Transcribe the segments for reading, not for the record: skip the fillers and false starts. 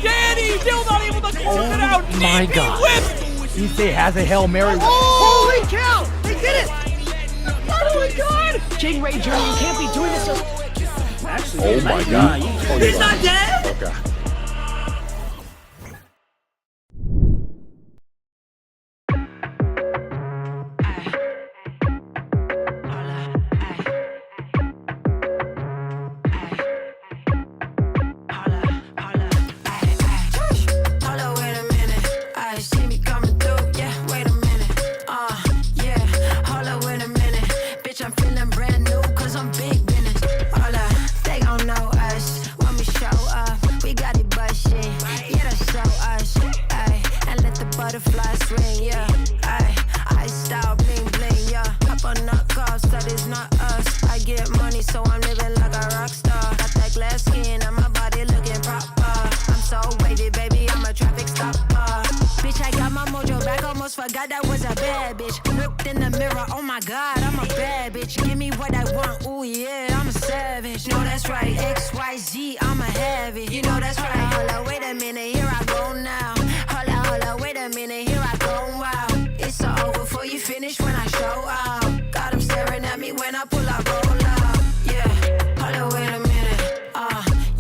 Danny still not able to close it out. My God. Issei has a Hail Mary. Holy cow! They did it! Oh my God! King Ray Jr., you can't be doing this to... Oh my God. He's not dead! Okay. Forgot that was a bad bitch. Looked in the mirror, oh my God, I'm a bad bitch. Give me what I want, ooh yeah, I'm a savage. No, that's right, XYZ, I'ma have it. You know that's right. Hold up, wait a minute, here I go now. Hold up, wait a minute, here I go, wow. It's all over before you finish when I show out. Got them staring at me when I pull up, roll out. Yeah, hold up, wait a minute,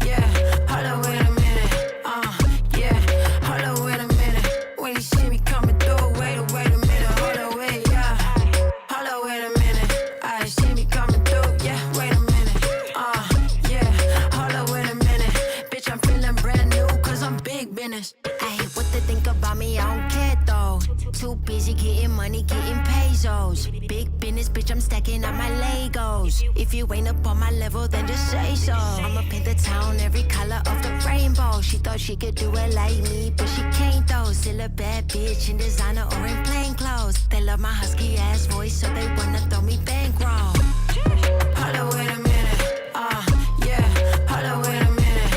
yeah. Hold up, wait a minute, yeah. Hold up, wait a minute. When you see me coming through, wait a minute, hold up, wait, yeah. Hold up, wait a minute, I see me coming through, yeah. Wait a minute, yeah. Hold up, wait a minute, bitch, I'm feeling brand new, cause I'm big business. I hate what they think about me, I don't care though. Too busy getting money, getting pesos. Big business, bitch, I'm stacking up my Legos. If you ain't up on my level, then just say so. I'ma paint the town every color of the rainbow. She thought she could do it like me, but she can't though. Still a bad bitch in designer or in plain clothes. They love my husky ass voice, so they wanna throw me bankroll. Hold up, wait a minute, yeah. Hold up, wait a minute,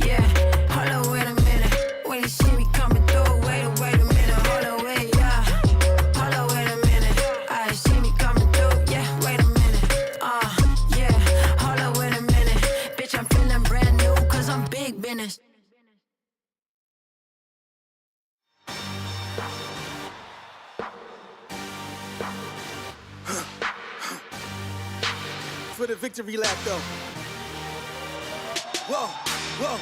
yeah. Hold up, wait a minute. When you see me coming through, wait a minute, hold up, wait, yeah. Hold up, wait a minute, I see me coming through, yeah. Wait a minute, yeah. Hold up, wait a minute, bitch, I'm feeling brand new, cause I'm big business. For the victory lap though. Whoa, whoa,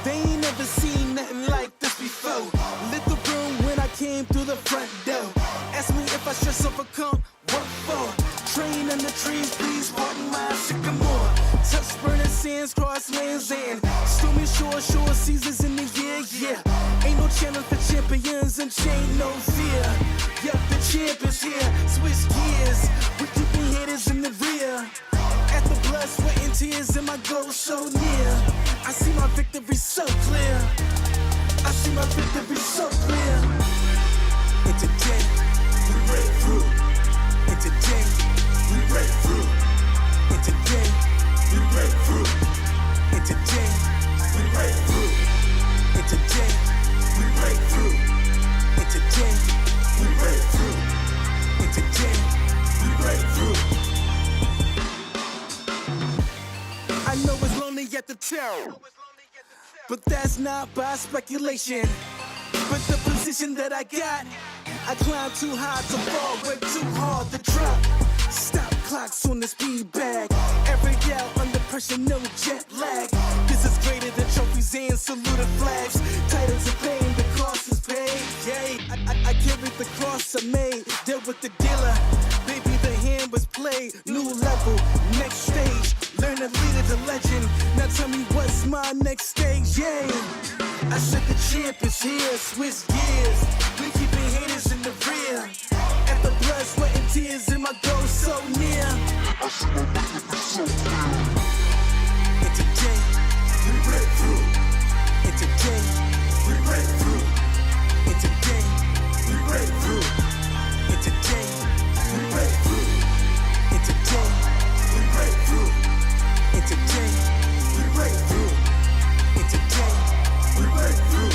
they ain't never seen nothing like this before. Lit the room when I came through the front door. Ask me if I stress overcome, what for? Train in the trees, please pardon my sycamore. Touch burning sands, cross lands and stormy shore seasons in the year, yeah. Ain't no channel for champions and chain no fear. Yep, the champ is here, switch gears. We keeping haters in the rear. At the blood, sweat, and tears, and my goal so near. I see my victory so clear. I see my victory so clear. And today, we break through. And today, we break through. And today, we break through. And today, we break through. And today, we break through. And today, we break through. And today, we break through. I know it's lonely at the top, but that's not by speculation. But the position that I got, I climb too high to fall, work too hard to drop. Stop clocks on the speed bag. Every out under pressure, no jet lag. This is greater than trophies and saluted flags. Titles of fame, the cost is paid. Yay, I carried the cross I made. Dealt with the dealer, baby, the hand was played. New level, next stage. Learn to lead it to legend. Now tell me what's my next stage, yay. I said the champ is here, switch gears. We keeping haters in the rear. At the blood, sweat, and tears, and my goal so near. I see my victory so clear. And today, we break through. And today, we break through. And today, we break through. And today, we break through. And today, we break through. And today, we break through. And today, we break through.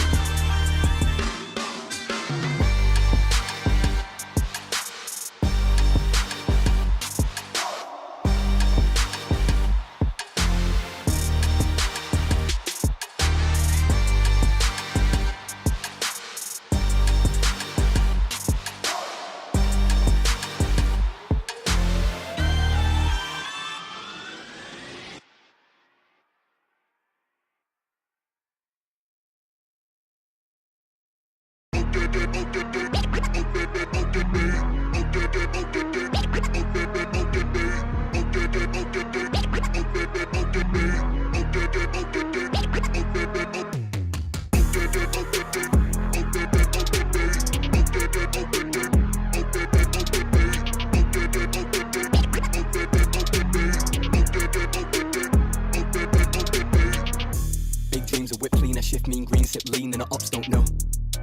Big dreams of whip clean, I shift mean green, sip lean, and the ops don't know.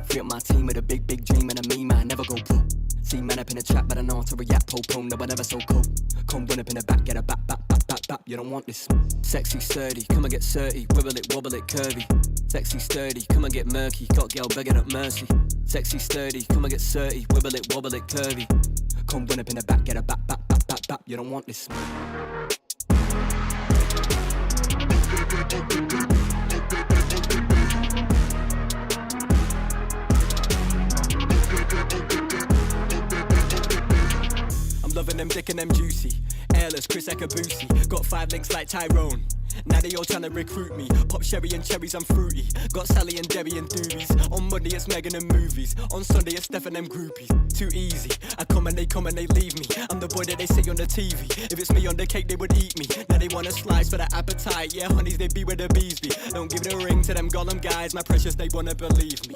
Free up my team with a big dream and a me man, never go pro. See man up in a trap, but I know how to react, po-po, no I never so cold. Come run up in the back, get a back, you don't want this. Sexy sturdy, come and get 30, wibble it, wobble it, curvy. Sexy sturdy, come and get murky, got girl begging up mercy. Sexy sturdy, come and get 30, wibble it, wobble it, curvy. Come run up in the back, get a back, you don't want this. I'm loving them thick and them juicy. Airless, Chris Ekabusi. Got 5 links like Tyrone. Now they all trying to recruit me. Pop sherry and cherries, I'm fruity. Got Sally and Debbie and doobies. On Monday it's Megan and movies. On Sunday it's Steph and them groupies. Too easy. I come and they leave me. I'm the boy that they see on the TV. If it's me on the cake, they would eat me. Now they want a slice for the appetite. Yeah, honeys, they be where the bees be. Don't give the ring to them Gollum guys. My precious, they wanna believe me.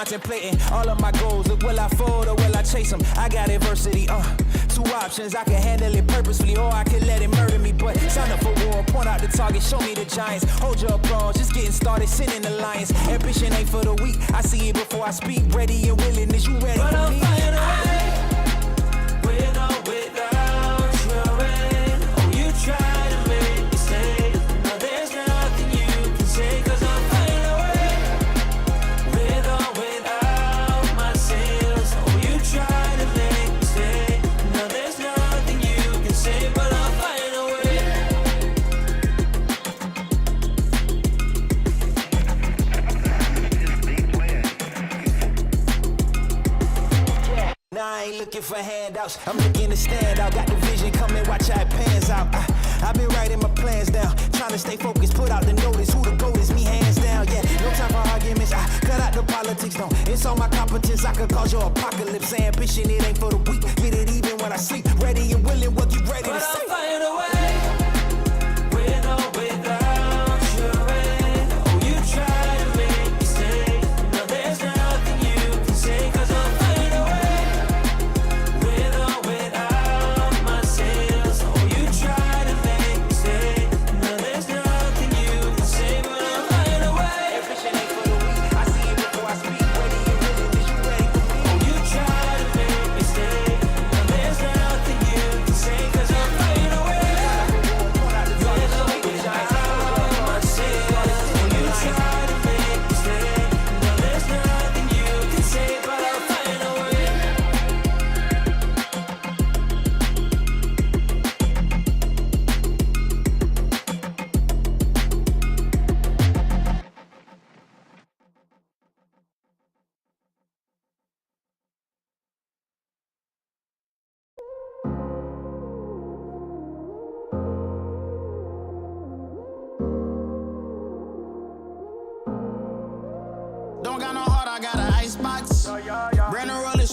Contemplating all of my goals. Will I fold or will I chase them? I got adversity, 2 options. I can handle it purposefully or I can let it murder me. But sign up for war, point out the target, show me the giants. Hold your applause, just getting started, sending the lions. Ambition ain't for the weak, I see it before I speak. Ready and willing, is you ready But for I'm me? flying away, with or without your rain. Oh, you try to make me stay. Now there's nothing you can say, 'cause I'm flying away, with or without my sails. Oh, you try to make me stay. Now there's nothing you can say, but I'm flying away. Now I ain't looking for handouts, I'm looking to stand out. Got the vision coming, watch how it pans out. I've been writing my plans down, trying to stay focused, put out the notice. Who the GOAT is, me hands down. Yeah, no time for arguments, I cut out the politics, no. It's all my competence, I could cause your apocalypse. Ambition, it ain't for the weak, get it even when I sleep. Ready and willing, what you ready to But say? I'm flying away, with or without your rain. Oh, you try to make me stay. Now there's nothing you can say, 'cause I'm flying away, with or without my sails. Oh, you try to make me stay. Now there's nothing you can say, but I'm flying away. Ambition ain't for the weak, I see it before I speak. Ready and willing, is you ready for me? Oh, you try to make me stay. Now there's nothing you can say, 'cause I'm flying away.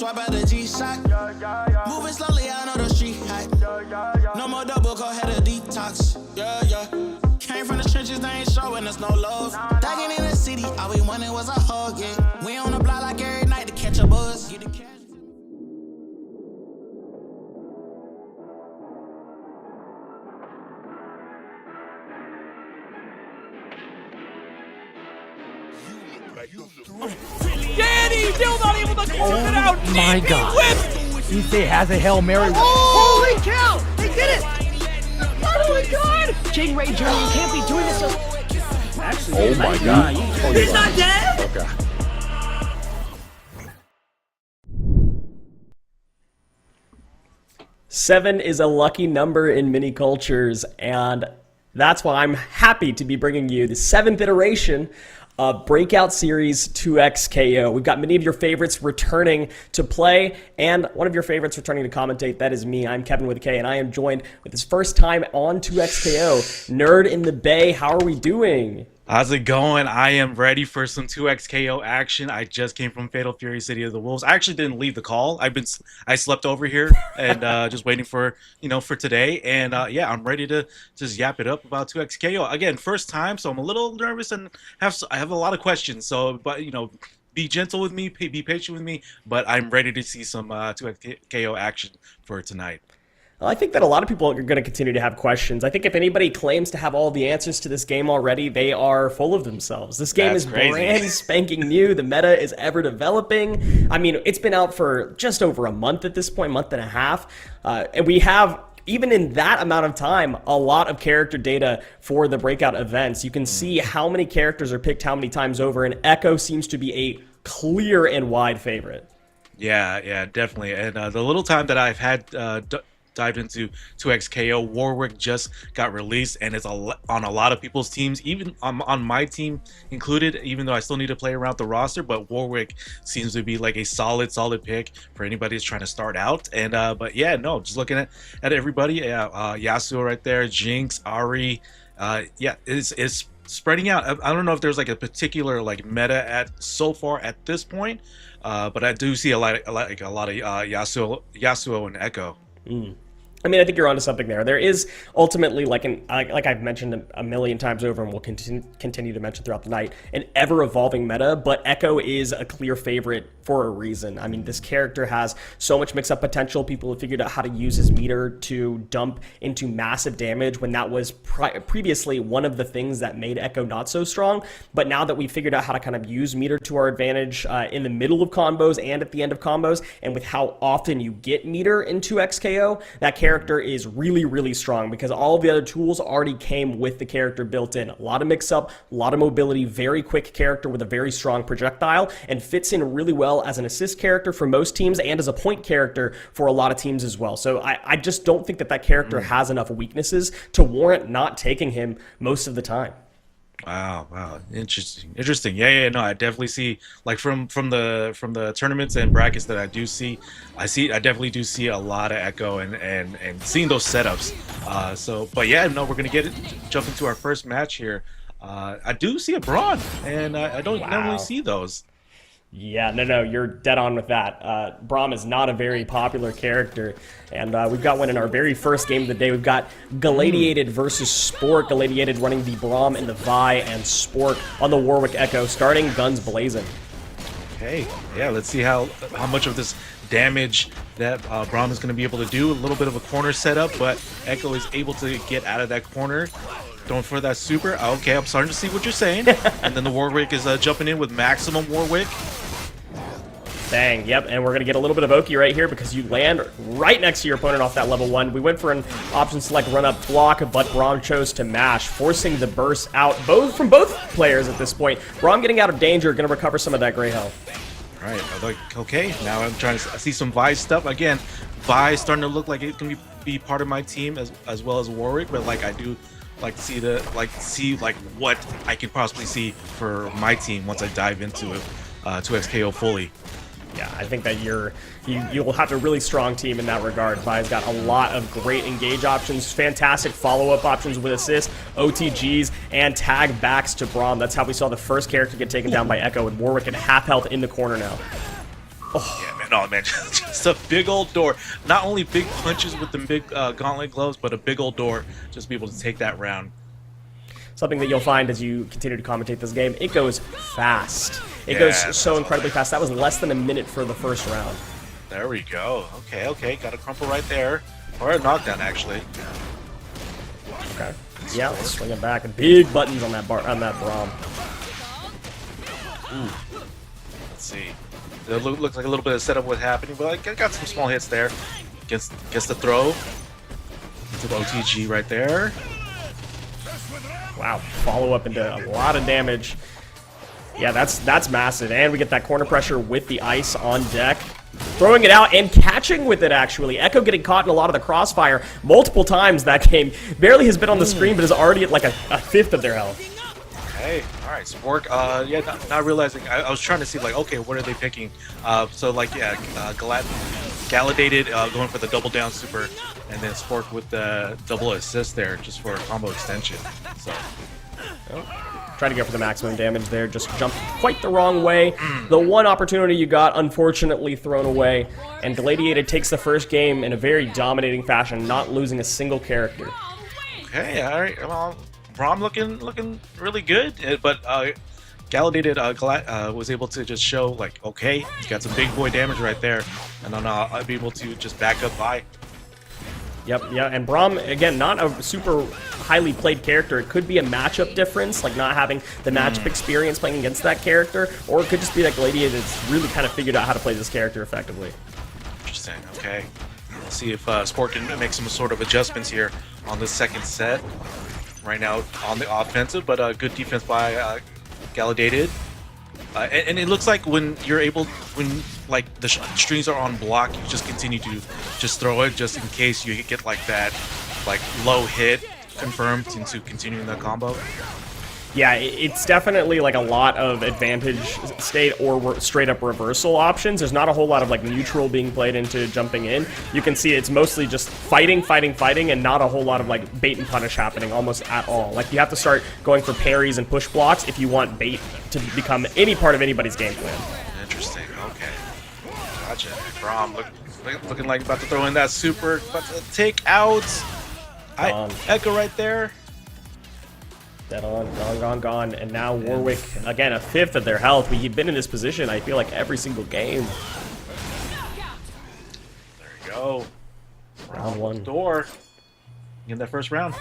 swap out the G-Shock. Moving slowly, I know the street hype. No more double, go ahead and detox. Yeah, yeah. Came from the trenches, they ain't showing us no love. Dagging in the city, all we wanted was a hug, yeah. We on the block like every night to catch a buzz. Danny still not able to close it out. my God. Whip. Issei has a Hail Mary. Holy cow! They did it! Oh my god! Jaden Ray Jr., you can't be doing this. Actually, Oh my God. He's not dead! Okay. Seven is a lucky number in mini cultures, and that's why I'm happy to be bringing you the 7th iteration of Breakout Series 2XKO. We've got many of your favorites returning to play, and one of your favorites returning to commentate. That is me. I'm Kevin with a K, and I am joined with his first time on 2XKO, Nerd in the Bay. How are we doing? How's it going? I am ready for some 2XKO action. I just came from Fatal Fury City of the Wolves. I actually didn't leave the call. I slept over here and just waiting for for today. And yeah, I'm ready to just yap it up about 2XKO again. First time, so I'm a little nervous and I have a lot of questions. So, but be gentle with me, be patient with me. But I'm ready to see some 2XKO action for tonight. I think that a lot of people are going to continue to have questions. I think if anybody claims to have all the answers to this game already, they are full of themselves. This game is brand spanking new. The meta is ever developing. I mean, it's been out for just over a month at this point, month and a half. And we have, even in that amount of time, a lot of character data for the breakout events. You can see how many characters are picked how many times over, and Echo seems to be a clear and wide favorite. Yeah, definitely. And the little time that I've had dived into 2XKO, Warwick just got released, and it's on a lot of people's teams, even on my team included, even though I still need to play around the roster. But Warwick seems to be like a solid pick for anybody who's trying to start out. And but yeah, no, just looking at everybody, Yasuo right there, Jinx, Ari, yeah, it's spreading out. I don't know if there's like a particular like meta so far at this point, but I do see a lot of Yasuo and Echo. I mean, I think you're onto something there. There is ultimately, like I've mentioned a million times over, and we'll continue to mention throughout the night, an ever-evolving meta, but Echo is a clear favorite for a reason. I mean, this character has so much mix-up potential. People have figured out how to use his meter to dump into massive damage when that was previously one of the things that made Echo not so strong. But now that we've figured out how to kind of use meter to our advantage in the middle of combos and at the end of combos, and with how often you get meter into XKO, that character is really strong because all of the other tools already came with the character built in. A lot of mix-up, a lot of mobility, very quick character with a very strong projectile, and fits in really well as an assist character for most teams and as a point character for a lot of teams as well. So I just don't think that character has enough weaknesses to warrant not taking him most of the time. Wow, interesting. Yeah, no, I definitely see, like from the tournaments and brackets that I definitely do see a lot of Echo and seeing those setups. But yeah, no, we're gonna jump into our first match here. I do see a Braun, and I don't normally see those. Yeah, no, you're dead on with that. Braum is not a very popular character, and we've got one in our very first game of the day. We've got Gladiated versus Spork. Gladiated running the Braum and the Vi, and Spork on the Warwick Echo, starting guns blazing. Okay, yeah, let's see how much of this damage that Braum is going to be able to do. A little bit of a corner setup, but Echo is able to get out of that corner. Going for that super. Okay, I'm starting to see what you're saying. And then the Warwick is jumping in with maximum Warwick. Bang, yep, and we're going to get a little bit of Oki right here because you land right next to your opponent off that level 1. We went for an option select run-up block, but Braum chose to mash, forcing the burst out from both players at this point. Braum getting out of danger, going to recover some of that gray health. All right, okay, now I'm trying to see some Vi stuff. Again, Vi starting to look like it can be part of my team as well as Warwick, but like I do like to see what I can possibly see for my team once I dive into it, 2XKO fully. Yeah, I think that you'll have a really strong team in that regard. Vi's got a lot of great engage options, fantastic follow-up options with assist, OTGs, and tag backs to Braum. That's how we saw the first character get taken down by Echo, with Warwick at half health in the corner now. Oh. Yeah, man. no, man, just a big old door. Not only big punches with the big gauntlet gloves, but a big old door. Just be able to take that round. Something that you'll find as you continue to commentate this game, it goes fast. It Yeah, goes so incredibly fast. That was less than a minute for the first round. There we go. Okay, got a crumple right there. Or a knockdown, actually. Okay. Yeah, let's swing it back. Big buttons on that Braum. Ooh. Let's see. It looks like a little bit of setup what's happening, but I got some small hits there. Gets the throw. Gets the OTG right there. Wow, follow up into a lot of damage. Yeah, that's massive. And we get that corner pressure with the ice on deck. Throwing it out and catching with it, actually. Echo getting caught in a lot of the crossfire multiple times that game. Barely has been on the screen, but is already at like a fifth of their health. Hey, all right, Spork. Yeah, not realizing. I was trying to see, like, okay, what are they picking? So, like, yeah, Galadated going for the double down super, and then Spork with the double assist there just for a combo extension. So, Trying to go for the maximum damage there, just jumped quite the wrong way. The one opportunity you got, unfortunately, thrown away. And Gladiated takes the first game in a very dominating fashion, not losing a single character. okay, all right. Well, Braum looking really good, but Galadated was able to just show, like, okay, he's got some big boy damage right there, and then I'll be able to just back up by. Yep, yeah, and Braum, again, not a super highly played character. It could be a matchup difference, like not having the matchup experience playing against that character, or it could just be that Gladiated's really kind of figured out how to play this character effectively. Interesting, okay. Let's see if Sport can make some sort of adjustments here on the second set. Right now on the offensive, but good defense by Galadated. And it looks like when like the strings are on block, you just continue to just throw it just in case you get like that like low hit confirmed into continuing the combo. Yeah, it's definitely like a lot of advantage state or straight up reversal options. There's not a whole lot of like neutral being played into jumping in. You can see it's mostly just fighting, and not a whole lot of like bait and punish happening almost at all. Like you have to start going for parries and push blocks if you want bait to become any part of anybody's game plan. Interesting, okay. Gotcha. Braum looking like about to throw in that super, about to take out. Echo right there. Dead on, gone. And now Warwick, again, a fifth of their health. We've been in this position, I feel like, every single game. There you go. Round one. Door. In that first round.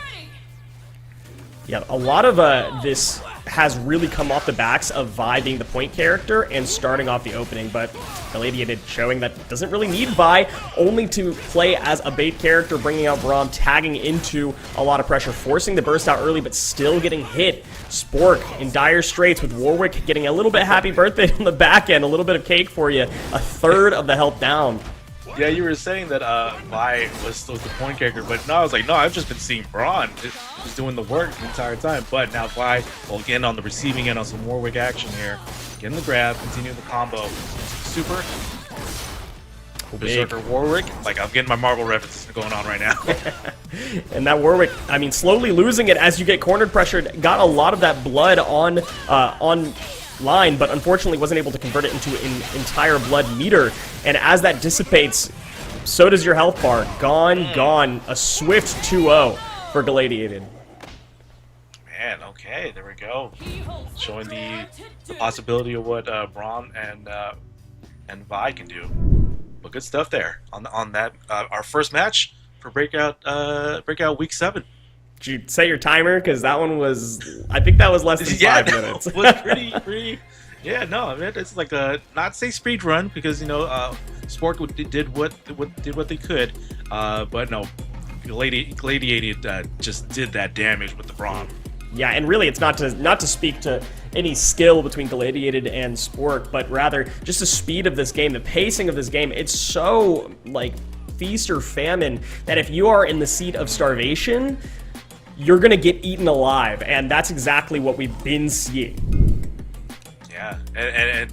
Yeah, a lot of this has really come off the backs of Vi being the point character and starting off the opening, but Gladiated showing that doesn't really need Vi, only to play as a bait character, bringing out Braum, tagging into a lot of pressure, forcing the burst out early, but still getting hit. Spork in dire straits with Warwick getting a little bit happy birthday on the back end, a little bit of cake for you, a third of the health down. Yeah, you were saying that Vi was the point character, but no, I was like, no, I've just been seeing Braun just doing the work the entire time. But now Vi, well, again, on the receiving end on some Warwick action here, getting the grab, continuing the combo. Super. Berserker Warwick. Like, I'm getting my Marvel references going on right now. And that Warwick, I mean, slowly losing it as you get cornered pressured, got a lot of that blood on line, but unfortunately wasn't able to convert it into an entire blood meter. And as that dissipates, so does your health bar. Gone. A swift 2-0 for Gladiated. Man, okay, there we go. Showing the possibility of what Braum and Vi can do. But good stuff there on that our first match for Breakout Week 7. Did you set your timer? Because that one was, I think that was less than 5 minutes. It was pretty. Yeah, no, I mean, it's like a not say speed run because Sport did what they could, but no, Gladiated just did that damage with the Braum. Yeah, and really, it's not to speak to any skill between Gladiated and Sport, but rather just the speed of this game, the pacing of this game. It's so like feast or famine that if you are in the seat of starvation, you're gonna get eaten alive, and that's exactly what we've been seeing. Yeah, and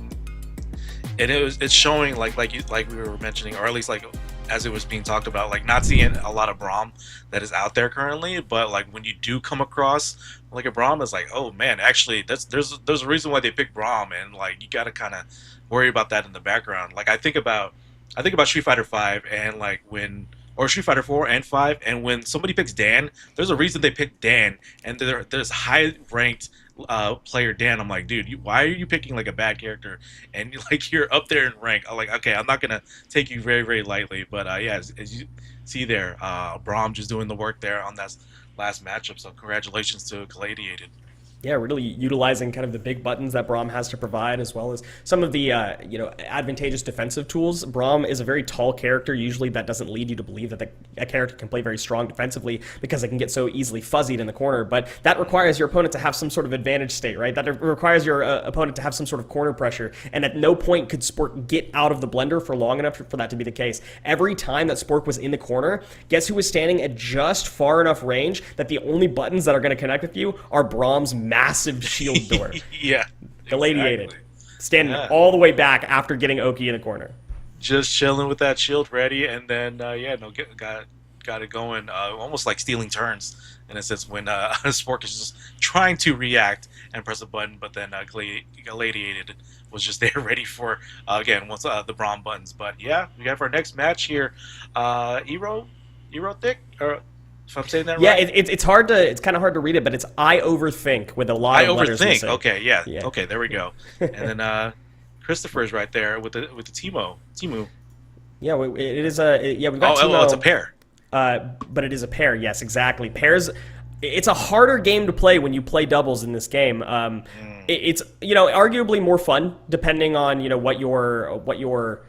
it's showing like we were mentioning, or at least like as it was being talked about, like not seeing a lot of Braum that is out there currently, but like when you do come across like a Braum, it's like, oh man, actually there's a reason why they picked Braum, and like you gotta kind of worry about that in the background. Like I think about I think about Street Fighter 5 and like when or Street Fighter 4 and 5, and when somebody picks Dan, there's a reason they picked Dan, and there's high ranked player Dan. I'm like, dude, why are you picking like a bad character and like you're up there in rank? I'm like, okay, I'm not gonna take you very very lightly, but yeah, as you see there, Braum just doing the work there on that last matchup. So congratulations to Gladiated. Yeah, really utilizing kind of the big buttons that Braum has to provide, as well as some of the advantageous defensive tools. Braum is a very tall character. Usually, that doesn't lead you to believe that a character can play very strong defensively because it can get so easily fuzzied in the corner. But that requires your opponent to have some sort of advantage state, right? That requires your opponent to have some sort of corner pressure. And at no point could Spork get out of the blender for long enough for that to be the case. Every time that Spork was in the corner, guess who was standing at just far enough range that the only buttons that are going to connect with you are Braum's massive shield door. Yeah. Gladiated. Exactly. Standing all the way back after getting Oki in the corner. Just chilling with that shield ready, and then got it going. Almost like stealing turns in a sense when Spork is just trying to react and press a button, but then Gladiated was just there ready for again once the Braum buttons. But yeah, we have our next match here. Eero Thick, or if I'm saying that yeah, right? It's hard to, it's kind of hard to read it, but it's I overthink with a lot of letters. I overthink. Okay, yeah. Okay, there we go. And then Christopher is right there with the Teemo. Yeah, it is a we've got Teemo. Oh, it's a pair. But it is a pair. Yes, exactly. Pairs. It's a harder game to play when you play doubles in this game. It's arguably more fun depending on what your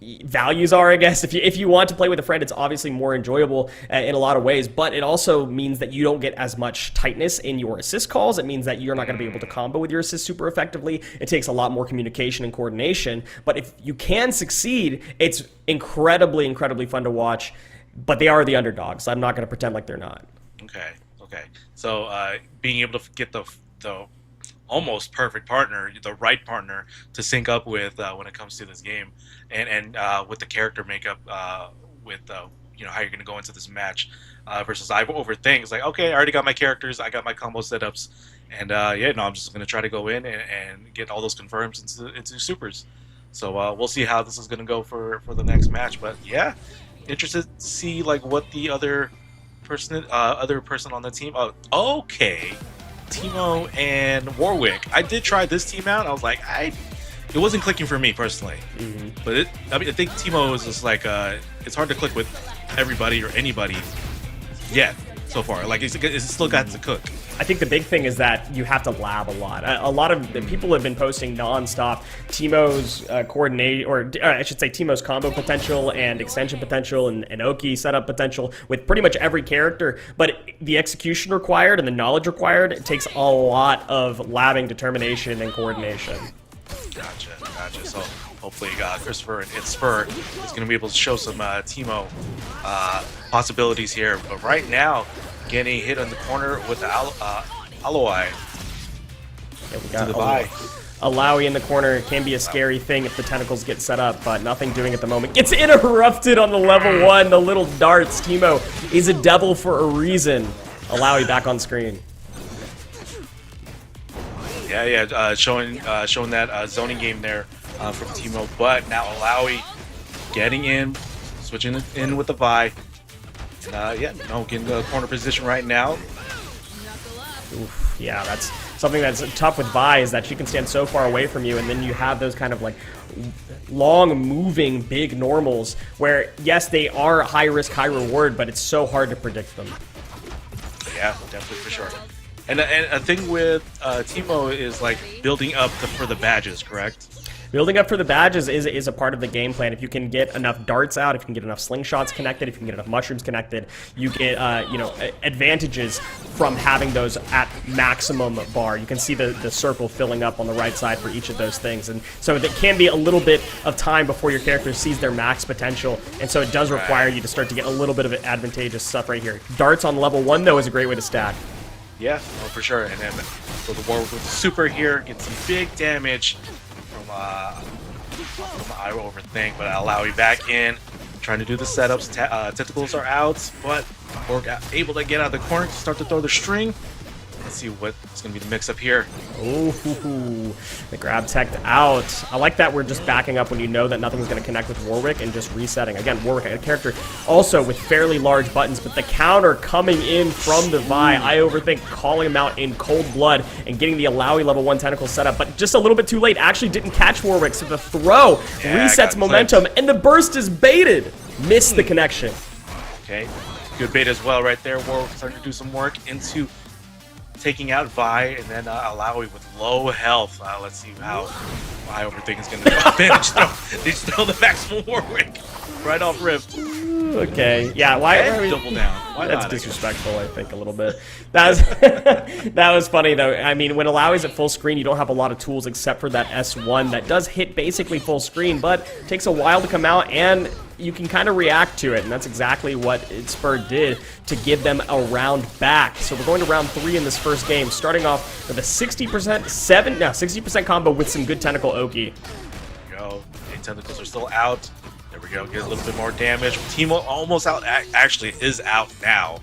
values are, I guess. If you want to play with a friend, it's obviously more enjoyable in a lot of ways, but it also means that you don't get as much tightness in your assist calls. It means that you're not going to be able to combo with your assist super effectively. It takes a lot more communication and coordination, but if you can succeed, it's incredibly fun to watch, but they are the underdogs. I'm not going to pretend like they're not. Okay. So being able to get the almost perfect partner, the right partner to sync up with when it comes to this game, and with the character makeup, with how you're going to go into this match versus I overthink. It's like, okay, I already got my characters, I got my combo setups, and I'm just going to try to go in and get all those confirms into supers. So we'll see how this is going to go for the next match. But yeah, interested to see like what the other person on the team. Oh, okay. Teemo and Warwick. I did try this team out. I was like, it wasn't clicking for me personally. But I think Teemo is just like it's hard to click with everybody or anybody yet so far. Like it's still got to cook. I think the big thing is that you have to lab a lot. A lot of the people have been posting nonstop Teemo's Teemo's combo potential and extension potential and Oki setup potential with pretty much every character, but the execution required and the knowledge required takes a lot of labbing, determination, and coordination. Gotcha. So hopefully Christopher and Spur is going to be able to show some Teemo possibilities here. But right now, getting hit on the corner with the Aloy. Yeah, we got Alawi in the corner. Can be a scary thing if the tentacles get set up, but nothing doing at the moment. Gets interrupted on the level 1. The little darts. Teemo is a devil for a reason. Alawi back on screen. Yeah, showing that zoning game there from Teemo, but now Alawi getting in, switching in with the Vi. Getting the corner position right now. Oof, yeah, that's something that's tough with Vi, is that she can stand so far away from you, and then you have those kind of like long moving big normals where, yes, they are high risk, high reward, but it's so hard to predict them. Yeah, definitely for sure. And a thing with Teemo is like building up for the badges, correct? Building up for the badges is a part of the game plan. If you can get enough darts out, if you can get enough slingshots connected, if you can get enough mushrooms connected, you get advantages from having those at maximum bar. You can see the circle filling up on the right side for each of those things, and so it can be a little bit of time before your character sees their max potential, and so it does require you to start to get a little bit of advantageous stuff right here. Darts on level 1 though is a great way to stack. Yeah, for sure. And then so the Warwick with the super here gets some big damage from I overthink, but Alawi back in, trying to do the setups. Tentacles are out, but we're able to get out of the corner to start to throw the string. Let's see what's going to be the mix-up here. Ooh, the grab teched out. I like that we're just backing up when you know that nothing's going to connect with Warwick and just resetting. Again, Warwick, a character also with fairly large buttons, but the counter coming in from the Vi. I overthink calling him out in cold blood and getting the Alawi level 1 tentacle setup, but just a little bit too late. Actually didn't catch Warwick, so the throw resets momentum, and the burst is baited. Missed the connection. Okay, good bait as well right there. Warwick starting to do some work into taking out Vi, and then Alawi with low health. Let's see how I overthink is going to finish. They just throw the maximum Warwick right off rip. Okay, yeah, why double down? Why that's not? disrespectful, I think, a little bit. That was, that was funny, though. I mean, when Alawi's at full screen, you don't have a lot of tools except for that S1 that does hit basically full screen, but takes a while to come out, and you can kind of react to it, and that's exactly what Spur did to give them a round back. So we're going to round 3 in this first game, starting off with a 60% combo with some good tentacle Oki. There we go. 8 tentacles are still out. There we go. Get a little bit more damage. Teemo almost out. Actually, is out now.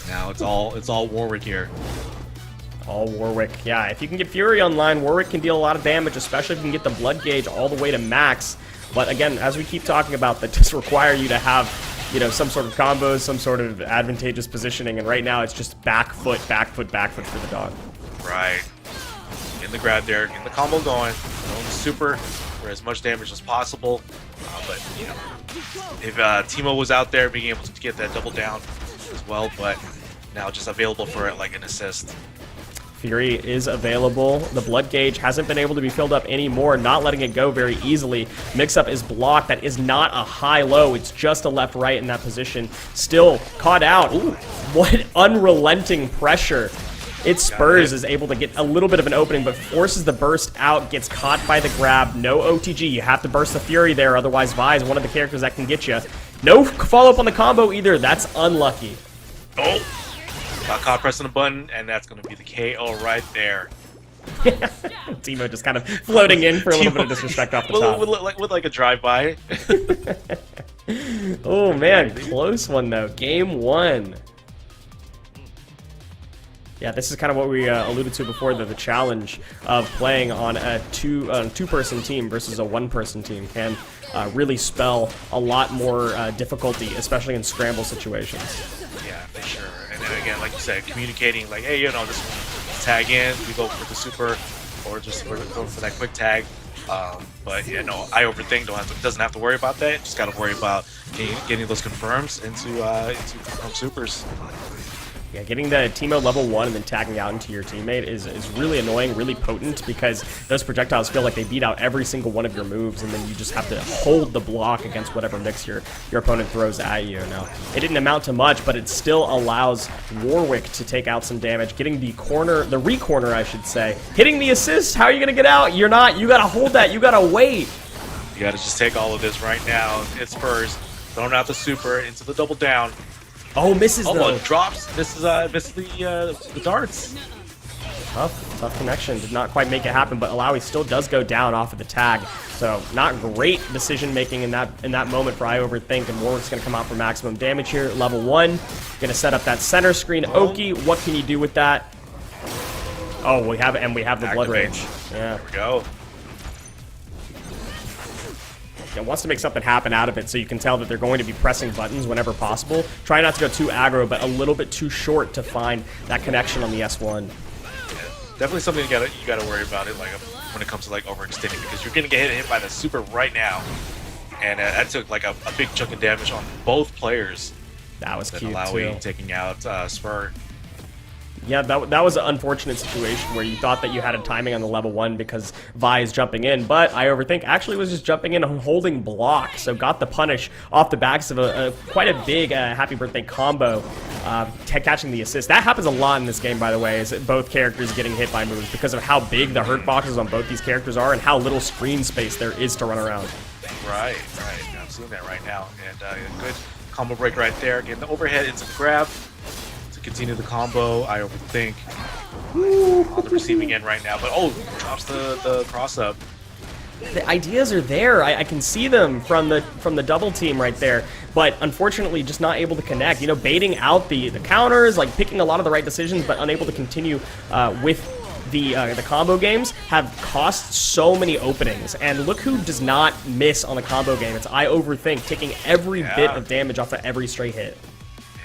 Now it's all Warwick here. All Warwick. Yeah, if you can get Fury online, Warwick can deal a lot of damage, especially if you can get the blood gauge all the way to max. But again, as we keep talking about, that just require you to have, you know, some sort of combos, some sort of advantageous positioning, and right now it's just back foot for the dog. Right. In the grab there, getting the combo going the super for as much damage as possible. But you know, if Teemo was out there, being able to get that double down as well, but now just available for like an assist. Fury is available. The blood gauge hasn't been able to be filled up anymore, not letting it go very easily. Mix-up is blocked. That is not a high-low. It's just a left-right in that position. Still caught out. Ooh, what unrelenting pressure. It Spurs is able to get a little bit of an opening, but forces the burst out, gets caught by the grab. No OTG. You have to burst the Fury there, otherwise Vi is one of the characters that can get you. No follow-up on the combo either. That's unlucky. Oh! Got caught pressing a button, and that's going to be the KO right there. Teemo just kind of floating in for a little bit of disrespect off the top. With like a drive-by. Oh, man. Close one, though. Game 1. Yeah, this is kind of what we alluded to before, the challenge of playing on a two-person team versus a one-person team can really spell a lot more difficulty, especially in scramble situations. Yeah, for sure. And then again, like you said, communicating like, hey, you know, just tag in, we go for the super, or just go for that quick tag. But yeah, no, I overthink. Doesn't have to worry about that. Just got to worry about getting those confirms into confirmed supers. Yeah, getting the Teemo level 1 and then tagging out into your teammate is really annoying, really potent, because those projectiles feel like they beat out every single one of your moves, and then you just have to hold the block against whatever mix your opponent throws at you. Now, it didn't amount to much, but it still allows Warwick to take out some damage. Getting the corner, the re-corner, I should say. Hitting the assist, how are you going to get out? You're not. You got to hold that. You got to wait. You got to just take all of this right now. It's Spurs. Throwing out the super into the double down. Oh, misses though. It drops. Misses the darts. Tough connection. Did not quite make it happen, but Alawi still does go down off of the tag. So not great decision making in that moment for I overthink, and Warwick's gonna come out for maximum damage here. Level 1. Gonna set up that center screen. Oki, what can you do with that? Oh, we have the blood rage. Yeah. There we go. It wants to make something happen out of it, so you can tell that they're going to be pressing buttons whenever possible. Try not to go too aggro, but a little bit too short to find that connection on the S1. Yeah, definitely something you gotta worry about it, like when it comes to like overextending, because you're gonna get hit by the super right now, and that took like a big chunk of damage on both players. That was cute Alawi too. Taking out Spur. Yeah, that was an unfortunate situation where you thought that you had a timing on the level 1 because Vi is jumping in, but I overthink actually was just jumping in and holding block, so got the punish off the backs of quite a big happy birthday combo, catching the assist. That happens a lot in this game, by the way, is both characters getting hit by moves because of how big the hurt boxes on both these characters are and how little screen space there is to run around. Right. I'm seeing that right now, and a good combo break right there. Getting the overhead into the grab. Continue the combo. I overthink on the receiving end right now, but drops the cross up. the ideas are there. I can see them from the double team right there, but unfortunately just not able to connect. You know, baiting out the counters, like picking a lot of the right decisions, but unable to continue with the combo games have cost so many openings. And look who does not miss on the combo game. It's I Overthink, taking every bit of damage off of every straight hit.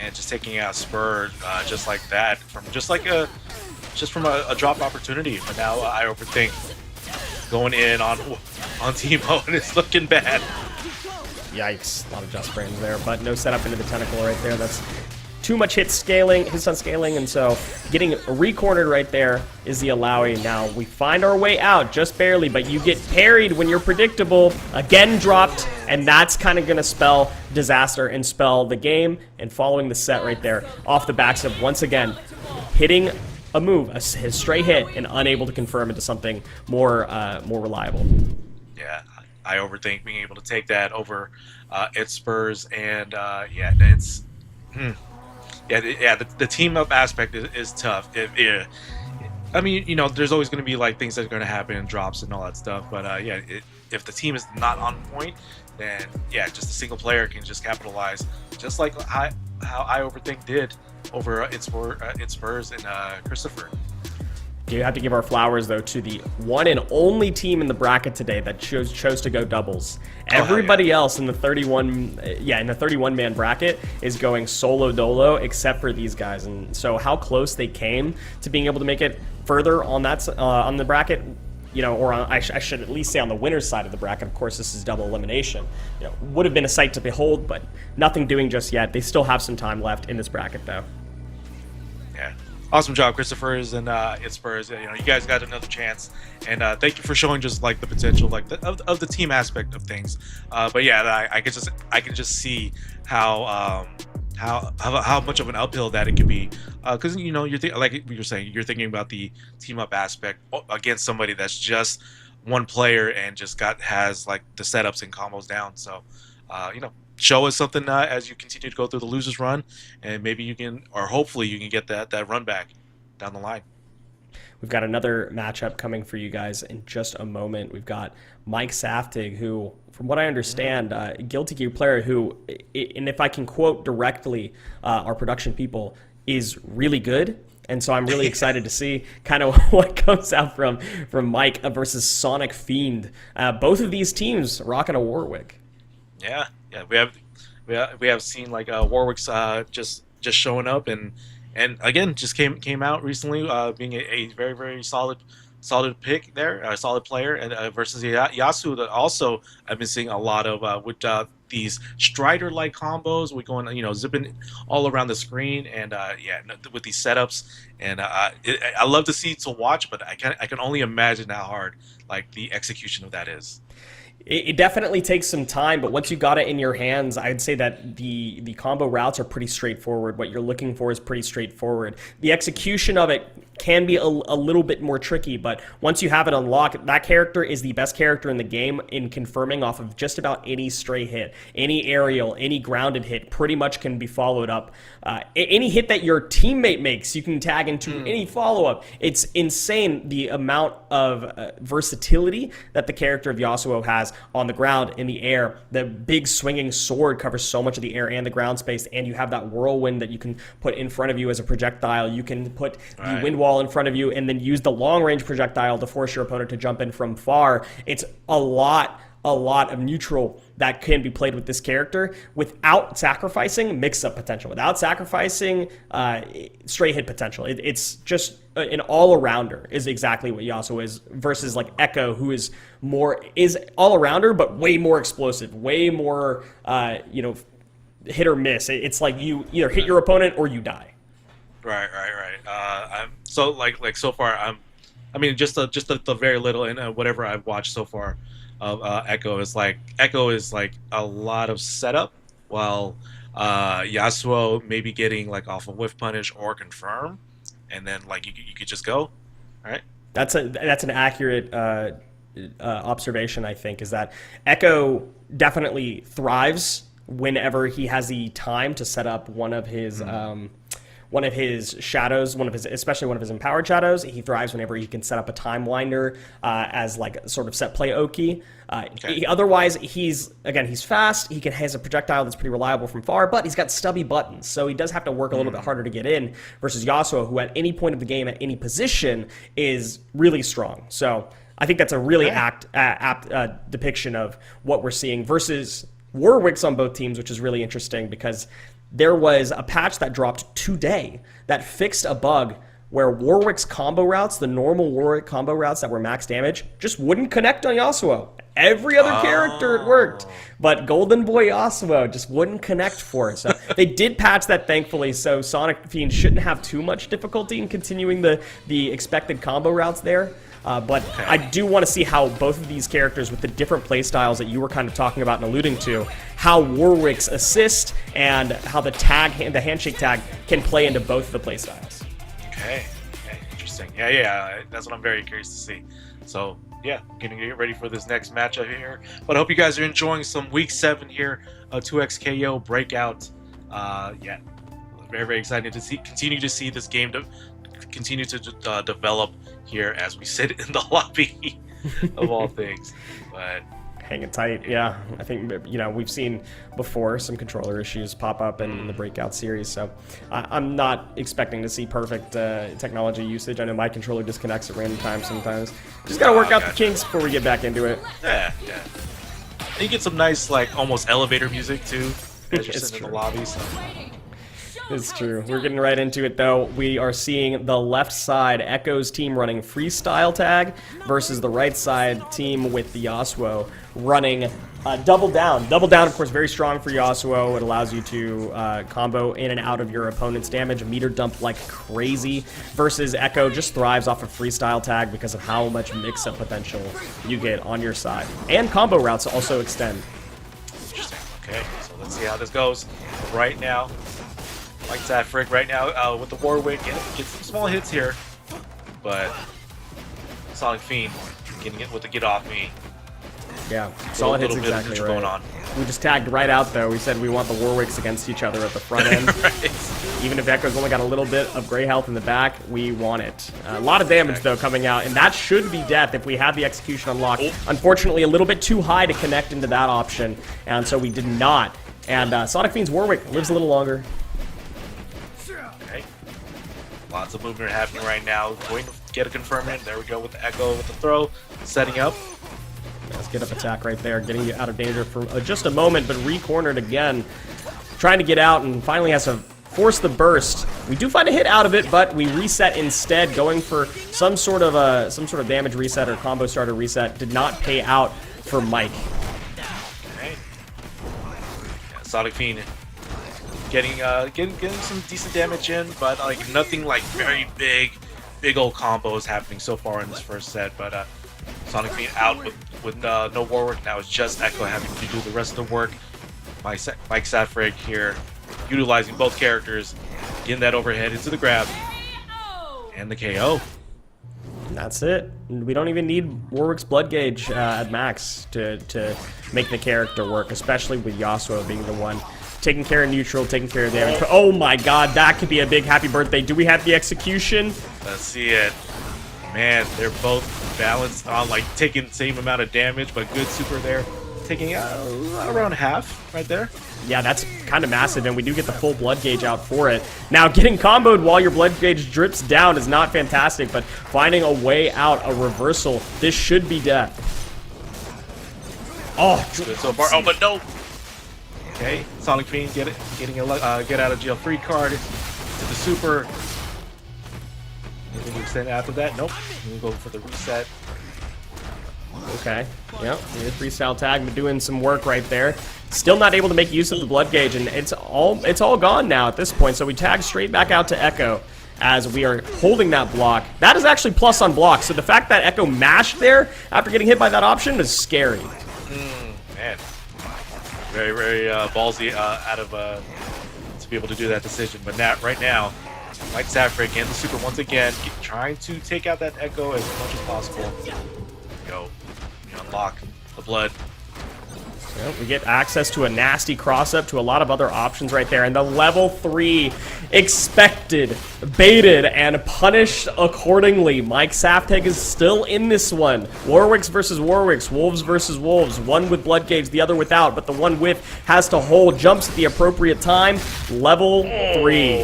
And just taking out Spur just like that, from from a drop opportunity. But now I Overthink going in on Teemo, and it's looking bad. Yikes, a lot of just frames there, but no setup into the tentacle right there. That's too much hits on scaling, and so getting re-cornered right there is the Alawi. Now we find our way out, just barely, but you get parried when you're predictable, again dropped, and that's kind of going to spell disaster and spell the game and following the set right there off the backs of, once again, hitting a move, a straight hit, and unable to confirm into something more reliable. Yeah, I Overthink being able to take that over its Spurs, and yeah, it's the team up aspect is tough. I mean, you know, there's always going to be like things that are going to happen and drops and all that stuff, but if the team is not on point, then yeah, just a single player can just capitalize, just like how I Overthink did over its Spurs and Christopher. You have to give our flowers, though, to the one and only team in the bracket today that chose to go doubles. Everybody else in the 31-man bracket is going solo dolo, except for these guys. And so, how close they came to being able to make it further on that on the bracket, you know, or I should at least say on the winner's side of the bracket. Of course, this is double elimination. You know, would have been a sight to behold, but nothing doing just yet. They still have some time left in this bracket, though. Yeah. Awesome job, Christopher's and its Spurs. You know, you guys got another chance, and thank you for showing just like the potential, like of the team aspect of things. But yeah, I can just see how much of an uphill that it could be, because you know like we were saying, you're thinking about the team up aspect against somebody that's just one player and just has like the setups and combos down. So you know, show us something as you continue to go through the losers run, and maybe you can, or hopefully you can get that run back down the line. We've got another matchup coming for you guys in just a moment. We've got Mike Saftig, who, from what I understand, Guilty Gear player who, and if I can quote directly our production people, is really good. And so I'm really excited to see kind of what comes out from Mike versus Sonic Fiend. Both of these teams rocking a Warwick. Yeah, we have seen like Warwick's just showing up and again just came out recently, being a very, very solid pick there, a solid player, and versus Yasu that also I've been seeing a lot of with these Strider-like combos. We're going, you know, zipping all around the screen, and with these setups, and I love to see to watch, but I can only imagine how hard like the execution of that is. It definitely takes some time, but once you got it in your hands, I'd say that the combo routes are pretty straightforward. What you're looking for is pretty straightforward. The execution of it can be a little bit more tricky, but once you have it unlocked, that character is the best character in the game in confirming off of just about any stray hit. Any aerial, any grounded hit pretty much can be followed up. Any hit that your teammate makes, you can tag into any follow-up. It's insane the amount of versatility that the character of Yasuo has on the ground, in the air. The big swinging sword covers so much of the air and the ground space, and you have that whirlwind that you can put in front of you as a projectile. You can put the wind wall in front of you and then use the long range projectile to force your opponent to jump in from far. It's a lot of neutral that can be played with this character without sacrificing mix-up potential, without sacrificing straight hit potential. It's just an all-arounder is exactly what Yasuo is, versus like Echo, who is all-arounder but way more explosive, way more hit or miss. It's like you either hit your opponent or you die. Right. I'm so like so far. I mean, just the very little and whatever I've watched so far of Echo is like a lot of setup, while Yasuo maybe getting like off a whiff punish or confirm, and then like you could just go, right? That's an accurate observation. I think is that Echo definitely thrives whenever he has the time to set up one of his one of his shadows, especially one of his empowered shadows. He thrives whenever he can set up a time winder as like sort of set play Oki. Otherwise, he's fast. He has a projectile that's pretty reliable from far, but he's got stubby buttons, so he does have to work a little bit harder to get in. Versus Yasuo, who at any point of the game, at any position, is really strong. So I think that's a really apt depiction of what we're seeing. Versus Warwick's on both teams, which is really interesting because there was a patch that dropped today that fixed a bug where Warwick's combo routes, the normal Warwick combo routes that were max damage, just wouldn't connect on Yasuo. Every other character it worked, but Golden Boy Yasuo just wouldn't connect for it. So they did patch that, thankfully, so Sonic Fiend shouldn't have too much difficulty in continuing the expected combo routes there. But I do want to see how both of these characters with the different playstyles that you were kind of talking about and alluding to, how Warwick's assist and how the handshake tag can play into both of the playstyles. Okay, interesting. Yeah, that's what I'm very curious to see. So yeah, gonna get ready for this next matchup here. But I hope you guys are enjoying some Week 7 here, 2XKO Breakout. Yeah, very, very excited to continue to see this game continue to develop here as we sit in the lobby of all things. But hanging tight, yeah. I think, you know, we've seen before some controller issues pop up in the Breakout series, so I'm not expecting to see perfect technology usage. I know my controller disconnects at random times sometimes. Just gotta work out the kinks before we get back into it. Yeah. And you get some nice, like, almost elevator music too as you're sitting in the lobby. So. It's true. We're getting right into it, though. We are seeing the left side, Echo's team running freestyle tag versus the right side team with the Yasuo running double down. Double down, of course, very strong for Yasuo. It allows you to combo in and out of your opponent's damage, meter dump like crazy. Versus Echo just thrives off of freestyle tag because of how much mix-up potential you get on your side. And combo routes also extend. Interesting. Okay, so let's see how this goes. Right now, like Zafric right now with the Warwick, get some small hits here, but Sonic Fiend getting it with the get off me. Yeah, solid hits exactly right. Going on. We just tagged right out though. We said we want the Warwicks against each other at the front end. Right. Even if Echo's only got a little bit of gray health in the back, we want it. A lot of damage though coming out, and that should be death if we have the execution unlocked. Unfortunately, a little bit too high to connect into that option, and so we did not. And Sonic Fiend's Warwick lives a little longer. Lots of movement happening right now. Going to get a confirmation. There we go with the Echo with the throw. Setting up. Let's get up attack right there. Getting you out of danger for just a moment, but re-cornered again. Trying to get out and finally has to force the burst. We do find a hit out of it, but we reset instead, going for some sort of damage reset or combo starter reset. Did not pay out for Mike. Okay. Yeah, Sonic Fiend getting some decent damage in, but like nothing like very big old combos happening so far in this first set. But Sonic Fiend out with no Warwick. Now it's just Echo having to do the rest of the work. Mike Safrig here utilizing both characters, getting that overhead into the grab and the KO. And that's it. We don't even need Warwick's blood gauge at max to make the character work, especially with Yasuo being the one taking care of neutral, taking care of damage. Oh my god, that could be a big happy birthday. Do we have the execution? Let's see it. Man, they're both balanced on like taking the same amount of damage, but good super there. Taking around half right there. Yeah, that's kind of massive, and we do get the full blood gauge out for it. Now, getting comboed while your blood gauge drips down is not fantastic, but finding a way out, a reversal, this should be death. Oh, good so far. Oh, but no. Okay, Sonic Fiend getting a get out of jail free card to the super. Anything to extend after that? Nope. We'll go for the reset. Okay. Yep. The freestyle tag, but doing some work right there. Still not able to make use of the blood gauge, and it's all gone now at this point. So we tag straight back out to Echo as we are holding that block. That is actually plus on block. So the fact that Echo mashed there after getting hit by that option is scary. Man. Very, very ballsy out of to be able to do that decision. But right now, Mike Safric and the super once again trying to take out that Echo as much as possible. Go, unlock the blood. Well, we get access to a nasty cross-up, to a lot of other options right there. And the level 3 expected, baited, and punished accordingly. Mike Saftig is still in this one. Warwicks versus Warwicks, Wolves versus Wolves. One with blood gauge, the other without. But the one with has to hold, jumps at the appropriate time. Level 3.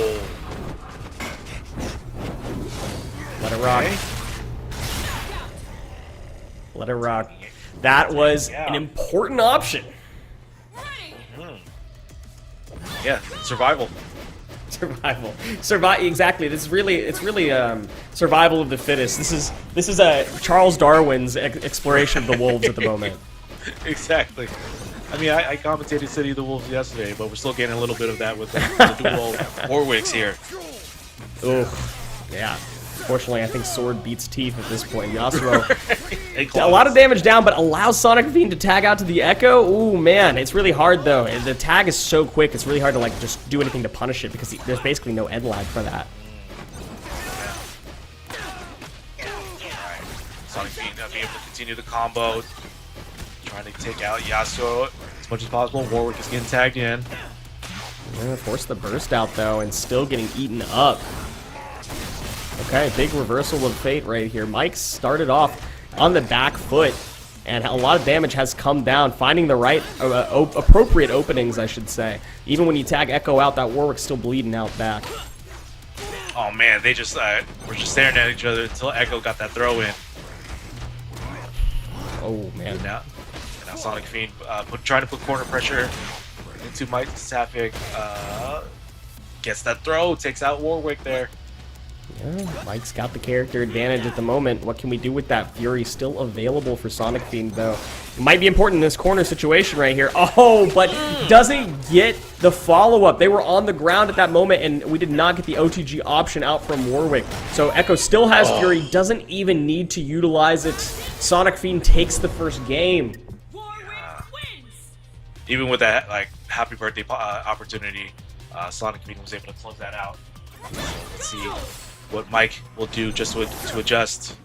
Let it rock. Let it rock. That was an important option. Yeah, survival. Exactly. It's really survival of the fittest. This is a Charles Darwin's exploration of the wolves at the moment. Exactly. I mean, I commentated City of the Wolves yesterday, but we're still getting a little bit of that with the dual Warwicks here. Oh, yeah. Fortunately, I think sword beats teeth at this point. Yasuo, a lot of damage down, but allows Sonic Fiend to tag out to the Echo. Ooh, man, it's really hard, though. The tag is so quick, it's really hard to, like, just do anything to punish it, because there's basically no end lag for that. Sonic Fiend being able to continue the combo, trying to take out Yasuo as much as possible. Warwick is getting tagged in. Force the burst out, though, and still getting eaten up. Okay, big reversal of fate right here. Mike started off on the back foot, and a lot of damage has come down, finding the right, appropriate openings, I should say. Even when you tag Echo out, that Warwick's still bleeding out back. Oh man, they just were just staring at each other until Echo got that throw in. Oh man. Now Sonic Fiend trying to put corner pressure into Mike Saftig. Gets that throw, takes out Warwick there. Yeah, Mike's got the character advantage at the moment. What can we do with that? Fury still available for Sonic Fiend, though. It might be important in this corner situation right here. Oh, but doesn't get the follow-up. They were on the ground at that moment, and we did not get the OTG option out from Warwick. So Echo still has Fury, doesn't even need to utilize it. Sonic Fiend takes the first game. Even with that, like, happy birthday opportunity, Sonic Fiend was able to close that out. So let's see what Mike will do just to adjust.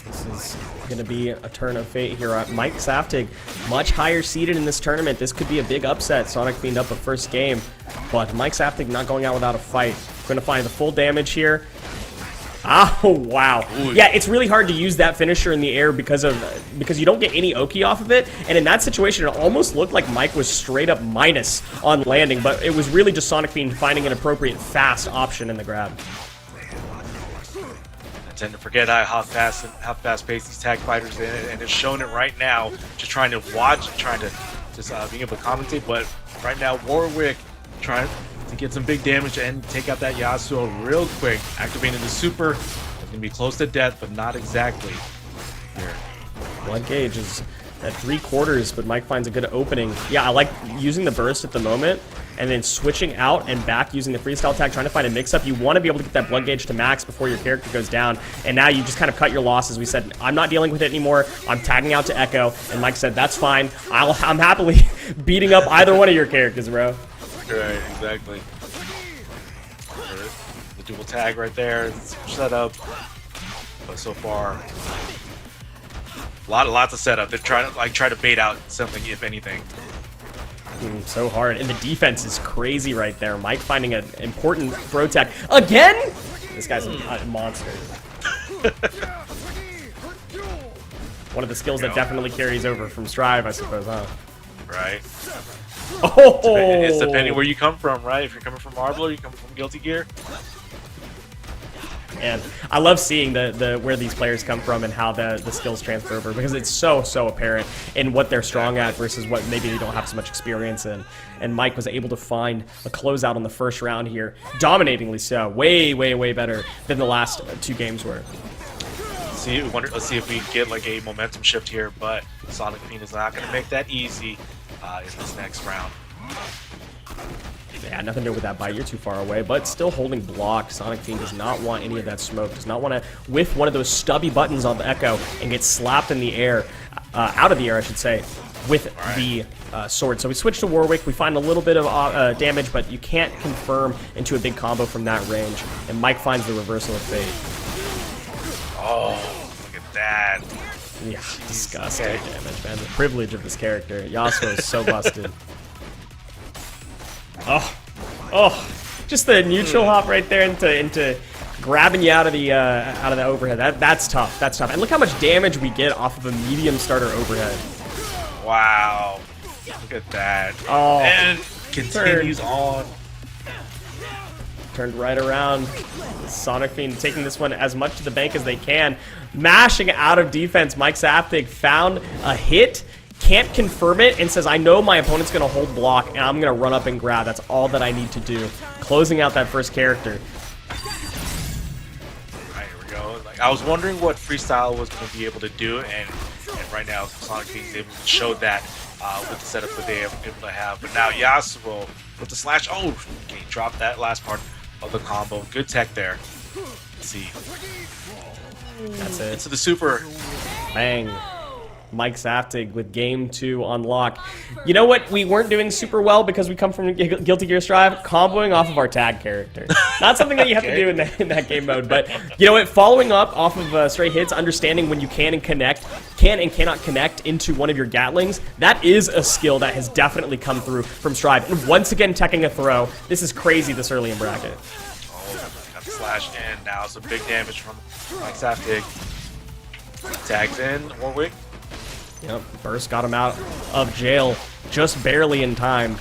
This is going to be a turn of fate here. Mike Saftig, much higher seeded in this tournament. This could be a big upset. Sonic Fiend up a first game, but Mike Saftig not going out without a fight. Going to find the full damage here. Oh, wow. Ooh. Yeah, it's really hard to use that finisher in the air because you don't get any Oki off of it. And in that situation, it almost looked like Mike was straight up minus on landing, but it was really just Sonic Fiend finding an appropriate fast option in the grab. I tend to forget how fast paced these tag fighters are, and it's showing it right now. Just trying to watch, trying to just being able to commentate, but right now Warwick trying to get some big damage and take out that Yasuo real quick. Activating the super. It's going to be close to death, but not exactly here. Blood gauge is at 3/4, but Mike finds a good opening. Yeah, I like using the burst at the moment, and then switching out and back using the freestyle tag, trying to find a mix-up. You want to be able to get that blood gauge to max before your character goes down, and now you just kind of cut your losses. We said, I'm not dealing with it anymore. I'm tagging out to Echo, and Mike said, that's fine. I'm happily beating up either one of your characters, bro. Right, exactly. The dual tag right there, set up, but so far, lots of setup. They're trying to try to bait out something, if anything. So hard, and the defense is crazy right there. Mike finding an important throw tag again. This guy's a monster. One of the skills that definitely carries over from Strive, I suppose, huh? Right. Oh, it's depending where you come from, right? If you're coming from Marble or you come from Guilty Gear. And I love seeing the where these players come from and how the skills transfer over, because it's so apparent in what they're strong at versus what maybe they don't have so much experience in. And Mike was able to find a closeout on the first round here, dominatingly so, way better than the last 2 games were. Let's see if we get like a momentum shift here, but Sonic Fiend is not going to make that easy in this next round. Yeah, nothing to do with that bite. You're too far away, but still holding block. Sonic Fiend does not want any of that smoke. Does not want to whiff one of those stubby buttons on the Echo and get slapped in the air, out of the air, I should say, with the sword. So we switch to Warwick. We find a little bit of damage, but you can't confirm into a big combo from that range. And Mike finds the reversal of fate. Oh, look at that. Yeah, disgusting damage, man. The privilege of this character. Yasuo is so busted. Oh, just the neutral hop right there into grabbing you out of the overhead. That's tough. That's tough. And look how much damage we get off of a medium starter overhead. Wow. Look at that. Oh, and continues on. Turned right around. Sonic Fiend taking this one as much to the bank as they can. Mashing out of defense. Mike Saftig found a hit, can't confirm it, and says, I know my opponent's going to hold block, and I'm going to run up and grab. That's all that I need to do. Closing out that first character. Alright, here we go. Like, I was wondering what Freestyle was going to be able to do, and right now Sonic Fiend's able to show that with the setup that they are able to have. But now Yasuo with the slash. Oh, okay, dropped that last part of the combo. Good tech there. Let's see. That's it. Into the super. Bang. Mike Saftig with game 2 on lock. You know what we weren't doing super well because we come from Guilty Gear Strive? Comboing off of our tag character. Not something that you have to do in that game mode, but you know what? Following up off of straight hits, understanding when you can and cannot connect into one of your Gatlings, that is a skill that has definitely come through from Strive. And once again, teching a throw. This is crazy this early in bracket. Oh, got the slash in. Now some big damage from Mike Saftig. Tags in, Warwick. Yep, Burst got him out of jail just barely in time.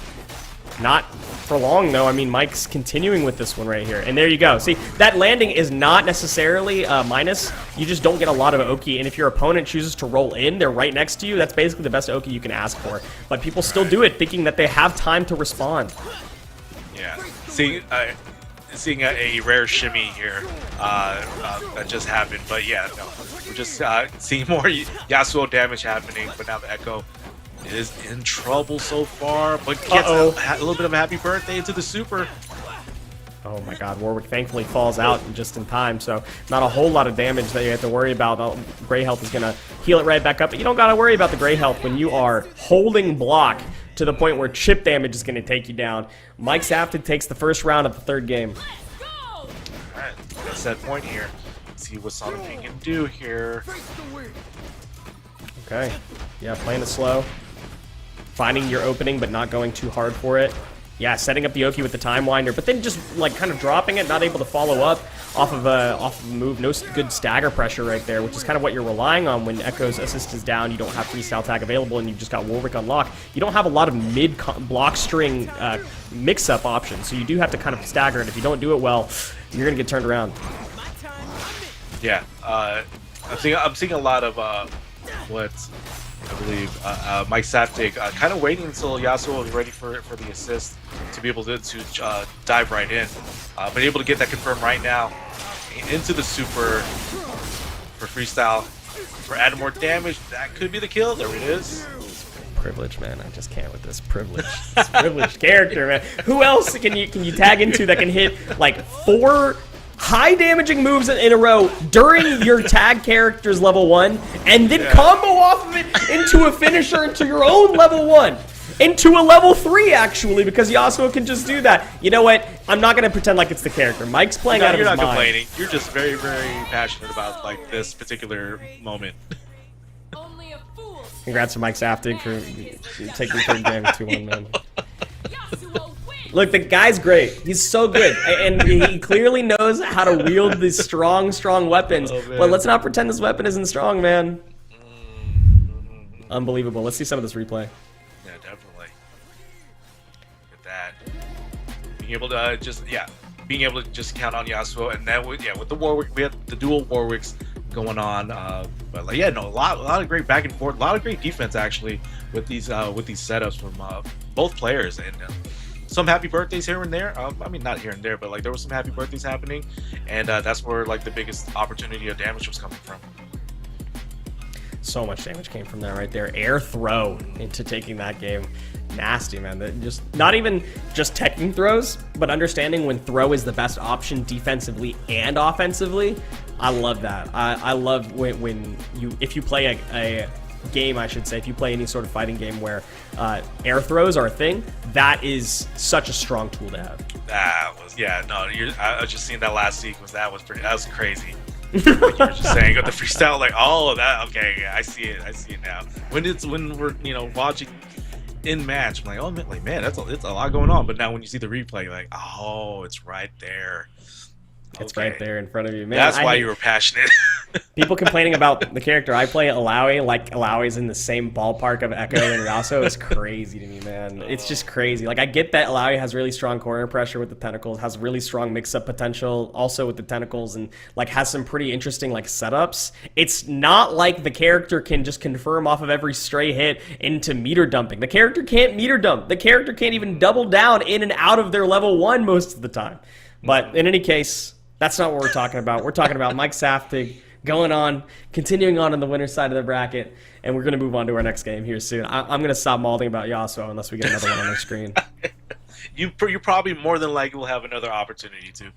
Not for long, though. I mean, Mike's continuing with this one right here. And there you go. See, that landing is not necessarily minus. You just don't get a lot of Oki. And if your opponent chooses to roll in, they're right next to you. That's basically the best Oki you can ask for. But people still do it, thinking that they have time to respond. Yeah. Seeing a rare shimmy here that just happened. But yeah, no. We're just seeing more Yasuo damage happening, but now the Echo is in trouble so far, but gets a little bit of a happy birthday into the super. Oh my god, Warwick thankfully falls out just in time, so not a whole lot of damage that you have to worry about. Gray health is going to heal it right back up, but you don't got to worry about the gray health when you are holding block to the point where chip damage is going to take you down. Mike Saftig takes the first round of the third game. Alright, that's that point here. See what Sonic Fiend can do here. Okay. Yeah, playing it slow. Finding your opening, but not going too hard for it. Yeah, setting up the Oki with the Time Winder, but then just like kind of dropping it, not able to follow up off of a move. No good stagger pressure right there, which is kind of what you're relying on when Echo's assist is down. You don't have freestyle tag available, and you've just got Warwick on lock. You don't have a lot of mid block string mix-up options, so you do have to kind of stagger, and if you don't do it well, you're gonna get turned around. Yeah, I'm seeing a lot of what I believe Mike Saftig kind of waiting until Yasuo is ready for the assist to be able to dive right in, but able to get that confirmed right now into the super for freestyle for adding more damage. That could be the kill. There it is. Privilege, man. I just can't with this privilege. This privileged character, man. Who else can you tag into that can hit like 4 high damaging moves in a row during your tag character's level 1 and then combo off of it into a finisher into your own level 1? Into a level 3, actually, because Yasuo can just do that. You know what? I'm not going to pretend like it's the character. Mike's playing out of his mind. You're not complaining. You're just very, very passionate about like this particular moment. Congrats to Mike Saftig for taking the third game 2-1, man. Look, the guy's great. He's so good. And he clearly knows how to wield these strong, strong weapons. But let's not pretend this weapon isn't strong, man. Unbelievable. Let's see some of this replay. Yeah, definitely. Look at that. Being able to being able to just count on Yasuo, and then with the Warwick, we have the dual Warwicks going on. But like, yeah, no, a lot of great back and forth, a lot of great defense actually with these setups from both players, and some happy birthdays here and there. I mean, not here and there, but like there was some happy birthdays happening, and that's where like the biggest opportunity of damage was coming from. So much damage came from that right there. Air throw into taking that game. Nasty, man. Just not even just teching throws, but understanding when throw is the best option defensively and offensively. I love that. I love when if you play a game, I should say, if you play any sort of fighting game where air throws are a thing, that is such a strong tool to have. That was, yeah, no, I was just seeing that last sequence. That was crazy. Like you were just saying, got the freestyle, like, oh, that, okay, yeah, I see it now. When we're, you know, watching in match, I'm like, oh, man, it's a lot going on. But now when you see the replay, you're like, oh, it's right there. It's right there in front of you, man. That's why you were passionate. People complaining about the character I play, Alawi, like Alawi's in the same ballpark of Echo and Yasuo is crazy to me, man. It's just crazy. Like, I get that Alawi has really strong corner pressure with the tentacles, has really strong mix-up potential also with the tentacles, and like has some pretty interesting like setups. It's not like the character can just confirm off of every stray hit into meter dumping. The character can't meter dump. The character can't even double down in and out of their level 1 most of the time. But in any case, that's not what we're talking about. We're talking about Mike Saftig going on, continuing on the winner's side of the bracket, and we're going to move on to our next game here soon. I'm going to stop mauling about Yasuo unless we get another one on our screen. You probably more than likely will have another opportunity to.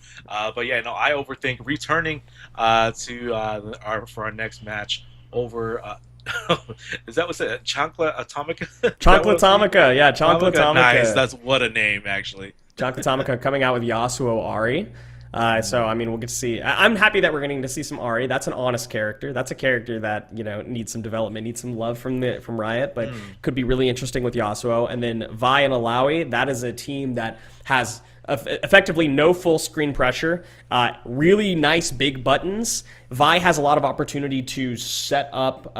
But yeah, no, I overthink returning for our next match over. Is that what's it? Chancla Atomica? Chancla Atomica, yeah, Chancla Atomica. Nice, that's what a name actually. Chancla Atomica coming out with Yasuo Ari. So, I mean, we'll get to see. I'm happy that we're getting to see some Ari. That's an honest character. That's a character that, you know, needs some development, needs some love from Riot, but could be really interesting with Yasuo. And then Vi and Alawi, that is a team that has effectively no full screen pressure, really nice big buttons. Vi has a lot of opportunity to set up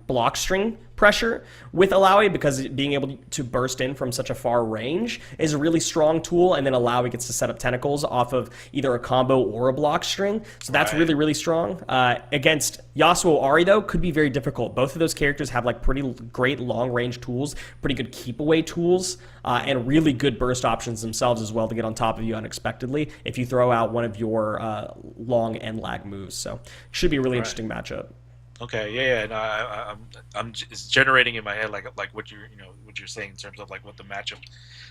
block string pressure with Alawi because being able to burst in from such a far range is a really strong tool, and then Alawi gets to set up tentacles off of either a combo or a block string, so that's really, really strong. Against Yasuo Ari, though, could be very difficult. Both of those characters have like pretty great long-range tools, pretty good keep-away tools, and really good burst options themselves as well to get on top of you unexpectedly if you throw out one of your long end lag moves. So should be a really interesting matchup. Okay, yeah. No, I'm just generating in my head like what you're saying in terms of like what the matchup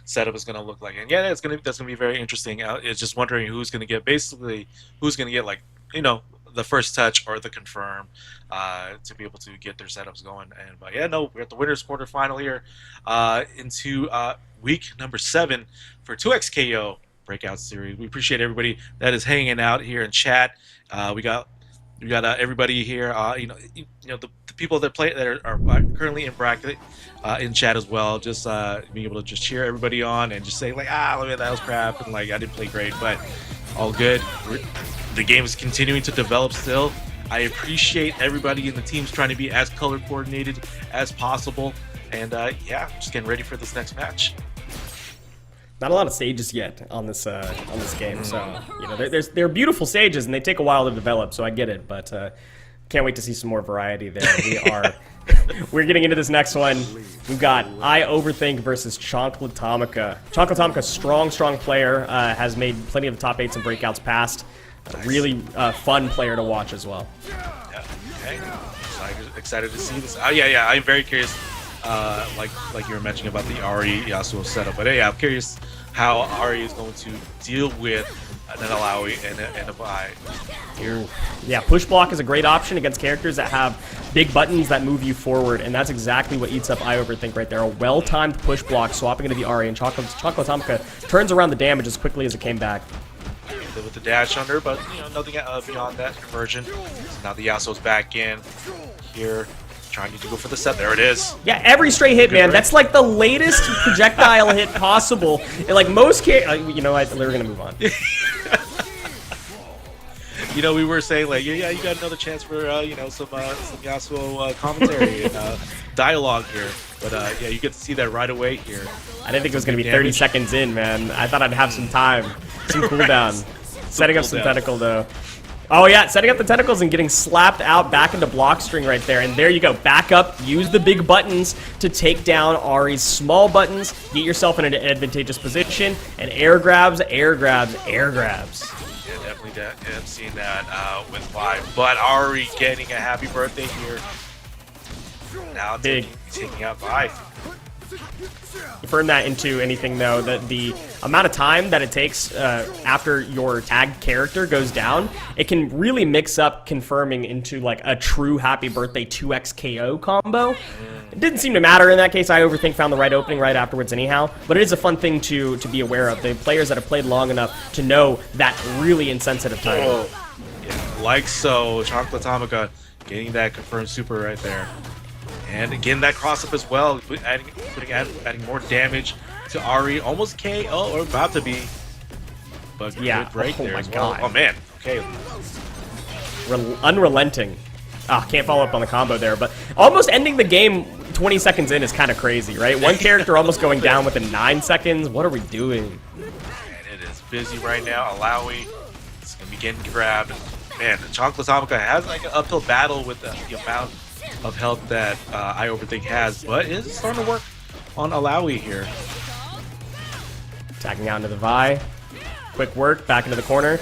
setup is going to look like, and yeah, that's gonna be very interesting. It's just wondering who's going to get like, you know, the first touch or the confirm to be able to get their setups going. And but yeah, no, we're at the winners quarterfinal here into week number 7 for 2XKO Breakout Series. We appreciate everybody that is hanging out here in chat. We got everybody here. You know the people that are currently in bracket in chat as well. Just being able to just cheer everybody on and just say like, look at that was crap, and like I didn't play great, but all good. The game is continuing to develop still. I appreciate everybody in the teams trying to be as color coordinated as possible, and yeah, just getting ready for this next match. Not a lot of stages yet on this game, so you know they're beautiful stages and they take a while to develop. So I get it, but can't wait to see some more variety there. We're getting into this next one. We've got I Overthink versus Chancla Atomica. Chancla Atomica, strong player, has made plenty of top 8s and breakouts past. Really fun player to watch as well. Yeah, okay. Excited to see this. Yeah, I'm very curious. Like you were mentioning about the Ari Yasuo setup, but yeah, I'm curious how Ari is going to deal with an Alawi and a Vi here. Yeah, push block is a great option against characters that have big buttons that move you forward, and that's exactly what eats up I Overthink right there. A well-timed push block swapping into the Ari, and Chancla Atomica turns around the damage as quickly as it came back. With the dash under, but you know, nothing beyond that conversion. So now the Yasuo's back in here, trying to go for the set. There it is. Yeah, every straight hit, man. That's like the latest projectile hit possible. And like most you know, we're gonna move on. You know, we were saying like, yeah, you got another chance for you know, some Yasuo commentary and dialogue here. But yeah, you get to see that right away here. I didn't think it was gonna be 30 seconds in, man. I thought I'd have some time, some cooldown. Setting up some tentacle though. Oh yeah, setting up the tentacles and getting slapped out back into block string right there. And there you go, back up, use the big buttons to take down Ari's small buttons, get yourself in an advantageous position, and air grabs, air grabs, air grabs. Yeah, definitely I'm seeing that with Vi. But Ari getting a happy birthday here. Now taking out Vi. Confirm that into anything though, that the amount of time that it takes after your tagged character goes down, it can really mix up confirming into like a true happy birthday 2x KO combo. It didn't seem to matter in that case. I Overthink found the right opening right afterwards anyhow, but it is a fun thing to be aware of. The players that have played long enough to know that really insensitive timing. Yeah, like so. Chocolatomica getting that confirmed super right there. And again, that cross up as well, adding more damage to Ari. Almost KO, or about to be. But yeah, good right there my as well. God. Oh man, okay. Unrelenting. Ah, can't follow up on the combo there, but almost ending the game 20 seconds in is kind of crazy, right? One character almost going down within 9 seconds. What are we doing? And it is busy right now. Alawi is going to be getting grabbed. Man, the Chocolatomica has like an uphill battle with the amount of health that I Overthink has, but it's starting to work on Alawi here. Attacking out into the Vi. Quick work, back into the corner.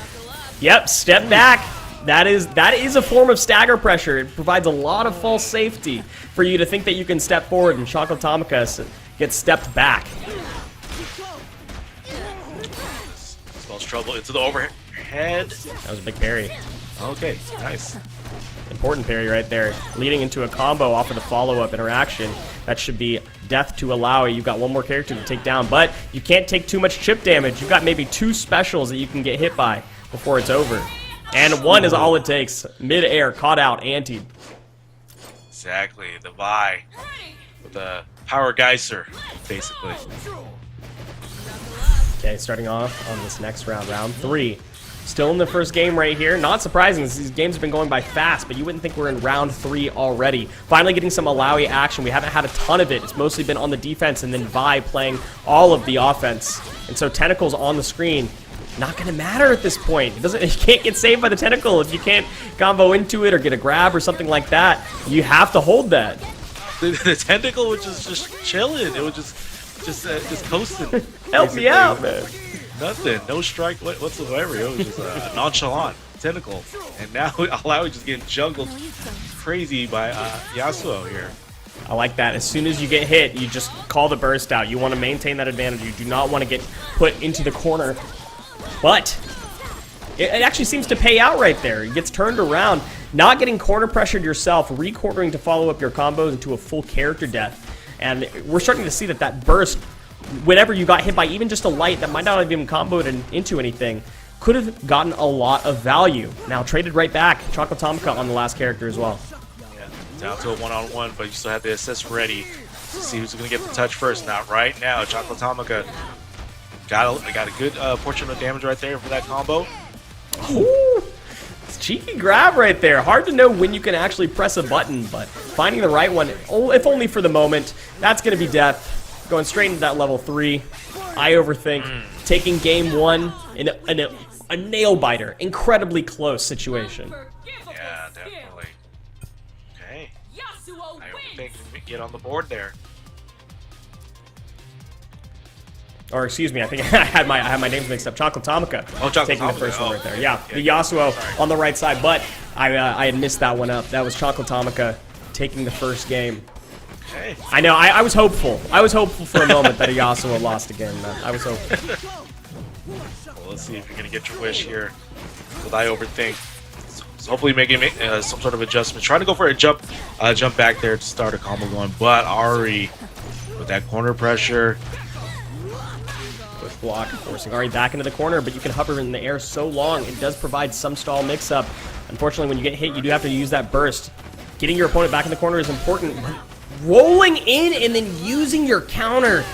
Yep, step back. That is a form of stagger pressure. It provides a lot of false safety for you to think that you can step forward, and Chocolatomica gets stepped back. Spells trouble into the overhead. That was a big parry. Okay, nice. Important parry right there, leading into a combo off of the follow-up interaction. That should be death to Alawi. You've got one more character to take down, but you can't take too much chip damage. You've got maybe 2 specials that you can get hit by before it's over. And 1 is all it takes. Mid-air, caught out, antied. Exactly, the Vi with the power geyser, basically. Okay, starting off on this next round, round 3. Still in the first game right here. Not surprising, these games have been going by fast, but you wouldn't think we're in round 3 already. Finally getting some Alawi action. We haven't had a ton of it. It's mostly been on the defense, and then Vi playing all of the offense. And so Tentacles on the screen, not going to matter at this point. You can't get saved by the Tentacle if you can't combo into it or get a grab or something like that. You have to hold that. The Tentacle was just chilling. It was just coasting. Help me out, man. Nothing, no strike whatsoever. It was just a nonchalant Tentacle. And now Alawi just getting jungled crazy by Yasuo here. I like that. As soon as you get hit, you just call the burst out. You want to maintain that advantage. You do not want to get put into the corner. But it actually seems to pay out right there. It gets turned around. Not getting corner pressured yourself, re-cornering to follow up your combos into a full character death. And we're starting to see that burst, whenever you got hit by even just a light that might not have even comboed into anything, could have gotten a lot of value. Now traded right back. Chocolatomica on the last character as well. Yeah, down to a one-on-one, but you still have the assist ready to see who's going to get the touch first. Not right now. Chocolatomica got a good portion of damage right there for that combo. Ooh, it's cheeky grab right there. Hard to know when you can actually press a button, but finding the right one, if only for the moment, that's going to be death. Going straight into that level 3. I Overthink. Taking game 1 in a nail-biter. Incredibly close situation. Yeah, definitely. Okay. I Overthink can get on the board there. Or excuse me, I think I had my names mixed up. Chocolatomica. Oh, Chocolatomica. Taking the first one right there. Yeah, Okay. the Yasuo Sorry. on the right side, but I had missed that one up. That was Chocolatomica taking the first game. Okay. I know, I was hopeful. I was hopeful for a moment that a Yasuo lost again. I was hopeful. Well, let's see if you're going to get your wish here with I Overthink. So hopefully making some sort of adjustment. Trying to go for a jump back there to start a combo going, but Ari with that corner pressure. Push block, forcing Ari back into the corner, but you can hover in the air so long. It does provide some stall mix-up. Unfortunately, when you get hit, you do have to use that burst. Getting your opponent back in the corner is important. Rolling in and then using your counter.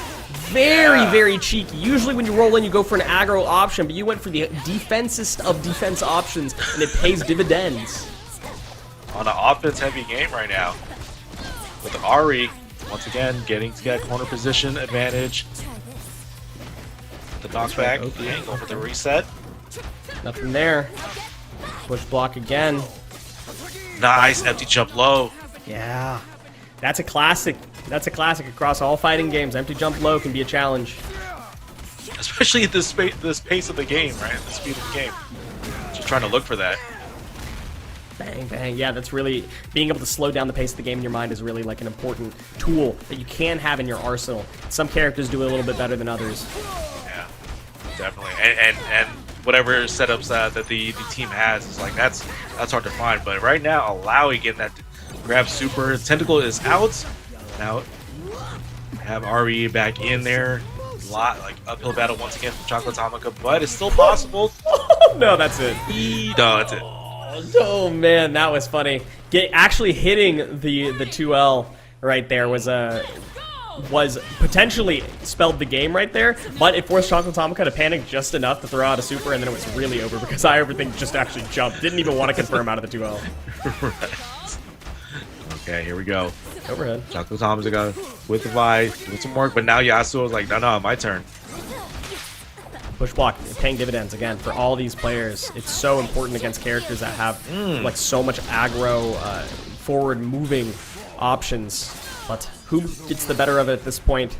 Very cheeky. Usually when you roll in, you go for an aggro option, but you went for the defensest of defense options, and it pays dividends. On an offense-heavy game right now. With Ari, once again, getting to that corner position advantage. The knockback, okay, going for the reset. Nothing there. Push block again. Nice, empty jump low. Yeah. That's a classic. That's a classic across all fighting games. Empty jump low can be a challenge. Especially at this pace of the game, right? The speed of the game. Just trying to look for that. Bang, bang. Yeah, that's really... Being able to slow down the pace of the game in your mind is really like an important tool that you can have in your arsenal. Some characters do it a little bit better than others. Yeah, definitely. And whatever setups that the team has is like, that's hard to find. But right now, Alawi getting that grab super. Tentacle is out. Now, have RE back in there. A lot, like, uphill battle once again from Chocolatomica, but it's still possible. No, that's it. No, that's it. Oh man, that was funny. Actually hitting the 2L right there was potentially spelled the game right there, but it forced Chocolate Atomica to panic just enough to throw out a super, and then it was really over because I Overthink just actually jumped. Didn't even want to confirm out of the 2L. Right. Okay, here we go. Overhead. Chocolate Atomica with the Vi, with some work, but now Yasuo's like, no, my turn. Push block, paying dividends again for all these players. It's so important against characters that have like so much aggro, forward moving options. But who gets the better of it at this point?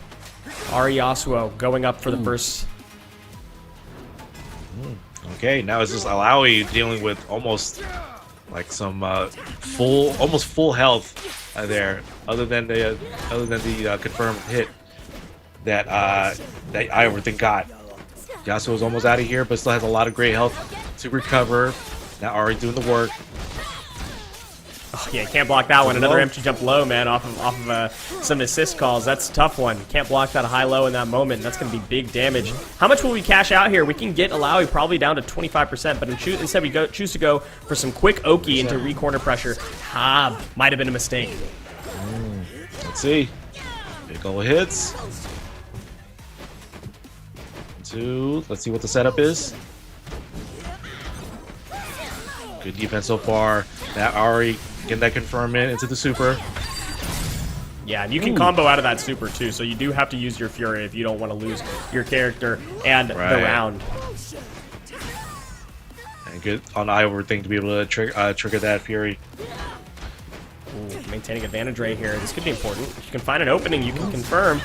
Ari Yasuo going up for the first. Okay, now it's just Alawi dealing with almost like some almost full health there, other than the confirmed hit that I Overthink got. Yasuo's almost out of here, but still has a lot of great health to recover. Now Ari doing the work. Oh, yeah, can't block that one. Another empty jump low, man, off of some assist calls. That's a tough one. Can't block that high-low in that moment. That's going to be big damage. How much will we cash out here? We can get Alawi probably down to 25%, but instead we choose to go for some quick Oki into re-corner pressure. Might have been a mistake. Let's see. Big ol' hits. 2. Let's see what the setup is. Good defense so far. That Ari getting that confirmment into the super. Yeah, and you can combo out of that super too, so you do have to use your Fury if you don't want to lose your character and the round. And good on Overthink to be able to trigger that Fury. Ooh, maintaining advantage right here. This could be important. If you can find an opening, you can confirm.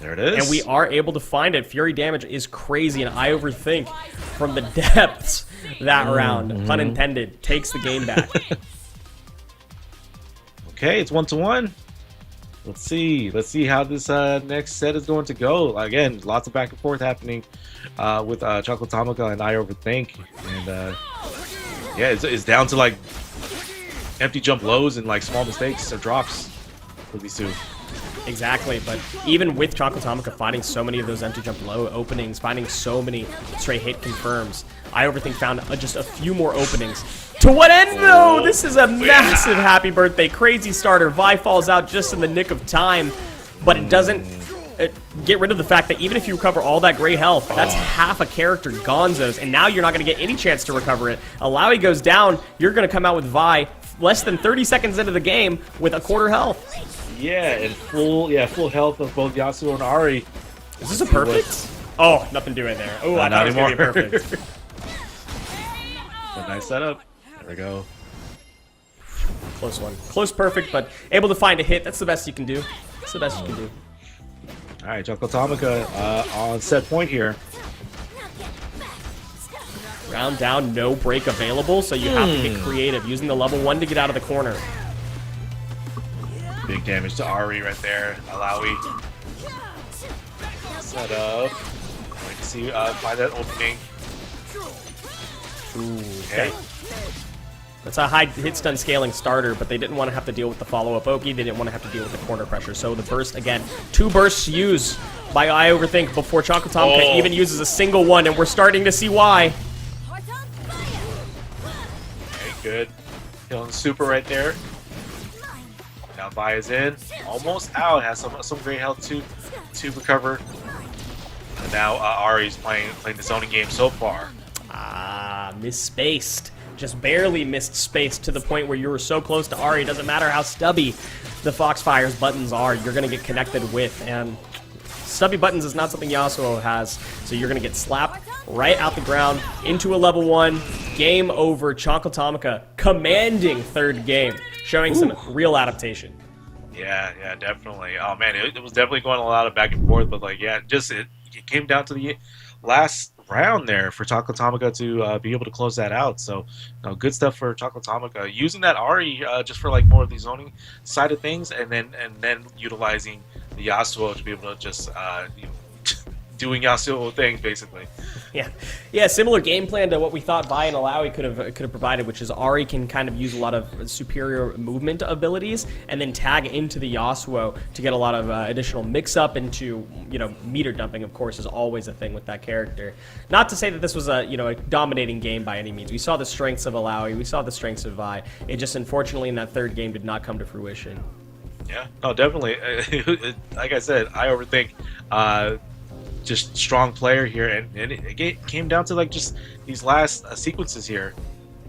There it is. And we are able to find it. Fury damage is crazy, and I Overthink from the depths that round, pun intended, takes the game back. Okay, it's 1-1. Let's see how this next set is going to go. Again, lots of back and forth happening with Chocolate Atomica and I Overthink, and yeah, it's down to like empty jump lows and like small mistakes or drops for these two. Exactly, but even with Chocolate Atomica finding so many of those empty jump low openings, finding so many straight hit confirms, I Overthink found just a few more openings. To what end, though? This is a massive happy birthday crazy starter. Vi falls out just in the nick of time, but it doesn't get rid of the fact that even if you recover all that great health, that's half a character gonzos, and now you're not going to get any chance to recover it. Alawi goes down, you're going to come out with Vi less than 30 seconds into the game with a quarter health. Yeah, and full health of both Yasuo and Ari. Is this a perfect? Oh, nothing doing there. Oh, I thought it was going to be a perfect. A nice setup. There we go. Close one. Close perfect, but able to find a hit. That's the best you can do. That's the best you can do. All right, Chocolate Atomica on set point here. Round down, no break available, so you have to get creative, using the level 1 to get out of the corner. Big damage to Ari right there. Alawi. Set up. Like to see find that opening. Ooh, okay. That's a high hit stun scaling starter, but they didn't want to have to deal with the follow-up Oki. They didn't want to have to deal with the corner pressure. So the burst, again, 2 bursts used by I Overthink before Chocolate Atomica even uses a single one, and we're starting to see why. Okay, good. Killing super right there. Now Vi is in, almost out. Has some great health to recover. And now Ari's playing the zoning game so far. Misspaced. Just barely missed space to the point where you were so close to Ari. It doesn't matter how stubby the Foxfire's buttons are, you're going to get connected with. And stubby buttons is not something Yasuo has, so you're going to get slapped right out the ground into a level 1. Game over. Chocolate Atomica commanding third game, showing some real adaptation. Yeah, definitely. Oh man, it was definitely going a lot of back and forth, but like, yeah, just it came down to the last round there for Chocolate Atomica to be able to close that out. So, good stuff for Chocolate Atomica. Using that Ari just for like more of the zoning side of things, and then utilizing the Yasuo to be able to just doing Yasuo things basically. Yeah, similar game plan to what we thought Vi and Alawi could have provided, which is Ahri can kind of use a lot of superior movement abilities and then tag into the Yasuo to get a lot of additional mix-up into, meter dumping, of course, is always a thing with that character. Not to say that this was a dominating game by any means. We saw the strengths of Alawi, we saw the strengths of Vi. It just, unfortunately, in that third game did not come to fruition. Yeah, no, definitely. Like I said, I overthink. Just strong player here, and it came down to like just these last sequences here,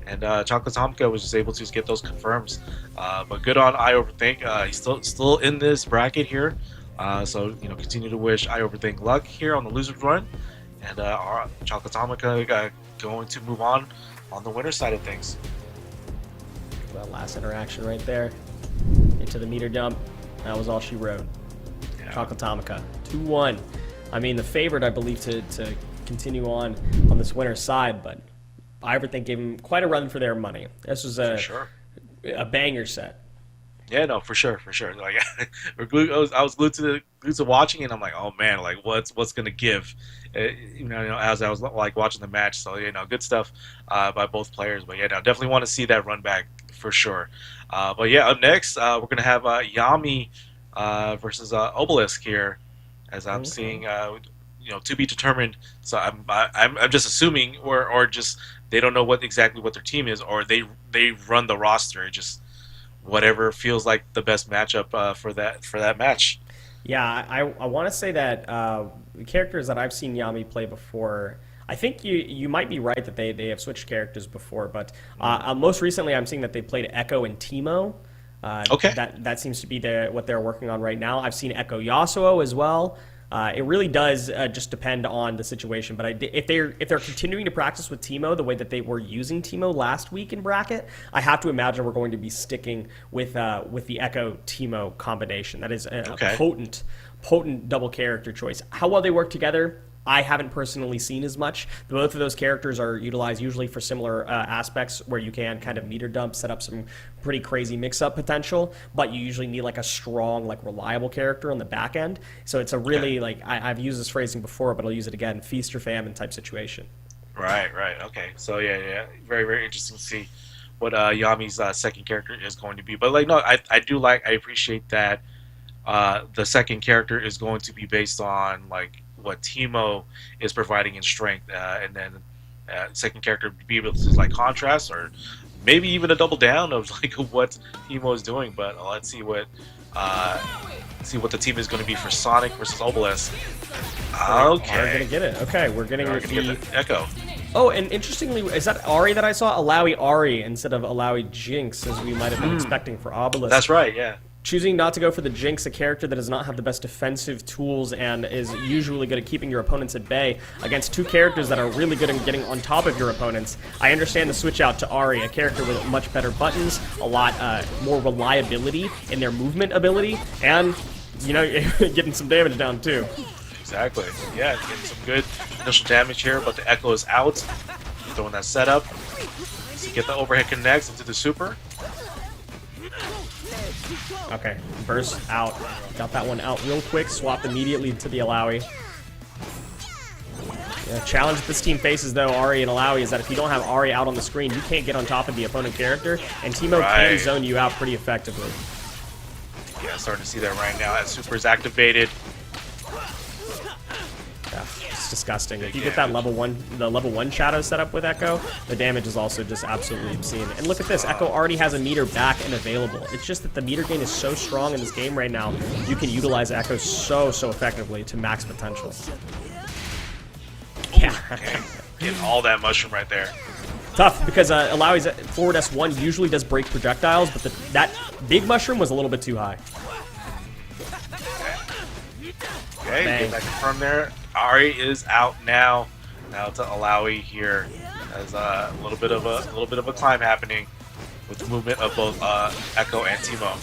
and Chocolate Tomka was just able to get those confirms. But good on I Overthink. He's still in this bracket here, so continue to wish I Overthink luck here on the losers run, and our Chocolate Tomka going to move on the winner side of things. That last interaction right there into the meter dump. That was all she wrote. Yeah. Chocolate Tomka 2-1. I mean, the favorite, I believe, to continue on this winner's side, but I Overthink gave him quite a run for their money. This was a banger set. Yeah, no, for sure. Like, I was glued to watching, and I'm like, oh man, like what's gonna give? As I was like watching the match. So good stuff by both players. But yeah, no, definitely want to see that run back for sure. But yeah, up next we're gonna have Yami versus Obelisk here. As I'm seeing, to be determined. So I'm just assuming, or just they don't know exactly what their team is, or they run the roster, just whatever feels like the best matchup for that match. Yeah, I want to say that the characters that I've seen Yami play before, I think you might be right that they have switched characters before, but most recently I'm seeing that they played Echo and Teemo. Okay. That seems to be what they're working on right now. I've seen Echo Yasuo as well. It really does just depend on the situation. But if they're continuing to practice with Teemo the way that they were using Teemo last week in bracket, I have to imagine we're going to be sticking with the Echo Teemo combination. That is a potent double character choice. How well they work together, I haven't personally seen as much. Both of those characters are utilized usually for similar aspects where you can kind of meter dump, set up some pretty crazy mix-up potential, but you usually need like a strong, like reliable character on the back end. So it's a really, I've used this phrasing before, but I'll use it again, feast or famine type situation. Right. Okay. So yeah. Very, very interesting to see what Yami's second character is going to be. But I appreciate that the second character is going to be based on what Teemo is providing in strength, and then second character be able to contrast, or maybe even a double down of what Teemo is doing. But let's see what the team is going to be for Sonic versus Obelisk. Okay, we're gonna get it. Okay, we're getting the Echo. Oh, and interestingly, is that Ahri that I saw? Alawi Ahri instead of Alawi Jinx, as we might have been expecting for Obelisk. That's right. Yeah. Choosing not to go for the Jinx, a character that does not have the best defensive tools and is usually good at keeping your opponents at bay, against two characters that are really good at getting on top of your opponents. I understand the switch out to Ahri, a character with much better buttons, a lot more reliability in their movement ability, and, getting some damage down too. Exactly. Yeah, getting some good initial damage here, but the Echo is out. Throwing that setup to get the overhead connects into the super. Okay, burst out. Got that one out real quick. Swapped immediately to the Alawi. The challenge this team faces, though, Ahri and Alawi, is that if you don't have Ahri out on the screen, you can't get on top of the opponent character, and Teemo can zone you out pretty effectively. Yeah, starting to see that right now. That super is activated. Yeah, it's disgusting. If you get that level 1 shadow set up with Echo, the damage is also just absolutely obscene. And look at this, Echo already has a meter back and available. It's just that the meter gain is so strong in this game right now, you can utilize Echo so effectively to max potential. Yeah. Okay. Getting all that mushroom right there. Tough, because Alawi's forward S1 usually does break projectiles, but that big mushroom was a little bit too high. Okay, get that confirmed there. Ahri is out now. Now to Alawi here. There's a little bit of a climb happening with the movement of both Echo and Teemo.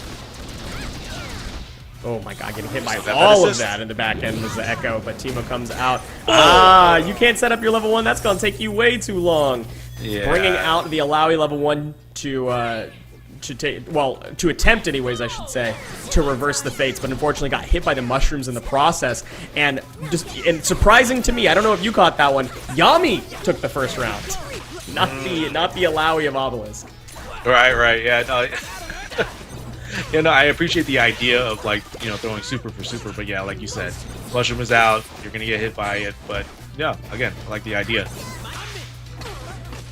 Oh my god, getting hit by all of that in the back end was the Echo, but Teemo comes out. Ah, you can't set up your level 1. That's going to take you way too long. Yeah. Bringing out the Alawi level 1 to to attempt anyways, I should say, to reverse the fates, but unfortunately got hit by the mushrooms in the process. And surprising to me, I don't know if you caught that one, Yami took the first round, not the Alawi of Obelisk. Right, yeah, no, yeah, no, I appreciate the idea of, like, you know, throwing super for super, but yeah, like you said, mushroom is out, you're gonna get hit by it, but yeah, again, I like the idea.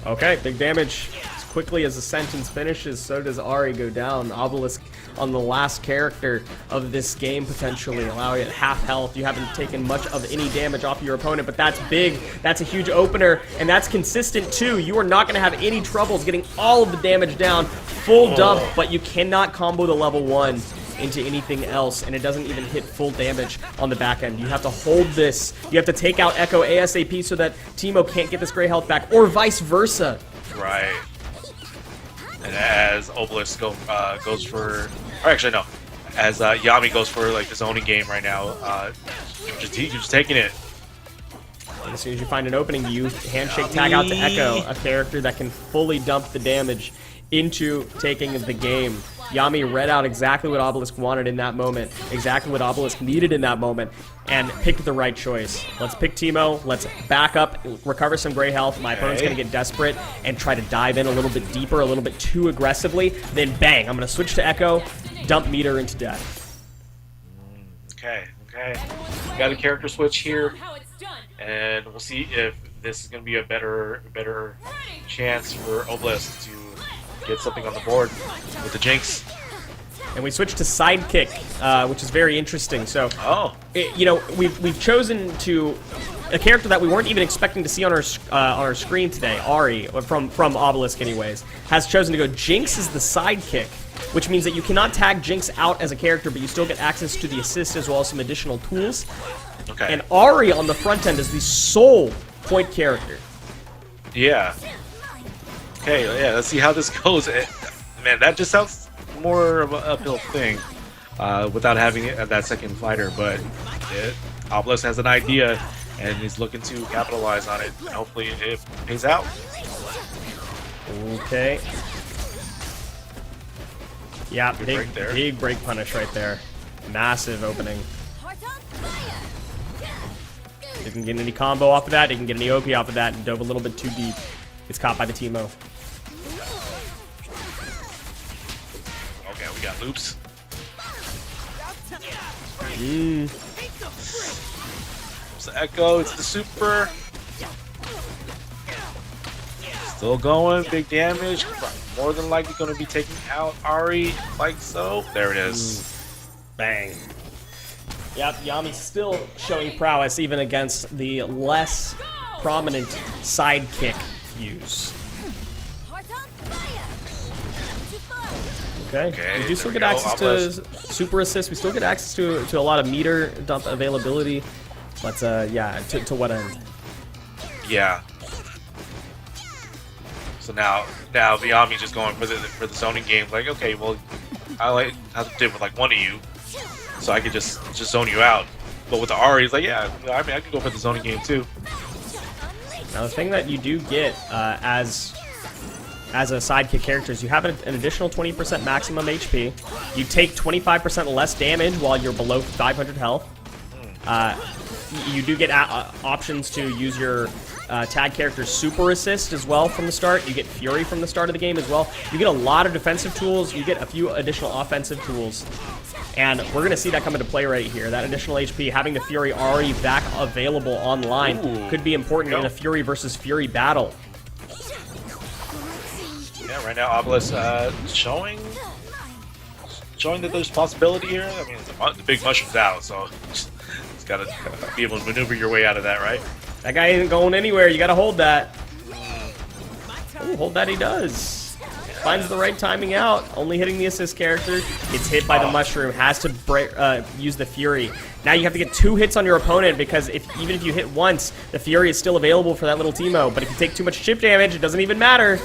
Okay, big damage. As quickly as the sentence finishes, so does Ari go down. Obelisk on the last character of this game, potentially allowing it half health. You haven't taken much of any damage off your opponent, but that's big. That's a huge opener, and that's consistent too. You are not going to have any troubles getting all of the damage down. Full dump, but you cannot combo the level 1 into anything else, and it doesn't even hit full damage on the back end. You have to hold this. You have to take out Echo ASAP so that Teemo can't get this gray health back, or vice versa. Right. And as Obelisk goes for, or actually no, as Yami goes for like the zoning game right now, you're just taking it. And as soon as you find an opening, you handshake tag out to Echo, a character that can fully dump the damage into taking the game. Yami read out exactly what Obelisk wanted in that moment, exactly what Obelisk needed in that moment, and picked the right choice. Let's pick Teemo, let's back up, recover some gray health. My opponent's going to get desperate and try to dive in a little bit deeper, a little bit too aggressively. Then bang, I'm going to switch to Echo, dump meter into death. Okay. Got a character switch here, and we'll see if this is going to be a better chance for Obelisk to get something on the board with the Jinx. And we switch to Sidekick, which is very interesting. So, you know, we've chosen to a character that we weren't even expecting to see on our screen today. Ari, from Obelisk, anyways, has chosen to go Jinx as the Sidekick, which means that you cannot tag Jinx out as a character, but you still get access to the assist as well as some additional tools. Okay. And Ari on the front end is the sole point character. Yeah. Okay, yeah, let's see how this goes. Man, that just sounds more of an uphill thing without having that second fighter, but Obelisk has an idea and he's looking to capitalize on it. Hopefully it pays out. Okay. Yeah, big break punish right there. Massive opening. He can get any combo off of that, he can get any OP off of that, and dove a little bit too deep. It's caught by the Teemo. Okay, we got loops. It's the Echo, it's the super. Still going, big damage. More than likely going to be taking out Ari, like so. There it is. Bang. Yep, Yami's still showing prowess even against the less prominent Sidekick use. Okay. We do still get access to super assist. We still get access to a lot of meter dump availability. But yeah, to what end? Yeah. So now Yami just going for the zoning game. Like, okay, well, I like how to did with like one of you, so I could just zone you out. But with the Ari, it's like, yeah, I mean, I could go for the zoning game too. Now the thing that you do get as a sidekick character is you have an additional 20% maximum HP. You take 25% less damage while you're below 500 health. You do get options to use your tag character's super assist as well from the start. You get Fury from the start of the game as well. You get a lot of defensive tools. You get a few additional offensive tools. And we're going to see that come into play right here. That additional HP, having the Fury already back available online, could be important in a Fury versus Fury battle. Yeah, right now Obelisk showing that there's possibility here. I mean, the big mushroom's out, so it's got to be able to maneuver your way out of that, right? That guy isn't going anywhere. You got to hold that. Oh, hold that he does. Finds the right timing out. Only hitting the assist character. Gets hit by the mushroom. Has to break, use the Fury. Now you have to get 2 hits on your opponent because even if you hit once, the Fury is still available for that little Teemo. But if you take too much chip damage, it doesn't even matter.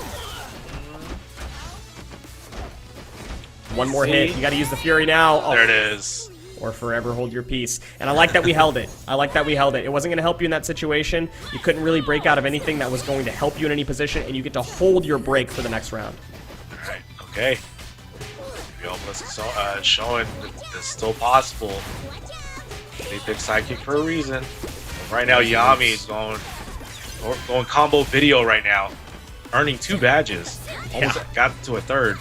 One more hit. You got to use the Fury now. Oh. There it is. Or forever hold your peace. And I like that we held it. I like that we held it. It wasn't going to help you in that situation. You couldn't really break out of anything that was going to help you in any position, and you get to hold your break for the next round. Alright, okay. Maybe almost showing that it's still possible. They picked sidekick for a reason. And right now, Yami is going combo video right now, earning 2 badges. Almost got to a 3rd.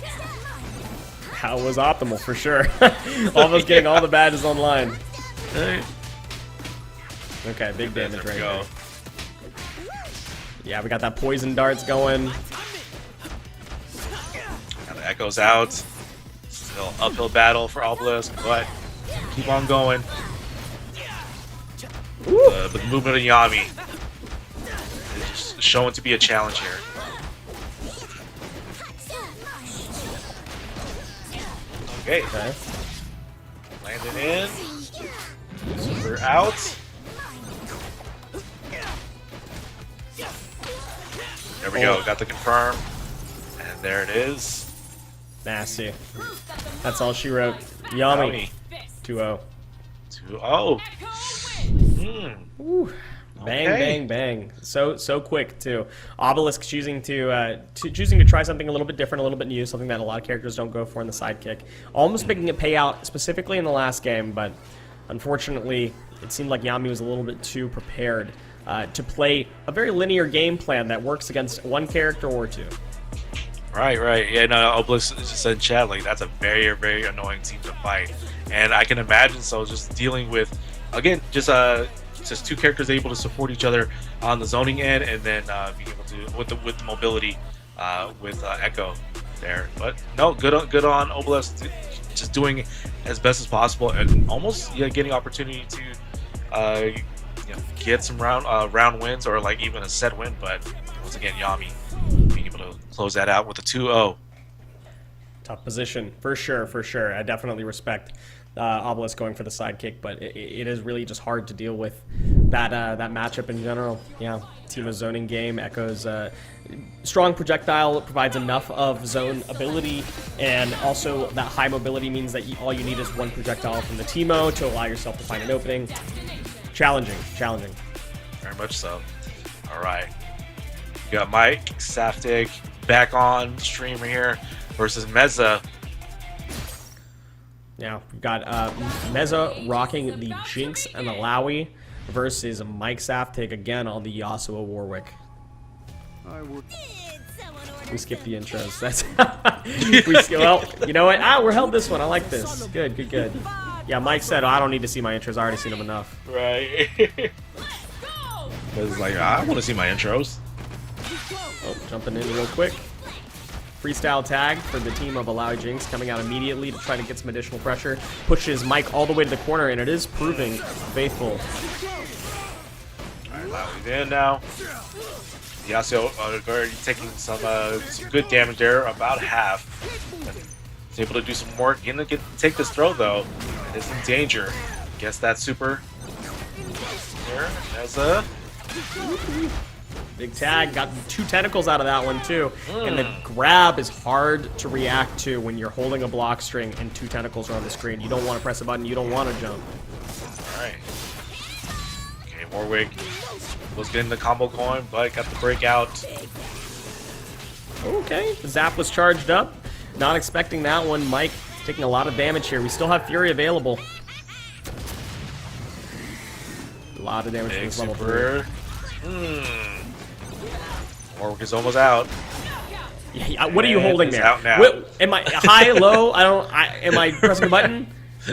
That was optimal for sure. Almost getting all the badges online. Okay, big damage right there. Yeah, we got that poison darts going. Now the Echo's out. Still uphill battle for Obelisk, but keep on going. The movement of Yami is showing to be a challenge here. Okay. Landed in. Super out. There we go. Got the confirm. And there it is. Nasty. That's all she wrote. Yami. 2-0. 2-0. Ooh. Bang, bang, bang. So quick too. Obelisk choosing to try something a little bit different, a little bit new, something that a lot of characters don't go for in the sidekick. Almost making it pay out specifically in the last game, but unfortunately, it seemed like Yami was a little bit too prepared to play a very linear game plan that works against one character or two. Right. Yeah, no, Obelisk just said in chat, like, that's a very, very annoying team to fight. And I can imagine, so just dealing with, again, just 2 characters able to support each other on the zoning end, and then being able to with the mobility with Echo there. But no, good on Obelisk, just doing as best as possible, and almost getting opportunity to get some round wins, or like even a set win. But once again, Yami being able to close that out with a 2-0. Tough position for sure. I definitely respect Obelisk going for the sidekick, but it is really just hard to deal with that matchup in general. Yeah, Tima's zoning game. Echo's strong projectile provides enough of zone ability, and also that high mobility means that all you need is one projectile from the Timo to allow yourself to find an opening. Challenging. Very much so. All right, we got Mike Saftig back on stream here versus Meza. Now, we've got Meza rocking the Jinx and the Lowy versus Mike Saftig again on the Yasuo Warwick. We skipped the intros. That's well, you know what? We're held this one. I like this. Good. Yeah, Mike said, I don't need to see my intros. I already seen them enough. Right. It's like, I want to see my intros. Oh, jumping in real quick. Freestyle tag for the team of Alawi Jinx coming out immediately to try to get some additional pressure. Pushes Mike all the way to the corner, and it is proving faithful. Alright, Alawi's in now. Yasuo already taking some good damage there, about half. He's able to do some work. Gonna take this throw though. It is in danger. Guess that super. There, Meza. Big tag, got 2 tentacles out of that one too. And the grab is hard to react to when you're holding a block string and 2 tentacles are on the screen. You don't want to press a button, you don't want to jump. Alright. Okay, Warwick was getting the combo going, but got the breakout. Okay, Zap was charged up. Not expecting that one. Mike taking a lot of damage here. We still have Fury available. A lot of damage from this level 3. Warwick is almost out. Yeah, what are you holding there? Out now. Am I high, low? Am I pressing a button?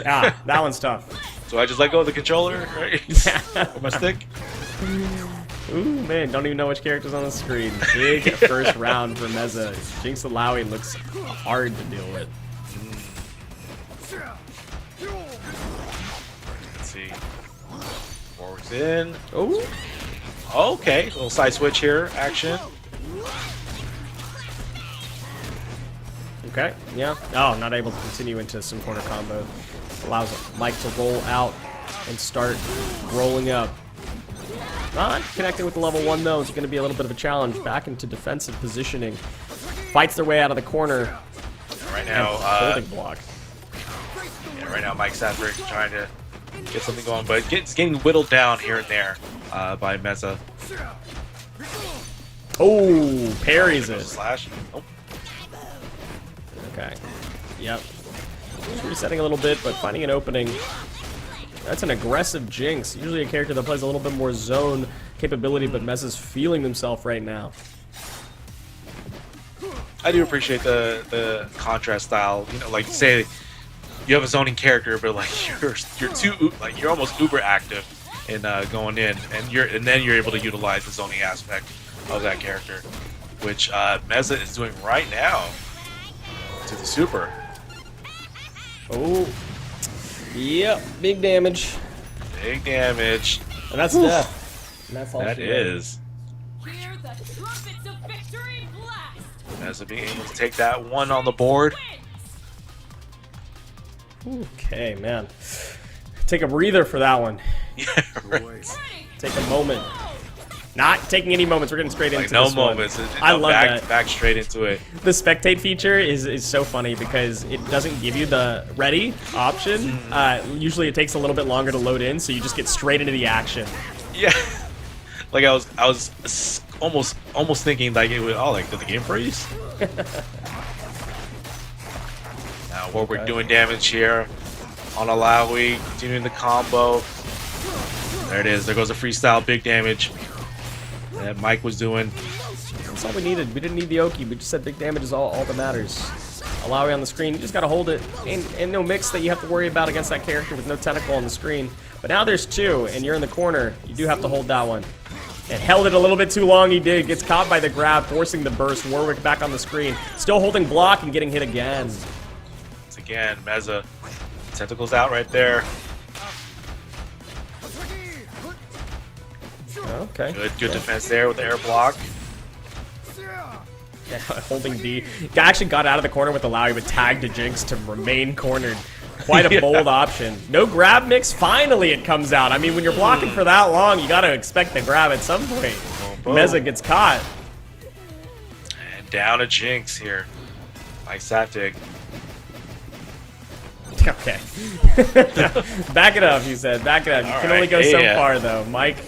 Ah, that one's tough. So I just let go of the controller, right? With my stick. Ooh, man, don't even know which character's on the screen. Big first round for Meza. Jinx Alawi looks hard to deal with. Let's see. Warwick's in. Ooh. Okay, little side switch here, action. Okay, yeah. Oh, not able to continue into some corner combo. Allows Mike to roll out and start rolling up. Not connecting with the level 1 though. It's going to be a little bit of a challenge. Back into defensive positioning. Fights their way out of the corner. Right now, holding block. Yeah, right now Mike Sandberg trying to get something going, but it's getting whittled down here and there by Meza. Oh, parries it. Slash. Nope. Okay. Yep. Just resetting a little bit, but finding an opening. That's an aggressive Jinx. Usually a character that plays a little bit more zone capability, but Mez is feeling himself right now. I do appreciate the contrast style. You know, like say you have a zoning character, but like you're almost uber active in going in, and then you're able to utilize the zoning aspect of that character, which Meza is doing right now to the super. Oh, yep, big damage. Big damage. And that's death. And that's all that she is. Hear the trumpets of victory blast. Meza being able to take that one on the board. Okay, man. Take a breather for that one. Yeah, right. Take a moment. Not taking any moments. We're getting straight into no this moments. One. I love that. Back straight into it. The spectate feature is so funny because it doesn't give you the ready option. Usually it takes a little bit longer to load in, so you just get straight into the action. Yeah. Like I was almost thinking like it would. Oh, like did the game freeze? Now we're doing damage here on Alawi, continuing the combo. There it is. There goes a freestyle, big damage. That Mike was doing. That's all we needed. We didn't need the Oki. We just said big damage is all that matters. Alawi on the screen. You just got to hold it. And no mix that you have to worry about against that character with no tentacle on the screen. But now there's two, and you're in the corner. You do have to hold that one. And held it a little bit too long. He did. Gets caught by the grab, forcing the burst. Warwick back on the screen. Still holding block and getting hit again. Once again, Meza. Tentacles out right there. Okay. Good defense there with the air block. Yeah, holding D. Actually got out of the corner with Alawi, but tagged to Jinx to remain cornered. Quite a bold option. No grab mix. Finally it comes out. I mean, when you're blocking for that long, you got to expect the grab at some point. Meza gets caught. And down a Jinx here by Saptic. Okay. Back it up, he said. Back it up. You can only go so far, though. Mike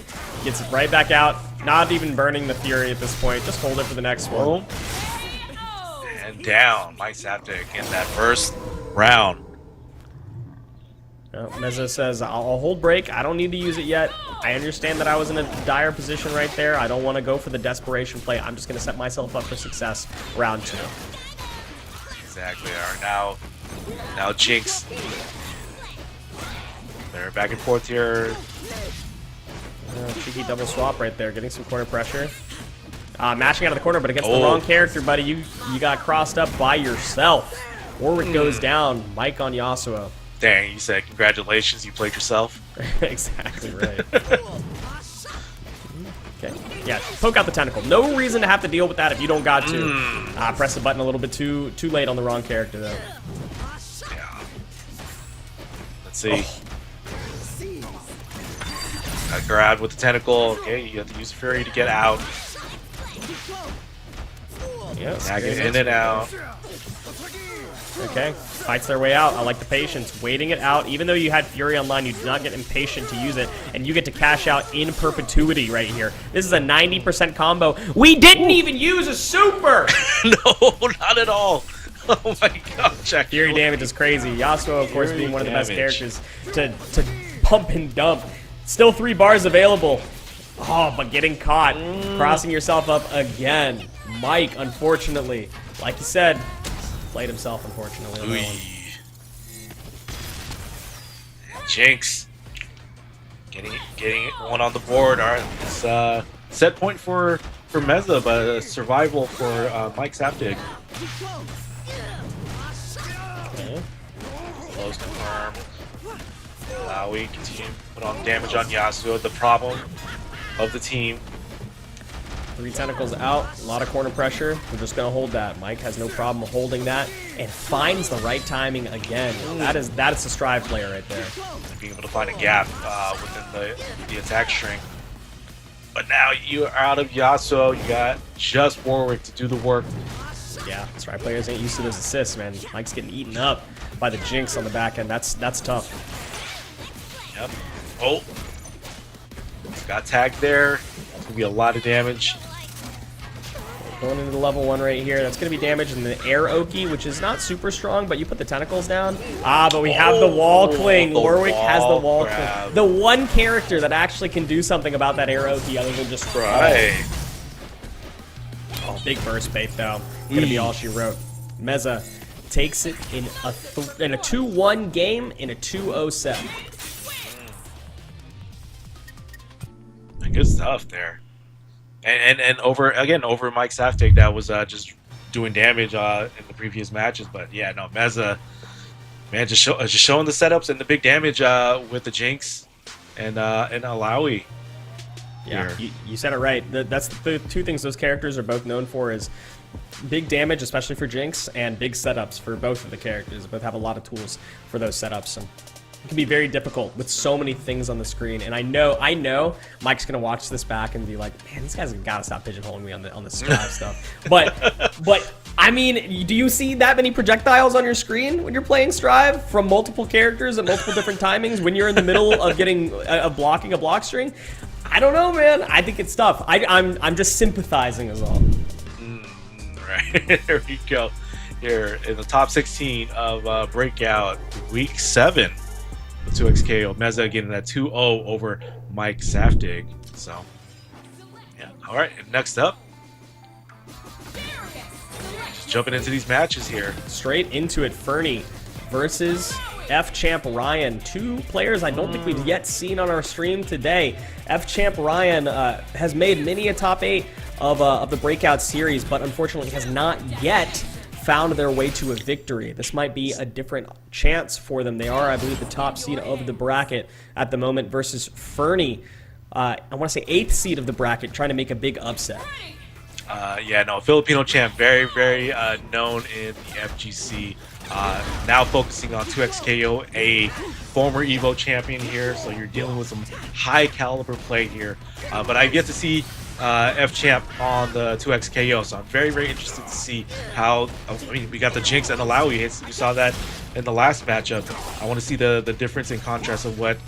gets right back out. Not even burning the Fury at this point. Just hold it for the next one. And down Mike Saptic in that first round. Meza says, I'll hold break. I don't need to use it yet. I understand that I was in a dire position right there. I don't want to go for the desperation play. I'm just going to set myself up for success. Round 2. Exactly. All right, now Jinx. They're back and forth here. Cheeky double swap right there, getting some corner pressure. Mashing out of the corner, but against the wrong character, buddy. You got crossed up by yourself. Warwick goes down. Mike on Yasuo. Dang, you said congratulations, you played yourself. Exactly right. Okay, yeah, poke out the tentacle. No reason to have to deal with that if you don't got to. Press the button a little bit too late on the wrong character, though. Yeah. Let's see. Got grabbed with the tentacle. Okay, you have to use Fury to get out. Yeah, get in and out. Okay, fights their way out. I like the patience, waiting it out. Even though you had Fury online, you do not get impatient to use it, and you get to cash out in perpetuity right here. This is a 90% combo. We didn't even use a super! No, not at all. Oh my gosh. Fury damage is crazy. Yasuo, of course, being one of the best characters to pump and dump. Still 3 bars available. Oh, but getting caught. Crossing yourself up again. Mike, unfortunately, like you said, played himself, unfortunately. Jinx getting one on the board. All right, it's set point for Meza, but survival for Mike Saptic. Okay. Close confirm. We continue to put on damage on Yasuo. The problem of the team. 3 tentacles out, a lot of corner pressure. We're just gonna hold that. Mike has no problem holding that and finds the right timing again. That is the Strive player right there. Being able to find a gap within the attack string. But now you are out of Yasuo. You got just Warwick to do the work. Yeah, Strive players ain't used to those assists, man. Mike's getting eaten up by the Jinx on the back end. That's tough. Yep. Oh. Got tagged there. It's gonna be a lot of damage. Going into the level 1 right here. That's going to be damage in the air Oki, which is not super strong, but you put the tentacles down. But we have the wall cling. Warwick has the wall cling. The one character that actually can do something about that air Oki other than just Right. Oh, big burst bait, though. Going to be all she wrote. Meza takes it in a 2-1 game in a 2-0 set. Good stuff there. And over Mike Saftig, that was just doing damage in the previous matches. But yeah, no, Meza, man, just showing the setups and the big damage with the Jinx and Alawi. Yeah, you said it right. That's the two things those characters are both known for is big damage, especially for Jinx, and big setups for both of the characters. Both have a lot of tools for those setups. And it can be very difficult with so many things on the screen, and I know Mike's gonna watch this back and be like, "Man, these guys have gotta stop pigeonholing me on the Strive stuff." But I mean, do you see that many projectiles on your screen when you're playing Strive from multiple characters at multiple different timings when you're in the middle of getting blocking a block string? I don't know, man. I think it's tough. I'm just sympathizing as well. Right, there we go. Here in the top 16 of Breakout Week 7. 2XKO. Meza getting that 2-0 over Mike Saftig. So, yeah. All right. And next up, just jumping into these matches here. Straight into it. Fernie versus F-Champ Ryan. Two players I don't think we've yet seen on our stream today. F-Champ Ryan has made many a top 8 of the Breakout series, but unfortunately has not yet found their way to a victory. This might be a different chance for them. They are, I believe, the top seed of the bracket at the moment versus Fernie. I want to say 8th seed of the bracket, trying to make a big upset. Yeah, no, Filipino champ, very, very known in the FGC. Now focusing on 2XKO, a former EVO champion here, so you're dealing with some high caliber play here. But I've yet to see F-Champ on the 2XKO, so I'm very, very interested to see how. I mean, we got the Jinx and Alawi hits. You saw that in the last matchup. I want to see the difference in contrast of what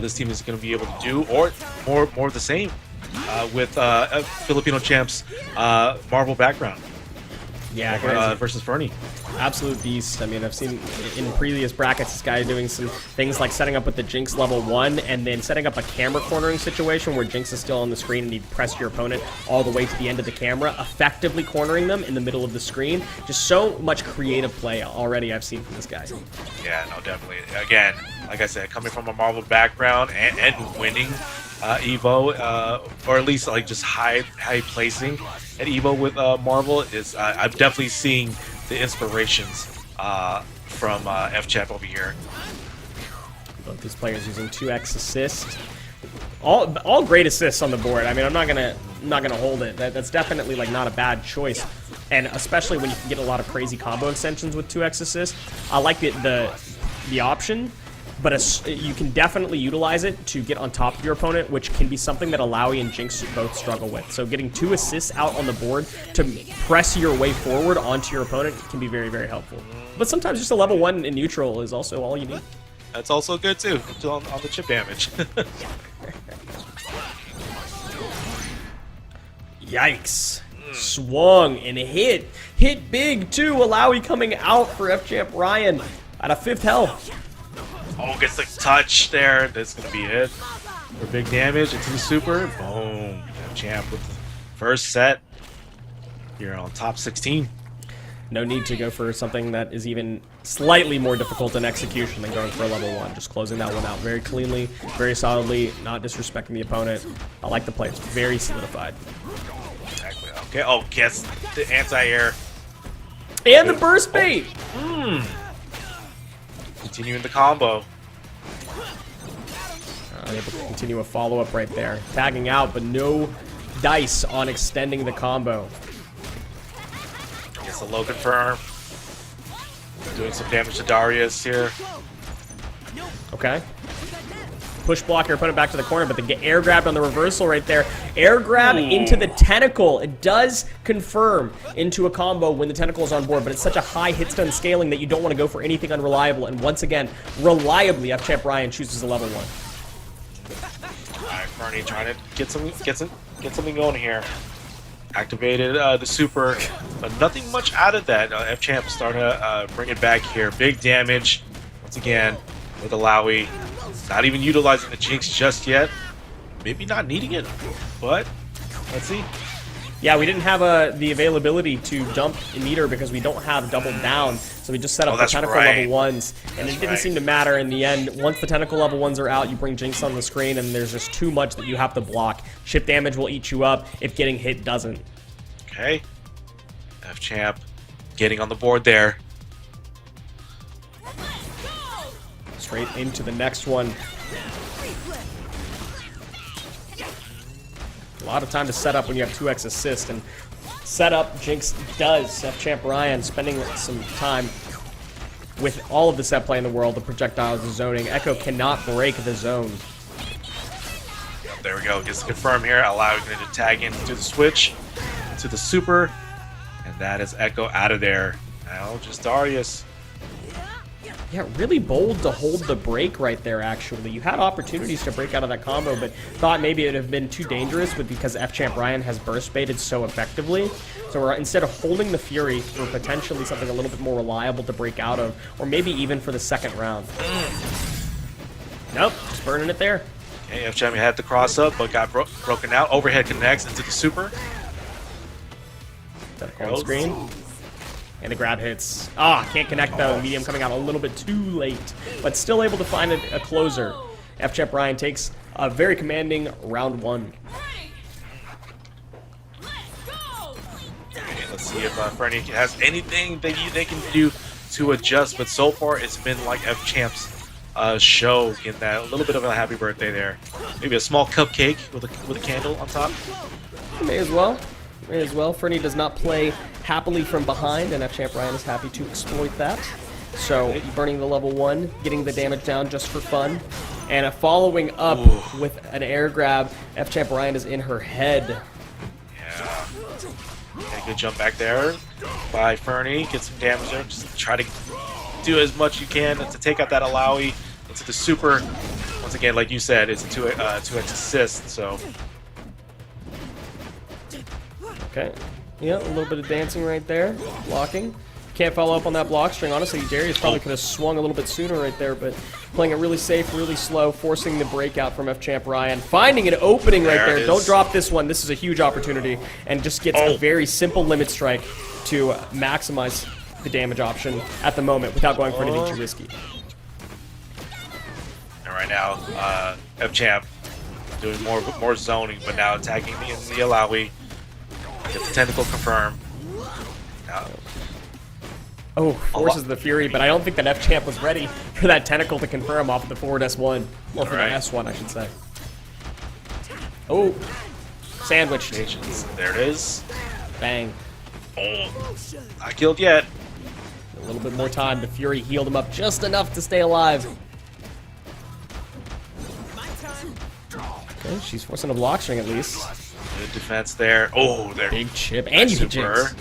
this team is going to be able to do, or more of the same with Filipino champs Marvel background. Yeah, versus Fernie. Absolute beast. I mean, I've seen in previous brackets this guy doing some things like setting up with the Jinx level 1 and then setting up a camera cornering situation where Jinx is still on the screen and you press your opponent all the way to the end of the camera, effectively cornering them in the middle of the screen. Just so much creative play already I've seen from this guy. Yeah, no, definitely. Again, like I said, coming from a Marvel background and winning EVO, or at least like just high placing at EVO with Marvel is I'm definitely seeing the inspirations from F-Champ over here. Both these players using 2x assist. All great assists on the board. I mean, I'm not gonna hold it. That's definitely like not a bad choice, and especially when you can get a lot of crazy combo extensions with 2x assist. I like the option. But you can definitely utilize it to get on top of your opponent, which can be something that Alawi and Jinx both struggle with. So getting 2 assists out on the board to press your way forward onto your opponent can be very, very helpful. But sometimes just a level 1 in neutral is also all you need. That's also good too, on the chip damage. Yikes. Swung and hit. Hit big too. Alawi coming out for F-Champ Ryan at a 5th health. Oh, gets the touch there. That's going to be it. For big damage into the super. Boom. Champ with the first set. You're on top 16. No need to go for something that is even slightly more difficult in execution than going for a level 1. Just closing that one out very cleanly, very solidly, not disrespecting the opponent. I like the play. It's very solidified. Exactly. Okay. Oh, gets the anti-air. And the burst bait. Continuing the combo. Able to continue a follow-up right there. Tagging out, but no dice on extending the combo. Gets a low confirm. Doing some damage to Darius here. Okay. Push block your opponent back to the corner, but the air grab on the reversal right there. Air grab into the tentacle. It does confirm into a combo when the tentacle is on board, but it's such a high hit stun scaling that you don't want to go for anything unreliable. And once again, reliably, F-Champ Ryan chooses a level 1. All right, Fernie trying to get something going here. Activated the super, but nothing much out of that. F-Champ starting to bring it back here. Big damage once again with Alawi. Not even utilizing the Jinx just yet. Maybe not needing it, but let's see. Yeah, we didn't have the availability to dump in meter because we don't have double down, so we just set up the tentacle level 1s, and it didn't seem to matter in the end. Once the tentacle level 1s are out, you bring Jinx on the screen, and there's just too much that you have to block. Chip damage will eat you up if getting hit doesn't. Okay. F-Champ getting on the board there. Straight into the next one. A lot of time to set up when you have 2x assist, and set up Jinx does. F-Champ Ryan spending some time with all of the set play in the world, the projectiles, the zoning. Echo cannot break the zone. There we go. Gets the confirm here. Allowing it to tag in to the switch, to the super, and that is Echo out of there. Now just Darius. Yeah, really bold to hold the break right there, actually. You had opportunities to break out of that combo, but thought maybe it would have been too dangerous because F-Champ Ryan has burst baited so effectively. So we're, instead of holding the Fury for potentially something a little bit more reliable to break out of, or maybe even for the second round. Nope, just burning it there. Okay, F-Champ had the cross up, but got broken out. Overhead connects into the super. On screen. And the grab hits. Ah, can't connect though. Medium coming out a little bit too late, but still able to find a closer. F-Champ Ryan takes a very commanding round 1. Okay, let's see if Fernie has anything they can do to adjust, but so far it's been like F-Champ's show. Get that a little bit of a happy birthday there. Maybe a small cupcake with a candle on top. May as well. May as well. Fernie does not play happily from behind, and F-Champ Ryan is happy to exploit that. So, burning the level 1, getting the damage down just for fun, and following up with an air grab. F-Champ Ryan is in her head. Yeah. Okay, good jump back there by Fernie. Get some damage there. Just try to do as much you can to take out that Alawi into the super. Once again, like you said, it's a 2x assist, so... Okay. Yeah, a little bit of dancing right there. Blocking. Can't follow up on that block string. Honestly, Darius probably could have swung a little bit sooner right there, but playing it really safe, really slow, forcing the breakout from F-Champ Ryan. Finding an opening right there. Don't drop this one. This is a huge opportunity. And just gets a very simple limit strike to maximize the damage option at the moment without going for anything too risky. And right now, F-Champ doing more zoning, but now attacking the Alawi. Get the tentacle confirm. Oh, forces the Fury, but I don't think that F-Champ was ready for that tentacle to confirm off of the forward S1. Or for the S1, I should say. Oh, sandwich. There it is. Bang. Oh, not killed yet. A little bit more time. The Fury healed him up just enough to stay alive. Okay, she's forcing a block string at least. Good defense there. Oh, there. Big chip. And you hit Jinx.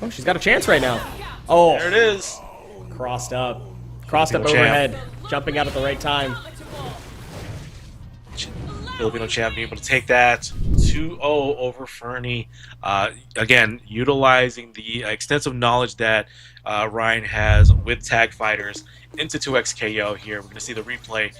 Oh, she's got a chance right now. Oh. There it is. Crossed up. Crossed up overhead. Jumping out at the right time. Filipino champ being able to take that 2-0 over Fernie. Again, utilizing the extensive knowledge that Ryan has with tag fighters into 2x KO here. We're going to see the replay,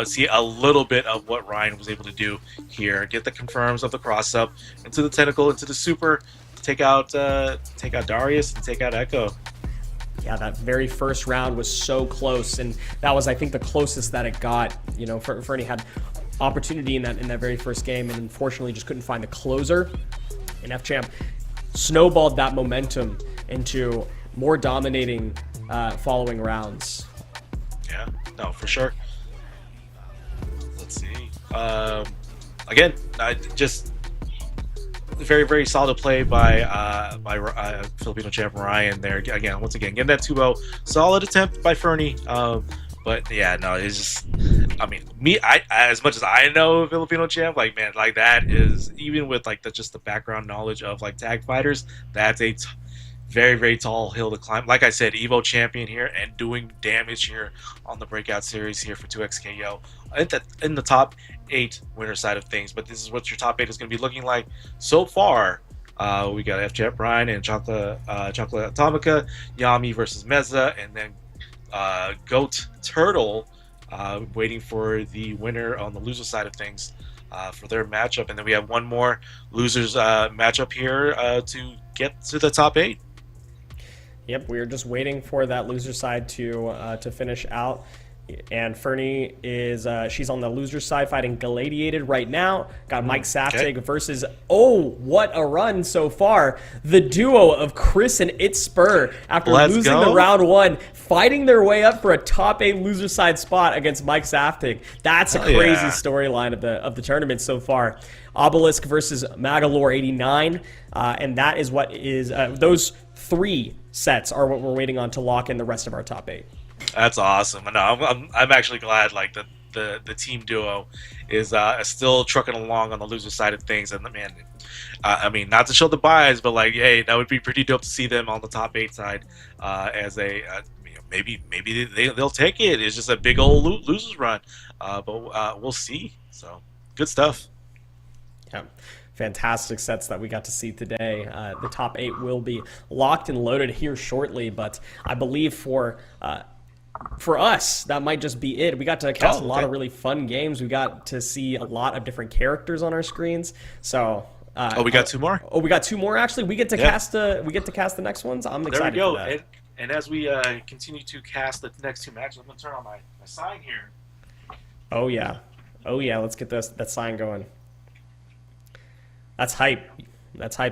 see a little bit of what Ryan was able to do here. Get the confirms of the cross up into the tentacle, into the super, take out Darius and take out Echo. Yeah, that very first round was so close, and that was, I think, the closest that it got. You know, Fernie had opportunity in that very first game, and unfortunately just couldn't find the closer. And F-Champ snowballed that momentum into more dominating following rounds. Yeah, no, for sure. Let's see. Again, just very, very solid play by Filipino champ Ryan there. Again, once again, getting that 2-0. Solid attempt by Fernie. But yeah, no, it's just, I mean, as much as I know Filipino champ, like, man, like, that is, even with like just the background knowledge of like tag fighters, that's a very, very tall hill to climb. Like I said, Evo champion here and doing damage here on the Breakout series here for 2x KO in the top 8 winner side of things. But this is what your top 8 is going to be looking like so far. We got FJ Brian and Chocolate Atomica, Yami versus Meza, and then Goat Turtle waiting for the winner on the loser side of things for their matchup. And then we have one more losers matchup here to get to the top 8. Yep, we're just waiting for that loser side to finish out. And Fernie is she's on the loser side fighting Gladiated right now. Got Mike Saftig versus, oh, what a run so far. The duo of Chris and Itspur after losing the round 1, fighting their way up for a top 8 loser side spot against Mike Saftig. That's a crazy storyline of the tournament so far. Obelisk versus Magalore 89, and that is what is those 3 sets are what we're waiting on to lock in the rest of our top 8. That's awesome. No, I'm actually glad like the team duo is still trucking along on the loser side of things. And man, I mean, not to show the bias, but like, hey, that would be pretty dope to see them on the top 8 side as a maybe they'll take it. It's just a big old losers run, but we'll see. So good stuff. Yeah. Fantastic sets that we got to see today. The top 8 will be locked and loaded here shortly, but I believe for us, that might just be it. We got to cast a lot of really fun games. We got to see a lot of different characters on our screens. So we got 2 more. Oh, we got 2 more actually. We get to cast the next ones. I'm excited for that. And as we continue to cast the next 2 matches, I'm gonna turn on my sign here. Oh yeah. Let's get that sign going. That's hype.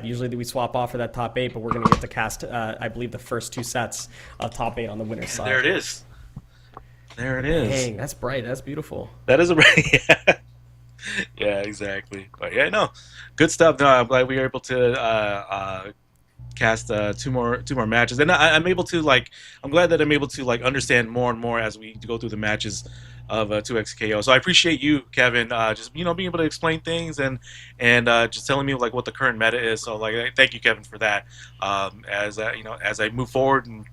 Usually we swap off for that top 8, but we're going to get to cast, I believe, the first 2 sets of top 8 on the winner's side. There it is. Dang, that's bright. That's beautiful. That is a bright. Yeah, exactly. But yeah, no, good stuff. No, I'm glad we were able to cast 2 more matches, and I'm able to I'm glad that I'm able to understand more and more as we go through the matches of 2XKO. So I appreciate you, Kevin, just being able to explain things and just telling me what the current meta is. So thank you, Kevin, for that. As I move forward, and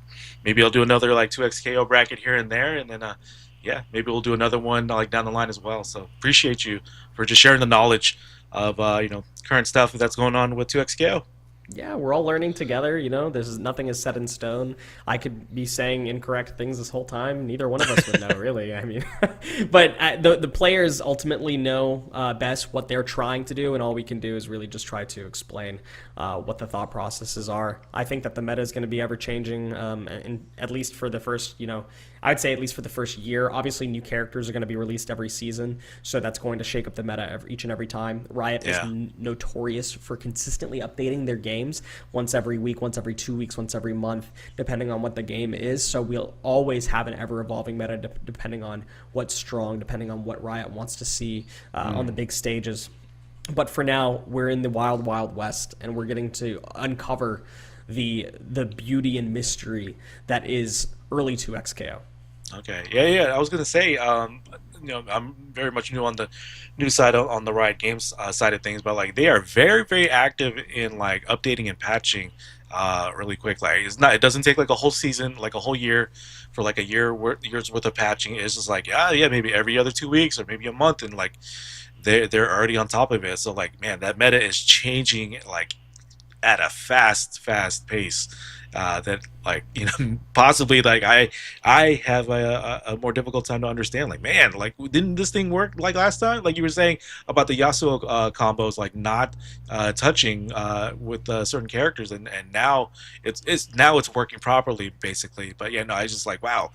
maybe I'll do another 2XKO bracket here and there, and then yeah, maybe we'll do another one down the line as well. So appreciate you for just sharing the knowledge of current stuff that's going on with 2XKO. Yeah, we're all learning together. Nothing is set in stone. I could be saying incorrect things this whole time. Neither one of us would know, really. I mean, but the players ultimately know best what they're trying to do, and all we can do is really just try to explain what the thought processes are. I think that the meta is going to be ever changing, and at least for the first, I would say at least for the first year. Obviously, new characters are going to be released every season, so that's going to shake up the meta each and every time. Riot is notorious for consistently updating their games once every week, once every 2 weeks, once every month, depending on what the game is. So we'll always have an ever-evolving meta depending on what's strong, depending on what Riot wants to see on the big stages. But for now, we're in the wild, wild west, and we're getting to uncover the beauty and mystery that is early 2XKO. Okay. Yeah. I was gonna say, I'm very much new on the new side on the Riot Games side of things, but they are very, very active in updating and patching really quick. It doesn't take a whole season, a whole year for a year's worth of patching. It's just maybe every other 2 weeks or maybe a month, and they're already on top of it. So man, that meta is changing at a fast pace. That possibly I have a more difficult time to understand. Didn't this thing work last time? You were saying about the Yasuo combos not touching with certain characters, and now it's working properly basically. But yeah, no, I just wow.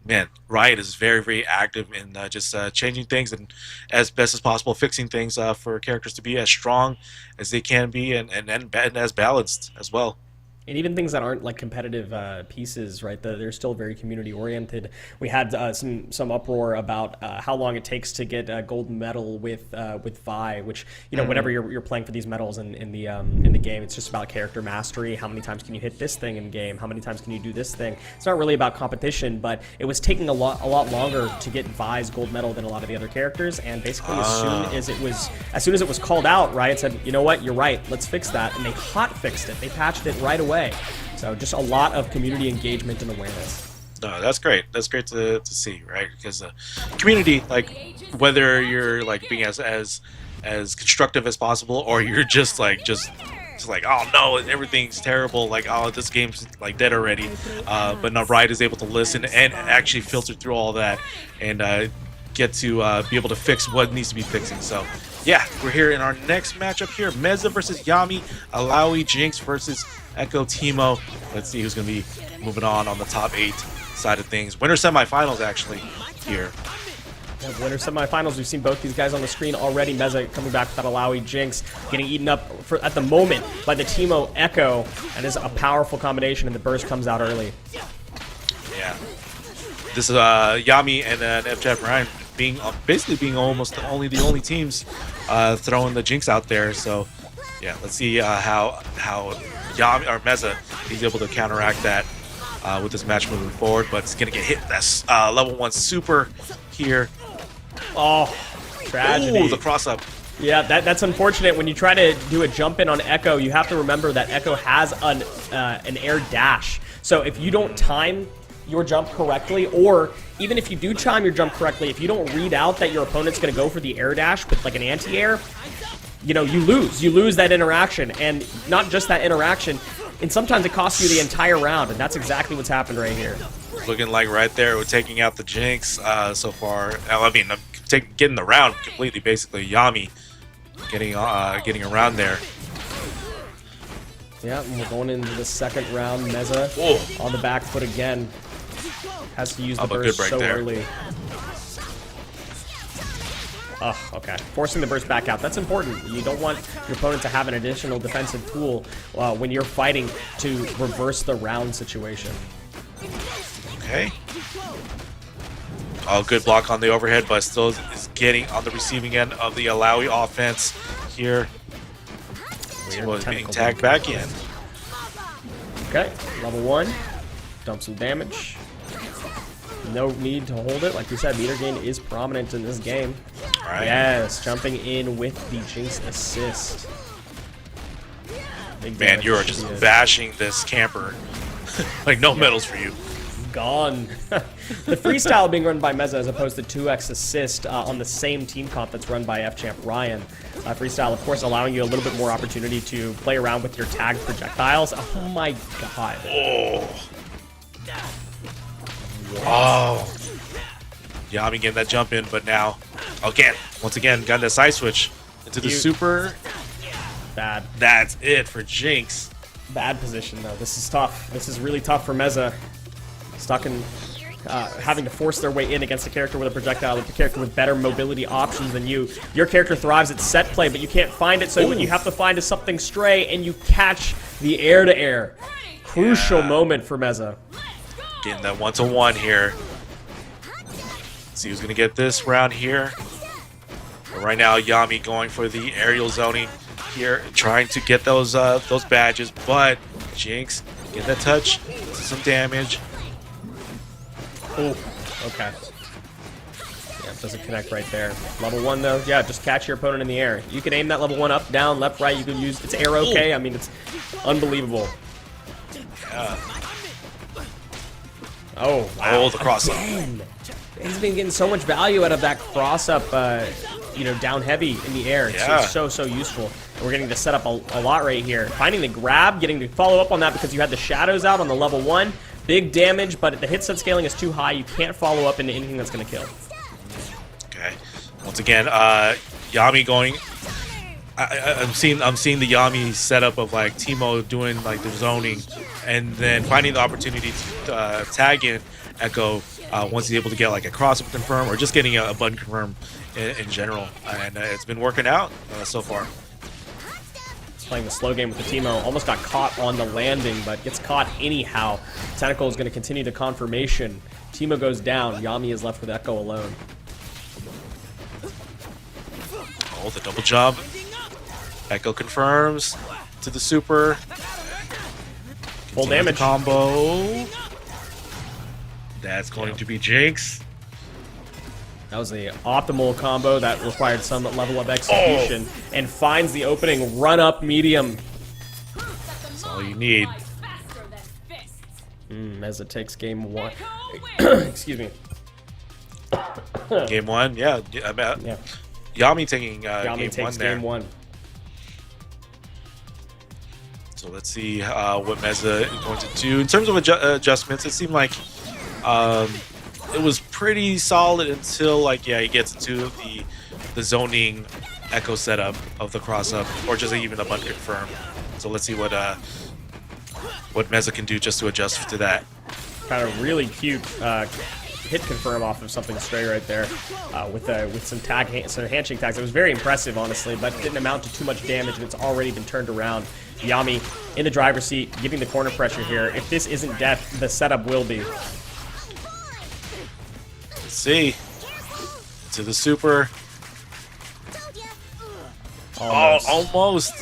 Man, Riot is very, very active in just changing things and as best as possible fixing things for characters to be as strong as they can be and as balanced as well. And even things that aren't competitive pieces, right? They're still very community oriented. We had some uproar about how long it takes to get a gold medal with Vi, which whenever you're playing for these medals in the game, it's just about character mastery. How many times can you hit this thing in game? How many times can you do this thing? It's not really about competition, but it was taking a lot longer to get Vi's gold medal than a lot of the other characters. And basically, as soon as it was called out, Riot said, you know what, you're right, let's fix that, and they hot fixed it. They patched it right away. So just a lot of community engagement and awareness. No, that's great. That's great to see, right? Because the community, like, whether you're like being as constructive as possible, or you're just like, oh no, everything's terrible. Like, oh, this game's like dead already. But no, Riot is able to listen and actually filter through all that and get to be able to fix what needs to be fixing. So, yeah, we're here in our next matchup here: Meza versus Yami, Alawi, Jinx versus Echo Teemo. Let's see who's gonna be moving on the top 8 side of things. Winter semifinals actually here. Yeah, winter semifinals. We've seen both these guys on the screen already. Meza coming back with that Alawi, Jinx getting eaten up at the moment by the Teemo Echo. That is a powerful combination, and the burst comes out early. Yeah, this is Yami and then FJF Ryan basically being almost the only teams throwing the Jinx out there. So yeah, let's see how Yami or Meza is able to counteract that with this match moving forward. But it's gonna get hit. That's level 1 super here. Oh, tragedy. Ooh, the cross up. Yeah, that's unfortunate. When you try to do a jump in on Echo, you have to remember that Echo has an air dash. So if you don't time your jump correctly, or even if you do time your jump correctly, if you don't read out that your opponent's going to go for the air dash with like an anti-air, you know, you lose. You lose that interaction, and not just that interaction, and sometimes it costs you the entire round, and that's exactly what's happened right here. Looking like right there, we're taking out the Jinx so far. I mean, getting the round completely, basically. Yami getting around there. Yeah, and we're going into the second round. Meza on the back foot again. Has to use the burst so early. Oh, okay. Forcing the burst back out. That's important. You don't want your opponent to have an additional defensive tool when you're fighting to reverse the round situation. Okay. Oh, good block on the overhead, but still is getting on the receiving end of the Alawi offense here. Teemo is being tagged back in. Okay, level 1. Dump some damage. No need to hold it. Like we said, meter gain is prominent in this game. All right. Yes, jumping in with the Jinx assist. Big Man, you are just bashing this camper. Like, no medals for you. Gone. The freestyle being run by Meza as opposed to 2x assist on the same team comp that's run by FChamp Ryan. Freestyle, of course, allowing you a little bit more opportunity to play around with your tagged projectiles. Oh my god. Oh. Oh. Yami getting that jump in, but now, once again, got that side switch into the super. Bad. That's it for Jinx. Bad position, though. This is tough. This is really tough for Meza. Stuck in having to force their way in against a character with a projectile, with a character with better mobility options than you. Your character thrives at set play, but you can't find it, so what you have to find is something stray, and you catch the air-to-air. Crucial moment for Meza. Getting that 1-to-1 here. Let's see who's going to get this round here. But right now, Yami going for the aerial zoning here, trying to get those badges, but Jinx get that touch, some damage. Oh, okay. Yeah, it doesn't connect right there. Level 1, though, yeah, just catch your opponent in the air. You can aim that level 1 up, down, left, right. You can use it's air okay. I mean, it's unbelievable. Yeah. Oh, wow. Oh, the cross up. He's been getting so much value out of that cross up, you know, down heavy in the air. It's so useful. And we're getting to set up a lot right here. Finding the grab, getting to follow up on that because you had the shadows out on the level 1. Big damage, but the hit set scaling is too high. You can't follow up into anything that's going to kill. Okay. Once again, Yami going. I'm seeing the Yami setup of like Teemo doing like the zoning, and then finding the opportunity to tag in Echo once he's able to get like a crossover confirm or just getting a button confirm in general, and it's been working out so far. Playing the slow game with the Teemo, almost got caught on the landing, but gets caught anyhow. Tentacle is going to continue the confirmation. Teemo goes down. Yami is left with Echo alone. Oh, the double jump. Echo confirms to the super. Full damage combo. That's going to be Jinx. That was the optimal combo that required some level of execution and finds the opening run up medium. That's all you need. As it takes game 1. Excuse me. Game 1, yeah. Yeah. Yami taking Yami game takes 1 there. game 1. So let's see what Meza is going to do. In terms of adjustments, it seemed like it was pretty solid until, like, he gets into the zoning echo setup of the cross-up, or just even a unconfirmed. So let's see what Meza can do just to adjust to that. Kind of really cute hit confirm off of something stray right there with some handshake tags. It was very impressive, honestly, but didn't amount to too much damage, and it's already been turned around. Yami in the driver's seat, giving the corner pressure here. If this isn't death, the setup will be. Let's see. To the super. Almost. Oh, almost.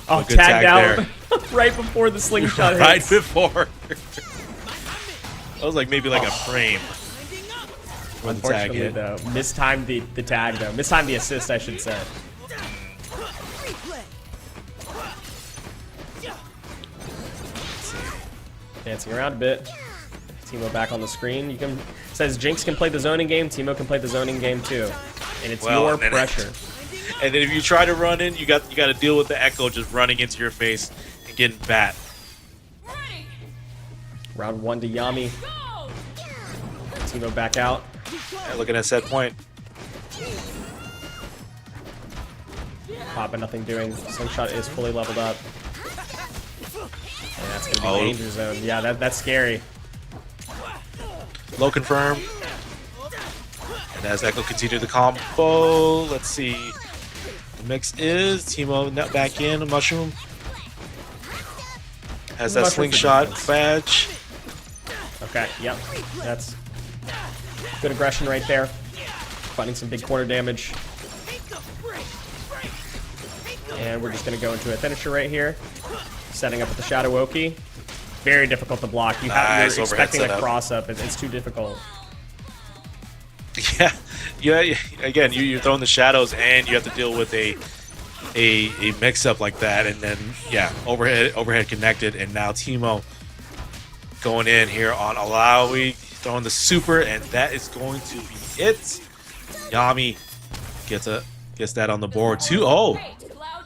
Oh, good tagged tag out right before the slingshot right hits. before. That was like maybe like a frame. When the tag Unfortunately, hit. though, mistimed the tag, though. Mistimed the assist, I should say. Dancing around a bit. Teemo back on the screen. Says Jinx can play the zoning game. Teemo can play the zoning game too, and it's your pressure. And then if you try to run in, you got to deal with the echo just running into your face and getting bat. Round 1 to Yami. Teemo back out. And looking at set point. Papa nothing doing. Slingshot is fully leveled up. And that's gonna be danger zone. Yeah, that's scary. Low confirm. And as Echo continue the combo, let's see. The mix is Teemo net back in, a mushroom. Has that slingshot badge. Okay, yep. That's good aggression right there. Finding some big corner damage. And we're just gonna go into a finisher right here. Setting up with the Shadow Oki. Very difficult to block. You're expecting a cross up. It's too difficult. Yeah. Again, you're throwing the shadows, and you have to deal with a mix-up like that, and then overhead connected, and now Teemo going in here on Alawi, throwing the super, and that is going to be it. Yami gets that on the board. 2-0.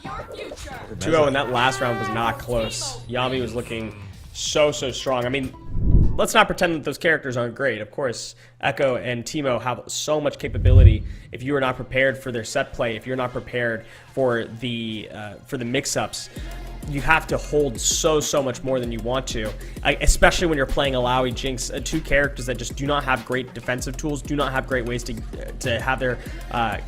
2-0, and that last round was not close. Yami was looking so strong. I mean, let's not pretend that those characters aren't great. Of course, Echo and Teemo have so much capability. If you are not prepared for their set play, if you're not prepared for the mix-ups, you have to hold so much more than you want to, especially when you're playing Alawi, Jinx, two characters that just do not have great defensive tools, do not have great ways to have their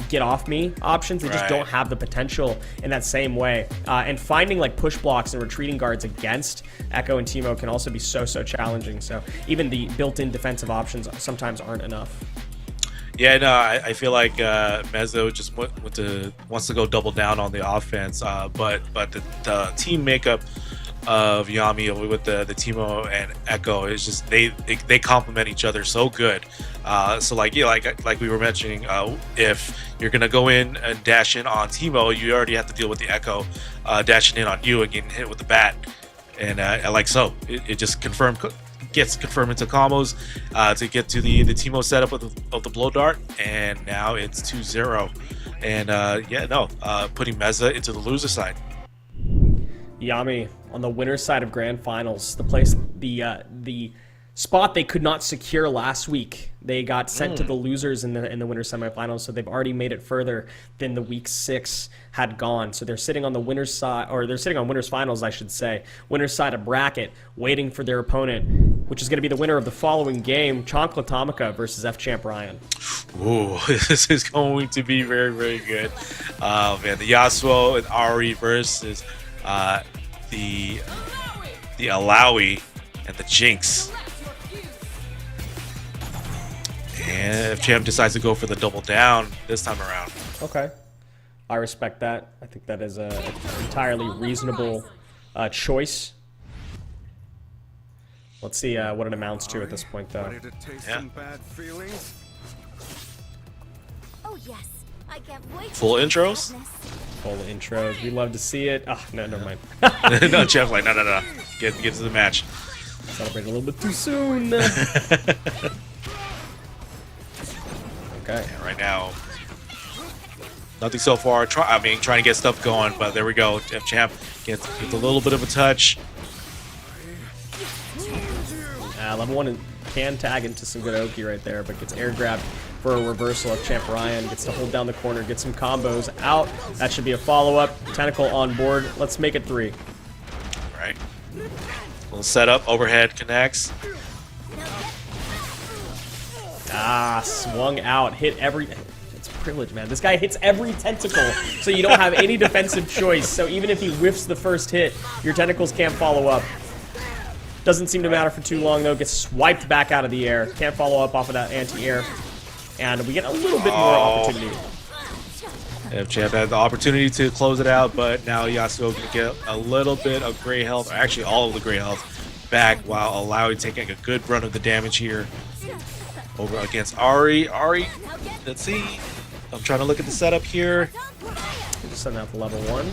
get off me options. They just don't have the potential in that same way. And finding like push blocks and retreating guards against Echo and Teemo can also be so challenging. So even the built-in defensive options sometimes aren't enough. Yeah, no, I feel like Mezzo just wants to go double down on the offense, but the team makeup of Yami with the Teemo and Echo is just they complement each other so good. So like we were mentioning, if you're gonna go in and dash in on Teemo, you already have to deal with the Echo dashing in on you and getting hit with the bat, and it just gets confirmed into combos to get to the Teemo setup of the blow dart, and now it's 2-0. And putting Meza into the loser side. Yami on the winner's side of Grand Finals, the spot they could not secure last week. They got sent to the losers in the winner's semifinals, so they've already made it further than the week 6 had gone. So they're sitting on the winner's side, or they're sitting on winner's finals, I should say, winner's side of bracket, waiting for their opponent, which is going to be the winner of the following game, Chankla Tamaka versus F-Champ Ryan. Ooh, this is going to be very good. Man, the Yasuo and Ari versus the Alawi and the Jinx. And if Champ decides to go for the double down this time around. Okay. I respect that. I think that is an entirely reasonable choice. Let's see what it amounts to at this point, though. Ready to taste some bad feelings? Oh yes, I can't wait. Full intros? Full intros. We love to see it. Oh, no, never mind. No, Champ's like, no. Get to the match. Celebrate a little bit too soon. Okay. And right now, nothing so far. Trying to get stuff going, but there we go. F Champ gets a little bit of a touch. Level 1 can tag into some good Oki right there, but gets air grabbed for a reversal of Champ Ryan. Gets to hold down the corner, get some combos out. That should be a follow-up. Tentacle on board. Let's make it 3. All right. Little setup, overhead connects. Swung out, hit every... It's privilege, man. This guy hits every tentacle, so you don't have any defensive choice. So even if he whiffs the first hit, your tentacles can't follow up. Doesn't seem to matter for too long, though. Gets swiped back out of the air. Can't follow up off of that anti-air. And we get a little bit more opportunity. F-Champ had the opportunity to close it out, but now Yasuo can get a little bit of gray health, or actually all of the gray health back, while allowing taking a good run of the damage here over against Ari. Let's see. I'm trying to look at the setup here. Send out the level 1.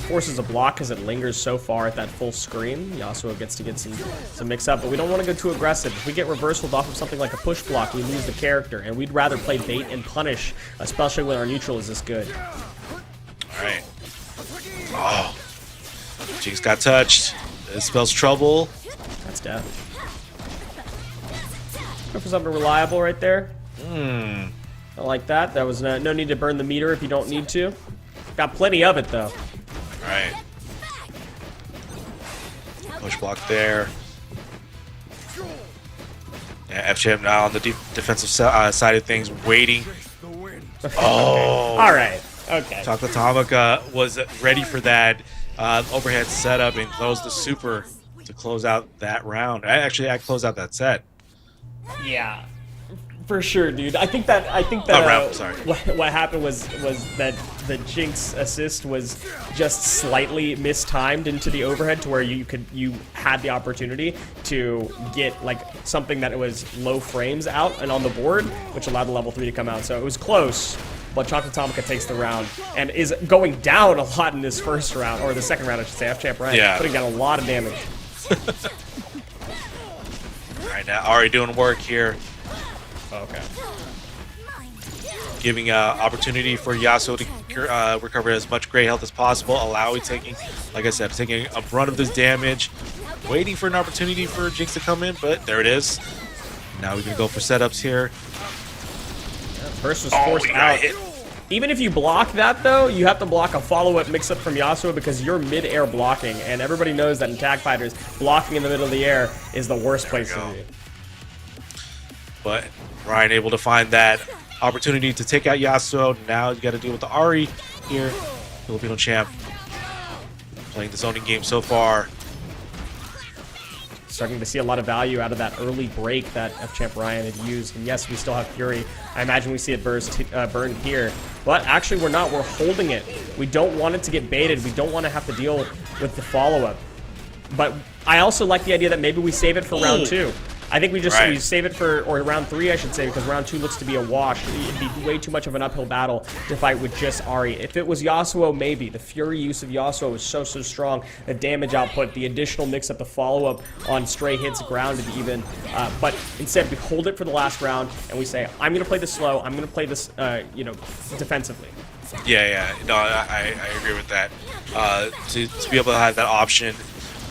Forces a block because it lingers so far at that full screen. Yasuo gets to get some mix-up, but we don't want to go too aggressive. If we get reversaled off of something like a push block, we lose the character, and we'd rather play bait and punish, especially when our neutral is this good. All right. Oh. Jinx got touched. This spells trouble. That's death. Go for something reliable right there. I like that. That was no need to burn the meter if you don't need to. Got plenty of it, though. Right. Push block there. Yeah, F-Champ now on the defensive side of things, waiting. Oh. All right. Okay. Chocolate Atomica was ready for that overhead setup and closed the super to close out that round. Actually, I closed out that set. Yeah. For sure, dude. I think that round, sorry. What happened was that the Jinx assist was just slightly mistimed into the overhead to where you had the opportunity to get like something that was low frames out and on the board, which allowed the level 3 to come out. So it was close, but Chocolate Atomica takes the round and is going down a lot in this first round, or the second round, I should say. F-Champ Ryan putting down a lot of damage. All right, now Ari doing work here. Okay. Giving opportunity for Yasuo to recover as much gray health as possible. Alawi taking, like I said, taking a brunt of this damage. Waiting for an opportunity for Jinx to come in, but there it is. Now we can go for setups here. First was forced out. Even if you block that, though, you have to block a follow-up mix-up from Yasuo because you're mid-air blocking, and everybody knows that in tag fighters, blocking in the middle of the air is the worst place to be. But Ryan able to find that opportunity to take out Yasuo. Now you got to deal with the Ari here. Filipino champ playing the zoning game so far. Starting to see a lot of value out of that early break that F-Champ Ryan had used. And yes, we still have Fury. I imagine we see it burn here. But actually, we're not. We're holding it. We don't want it to get baited. We don't want to have to deal with the follow-up. But I also like the idea that maybe we save it for round 2. I think we save it for, or round 3, I should say, because round 2 looks to be a wash. It'd be way too much of an uphill battle to fight with just Ari. If it was Yasuo, maybe. The Fury use of Yasuo was so strong. The damage output, the additional mix-up, the follow-up on stray hits, grounded even. But instead, we hold it for the last round, and we say, I'm going to play this slow. I'm going to play this, defensively. Yeah. No, I agree with that. To be able to have that option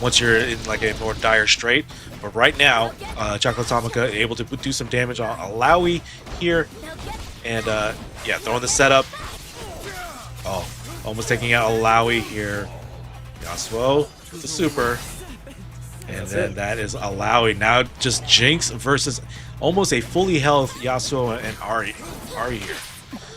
once you're in like a more dire strait. But right now, Chocolate Atomica able to do some damage on Alawi here. And, throwing the setup. Oh, almost taking out Alawi here. Yasuo with the super. And then that is Alawi. Now just Jinx versus almost a fully health Yasuo and Ari here.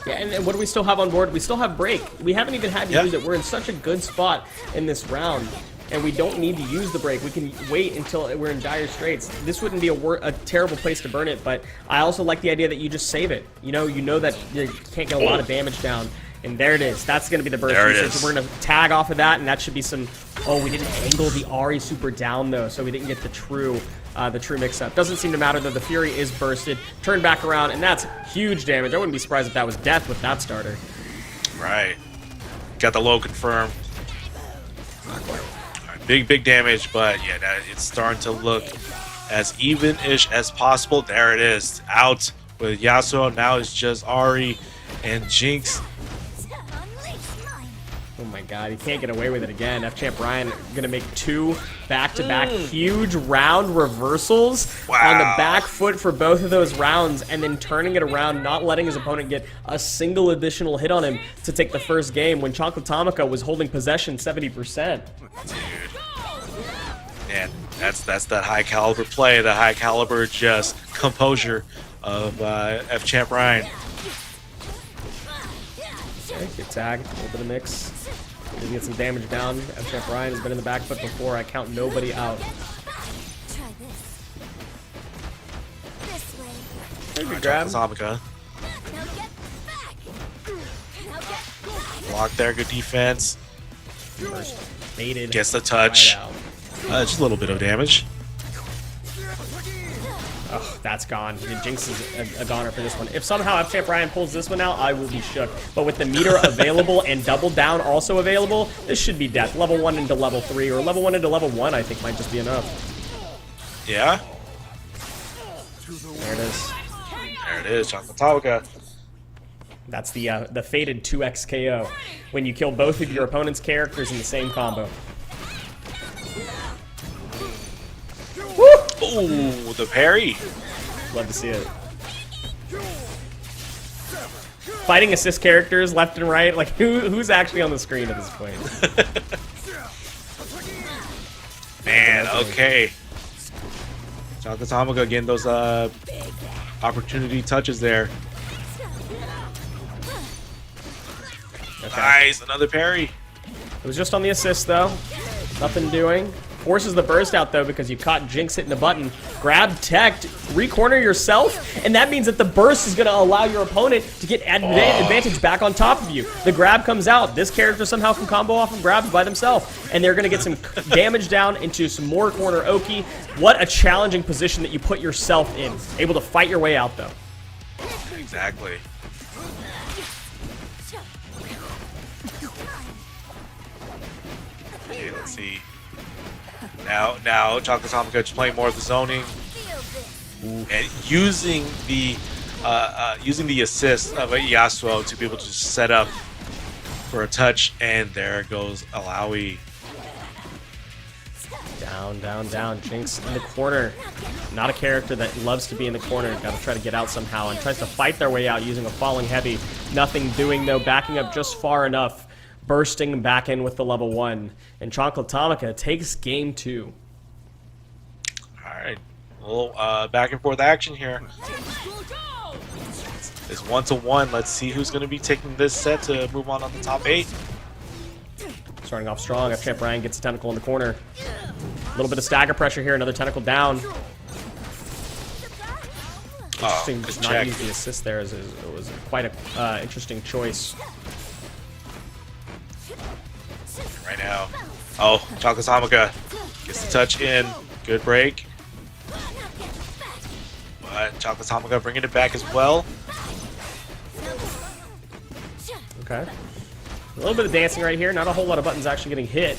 Yeah, and what do we still have on board? We still have Break. We haven't even had to use it. We're in such a good spot in this round. And we don't need to use the break. We can wait until we're in dire straits. This wouldn't be a terrible place to burn it, but I also like the idea that you just save it. You know that you can't get a lot of damage down. And there it is. That's going to be the burst usage. We're going to tag off of that, and that should be some... Oh, we didn't angle the Ari super down, though, so we didn't get the true mix-up. Doesn't seem to matter, though. The Fury is bursted. Turn back around, and that's huge damage. I wouldn't be surprised if that was death with that starter. Right. Got the low confirm. big damage, but yeah, now it's starting to look as even-ish as possible. There it is, out with Yasuo. Now it's just Ari and Jinx. Oh my god, he can't get away with it again. F-Champ Ryan gonna make 2 back-to-back huge round reversals on the back foot for both of those rounds, and then turning it around, not letting his opponent get a single additional hit on him to take the first game when Chocolatomica was holding possession 70%. Dude. Man, that's that high caliber play, the high caliber just composure of F-Champ Ryan. Okay, good tag, a little bit of mix. Didn't get some damage down. F-Champ Ryan has been in the back foot before. I count nobody out. Try this. This way. Good grab. Chocolatomica. Now get back. Now get back. Block there, good defense. First baited. Gets the touch. Right out. Just a little bit of damage. Oh, that's gone. Jinx is a goner for this one. If somehow F-Champ Ryan pulls this one out, I will be shook. But with the meter available and double down also available, this should be death. Level 1 into level 3, or level 1 into level 1, I think might just be enough. Yeah? There it is. There it is, Chocolatomica. That's the fated 2x KO. When you kill both of your opponent's characters in the same combo. Ooh, the parry. Love to see it. Fighting assist characters left and right, like who's actually on the screen at this point? Man, okay. Chocolatomica getting those opportunity touches there. Okay. Nice, another parry. It was just on the assist though. Nothing doing. Forces the burst out though because you caught Jinx hitting a button. Grab tech, re-corner yourself, and that means that the burst is going to allow your opponent to get advantage back on top of you. The grab comes out. This character somehow can combo off of grabs by themselves, and they're going to get some damage down into some more corner Oki. What a challenging position that you put yourself in. Able to fight your way out though. Exactly. Okay, let's see. Now Chocolatomica just playing more of the zoning and using the assist of a Yasuo to be able to just set up for a touch, and there goes Alawi. Down, down, down. Jinx in the corner. Not a character that loves to be in the corner. Got to try to get out somehow, and tries to fight their way out using a falling heavy. Nothing doing though. Backing up just far enough. Bursting back in with the level 1. And Chocolatomica takes game 2. Alright. A little back and forth action here. It's 1-1. Let's see who's going to be taking this set to move on the top 8. Starting off strong. F-Champ Ryan gets a tentacle in the corner. A little bit of stagger pressure here. Another tentacle down. Interesting. Good Not check. use the assist there. It was quite a interesting choice. Right now. Oh, Chocolatomica gets the touch in. Good break. But Chocolatomica bringing it back as well. Okay. A little bit of dancing right here. Not a whole lot of buttons actually getting hit.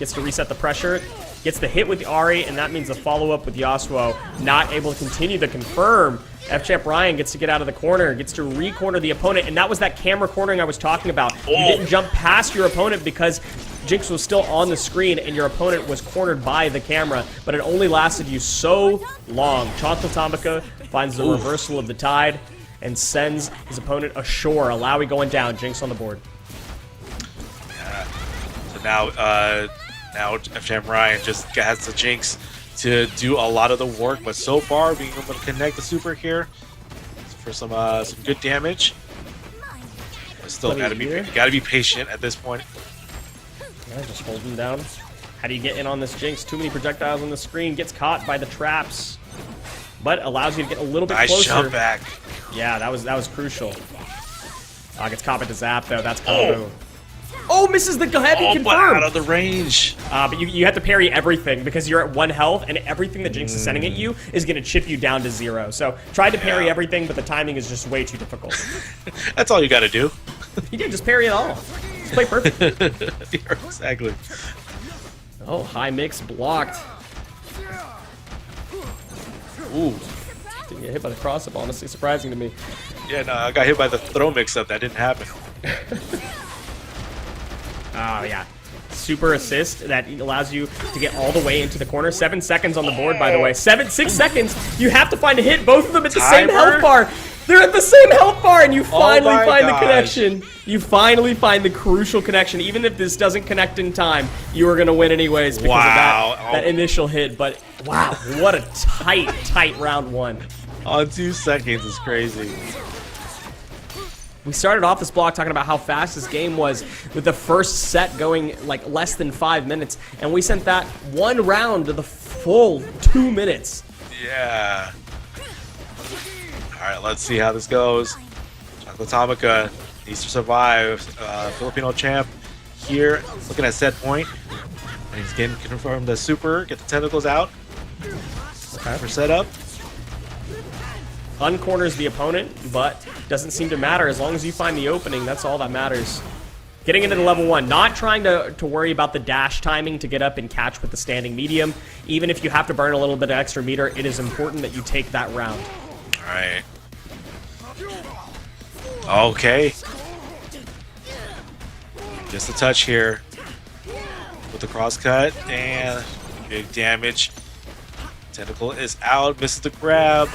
Gets to reset the pressure. Gets the hit with the Ari, and that means the follow-up with Yasuo. Not able to continue to confirm. F-Champ Ryan gets to get out of the corner, gets to re-corner the opponent, and that was that camera cornering I was talking about. You didn't jump past your opponent because Jinx was still on the screen and your opponent was cornered by the camera, but it only lasted you so long. Chocolatomica finds the reversal of the tide and sends his opponent ashore. Alawi going down, Jinx on the board. Yeah. So now F-Champ Ryan just has the Jinx to do a lot of the work, but so far being able to connect the super here for some good damage. But still gotta be patient at this point. Yeah, just holding down. How do you get in on this Jinx? Too many projectiles on the screen. Gets caught by the traps, but allows you to get a little bit closer. Nice jump back. Yeah, that was crucial. Gets caught by the zap though. That's combo. Oh, misses the heavy confirmed. But out of the range. But you have to parry everything because you're at 1 health, and everything that Jinx is sending at you is going to chip you down to 0. So try to parry everything, but the timing is just way too difficult. That's all you got to do. You did just parry it all. Just play perfect. Yeah, exactly. Oh, high mix blocked. Ooh. Didn't get hit by the cross-up, honestly surprising to me. Yeah, no, I got hit by the throw mix-up. That didn't happen. Oh, yeah. Super assist that allows you to get all the way into the corner. 7 seconds on the board, by the way. 6 seconds. You have to find a hit. Both of them at the same health bar. They're at the same health bar, and you finally find the connection. You finally find the crucial connection. Even if this doesn't connect in time, you are going to win anyways because of that initial hit. But, wow, what a tight round one. On 2 seconds is crazy. We started off this block talking about how fast this game was with the first set going like less than 5 minutes, and we sent that one round to the full 2 minutes. Yeah. All right, let's see how this goes. Chocolatomica needs to survive. Filipino champ here, looking at set point. And he's getting confirmed the super, get the tentacles out. Okay. For setup. Uncorners the opponent, but doesn't seem to matter. As long as you find the opening, that's all that matters. Getting into the level 1, not trying to worry about the dash timing to get up and catch with the standing medium. Even if you have to burn a little bit of extra meter, it is important that you take that round. All right. Okay. Just a touch here with the cross cut and big damage. Tentacle is out, misses the grab.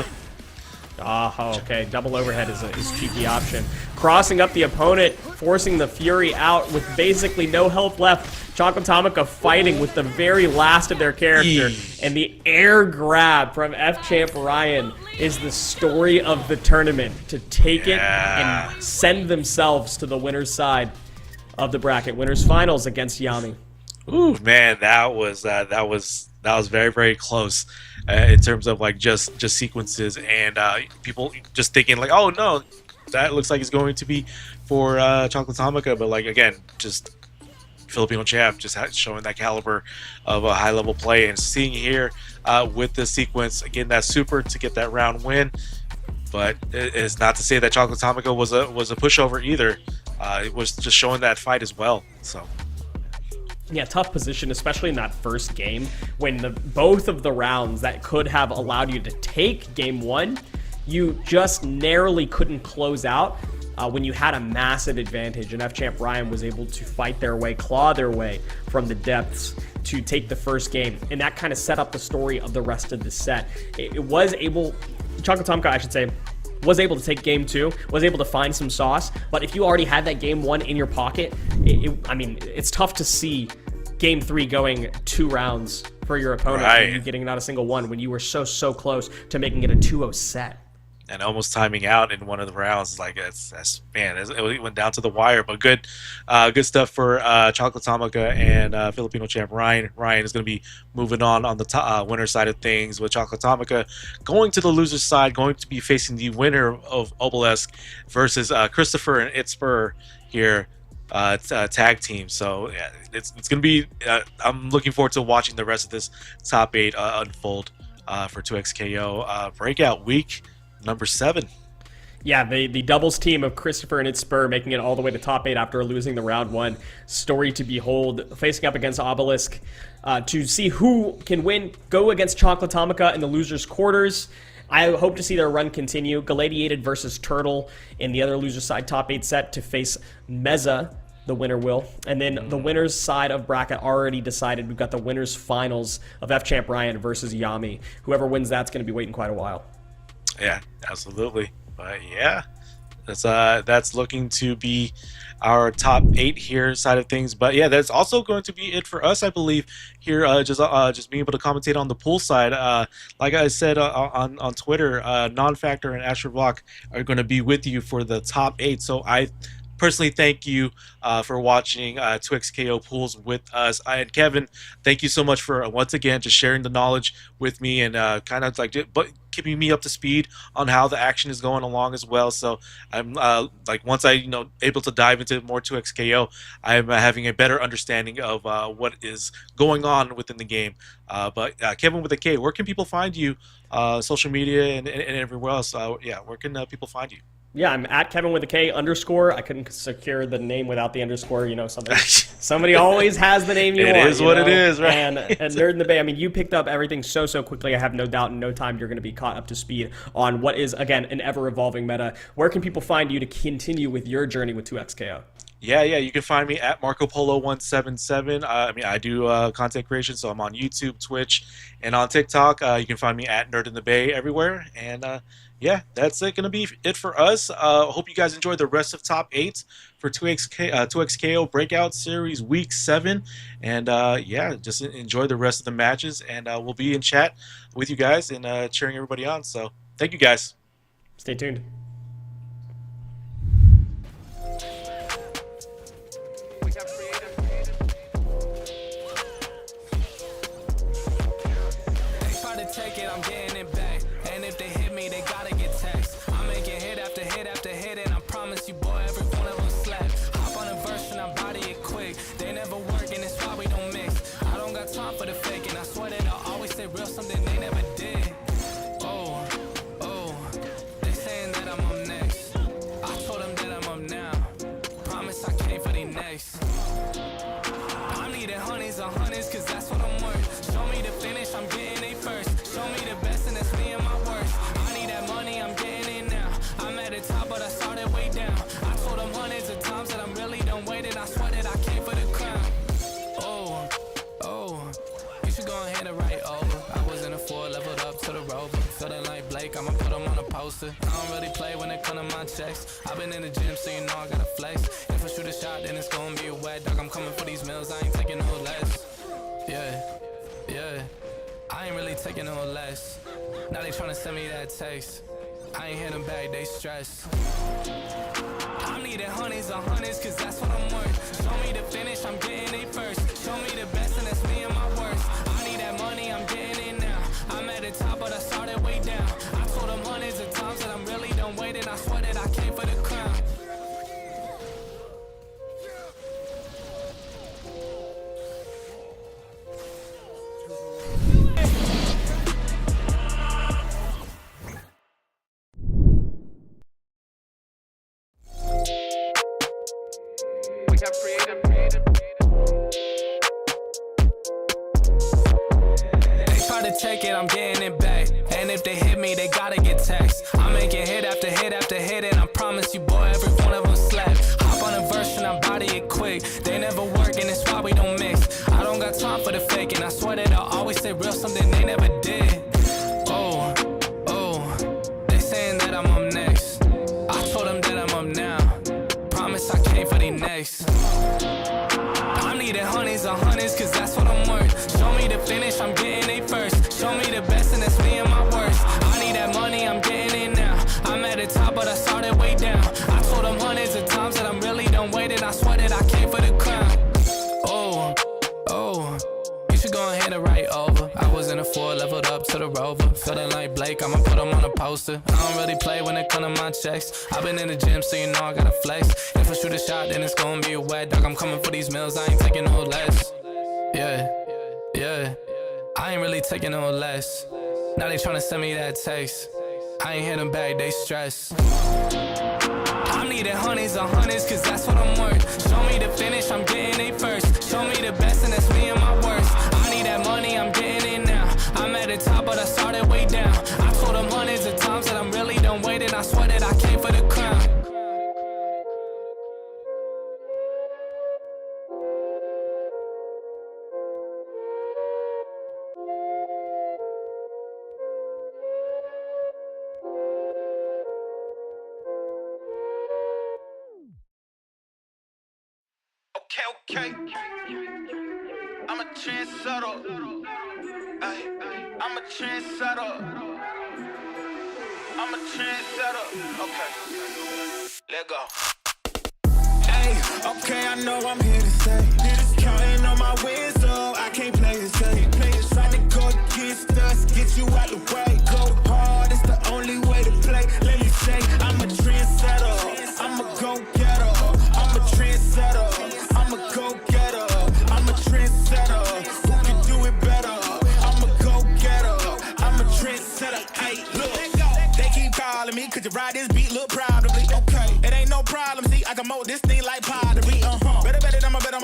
Oh, okay. Double overhead is cheeky option. Crossing up the opponent, forcing the Fury out with basically no health left. Chocolatomica fighting with the very last of their character. And the air grab from F-Champ Ryan is the story of the tournament. To take it and send themselves to the winner's side of the bracket. Winners finals against Yami. Ooh, man, that was very, very close in terms of like just sequences and people just thinking like, oh no, that looks like it's going to be for Chocolatomica, but like again, just Filipino champ just showing that caliber of a high level play, and seeing here with this sequence again that super to get that round win. But it is not to say that Chocolatomica was a pushover either. It was just showing that fight as well. So. Yeah, tough position, especially in that first game, when both of the rounds that could have allowed you to take game 1, you just narrowly couldn't close out when you had a massive advantage. And F-Champ Ryan was able to fight their way, claw their way from the depths to take the first game. And that kind of set up the story of the rest of the set. It was able, Chocolatomica, I should say, was able to take game 2, was able to find some sauce, but if you already had that game 1 in your pocket, I mean, it's tough to see game 3 going 2 rounds for your opponent and you getting not a single one when you were so close to making it a 2-0 set. And almost timing out in one of the rounds, like it went down to the wire. But good stuff for Chocolatomica and Filipino champ Ryan. Ryan is going to be moving on the top, winner side of things, with Chocolatomica going to the loser side, going to be facing the winner of Obelisk versus Christopher and Itspur here. Tag team. So yeah, it's gonna be. I'm looking forward to watching the rest of this top 8 unfold for 2XKO Breakout Week number 7. Yeah, the doubles team of Christopher and Itspur making it all the way to top 8 after losing the round 1. Story to behold, facing up against Obelisk to see who can win. Go against Chocolatomica in the losers quarters. I hope to see their run continue. Gladiated versus Turtle in the other loser side top 8 set to face Meza, the winner will. And then the winner's side of bracket already decided. We've got the winner's finals of F-Champ Ryan versus Yami. Whoever wins that's going to be waiting quite a while. Yeah, absolutely. But yeah, that's looking to be our top 8 here side of things. But yeah, that's also going to be it for us, I believe, here. Just being able to commentate on the pool side. Like I said on Twitter, Non-Factor and Asher Block are going to be with you for the top 8. So I personally thank you for watching 2XKO pools with us. And Kevin, thank you so much for once again just sharing the knowledge with me and kind of like keeping me up to speed on how the action is going along as well. So I'm like, once I able to dive into more 2XKO, I'm having a better understanding of what is going on within the game. But Kevin with a K, where can people find you? Social media and everywhere else. Yeah, where can people find you? Yeah, I'm at Kevin with a K _. I couldn't secure the name without the underscore. You know, somebody always has the name you want. It is what know? it is, right? And Nerd in the Bay, I mean, you picked up everything so quickly. I have no doubt in no time you're going to be caught up to speed on what is, again, an ever-evolving meta. Where can people find you to continue with your journey with 2XKO? Yeah, you can find me at Marco Polo 177. I mean, I do content creation, so I'm on YouTube, Twitch, and on TikTok. You can find me at Nerd in the Bay everywhere. And yeah, that's going to be it for us. Hope you guys enjoyed the rest of Top 8 for 2XKO Breakout Series Week 7. And yeah, just enjoy the rest of the matches. And we'll be in chat with you guys and cheering everybody on. So thank you guys. Stay tuned. Take it, I'm getting it back. And if they hit me, they gotta get taxed. I'm making hit after hit after hit, and I promise you, boy, every one of them slap. Hop on a verse and I body it quick. They never work, and it's why we don't mix. I don't got time for the fake, and I swear that I always say real something they never did. Oh, they saying that I'm up next. I told them that I'm up now. Promise I came for the next. I'm needing honeys on honeys, cause that's what I'm worth. Show me the finish, I'm getting it first. Show me the best and that's me and my worst. I need that money, I'm getting it now. I'm at the top, but I started way down. I told them hundreds of times that I'm really done waiting. I swear that I came for the crown. Oh, you should go ahead and write over. I was in a 4, leveled up to the rover. Feeling like Blake, I'ma put him on a poster. I don't really play when it come to my checks. I've been in the gym, so you know I gotta flex. If I shoot a shot, then it's gonna be a wet dog. I'm coming for these meals, I ain't taking no less. Yeah, I ain't really taking no less. Now they tryna send me that text. I ain't hit them back, they stress. I'm needing honeys on honeys, cause that's what I'm worth. Show me the finish, I'm getting it first. Show me the best and that's me and my worst. I need that money, I'm getting it now. I'm at the top, but I started way down. I told them hundreds of times that I'm really done waiting. I swear that I came for the crown. Take it, I'm getting it back. And if they hit me, they gotta get taxed. I'm making hit after hit after hit, and I promise you, boy, every one of them slap. Hop on a verse and I body it quick. They never work, and it's why we don't mix. I don't got time for the fake, and I swear that I always say real something they never did. Oh, they saying that I'm up next. I told them that I'm up now. Promise I came for the next. I'm needing honeys on honeys, cause that's what I'm worth. Show me the finish, I'm getting it first. Show me the best and that's me and my worst. I need that money, I'm getting it now. I'm at the top, but I started way down. I told them hundreds of times that I'm really done waiting. I swear that I came for the crown. Oh, you should go ahead and write over. I was in a 4, leveled up to the rover. Feeling like Blake, I'ma put him on a poster. I don't really play when it come to my checks. I've been in the gym, so you know I gotta flex. If I shoot a shot, then it's gonna be a wet dog. I'm coming for these meals, I ain't taking no less. Yeah, I ain't really taking no less. Now they tryna send me that text. I ain't hit them back, they stress. I'm needing honeys on honeys, cause that's what I'm worth. Show me the finish, I'm getting it first. Show me the best and that's me and my worst. I need that money, I'm getting it now. I'm at the top, but I started way down. I told them hundreds of times that I'm really done waiting. I swear that I came for the crown. Okay. I'm a trendsetter. I'm a trendsetter. I'm a trendsetter. Okay. Let go. Hey, okay, I know I'm here to stay. Counting on my wins, so I can't play this game. Try to go against us, get you out the way. Go hard, it's the only way to play. Let me say, I'm a trendsetter. I'm a go-getter. I'm a trendsetter. I'm a go-getter. I'm a trendsetter. Who can do it better? I'm a go-getter. I'm a trendsetter. Hey, look, they keep calling me, could you ride this beat? Look proud of me.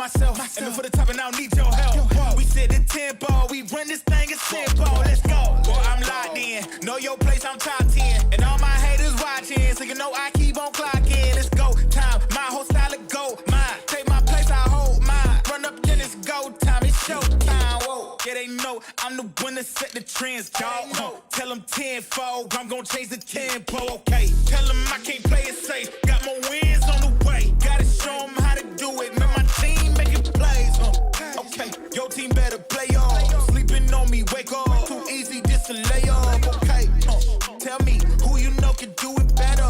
myself. Aiming for the top and I don't need your help. We set the tempo, we run this thing as simple. Let's go. Boy, I'm locked in. Know your place, I'm top 10. And all my haters watching, so you know I keep on clocking. Let's go. Time, my whole style of go. Mine, take my place, I hold mine. Run up, then it's go time. It's show time. Whoa. Yeah, they know I'm the one that set the trends, dog. Tell them tenfold, I'm gonna change the tempo. Okay, tell them I can't play it safe. Got more wins on the way. Gotta show them how to do it. Man, my team making plays. Okay, your team better play off. Sleeping on me, wake up. Too easy just to lay off. Okay, tell me who you know can do it better.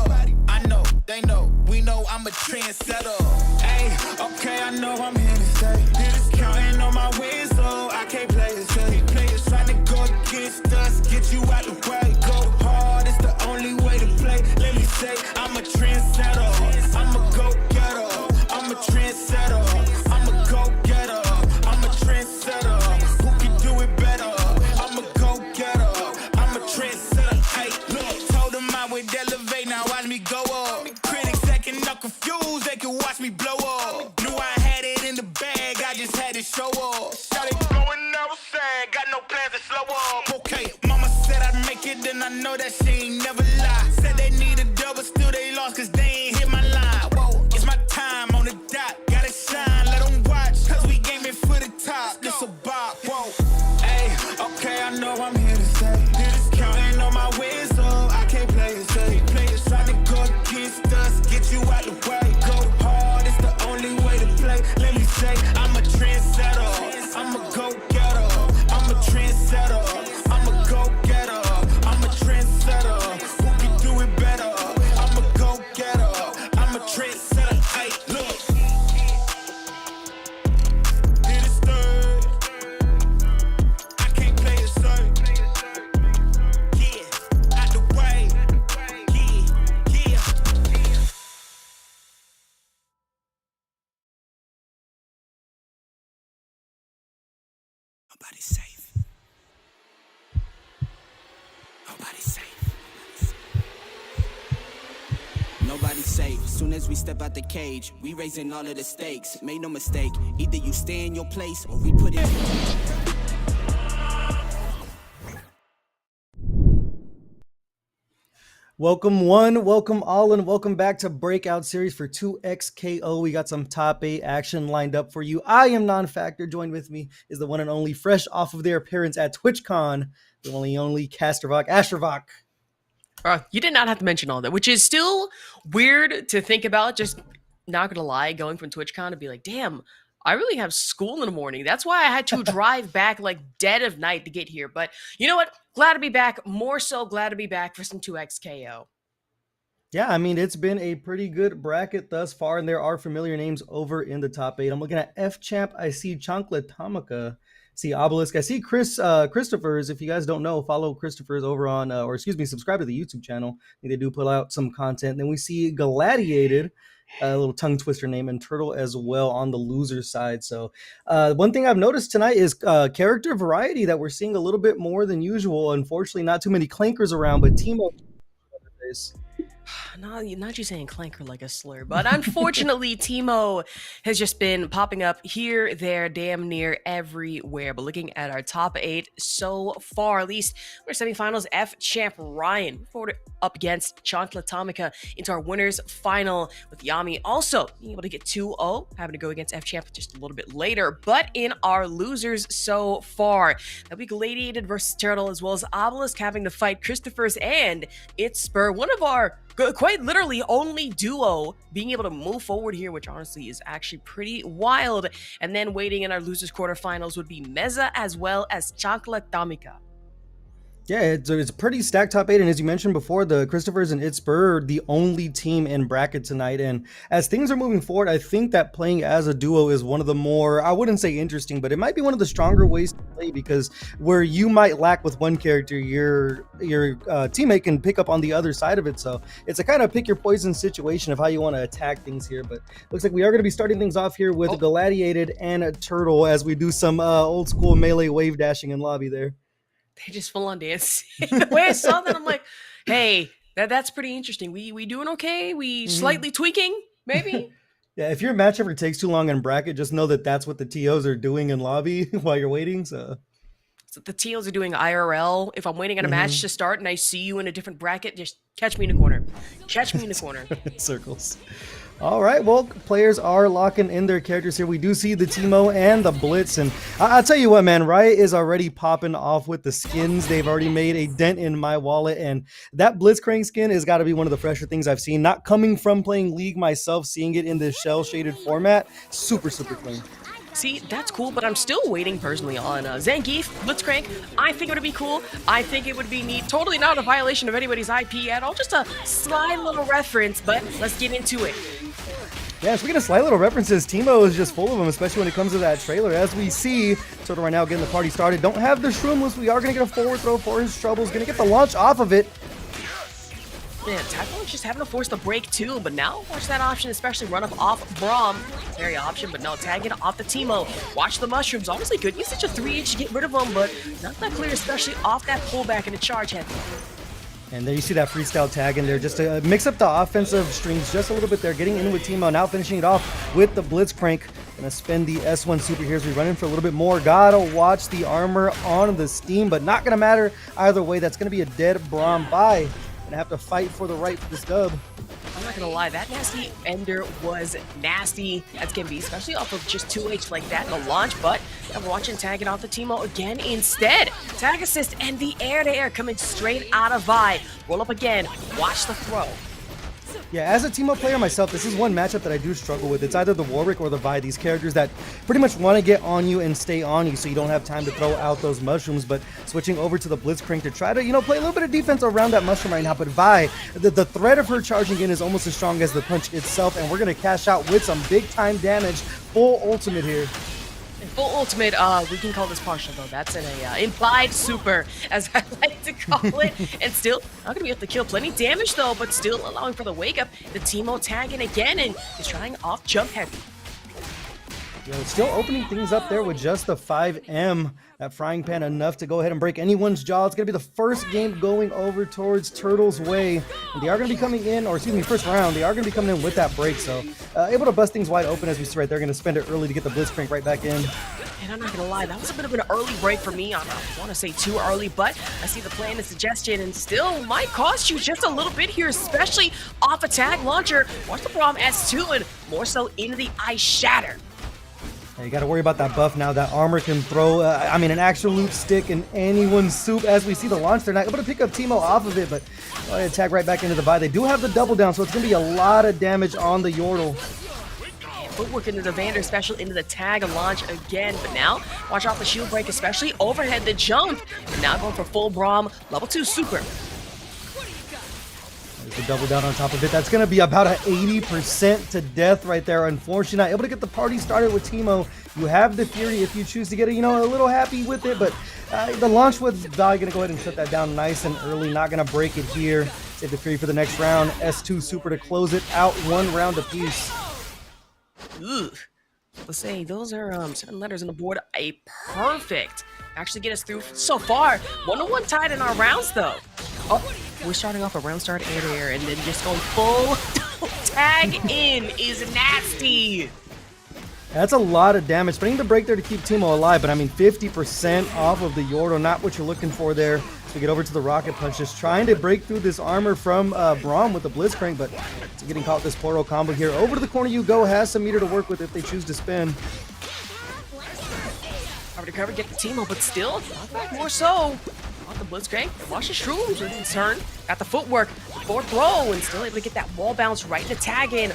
I know, they know, we know I'm a trendsetter. Hey, okay, I know I'm here to stay. Just counting on my wins, so I can't play it safe. Players trying to go against us, get you out the way. Go hard, it's the only way to play. Let me say, I'm a trendsetter. I'm a go-getter. I'm a trendsetter. I'm a go-getter. I'm a trendsetter. Who can do it better? I'm a go-getter. I'm a trendsetter. Hey, look, told them I would elevate, now watch me go up. Critics acting up confused, they can watch me blow up. Knew I had it in the bag, I just had to show up. Shot it going never sad, got no plans to slow up. Okay, mama said I'd make it, and I know that she ain't never lie. Said they need a double, still they lost, cause they ain't hit my line. Whoa, it's my time on the dot, gotta shine, let them watch, cause we gaming for the top, this a bop, whoa. Hey, okay, I know I'm here to stay. Just counting on my wins, so I can't play it safe. Players trying to go against us, get you out the way. Go hard, it's the only way to play. Let me say, I'm a trendsetter. I'm a go-getter. I'm a trendsetter. I'm a go-getter. I'm a trendsetter. Who can do it better? I'm a go-getter. I'm a trendsetter. Hey, look. Hit it stirred. I can't play it safe. Yeah, out the way. Yeah. Nobody's safe. Nobody's safe. Nobody's safe. Soon as we step out the cage, we raising all of the stakes. Make no mistake, either you stay in your place or we put it. Welcome one, welcome all, and welcome back to Breakout Series for 2XKO. We got some top 8 action lined up for you. I am Non-Factor. Joined with me is the one and only, fresh off of their appearance at TwitchCon, the only Castervok, Astrovok. You did not have to mention all that, which is still weird to think about. Just not gonna lie, going from TwitchCon to be like, damn, I really have school in the morning. That's why I had to drive back like dead of night to get here. But you know what? Glad to be back. More so glad to be back for some 2XKO. Yeah, I mean, it's been a pretty good bracket thus far, and there are familiar names over in the top 8. I'm looking at F-Champ. I see Chancla Tamaka. See Obelisk. I see Christopher's. If you guys don't know, follow Christopher's over on, subscribe to the YouTube channel. They do put out some content. Then we see Gladiated, a little tongue twister name, and Turtle as well on the loser side. So one thing I've noticed tonight is character variety, that we're seeing a little bit more than usual. Unfortunately, not too many clankers around, but Timo. Not you saying clanker like a slur, but unfortunately, Timo has just been popping up here, there, damn near everywhere. But looking at our top 8 so far, at least we're semifinals. F-Champ Ryan forward up against Chancla Tamika into our winners final, with Yami also being able to get 2-0, having to go against F-Champ just a little bit later. But in our losers so far, that we Gladiated versus Turtle, as well as Obelisk having to fight Christopher's and It's Spur, one of our quite literally only duo being able to move forward here, which honestly is actually pretty wild. And then waiting in our losers quarterfinals would be Meza as well as Chancla Tamika. Yeah, it's a pretty stacked top 8, and as you mentioned before, the Christophers and Itspur are the only team in bracket tonight. And as things are moving forward, I think that playing as a duo is one of the more, I wouldn't say interesting, but it might be one of the stronger ways to play, because where you might lack with one character, your teammate can pick up on the other side of it. So it's a kind of pick your poison situation of how you want to attack things here. But looks like we are going to be starting things off here with Gladiated and a Turtle as we do some old school melee wave dashing in lobby there. They just full on dance. The way I saw that, I'm like, hey, that's pretty interesting. We doing okay? We slightly tweaking, maybe? Yeah, if your match ever takes too long in bracket, just know that that's what the TOs are doing in lobby while you're waiting. So The TOs are doing IRL. If I'm waiting on a match Mhm. to start and I see you in a different bracket, just catch me in the corner. Catch me in the corner. circles. All right, well, players are locking in their characters here. We do see the Teemo and the Blitz, and I'll tell you what, man, Riot is already popping off with the skins. They've already made a dent in my wallet, and that Blitzcrank skin has got to be one of the fresher things I've seen. Not coming from playing League myself, seeing it in this shell-shaded format, super, super clean. See, that's cool, but I'm still waiting personally on Zangief, Blitzcrank. I think it would be cool. I think it would be neat. Totally not a violation of anybody's IP at all. Just a sly little reference, but let's get into it. Yeah, speaking of slight little references, Teemo is just full of them, especially when it comes to that trailer. As we see, Turtle right now getting the party started. Don't have the Shroomless. We are going to get a forward throw for his troubles. Going to get the launch off of it. Man, Tackle just having to force the break too, but now watch that option, especially run up off Braum. Very option, but no, tagging off the Teemo. Watch the mushrooms. Honestly, good use such a 3H to get rid of them, but not that clear, especially off that pullback and the charge head. And there you see that freestyle tag in there just to mix up the offensive strings just a little bit there. Getting in with Teemo, now finishing it off with the Blitzcrank. Gonna spend the S1 super here as we run in for a little bit more. Gotta watch the armor on the Steam, but not gonna matter either way. That's gonna be a dead Braum bye. Gonna have to fight for the right for this dub. I'm not gonna lie, that nasty ender was nasty as can be, especially off of just 2H like that in the launch, but I'm watching tagging off the Teemo again instead. Tag assist and the air-to-air coming straight out of Vi. Roll up again, watch the throw. Yeah, as a Teemo player myself, this is one matchup that I do struggle with. It's either the Warwick or the Vi, these characters that pretty much want to get on you and stay on you so you don't have time to throw out those mushrooms, but switching over to the Blitzcrank to try to, play a little bit of defense around that mushroom right now. But Vi, the threat of her charging in is almost as strong as the punch itself, and we're going to cash out with some big-time damage. Full ultimate here. Full ultimate, we can call this partial though. That's an implied super, as I like to call it. And still, not gonna be able to kill plenty damage though, but still allowing for the wake up. The Teemo tagging again and is trying off jump heavy. Still opening things up there with just the 5M. That frying pan enough to go ahead and break anyone's jaw. It's going to be the first game going over towards Turtle's way. And they are going to be coming in, or excuse me, first round. They are going to be coming in with that break. So able to bust things wide open as we see right there. Going to spend it early to get the Blitzcrank right back in. And I'm not going to lie, that was a bit of an early break for me. I don't want to say too early, but I see the plan and suggestion and still might cost you just a little bit here, especially off a tag launcher. Watch the Braum S2 and more so into the Ice Shatter. You got to worry about that buff now. That armor can throw, an absolute stick in anyone's soup. As we see the launch, they're not able to pick up Teemo off of it, but tag right back into the Vi. They do have the double down, so it's going to be a lot of damage on the Yordle. Footwork into the Vander special, into the tag and launch again, but now watch out the shield break, especially overhead the jump. And now going for full Braum, level 2 super. There's the double down on top of it. That's going to be about an 80% to death right there. Unfortunately, not able to get the party started with Teemo. You have the Fury if you choose to get it, a little happy with it, but the launch with Vi going to go ahead and shut that down nice and early. Not going to break it here. Save the Fury for the next round. S2 super to close it out, 1 round apiece. Ugh. Let's say those are 7 letters on the board. A perfect. Actually get us through so far. 1-1 tied in our rounds though. Oh, we're starting off a round start air and then just going full tag in is nasty. That's a lot of damage. Spending the break there to keep Teemo alive, but 50% off of the Yordle, not what you're looking for there. So we get over to the Rocket Punch, just trying to break through this armor from Braum with the Blitzcrank, but getting caught with this portal combo here. Over to the corner you go, has some meter to work with if they choose to spin. Cover, get the Teemo, but still, not back more so. On the Blitzcrank, watch the Shrooms in turn. Got the footwork, forward throw, and still able to get that wall bounce right in the tag in.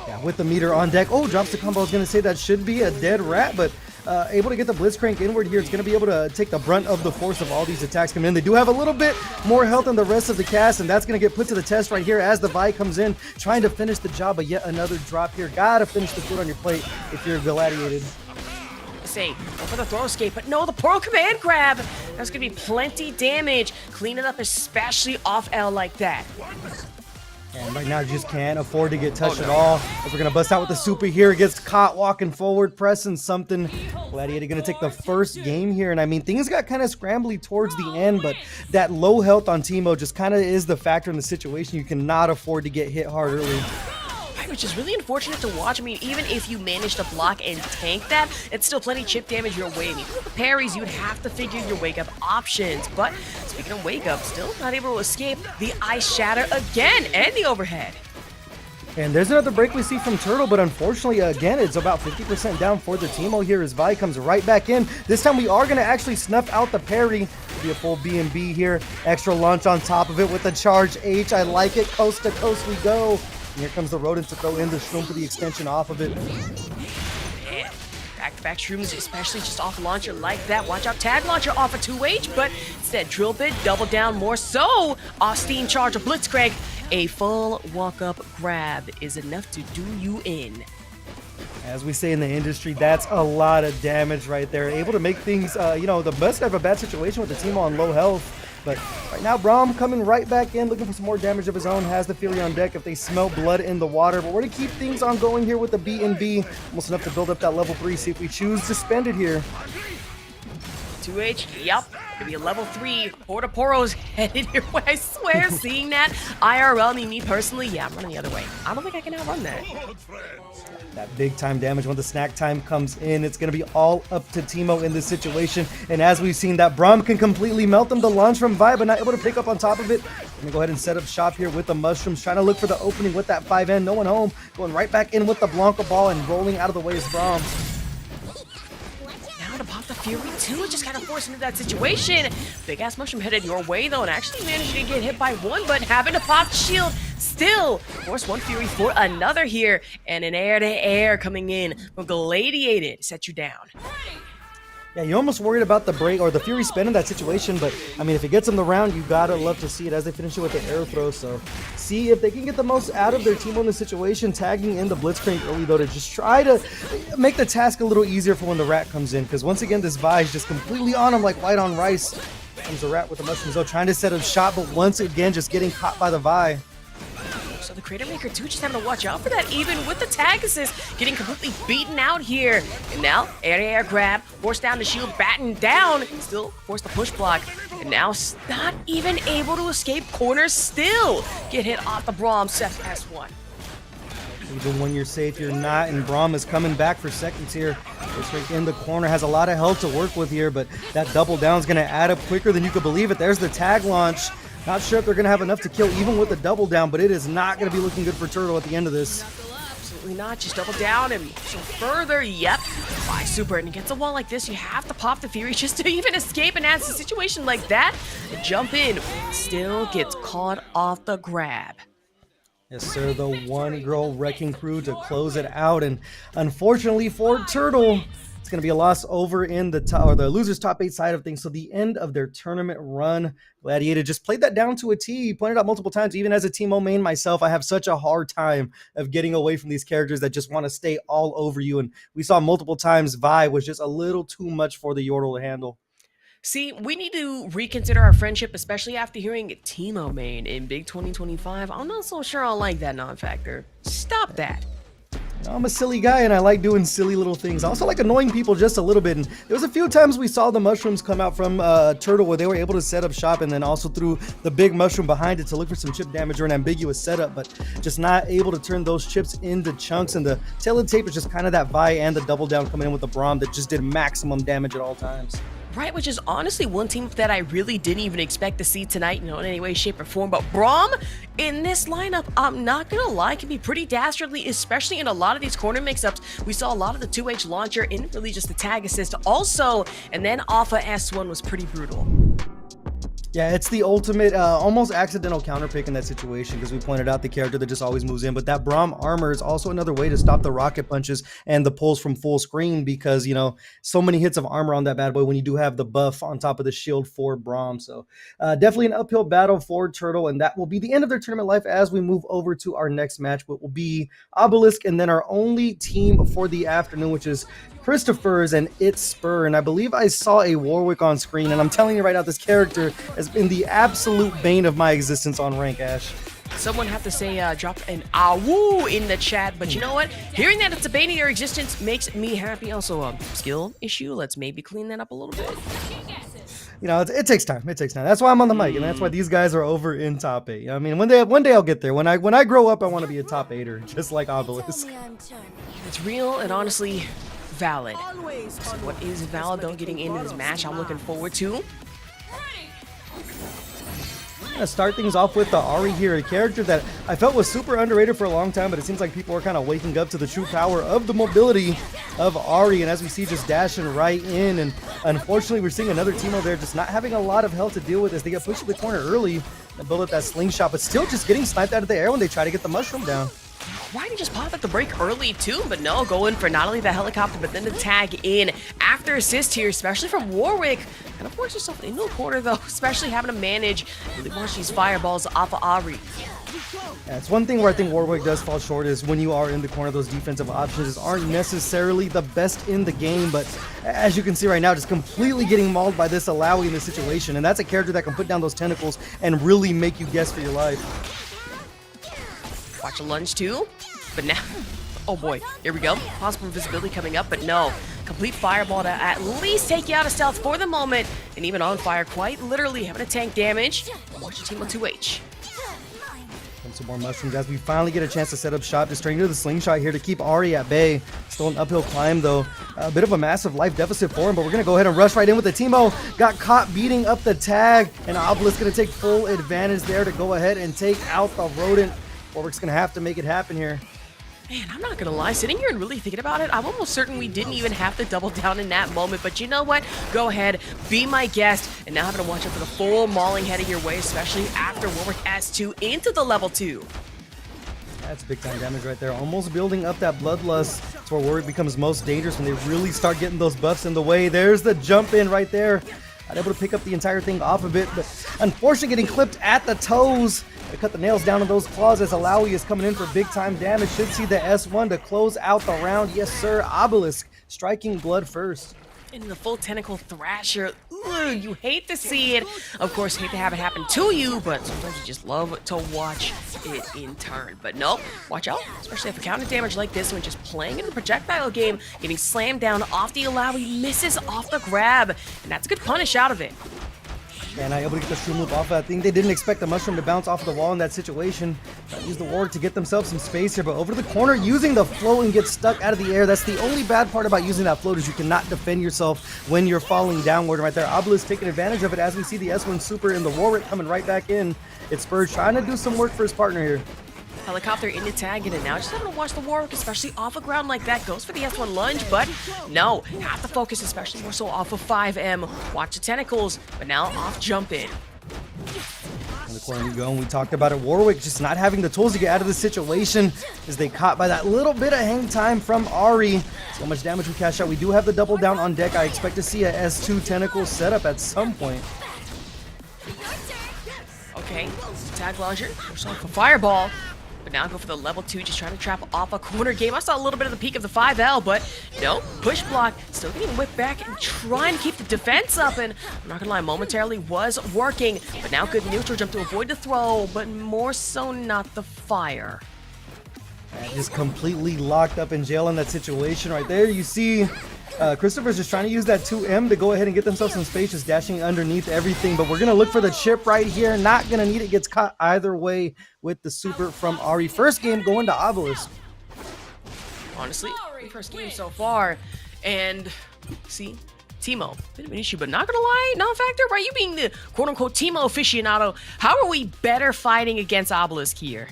Yeah, with the meter on deck. Oh, drops the combo. I was going to say that should be a dead rat, but able to get the Blitzcrank inward here. It's going to be able to take the brunt of the force of all these attacks coming in. They do have a little bit more health than the rest of the cast, and that's going to get put to the test right here as the Vi comes in, trying to finish the job, but yet another drop here. Gotta finish the food on your plate if you're gladiated. Go for the throw escape, but no, the Pearl Command Grab. That's going to be plenty damage. Clean it up, especially off L like that. And right now, you just can't afford to get touched at all. As we're going to bust out with the super here. Gets caught walking forward, pressing something. Gladiator going to take the first game here. And things got kind of scrambly towards the end, but that low health on Teemo just kind of is the factor in the situation. You cannot afford to get hit hard early. Right, which is really unfortunate to watch. I mean, even if you manage to block and tank that, it's still plenty chip damage your way. I mean, with the parries, you'd have to figure your wake-up options. But speaking of wake-up, still not able to escape the Ice Shatter again and the overhead. And there's another break we see from Turtle, but unfortunately, again, it's about 50% down for the Teemo here as Vi comes right back in. This time we are going to actually snuff out the parry. Be a full B&B here. Extra launch on top of it with the charge H. I like it. Coast to coast we go. And here comes the Rodent to throw in the Shroom for the extension off of it. Man, back-to-back Shrooms, especially just off launcher like that. Watch out, tag launcher off a 2H, but instead drill bit, double down more so. Austin charge of Blitzcrank. A full walk-up grab is enough to do you in. As we say in the industry, that's a lot of damage right there. Able to make things, the best of a bad situation with the team on low health. But right now, Braum coming right back in, looking for some more damage of his own. Has the Fury on deck if they smell blood in the water. But we're going to keep things on going here with the B&B. Almost enough to build up that level 3. See if we choose to spend it here. 2H, yep. Gonna be a level 3. Portaporo's headed your way. I swear, seeing that IRL, I mean, me personally, yeah, I'm running the other way. I don't think I can outrun that. That big time damage when the snack time comes in. It's going to be all up to Teemo in this situation. And as we've seen, that Braum can completely melt them. The launch from Vi, but not able to pick up on top of it. Going to go ahead and set up shop here with the mushrooms. Trying to look for the opening with that 5N. No one home. Going right back in with the Blanca ball and rolling out of the way is Braum. To pop the Fury too, just kind of forced into that situation. Big ass mushroom headed your way though, and actually managed to get hit by one, but having to pop the shield still force one Fury for another here, and an air to air coming in from Gladiated set you down. Yeah, you're almost worried about the break or the Fury spin in that situation, but I mean, if it gets them the round, you gotta love to see it as they finish it with the arrow throw. So, see if they can get the most out of their team on the situation, tagging in the Blitzcrank early though to just try to make the task a little easier for when the rat comes in. Because once again, this Vi is just completely on him like white on rice. Comes the rat with the mushrooms though, trying to set up shot, but once again, just getting caught by the Vi. So the Creator Maker too, just having to watch out for that, even with the tag assist, getting completely beaten out here. And now, air grab, force down the shield, batten down, still force the push block. And now, not even able to escape corners, still get hit off the Braum, set S1. Even when you're safe, you're not, and Braum is coming back for seconds here. Just right in the corner, has a lot of health to work with here, but that double down is going to add up quicker than you could believe it. There's the tag launch. Not sure if they're going to have enough to kill even with the double down, but it is not going to be looking good for Turtle at the end of this. Absolutely not. Just double down and so further. Yep. By super. And against a wall like this, you have to pop the Fury just to even escape. And as a situation like that, jump in. Still gets caught off the grab. Yes, sir. The one girl wrecking crew to close it out. And unfortunately for Turtle, it's going to be a loss over in the top, or the losers top 8 side of things. So the end of their tournament run. Gladiated just played that down to a T. He pointed out multiple times, even as a Teemo main myself, I have such a hard time of getting away from these characters that just want to stay all over you. And we saw multiple times Vi was just a little too much for the Yordle to handle. See, we need to reconsider our friendship, especially after hearing Teemo main in Big 2025. I'm not so sure I like that non-factor. Stop that. I'm a silly guy and I like doing silly little things. I also like annoying people just a little bit. And there was a few times we saw the mushrooms come out from Turtle where they were able to set up shop and then also threw the big mushroom behind it to look for some chip damage or an ambiguous setup, but just not able to turn those chips into chunks. And the tailored tape is just kind of that Vi and the double down coming in with the Braum that just did maximum damage at all times. Right, which is honestly one team that I really didn't even expect to see tonight, in any way, shape, or form. But Braum in this lineup, I'm not gonna lie, can be pretty dastardly, especially in a lot of these corner mix-ups. We saw a lot of the 2H launcher in really just the tag assist also, and then off of S1 was pretty brutal. Yeah, it's the ultimate, almost accidental counter pick in that situation because we pointed out the character that just always moves in. But that Braum armor is also another way to stop the rocket punches and the pulls from full screen because, so many hits of armor on that bad boy when you do have the buff on top of the shield for Braum. So definitely an uphill battle for Turtle, and that will be the end of their tournament life as we move over to our next match, which will be Obelisk and then our only team for the afternoon, which is Christopher's and It's Spur. And I believe I saw a Warwick on screen, and I'm telling you right now, this character has been the absolute bane of my existence on rank, Ash. Someone have to say drop an awoo in the chat, but you know what? Hearing that it's a bane of your existence makes me happy. Also, skill issue. Let's maybe clean that up a little bit. you know, it takes time. It takes time. That's why I'm on the mic, and that's why these guys are over in top 8. I mean, one day I'll get there. When I grow up, I want to be a top 8er, just like Obelisk. It's real and honestly valid. So what is valid though getting into this match I'm looking forward to? Gonna start things off with the Ari here, a character that I felt was super underrated for a long time, but it seems like people are kind of waking up to the true power of the mobility of Ari, and as we see, just dashing right in, and unfortunately we're seeing another team over there just not having a lot of health to deal with as they get pushed to the corner early and build up that slingshot, but still just getting sniped out of the air when they try to get the mushroom down. Why didn't he just pop at the break early too? But no, going for not only the helicopter, but then the tag in after assist here, especially from Warwick. And of course, yourself into the corner though, especially having to manage really watch these fireballs off of Ari. Yeah, it's one thing where I think Warwick does fall short is when you are in the corner, those defensive options aren't necessarily the best in the game, but as you can see right now, just completely getting mauled by this Alawi in this situation, and that's a character that can put down those tentacles and really make you guess for your life. Watch a lunge too, but now, oh boy, here we go. Possible invisibility coming up, but no. Complete fireball to at least take you out of stealth for the moment, and even on fire, quite literally having a tank damage. Watch the team on 2H. And some more mushrooms as we finally get a chance to set up shop, just straight into the slingshot here to keep Ari at bay. Still an uphill climb though. A bit of a massive life deficit for him, but we're gonna go ahead and rush right in with the Teemo. Got caught beating up the tag, and Obelisk gonna take full advantage there to go ahead and take out the rodent. Warwick's gonna have to make it happen here. Man, I'm not gonna lie, sitting here and really thinking about it, I'm almost certain we didn't even have to double down in that moment, but you know what? Go ahead, be my guest, and now having to watch out for the full mauling heading your way, especially after Warwick S2 into the level 2. That's big time damage right there, almost building up that bloodlust. That's where Warwick becomes most dangerous when they really start getting those buffs in the way. There's the jump in right there. Not able to pick up the entire thing off of it, but unfortunately getting clipped at the toes. They cut the nails down on those claws as Alawi is coming in for big time damage. Should see the S1 to close out the round. Yes, sir. Obelisk striking blood first. In the full tentacle thrasher. Ooh, you hate to see it. Of course, hate to have it happen to you, but sometimes you just love to watch it in turn. But nope, watch out, especially if a counter damage like this when just playing in the projectile game, getting slammed down off the Alawi, misses off the grab, and that's a good punish out of it. And able to get the shroom loop off. I think they didn't expect the mushroom to bounce off of the wall in that situation. Use the Warwick to get themselves some space here, but over to the corner, using the flow and get stuck out of the air. That's the only bad part about using that float is you cannot defend yourself when you're falling downward right there. Obelisk taking advantage of it as we see the S1 super in the Warwick coming right back in. It's Spurs trying to do some work for his partner here. Helicopter into tag in, and now just having to watch the Warwick, especially off a ground like that. Goes for the S1 lunge, but no, have to focus, especially more so off of 5M. Watch the tentacles, but now off jump in. In the corner we go, and we talked about it. Warwick just not having the tools to get out of this situation as they caught by that little bit of hang time from Ari. So much damage we cash out. We do have the double down on deck. I expect to see a S2 tentacle setup at some point. Okay, tag launcher, push off a fireball. But now go for the level 2, just trying to trap off a corner game. I saw a little bit of the peak of the 5L, but no, push block, still getting whipped back and trying to keep the defense up, and I'm not gonna lie, momentarily was working, but now good neutral jump to avoid the throw, but more so not the fire. Just completely locked up in jail in that situation right there. You see Christopher's just trying to use that 2M to go ahead and get themselves some space, just dashing underneath everything. But we're going to look for the chip right here. Not going to need it. Gets caught either way with the super from Ari. First game going to Obelisk. Honestly, first game so far. And see, Teemo, bit of an issue, but not gonna lie, non-factor, right? You being the quote-unquote Teemo aficionado, how are we better fighting against Obelisk here?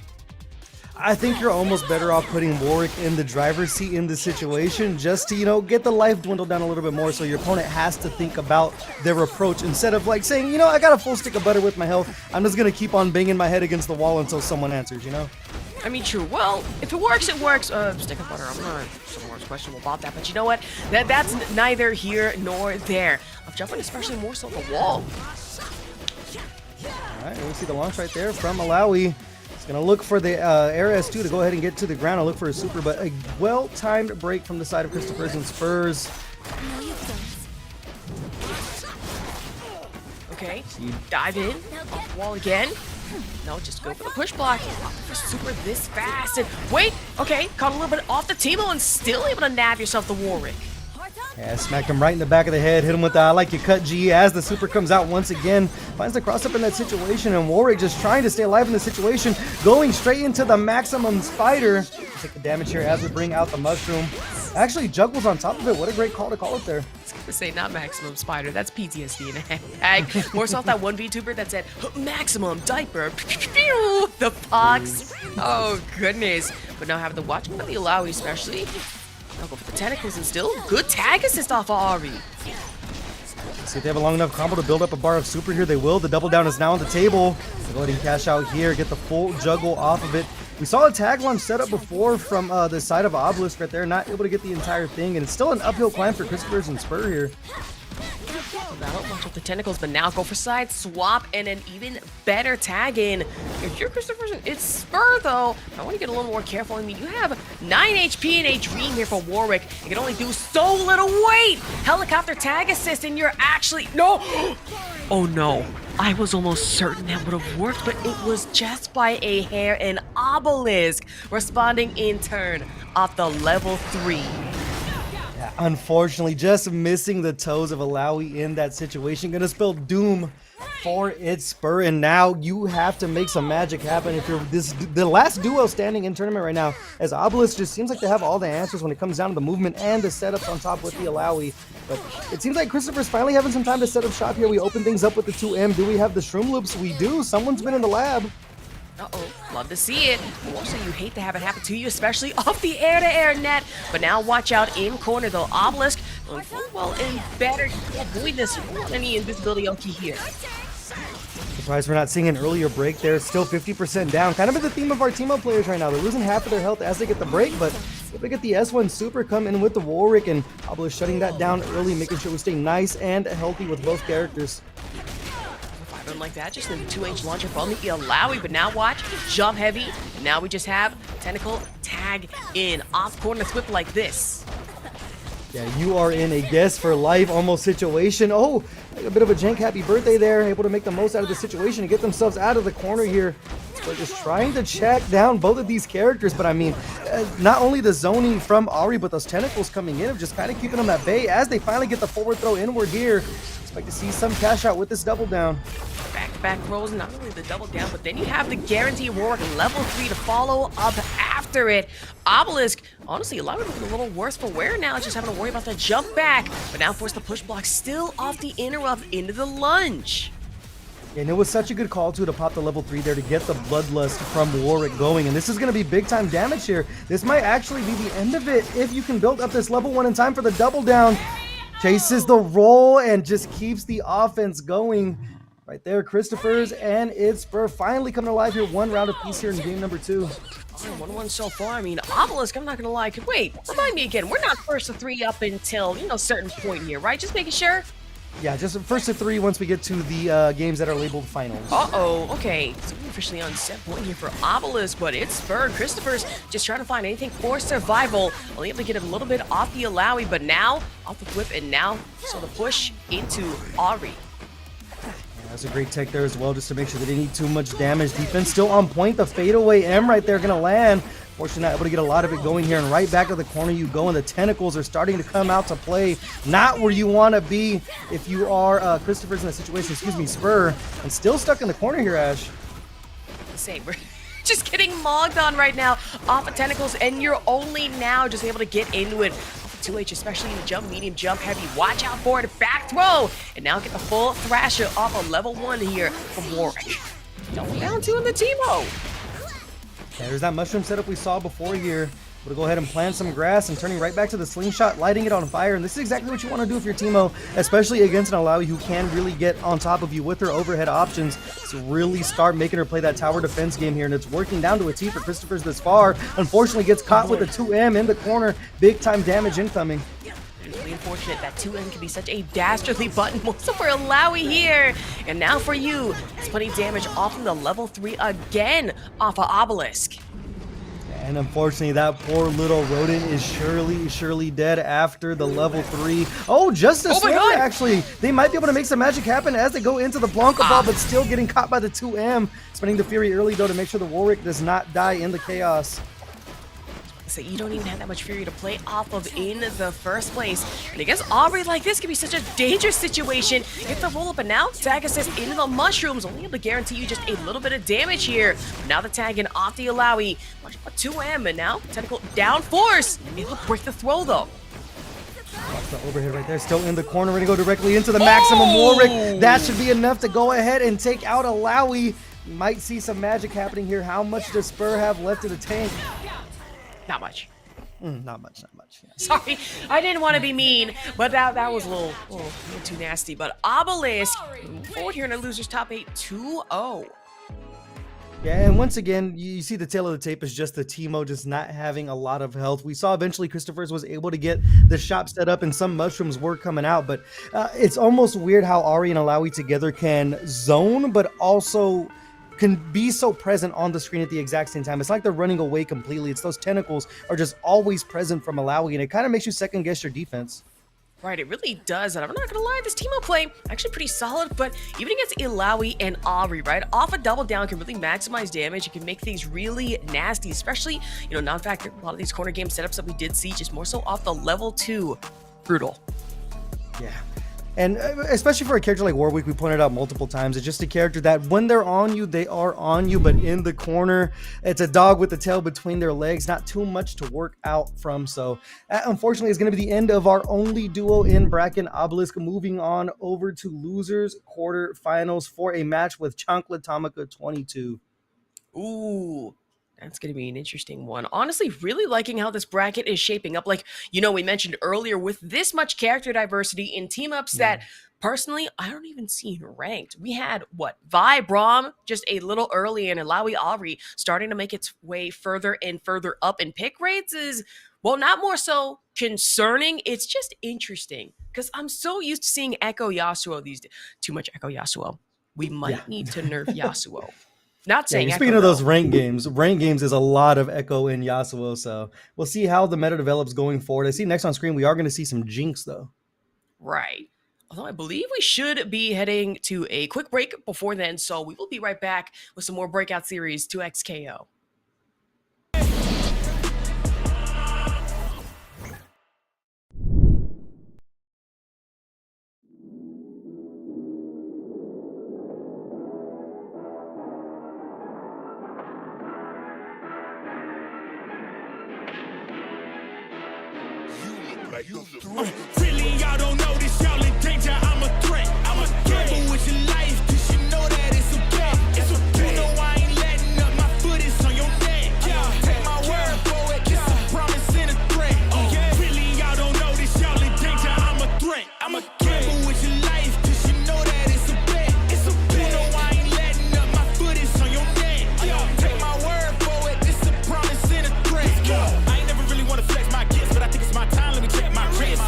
I think you're almost better off putting Warwick in the driver's seat in this situation just to, you know, get the life dwindled down a little bit more so your opponent has to think about their approach instead of like saying, you know, I got a full stick of butter with my health. I'm just going to keep on banging my head against the wall until someone answers, you know? I mean, true. Well, if it works, it works. Stick of butter, I'm not somewhat questionable about that, but you know what? That's neither here nor there. I'm jumping especially more so the wall. All right, we see the launch right there from Malawi. He's going to look for the Air S2 to go ahead and get to the ground and look for a super, but a well-timed break from the side of Christopher's and Spurs. Okay, dive in, off the wall again. No, just go for the push block. For super this fast. And wait, okay, caught a little bit off the Teemo and still able to nab yourself the Warwick. Yeah, smacked him right in the back of the head, hit him with the I like you cut G as the super comes out once again. Finds the cross up in that situation, and Warwick just trying to stay alive in the situation, going straight into the maximum spider. Take the damage here as we bring out the mushroom. Actually, juggles on top of it. What a great call to call it there. I was gonna say not maximum spider, that's PTSD in a hag. More so off that one VTuber that said maximum diaper. The fox. Oh goodness. But now having to watch for the Alawi especially. I'll go for the tentacles and still good tag assist off of Ari. See if they have a long enough combo to build up a bar of super here. They will. The double down is now on the table. They'll go ahead and cash out here, get the full juggle off of it. We saw a tag launch set up before from the side of Obelisk right there. Not able to get the entire thing, and it's still an uphill climb for Christopher's and Spur here. That'll watch with the tentacles, but now go for side swap and an even better tag in. If you're Christopher's, it's Spur though. I want to get a little more careful. I mean, you have 9 HP and a dream here for Warwick. You can only do so little. Wait! Helicopter tag assist, and you're actually no. Oh no! I was almost certain that would have worked, but it was just by a hair. And Obelisk responding in turn off the level 3. Unfortunately, just missing the toes of Alawi in that situation. Gonna spell doom for its Spur, and now you have to make some magic happen if you're the last duo standing in tournament right now, as Obelisk just seems like they have all the answers when it comes down to the movement and the setups on top with the Alawi. But it seems like Christopher's finally having some time to set up shop here. We open things up with the 2M. Do we have the shroom loops? We do. Someone's been in the lab. Uh-oh, love to see it. Also, you hate to have it happen to you, especially off the air-to-air net. But now watch out in corner, though. Obelisk going full well and better avoid this. Any invisibility Oki here. Surprised we're not seeing an earlier break there. Still 50% down. Kind of in the theme of our team-up players right now. They're losing half of their health as they get the break, but if they get the S1 super come in with the Warwick, and Obelisk shutting that down early, making sure we stay nice and healthy with both characters. Like that, just in the 2H launcher from the Alawi, but now watch, jump heavy, and now we just have tentacle tag in off corner whip like this. Yeah, you are in a guess for life almost situation. Oh, a bit of a jank happy birthday there, able to make the most out of the situation and get themselves out of the corner here. But just trying to check down both of these characters, but I mean, not only the zoning from Ari, but those tentacles coming in of just kind of keeping them at bay as they finally get the forward throw inward here. Expect to see some cash out with this double down. Back rolls, not only the double down, but then you have the guarantee Warwick level 3 to follow up after it. Obelisk, honestly, a lot of looking a little worse for wear now, just having to worry about the jump back, but now force the push block still off the interrupt into the lunge. And it was such a good call too to pop the level 3 there to get the bloodlust from Warwick going, and this is going to be big time damage here. This might actually be the end of it if you can build up this level 1 in time for the double down. Chases the roll and just keeps the offense going. Right there, Christopher's and its Spur finally coming alive here. 1 round apiece here in game number 2. 1-1 so far. I mean, Obelisk, I'm not gonna lie. Wait, remind me again. We're not first to 3 up until, you know, certain point here, right? Just making sure. Yeah, just first to 3 once we get to the games that are labeled finals. Uh-oh, okay. So we're officially on set point here for Obelisk, but it's Spur. Christopher's just trying to find anything for survival. Only able to get a little bit off the Alawi, but now off the whip, and now so the push into Ari. That's a great tech there as well, just to make sure they didn't eat too much damage. Defense still on point. The fadeaway M right there gonna land. Fortunately, not able to get a lot of it going here, and right back to the corner you go, and the tentacles are starting to come out to play. Not where you want to be if you are Christopher's in a situation, excuse me, Spur, and still stuck in the corner here, Ash. Same. We're just getting mogged on right now off of tentacles, and you're only now just able to get into it. 2H, especially in the jump, medium, jump, heavy. Watch out for it. Back throw. And now get the full thrasher off of level 1 here from Warwick. Down 2 in the Teemo. Yeah, there's that mushroom setup we saw before here. We'll go ahead and plant some grass and turning right back to the slingshot, lighting it on fire. And this is exactly what you want to do if you're Teemo, especially against an Alawi who can really get on top of you with her overhead options to really start making her play that tower defense game here. And it's working down to a T for Christopher's this far. Unfortunately, gets caught with the 2M in the corner. Big time damage incoming. Really unfortunate that 2M can be such a dastardly button. Also for Alawi here. And now for you, it's putting damage off of the level 3 again off of Obelisk. And unfortunately, that poor little rodent is surely dead after the level 3. Oh, just a sliver, actually. They might be able to make some magic happen as they go into the Blanca ball, but still getting caught by the 2M. Spending the Fury early, though, to make sure the Warwick does not die in the chaos. So you don't even have that much Fury to play off of in the first place. And against Aubrey like this can be such a dangerous situation. Get the roll up and now tag assist into the mushrooms, only able to guarantee you just a little bit of damage here. But now the tag in off the Alawi. Much a 2M and now technical down force. Able to break the throw though. Watch the overhead right there, still in the corner, ready to go directly into the maximum Warwick. That should be enough to go ahead and take out Alawi. You might see some magic happening here. How much does Spur have left in the tank? Not much. Not much. Yeah. Sorry, I didn't want to be mean, but that was a little too nasty. But Obelisk moving forward here in the losers top 8, 2-0. Yeah, and once again, you see the tail of the tape is just the Teemo just not having a lot of health. We saw eventually Christopher's was able to get the shop set up and some mushrooms were coming out, but it's almost weird how Ari and Alawi together can zone, but also can be so present on the screen at the exact same time. It's like they're running away completely. It's those tentacles are just always present from Alawi, and it kind of makes you second guess your defense. Right, it really does, and I'm not gonna lie, this Teemo play actually pretty solid, but even against Ilawi and Aubrey, right, off a double down can really maximize damage. It can make things really nasty, especially, non-factor, a lot of these corner game setups that we did see, just more so off the level 2. Brutal. Yeah. And especially for a character like Warwick, we pointed out multiple times, it's just a character that when they're on you, they are on you, but in the corner, it's a dog with the tail between their legs, not too much to work out from. So unfortunately, it's going to be the end of our only duo in bracket. Obelisk moving on over to losers quarterfinals for a match with Chankla Tamaka 22. Ooh. That's going to be an interesting one. Honestly, really liking how this bracket is shaping up. Like, we mentioned earlier with this much character diversity in team-ups that personally, I don't even see ranked. We had, Vi Braum just a little early and Alawi Aubrey starting to make its way further and further up in pick rates is, well, not more so concerning. It's just interesting because I'm so used to seeing Echo Yasuo these days. Too much Echo Yasuo. We might need to nerf Yasuo. Not saying speaking Echo, of those rank games is a lot of Echo and Yasuo, so we'll see how the meta develops going forward. I see next on screen we are going to see some Jinx though. Right. Although I believe we should be heading to a quick break before then, so we will be right back with some more Breakout Series 2XKO. Really, y'all don't know this, y'all in danger. I'm a threat. I'm a gamble with your life, cause you know that it's okay. It's okay. You know I ain't letting up, my foot is on your neck. Yeah, take my word for it, it's a promise and a threat. Yeah, really, y'all don't know this, y'all in danger. I'm a threat. I'm a gamble with your life, cause you know that it's a bet. It's okay. You know I ain't letting up, my foot is on your neck. Yeah, take my word for it, it's a promise and a threat. I ain't never really wanna flex my gifts, but I think it's my time. Let me check my wrist.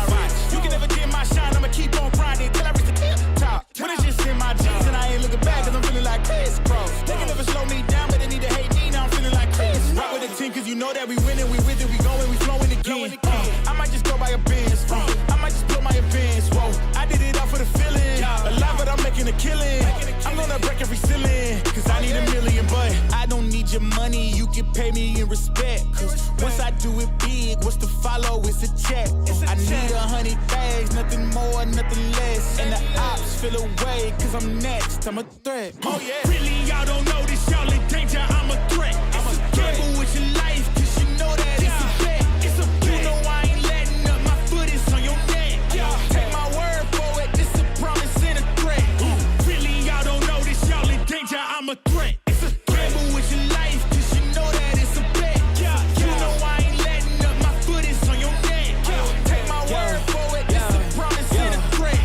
You can never dim my shine, I'ma keep on grinding till I reach the tip top. When it's just in my jeans and I ain't looking back, cause I'm feeling like Chris Cross. They can never slow me down, but they need to hate me, now I'm feeling like Chris. Rock with the team, cause you know that we winning, we with it, we going, we flowing again. I might just go by a Benz, I might just put my advance, whoa. I did it all for the feeling, alive but I'm making a killing. I'm gonna break every ceiling, cause I need $1 million, but I don't need your money, you can pay me in respect. Cause once I do it big, what's to follow, it's a check. I need 100 bags, nothing more, nothing less. And the ops feel away, cause I'm next, I'm a threat. Oh yeah, really y'all don't know this, y'all in danger, I'm a threat. I'm a gamble with your life, cause you know that it's a bet. It's a bet. You know I ain't letting up, my foot is on your neck. Yeah, take my word for it, it's a promise and a threat. Really y'all don't know this, y'all in danger, I'm a threat. It's a gamble with your life, cause you know that it's a bet. Yeah, you know I ain't letting up, my foot is on your neck. Yeah, take my word for it, it's a promise and a threat.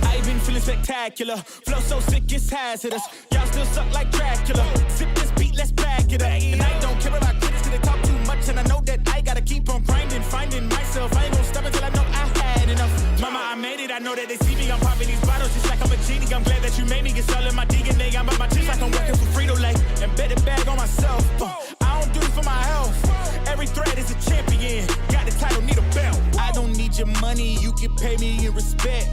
I ain't been feeling spectacular, flow so sick it's hazardous. Y'all still suck like Dracula. Sip this beat, let's back it up. And I don't care about critics, cause they talk too much, and I know that I gotta keep on grinding, finding myself. I ain't gonna stop until I know I had enough. Mama, I made it, I know that they see me, I'm popping these bottles just like I'm a genie. I'm glad that you made me get all in my DNA. I'm about my chips like I'm working for Frito-Lay, and bet it bag on myself. I don't do it for my health. Every threat is a champion. Got the title, need a belt. I don't need your money, you can pay me in respect.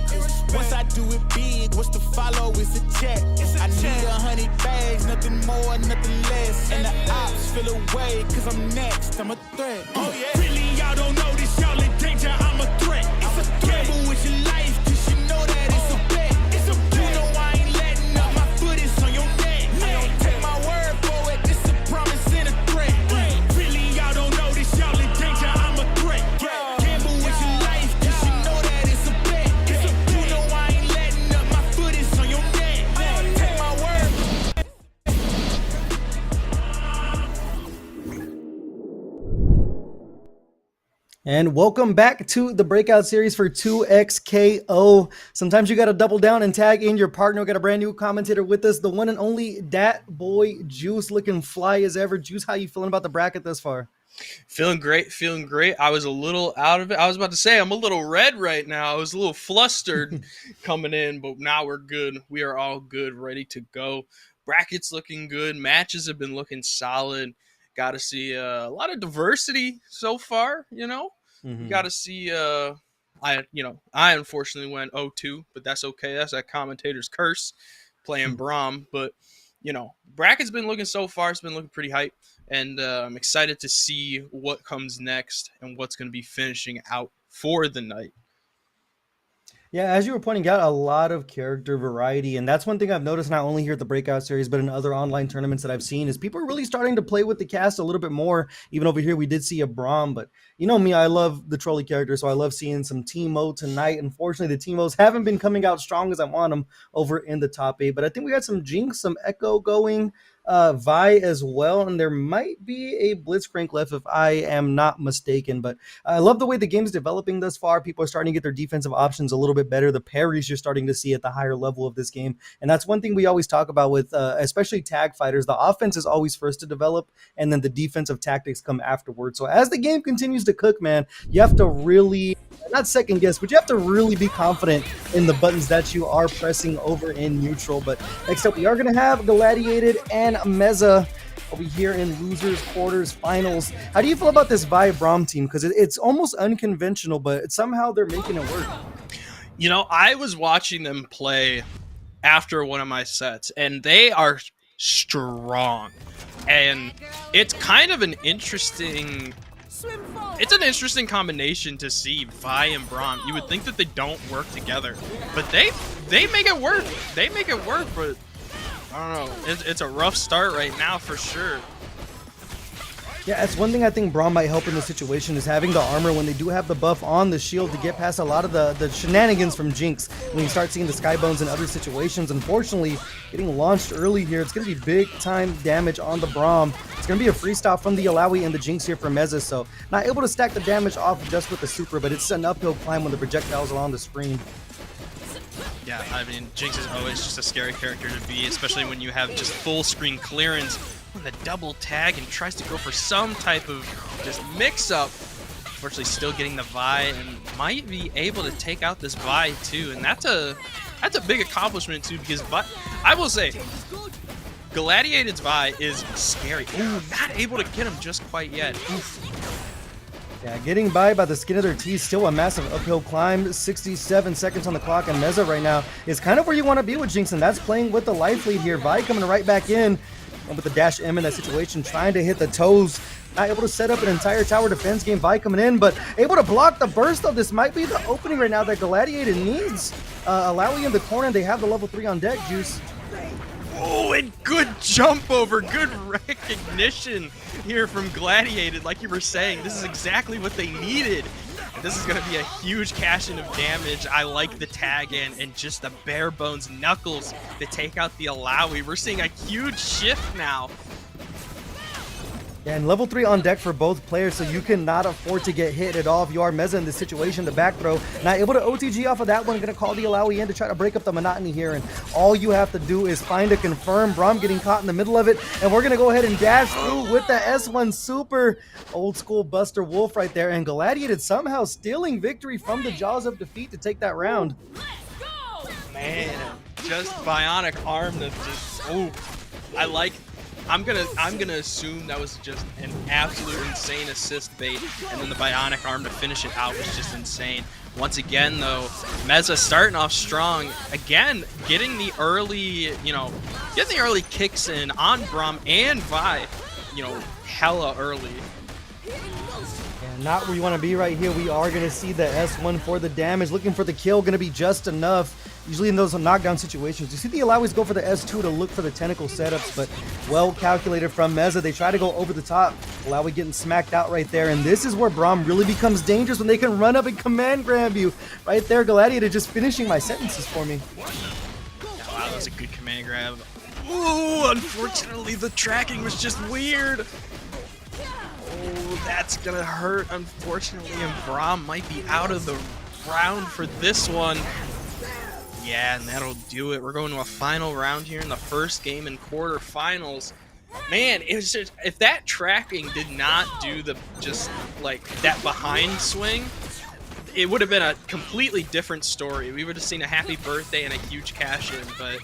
Once I do it big, what's to follow is a check. I need 100 bags, nothing more, nothing less. And the ops feel away, cause I'm next, I'm a threat. Oh yeah. Really, y'all don't know this, y'all in danger, I'm a threat. It's a gamble with your life, cause you know that it's a bet. It's a bet. You know I ain't letting up, my foot is on your neck. I don't take my word for it, this a promise and a threat. Really, y'all don't know this, y'all in danger, I'm a threat. Gamble with your life, cause you know that it's a bet. It's a bet. You know I ain't letting up, my foot is on your neck. I don't take my word. And welcome back to the Breakout series for 2XKO. Sometimes you got to double down and tag in your partner. We got a brand new commentator with us, the one and only Dat Boy Juice, looking fly as ever. Juice, how you feeling about the bracket thus far? Feeling great, feeling great. I was a little out of it. I was about to say I'm a little red right now. I was a little flustered coming in, but now we're good. We are all good, ready to go. Brackets looking good. Matches have been looking solid. Got to see a lot of diversity so far, you know. You got to see I unfortunately went 0-2, but that's okay. That's that commentator's curse playing Braum, but you know, bracket's been looking so far, it's been looking pretty hype, and I'm excited to see what comes next and what's going to be finishing out for the night. Yeah, as you were pointing out, a lot of character variety, and that's one thing I've noticed not only here at the Breakout series, but in other online tournaments that I've seen, is people are really starting to play with the cast a little bit more. Even over here, we did see a Braum, but you know me, I love the trolley character, so I love seeing some Teemo tonight. Unfortunately, the Teemos haven't been coming out strong as I want them over in the top 8, but I think we got some Jinx, some Echo going, Vi as well, and there might be a Blitzcrank left if I am not mistaken. But I love the way the game's developing thus far. People are starting to get their defensive options a little bit better. The parries you're starting to see at the higher level of this game, and that's one thing we always talk about with especially tag fighters. The offense is always first to develop, and then the defensive tactics come afterwards. So as the game continues to cook, man, you have to really not second guess, but you have to really be confident in the buttons that you are pressing over in neutral. But next up, we are going to have Gladiated and Meza over here in losers, quarters, finals. How do you feel about this Vi Braum team? Because it's almost unconventional, but somehow they're making it work. You know, I was watching them play after one of my sets, and they are strong. And it's kind of an interesting... It's an interesting combination to see Vi and Braum. You would think that they don't work together, but they make it work. They make it work, but I don't know. It's a rough start right now for sure. Yeah, that's one thing I think Braum might help in the situation is having the armor when they do have the buff on the shield to get past a lot of the shenanigans from Jinx. When you start seeing the Skybones in other situations, unfortunately, getting launched early here, it's going to be big time damage on the Braum. It's going to be a free stop from the Alawi and the Jinx here for Meza, so not able to stack the damage off just with the super, but it's an uphill climb when the projectiles are on the screen. Yeah, I mean, Jinx is always just a scary character to be, especially when you have just full screen clearance on the double tag and tries to go for some type of just mix-up. Unfortunately, still getting the Vi and might be able to take out this Vi too, and that's a big accomplishment too, because I will say, Gladiated's Vi is scary. Ooh, not able to get him just quite yet. Oof. Yeah, getting by the skin of their teeth, still a massive uphill climb, 67 seconds on the clock, and Meza right now is kind of where you want to be with Jinx, and that's playing with the life lead here. Vi coming right back in, and with the dash M in that situation, trying to hit the toes, not able to set up an entire tower defense game. Vi coming in, but able to block the burst, though. This might be the opening right now that Gladiated needs. Alawi in the corner, they have the level 3 on deck, Juice. Oh, and good jump over, good recognition here from Gladiated. Like you were saying, this is exactly what they needed. This is going to be a huge cash-in of damage. I like the tag in and just the bare bones knuckles to take out the Alawi. We're seeing a huge shift now. Yeah, and level 3 on deck for both players, so you cannot afford to get hit at all if you are Meza in this situation. The back throw, not able to OTG off of that one. Going to call the Alawi in to try to break up the monotony here, and all you have to do is find a confirm. Braum getting caught in the middle of it, and we're going to go ahead and dash through with the S1 super. Old school Buster Wolf right there, and Gladiated somehow stealing victory from the jaws of defeat to take that round. Man, just bionic arm that just, oh, I like I'm gonna assume that was just an absolute insane assist bait, and then the bionic arm to finish it out was just insane. Once again, though, Meza starting off strong. Again, getting the early, getting the early kicks in on Braum and Vi, hella early. Yeah, not where you want to be right here. We are going to see the S1 for the damage. Looking for the kill, going to be just enough. Usually in those knockdown situations, you see the Alawi's go for the S2 to look for the tentacle setups, but well calculated from Meza. They try to go over the top. Alawi getting smacked out right there, and this is where Braum really becomes dangerous when they can run up and command grab you. Right there, Gladiator just finishing my sentences for me. Yeah, wow, that was a good command grab. Ooh, unfortunately the tracking was just weird. Oh, that's gonna hurt, unfortunately, and Braum might be out of the round for this one. Yeah, and that'll do it. We're going to a final round here in the first game in quarterfinals. Man, it was just, if that tracking did not do that behind swing, it would have been a completely different story. We would have seen a happy birthday and a huge cash in, but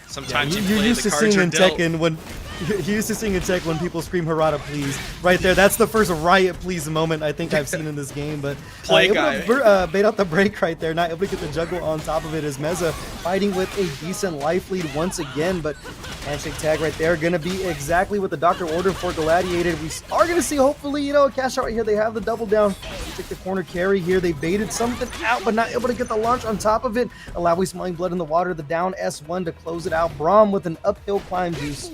sometimes yeah, you you're play used the to cards seeing you're in dealt. Tekken when you're used to seeing in Tekken when people scream Harada please. Right there, that's the first riot please moment I think I've seen in this game. But Play able guy. to bait out the break right there, not able to get the juggle on top of it as Meza fighting with a decent life lead once again. But handshake tag right there, gonna be exactly what the doctor ordered for Gladiator. We are gonna see hopefully a cash out right here. They have the double down. They take the corner carry here. They baited something out, but not able to get the launch on top of it. Alawi smelling blood in the water. The down S1 to close it out. Braum with an uphill climb juice.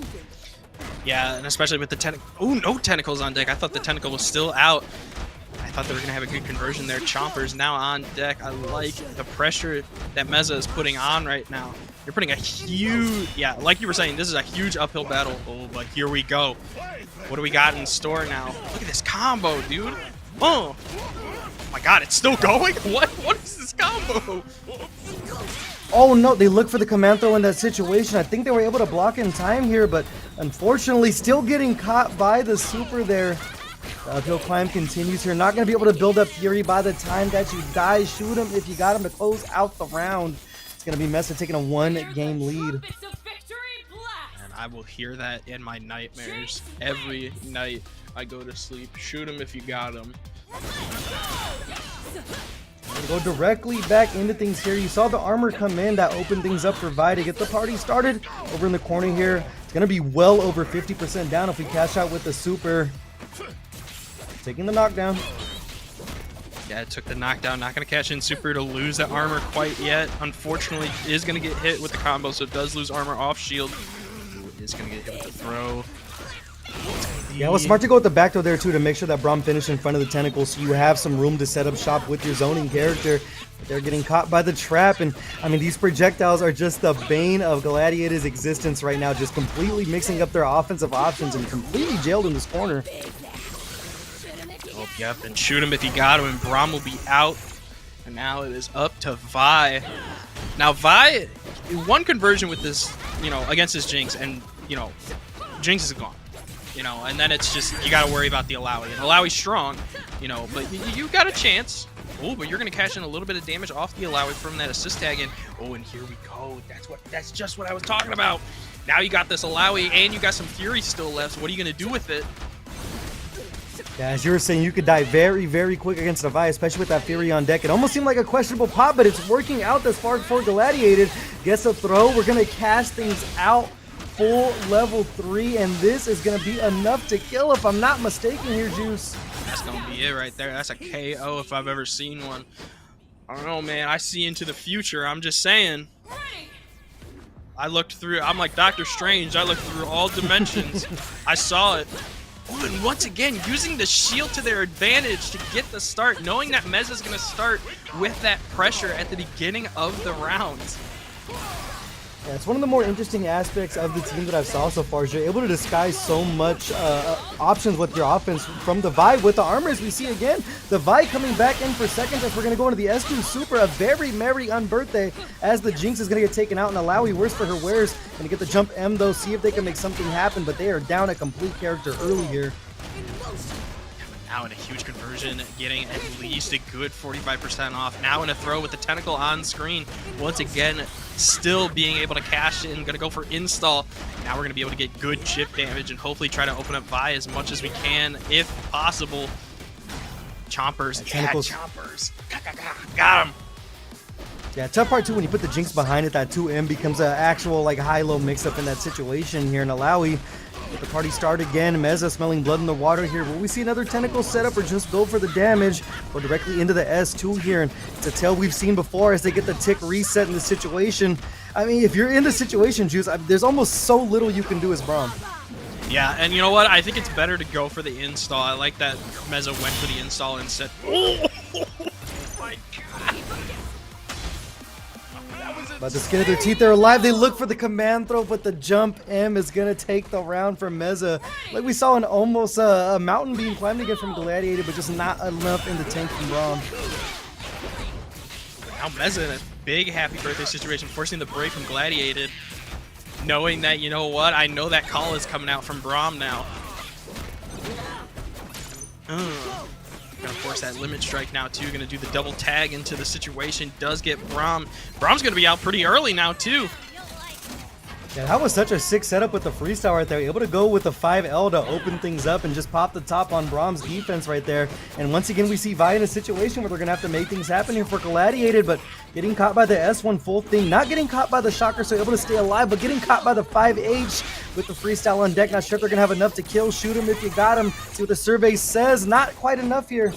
Yeah, and especially with the tentacle. Oh, no tentacles on deck. I thought the tentacle was still out. I thought they were going to have a good conversion there. Chompers now on deck. I like the pressure that Meza is putting on right now. You're putting a huge, yeah, like you were saying, this is a huge uphill battle. Oh, but here we go. What do we got in store now? Look at this combo, dude. Oh my God, it's still going? What is this combo? Oh no, they look for the command throw in that situation. I think they were able to block in time here, but unfortunately still getting caught by the super there. The uphill climb continues here. Not going to be able to build up Fury by the time that you die. Shoot him if you got him to close out the round. It's going to be Meza taking a 1-game lead. And I will hear that in my nightmares every night I go to sleep. Shoot him if you got him. Go directly back into things here. You saw the armor come in that opened things up for Vi to get the party started. Over in the corner here, it's going to be well over 50% down if we cash out with the super. Taking the knockdown. Yeah, it took the knockdown. Not going to cash in super to lose that armor quite yet. Unfortunately, is going to get hit with the combo, so it does lose armor off shield. Ooh, is going to get hit with the throw. Yeah, it was smart to go with the back throw there too to make sure that Braum finished in front of the tentacle so you have some room to set up shop with your zoning character. But they're getting caught by the trap, and I mean these projectiles are just the bane of Gladiator's existence right now, just completely mixing up their offensive options and completely jailed in this corner. Oh, yep, and shoot him if you got him, and Braum will be out. And now it is up to Vi. Now Vi, one conversion with this, against this Jinx, and Jinx is gone. And then it's just, you got to worry about the Alawi. And Alawi's strong, but you got a chance. Oh, but you're going to cash in a little bit of damage off the Alawi from that assist tag. And and here we go. That's just what I was talking about. Now you got this Alawi, and you got some Fury still left. So what are you going to do with it? Yeah, as you were saying, you could die very, very quick against the Vi, especially with that Fury on deck. It almost seemed like a questionable pop, but it's working out this far for Gladiator. Gets a throw. We're going to cash things out. Full level 3, and this is going to be enough to kill if I'm not mistaken here, Juice. That's going to be it right there. That's a KO if I've ever seen one. I don't know, man. I see into the future. I'm just saying. I looked through. I'm like Doctor Strange. I looked through all dimensions. I saw it. Oh, and once again, using the shield to their advantage to get the start, knowing that Meza's going to start with that pressure at the beginning of the rounds. Yeah, it's one of the more interesting aspects of the team that I've saw so far is you're able to disguise so much options with your offense from the Vi. With the armors, we see again the Vi coming back in for seconds as we're going to go into the S2 Super. A very merry unbirthday as the Jinx is going to get taken out, and Alawi, worse for her wears, going to get the jump M though, see if they can make something happen, but they are down a complete character early here. Now in a huge conversion, getting at least a good 45% off. Now in a throw with the tentacle on screen. Once again, still being able to cash in. Gonna go for install. Now we're gonna be able to get good chip damage and hopefully try to open up Vi as much as we can, if possible. Chompers. Yeah, chompers. Got him. Yeah, tough part too when you put the Jinx behind it, that 2M becomes an actual like high-low mix-up in that situation here. And Alawi get the party started again. Meza smelling blood in the water here. Will we see another tentacle setup or just go for the damage? Go directly into the S2 here. And it's a tale we've seen before as they get the tick reset in the situation. I mean, if you're in the situation, Juice, there's almost so little you can do as Braum. Yeah, and you know what? I think it's better to go for the install. I like that Meza went for the install and said, oh my god. But the skin of their teeth, they're alive. They look for the command throw, but the jump M is going to take the round from Meza. Like we saw an almost a mountain being climbed again from Gladiator, but just not enough in the tank from Braum. Now Meza in a big happy birthday situation, forcing the break from Gladiated. Knowing that, you know what, I know that call is coming out from Braum now. Gonna force that limit strike now too. Gonna do the double tag into the situation. Does get Braum. Braum's gonna be out pretty early now too. Yeah, that was such a sick setup with the freestyle right there. Able to go with the 5L to open things up and just pop the top on Braum's defense right there. And once again, we see Vi in a situation where they're going to have to make things happen here for Gladiated, but getting caught by the S1 full thing, not getting caught by the shocker, so able to stay alive, but getting caught by the 5H with the freestyle on deck. Not sure if they're going to have enough to kill. Shoot him if you got him. See what the survey says. Not quite enough here.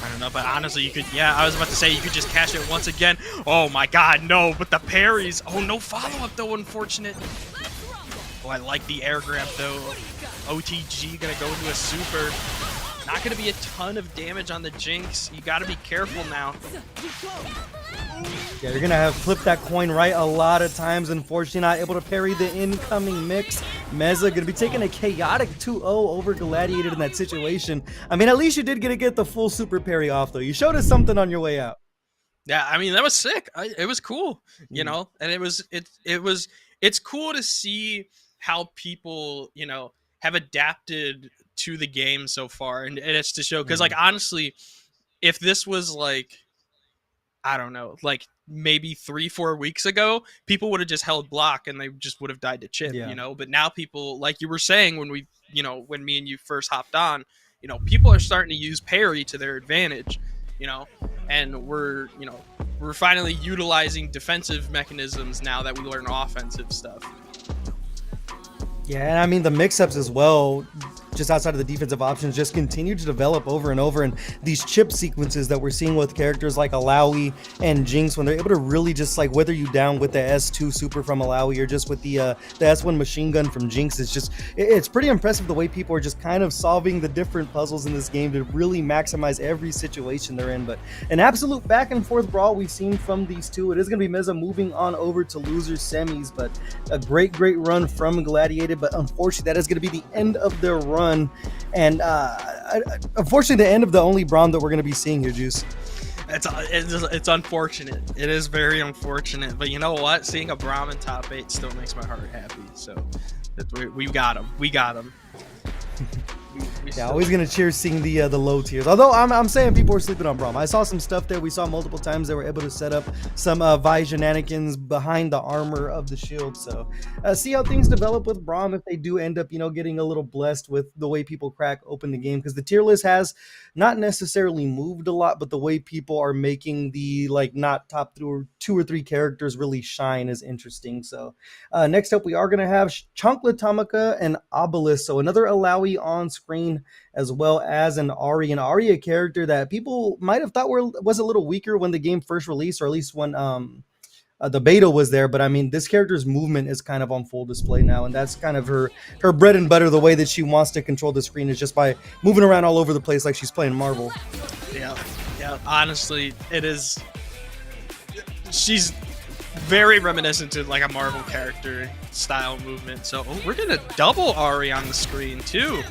I don't know, but honestly, you could, yeah, I was about to say you could just cash it once again. Oh my god, no, but the parries. Oh, no follow-up though, unfortunate. Oh, I like the air grab though. OTG gonna go into a super. Not gonna be a ton of damage on the Jinx. You gotta be careful now. Yeah, you're gonna have flipped that coin right a lot of times. Unfortunately, not able to parry the incoming mix. Meza gonna be taking a chaotic 2-0 over Gladiated in that situation. I mean, at least you did get the full super parry off though. You showed us something on your way out. Yeah, I mean that was sick. It was cool, you know, and it's cool to see how people, you know, have adapted to the game so far, and it's to show because like honestly, if this was like, I don't know, like maybe 3-4 weeks ago, people would have just held block and they just would have died to chip, you know. But now people, like you were saying when we, you know, when me and you first hopped on, you know, people are starting to use parry to their advantage, you know, and we're finally utilizing defensive mechanisms now that we learn offensive stuff. Yeah, and I mean the mix-ups as well, just outside of the defensive options, just continue to develop over and over. And these chip sequences that we're seeing with characters like Alawi and Jinx, when they're able to really just like weather you down with the S2 super from Alawi or just with the S1 machine gun from Jinx, it's pretty impressive the way people are just kind of solving the different puzzles in this game to really maximize every situation they're in. But an absolute back and forth brawl we've seen from these two. It is going to be Meza moving on over to losers semis, but a great run from Gladiated. But unfortunately, that is going to be the end of their run. And unfortunately, the end of the only Braum that we're going to be seeing here, Juice. It's unfortunate. It is very unfortunate. But you know what? Seeing a Braum in top 8 still makes my heart happy. So we got him. We got him. Yeah, always gonna cheer seeing the low tiers. Although I'm saying people are sleeping on Braum. I saw some stuff there. We saw multiple times they were able to set up some Vi shenanigans behind the armor of the shield. So see how things develop with Braum if they do end up, you know, getting a little blessed with the way people crack open the game, because the tier list has not necessarily moved a lot, but the way people are making the like not top 2 or 3 characters really shine is interesting. So next up we are gonna have Chunkla Tamaka and Obelisk. So another Alawi on screen, as well as an Ari, a character that people might have thought was a little weaker when the game first released, or at least when the beta was there. But I mean, this character's movement is kind of on full display now, and that's kind of her bread and butter. The way that she wants to control the screen is just by moving around all over the place like she's playing Marvel. Yeah, honestly, it is. She's very reminiscent to like a Marvel character style movement. So we're gonna double Ari on the screen too.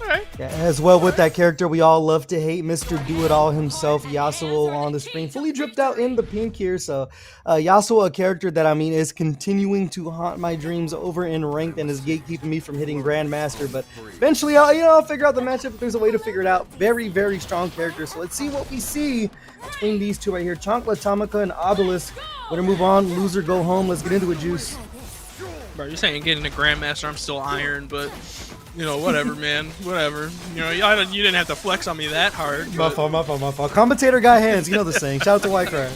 right. Yeah, as well with that character we all love to hate, Mr. Do-It-All himself, Yasuo on the screen, fully dripped out in the pink here. So Yasuo, a character that, I mean, is continuing to haunt my dreams over in ranked and is gatekeeping me from hitting Grandmaster. But eventually, I'll figure out the matchup if there's a way to figure it out. Very, very strong character. So let's see what we see between these two right here. Chankla, Tamaka, and Obelisk. Winner move on, loser go home. Let's get into it, Juice. Bro, you're saying getting a Grandmaster, I'm still iron, but you know, whatever, man, whatever. You know, you didn't have to flex on me that hard. My fault. Commentator got hands. You know the saying. Shout out to White Cry.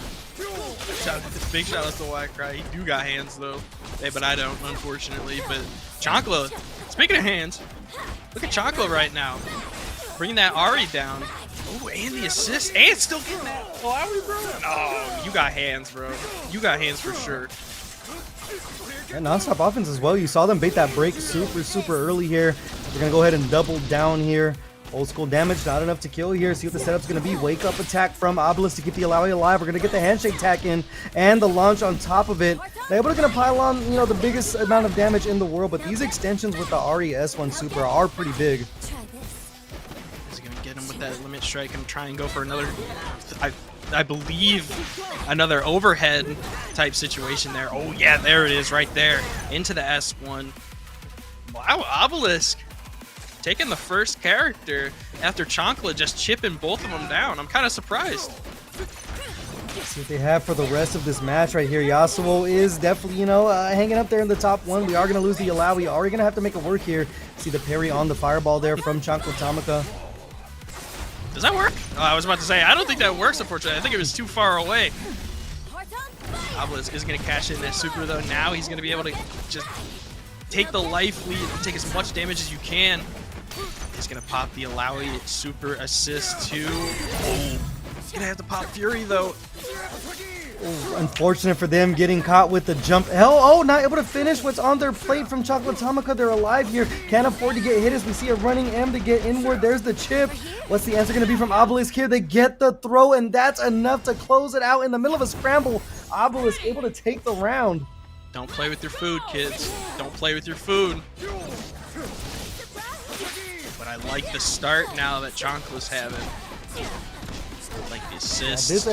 Big shout out to White Cry. He do got hands though, hey, but I don't, unfortunately. But Chankla, speaking of hands, look at Chankla right now, bringing that Ari down. Oh, and the assist, and still getting that. Oh, you got hands, bro. You got hands for sure. Yeah, non-stop offense as well. You saw them bait that break super early here. We're going to go ahead and double down here. Old school damage, not enough to kill here. See what the setup's going to be. Wake up attack from Obelisk to keep the Alawi alive. We're going to get the handshake attack in and the launch on top of it. They're able to pile on, the biggest amount of damage in the world, but these extensions with the Ari S1 Super are pretty big. He's going to get him with that limit strike and try and go for another, I believe, another overhead type situation there. Oh yeah, there it is right there into the S1. Wow, Obelisk taking the first character after Chankla just chipping both of them down. I'm kind of surprised. Let's see what they have for the rest of this match right here. Yasuo is definitely, hanging up there in the top one. We are going to lose the Alawi. Are we going to have to make it work here? See the parry on the fireball there from Chankla Tamaka. Does that work? Oh, I was about to say, I don't think that works, unfortunately. I think it was too far away. Obelisk is going to cash in that super, though. Now he's going to be able to just take the life lead and take as much damage as you can. He's going to pop the Alawi super assist, too. Oh, he's going to have to pop Fury, though. Oh, unfortunate for them getting caught with the jump. Not able to finish what's on their plate from Chocolate Tamaka. They're alive here. Can't afford to get hit as we see a running M to get inward. There's the chip. What's the answer going to be from Obelisk here? They get the throw, and that's enough to close it out in the middle of a scramble. Obelisk able to take the round. Don't play with your food, kids. Don't play with your food. But I like the start now that Chankla's having. I like the assist. This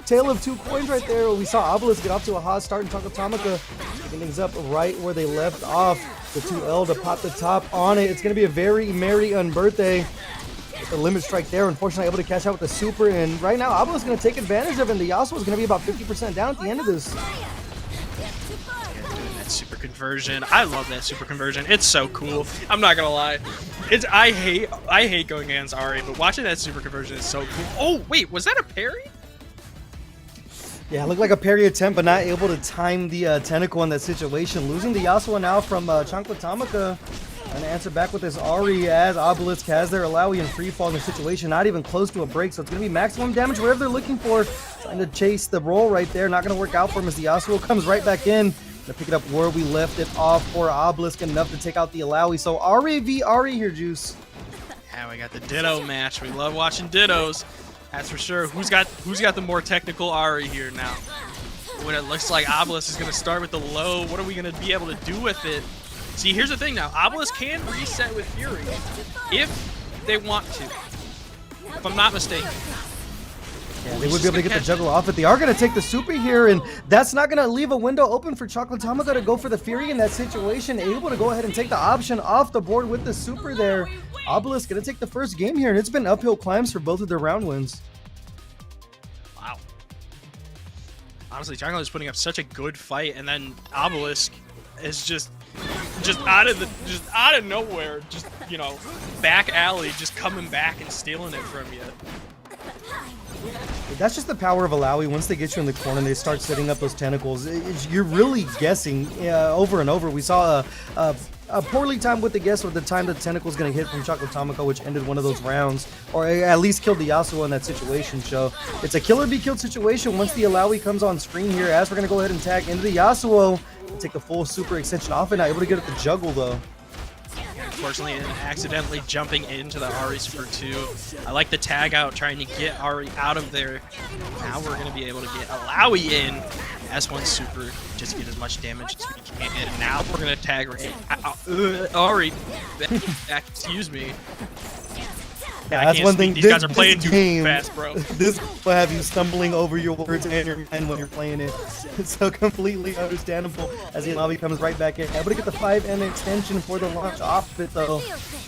tale of two coins right there. We saw Obelisk get off to a hot start, and Chocolate Tamaka picking things up right where they left off. The 2L to pop the top on it. It's going to be a very merry unbirthday. The limit strike there, unfortunately able to cash out with the super, and right now Obelisk is going to take advantage of it, and the Yasuo is going to be about 50% down at the end of this. Doing that super conversion. I love that super conversion. It's so cool. I'm not gonna lie. I hate going against Ari, but watching that super conversion is so cool. Oh wait, was that a parry? Yeah, it looked like a parry attempt, but not able to time the tentacle in that situation. Losing the Yasuo now from Chankla Tamaka. And answer back with this Ari as Obelisk has their Alawi in free fall in the situation, not even close to a break, so it's going to be maximum damage, whatever they're looking for. Trying to chase the roll right there, not going to work out for him as the Yasuo comes right back in. To pick it up where we left it off for Obelisk, enough to take out the Alawi. So Ari v Ari here, Juice. Yeah, we got the Ditto match. We love watching Dittos. That's for sure. Who's got the more technical Ari here now? When it looks like Obelisk is going to start with the low, what are we going to be able to do with it? See, here's the thing now. Obelisk can reset with Fury if they want to, if I'm not mistaken. Yeah, they would be able to get the juggle off it. They are going to take the super here, and that's not going to leave a window open for Chocolate Tamaka to go for the Fury in that situation. Able to go ahead and take the option off the board with the super there. Obelisk going to take the first game here, and it's been uphill climbs for both of their round wins. Wow. Honestly, Chocolate is putting up such a good fight, and then Obelisk is just out of nowhere, just, back alley, just coming back and stealing it from you. That's just the power of Alawi. Once they get you in the corner and they start setting up those tentacles, you're really guessing over and over. We saw a poorly timed with the guess of the time the tentacle's going to hit from Chocolate Tamaka, which ended one of those rounds, or at least killed the Yasuo in that situation. So it's a kill or be killed situation once the Alawi comes on screen here, as we're going to go ahead and tag into the Yasuo. Take the full super extension off it, not able to get at the juggle though. Unfortunately, accidentally jumping into the Ari Super 2. I like the tag out, trying to get Ari out of there. Now we're going to be able to get Alawi in. S1 super, just get as much damage as we can. And now we're gonna tag Ari. Excuse me. Yeah, that's one thing. These guys are playing too fast, bro. This will have you stumbling over your words and your mind when you're playing it. It's so completely understandable as the lobby comes right back in. Able to get the 5M extension for the launch off of it, though.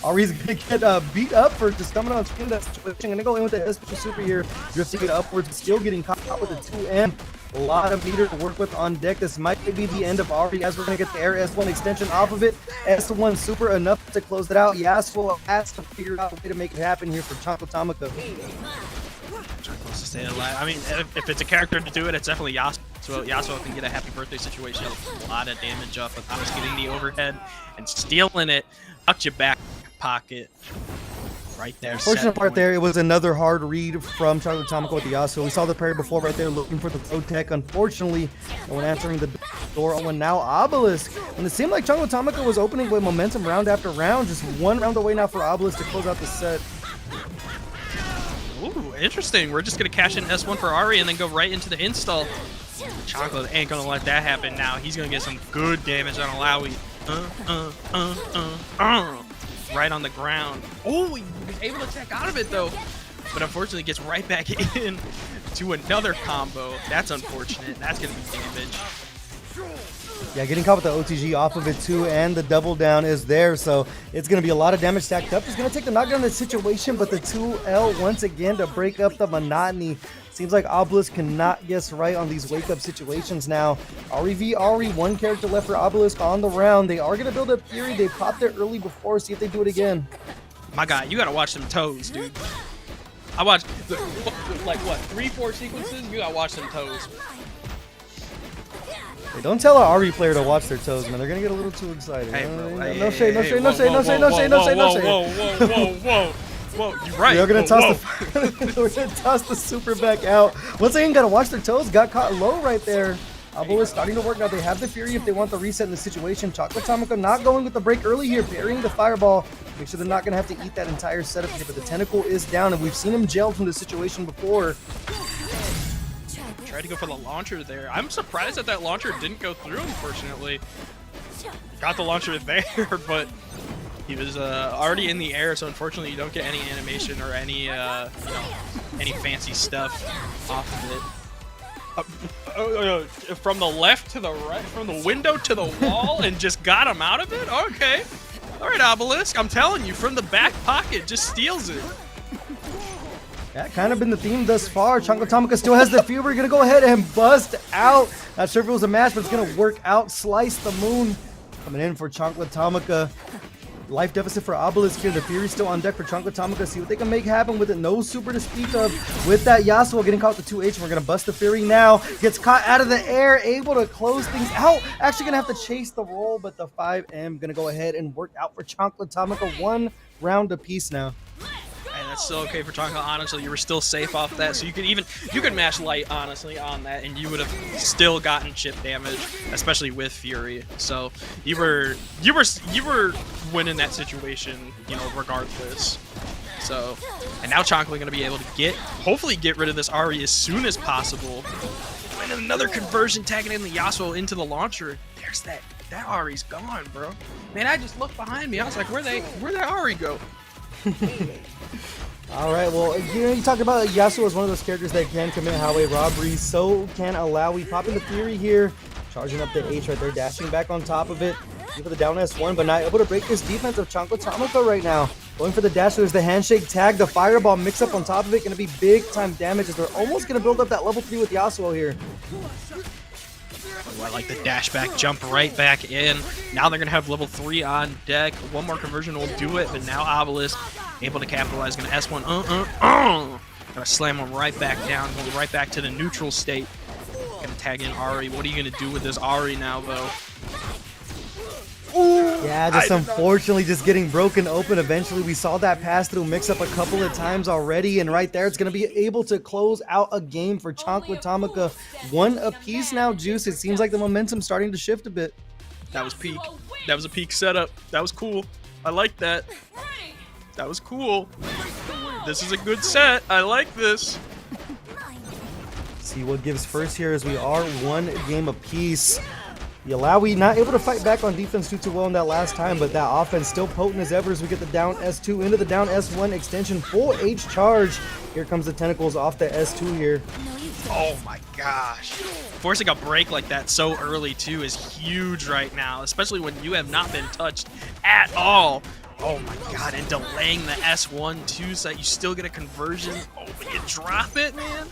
Ari's gonna get beat up for just coming on screen. That situation. Gonna go in with the special super here, drifting it upwards, still getting caught with a 2M. A lot of meter to work with on deck. This might be the end of Ari as we're going to get the air S1 extension off of it. S1 super enough to close it out. Yasuo has to figure out a way to make it happen here for Chocotomika. Trying close to stay alive. I mean, if it's a character to do it, it's definitely Yasuo. So Yasuo can get a happy birthday situation. A lot of damage off without us getting the overhead and stealing it out your back pocket. Right there. Fortunate part there, it was another hard read from Chocotomika with the Yasuo. We saw the parry before right there looking for the throw tech. Unfortunately, no one answering the door. Oh, and now Obelisk. And it seemed like Chocotomika was opening with momentum round after round. Just one round away now for Obelisk to close out the set. Ooh, interesting. We're just going to cash in S1 for Ari and then go right into the install. Chocolate ain't going to let that happen now. He's going to get some good damage on Alawi. Right on the ground. Oh, he was able to tech out of it though, but unfortunately gets right back in to another combo. That's unfortunate. That's gonna be damage. Yeah, getting caught with the OTG off of it too, and the double down is there, so it's gonna be a lot of damage stacked up. It's gonna take the knockdown in the situation, but the 2L once again to break up the monotony. Seems like Obelisk cannot guess right on these wake-up situations now. Ari v Ari, one character left for Obelisk on the round. They are going to build up Fury. They popped it early before. See if they do it again. My God, you got to watch them toes, dude. I watched, like, what, 3-4 sequences? You got to watch them toes. Hey, don't tell an Ari player to watch their toes, man. They're going to get a little too excited. Hey, bro, No shade, no shade, no shade, no shade, no shade, no shade, no shade. Whoa. Whoa, you're right. We're gonna toss the super back out. Once again, gotta watch their toes. Got caught low right there. Obelisk starting to work now. They have the Fury if they want the reset in the situation. Chocotomika not going with the break early here, parrying the fireball. Make sure they're not gonna have to eat that entire setup here, but the tentacle is down, and we've seen him jailed from this situation before. Tried to go for the launcher there. I'm surprised that launcher didn't go through, unfortunately. Got the launcher there, but he was already in the air, so unfortunately you don't get any animation or any any fancy stuff off of it. From the left to the right, from the window to the wall, and just got him out of it? Okay. All right, Obelisk, I'm telling you, from the back pocket, just steals it. That kind of been the theme thus far. Chocotomika still has the Fury. Gonna go ahead and bust out. Not sure if it was a match, but it's gonna work out. Slice the moon. Coming in for Chocotomika. Life deficit for Obelisk here. The Fury still on deck for Chocotomika. See what they can make happen with it. No super to speak of. With that, Yasuo getting caught with the 2H. We're going to bust the Fury now. Gets caught out of the air. Able to close things out. Actually going to have to chase the roll, but the 5M going to go ahead and work out for Chocotomika. One round apiece now. And that's still okay for Choco, honestly. You were still safe off that, so you could mash light, honestly, on that, and you would have still gotten chip damage, especially with Fury. So you were winning that situation, you know, regardless. So, and now Choco going to be able to hopefully get rid of this Ari as soon as possible. And another conversion, tagging in the Yasuo into the launcher. There's that Ari's gone, bro. Man, I just looked behind me. I was like, where'd that Ari go? All right, well, you talk about Yasuo as one of those characters that can commit highway robbery. So can Alawi. Popping the Fury here, charging up the H right there, dashing back on top of it. Going for the down S1, but not able to break this defense of Chocotomika right now. Going for the dash, there's the handshake tag, the fireball mix up on top of it. Going to be big time damage as they're almost going to build up that level 3 with Yasuo here. Oh, I like the dash back, jump right back in. Now they're going to have level 3 on deck. One more conversion will do it, but now Obelisk able to capitalize. Going to S1. Going to slam him right back down, going right back to the neutral state. Going to tag in Ari. What are you going to do with this Ari now, though? Yeah, just unfortunately just getting broken open eventually. We saw that pass through mix up a couple of times already, and right there it's going to be able to close out a game for Chocotomika. One apiece now, Juice. It seems like the momentum's starting to shift a bit. That was peak. That was a peak setup. That was cool. I like that. That was cool. This is a good set. I like this. See what gives first here as we are one game apiece. The Alawi not able to fight back on defense too well in that last time, but that offense still potent as ever as we get the down S2 into the down S1 extension, full H charge. Here comes the tentacles off the S2 here. Oh my gosh. Forcing a break like that so early too is huge right now, especially when you have not been touched at all. Oh my god, and delaying the S1 too so that you still get a conversion. Oh, but you drop it, man.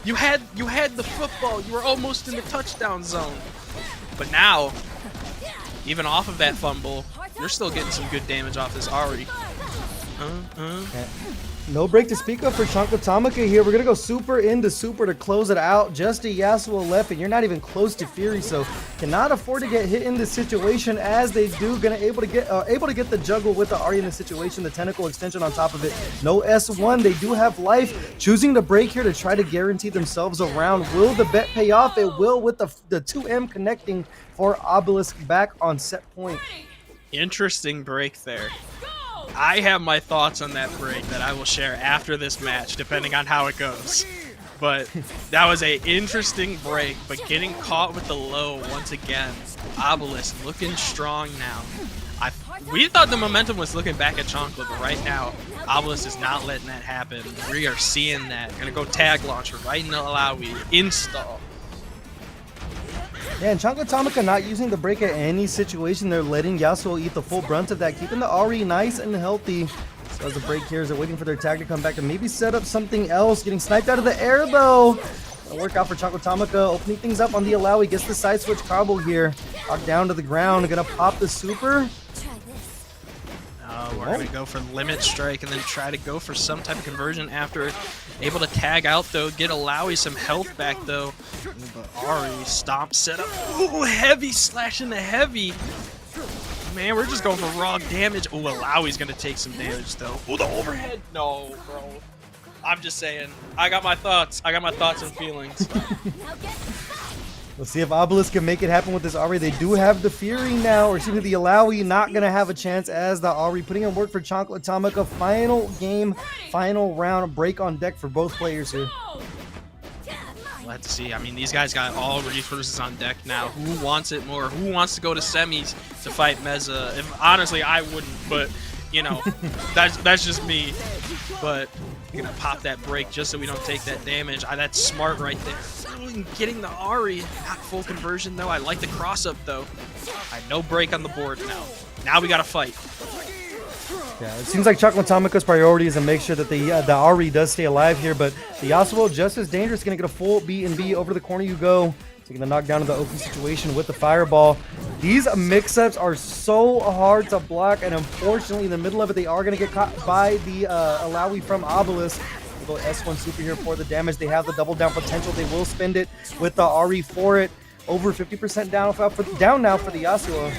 You had the football. You were almost in the touchdown zone. But now, even off of that fumble, you're still getting some good damage off this Ari. No break to speak of for Tamaka here. We're going to go super into super to close it out. Just a Yasuo left, and you're not even close to Fury, so cannot afford to get hit in this situation as they do. Able to get the juggle with the Ari in the situation. The tentacle extension on top of it. No S1. They do have life. Choosing to break here to try to guarantee themselves a round. Will the bet pay off? It will with the 2M connecting for Obelisk back on set point. Interesting break there. I have my thoughts on that break that I will share after this match, depending on how it goes. But that was a interesting break, but getting caught with the low once again. Obelisk looking strong now. We thought the momentum was looking back at Chonkla, but right now, Obelisk is not letting that happen. We are seeing that. Gonna go tag launcher right in the Alawi. Install. Yeah, and Tamaka not using the break at any situation. They're letting Yasuo eat the full brunt of that, keeping the Ari nice and healthy. So as the break here, they're waiting for their tag to come back and maybe set up something else. Getting sniped out of the air though. Gonna work out for Tamaka, opening things up on the Alawi. Gets the side switch combo here. Knocked down to the ground. Gonna pop the super. We're going to go for limit strike and then try to go for some type of conversion after. Able to tag out though, get Alawi some health back though. But Ari stomp setup. Ooh, heavy slash into heavy. Man, we're just going for raw damage. Ooh, Alawi's going to take some damage though. Ooh, the overhead. No, bro. I'm just saying. I got my thoughts. I got my thoughts and feelings. Let's see if Obelisk can make it happen with this Ari. They do have the Fury now, or excuse me, the Alawi not going to have a chance as the Ari putting in work for Tamaka. Final game, final round, break on deck for both players here. Let's see. I mean, these guys got all resources on deck now. Who wants it more? Who wants to go to semis to fight Meza? Honestly, I wouldn't, but, you know, that's just me. But you're going to pop that break just so we don't take that damage. That's smart right there. Getting the Ari, not full conversion though. I like the cross up though. No break on the board now. Now we gotta fight. Yeah, it seems like Tamaka's priority is to make sure that the Ari does stay alive here, but the Yasuo just as dangerous. Gonna get a full B&B over the corner you go. Taking the knockdown of the open situation with the fireball. These mix-ups are so hard to block, and unfortunately in the middle of it they are gonna get caught by the Alawi from Obelisk. Go S1 super here for the damage. They have the double down potential. They will spend it with the Ari for it. Over 50% down now for the Yasuo.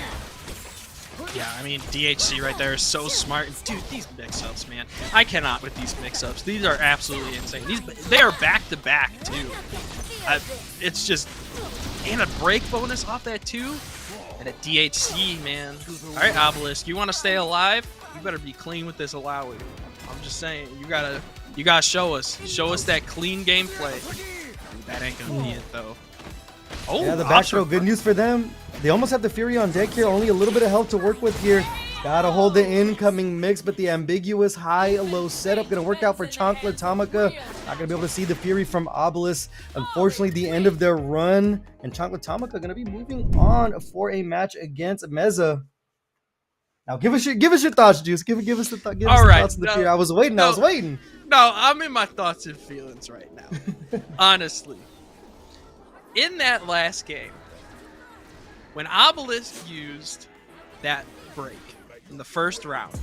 Yeah, I mean, DHC right there is so smart. Dude, these mix-ups, man. I cannot with these mix-ups. These are absolutely insane. They are back-to-back, too. It's just... And a break bonus off that, too. And a DHC, man. All right, Obelisk, you want to stay alive? You better be clean with this Alawi. I'm just saying, you gotta show us that clean gameplay. That ain't gonna be it though. Oh yeah, the back throw, good news for them. They almost have the Fury on deck here, only a little bit of health to work with here. Gotta hold the incoming mix, but the ambiguous high-low setup gonna work out for Tamaka. Not gonna be able to see the Fury from Obelisk. Unfortunately, the end of their run, and Tamaka gonna be moving on for a match against Meza. Now give us your thoughts, Juice. Give us the thoughts of the Fury. I was waiting. No, I'm in my thoughts and feelings right now. Honestly. In that last game, when Obelisk used that break in the first round,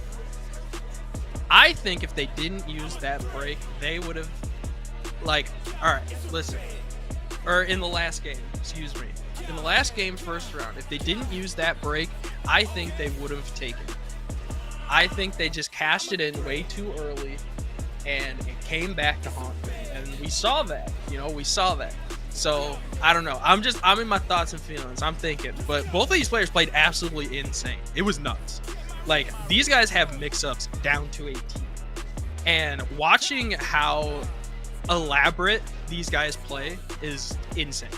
I think if they didn't use that break, they would have, alright, listen. Or in the last game, excuse me. In the last game, first round, if they didn't use that break, I think they would have taken it. I think they just cashed it in way too early, and it came back to haunt them. And we saw that, So, I don't know. I'm in my thoughts and feelings. I'm thinking. But both of these players played absolutely insane. It was nuts. These guys have mix-ups down to a T. And watching how elaborate these guys play is insane.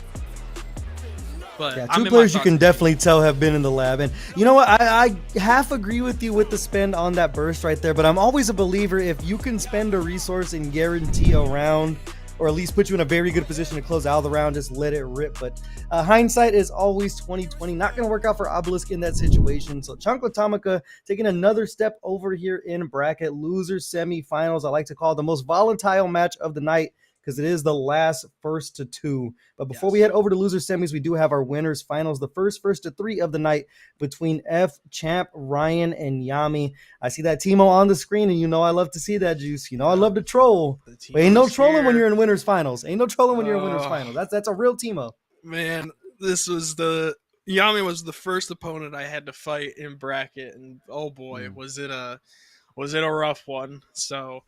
But Yeah, I'm two in my players you thoughts can with definitely tell have been in the lab. And you know what? I half agree with you with the spend on that burst right there, but I'm always a believer if you can spend a resource and guarantee a round, or at least put you in a very good position to close out the round, just let it rip. But hindsight is always 2020. Not going to work out for Obelisk in that situation. So Chankla Tamaka taking another step over here in bracket. Loser semifinals, I like to call the most volatile match of the night, because it is the last first to two. But before we head over to loser semis, we do have our winners finals. The first to three of the night between F Champ, Ryan, and Yami. I see that Timo on the screen, and you know I love to see that, Juice. You know I love to troll. But ain't no trolling when you're in winners finals. Ain't no trolling when you're in winners finals. That's a real Timo. Man, this was Yami was the first opponent I had to fight in bracket, and oh boy, was it a rough one. So,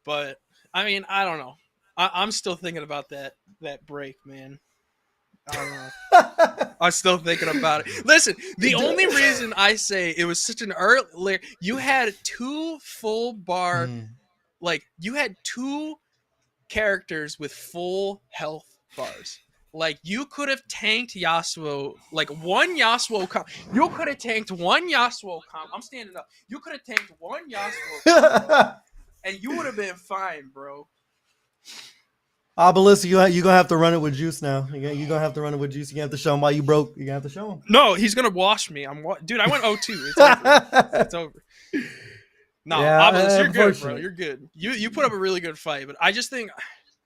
but I mean, I don't know. I'm still thinking about that break, man. I don't know. I'm still thinking about it. Listen, the only reason I say it was such an early, you had two full bar, like you had two characters with full health bars. Like you could have tanked Yasuo, like one Yasuo comp. You could have tanked one Yasuo comp. I'm standing up. You could have tanked one Yasuo comp, and you would have been fine, bro. Obelisk, you're going to have to run it with Juice now. You're going to have to run it with Juice. You're going to have to show him why you broke. You're going to have to show him. No, he's going to wash me. Dude, I went 0-2. It's over. It's over. No, yeah, Obelisk, you're good, bro. You're good. You put up a really good fight, but I just think,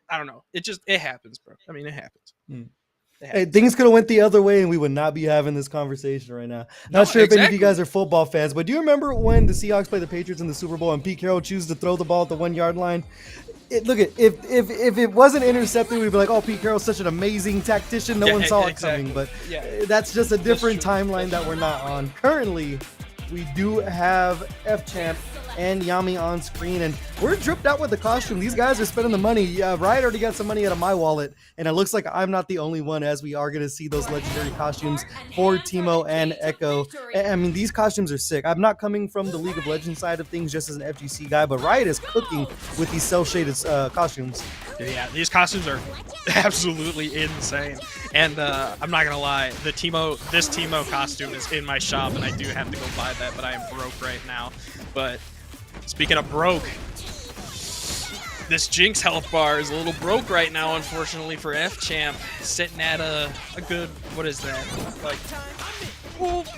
I don't know. It happens, bro. I mean, it happens. Hey, things could have went the other way, and we would not be having this conversation right now. Not sure if any of you guys are football fans, but do you remember when the Seahawks played the Patriots in the Super Bowl and Pete Carroll chose to throw the ball at the 1 yard line? Look at if it wasn't intercepted, we'd be like, "Oh, Pete Carroll's such an amazing tactician. No one saw it coming." But that's just a different timeline that we're not on currently. We do have F Champ and Yami on screen, and we're dripped out with the costume. These guys are spending the money. Riot already got some money out of my wallet, and it looks like I'm not the only one, as we are going to see those legendary costumes for Timo and Echo. I mean, these costumes are sick. I'm not coming from the League of Legends side of things just as an FGC guy, but Riot is cooking with these cel-shaded costumes. Yeah, these costumes are absolutely insane. And I'm not gonna lie, this Timo costume is in my shop, and I do have to go buy that, but I am broke right now. But speaking of broke, this Jinx health bar is a little broke right now, unfortunately, for F Champ, sitting at a good, what is that? Like,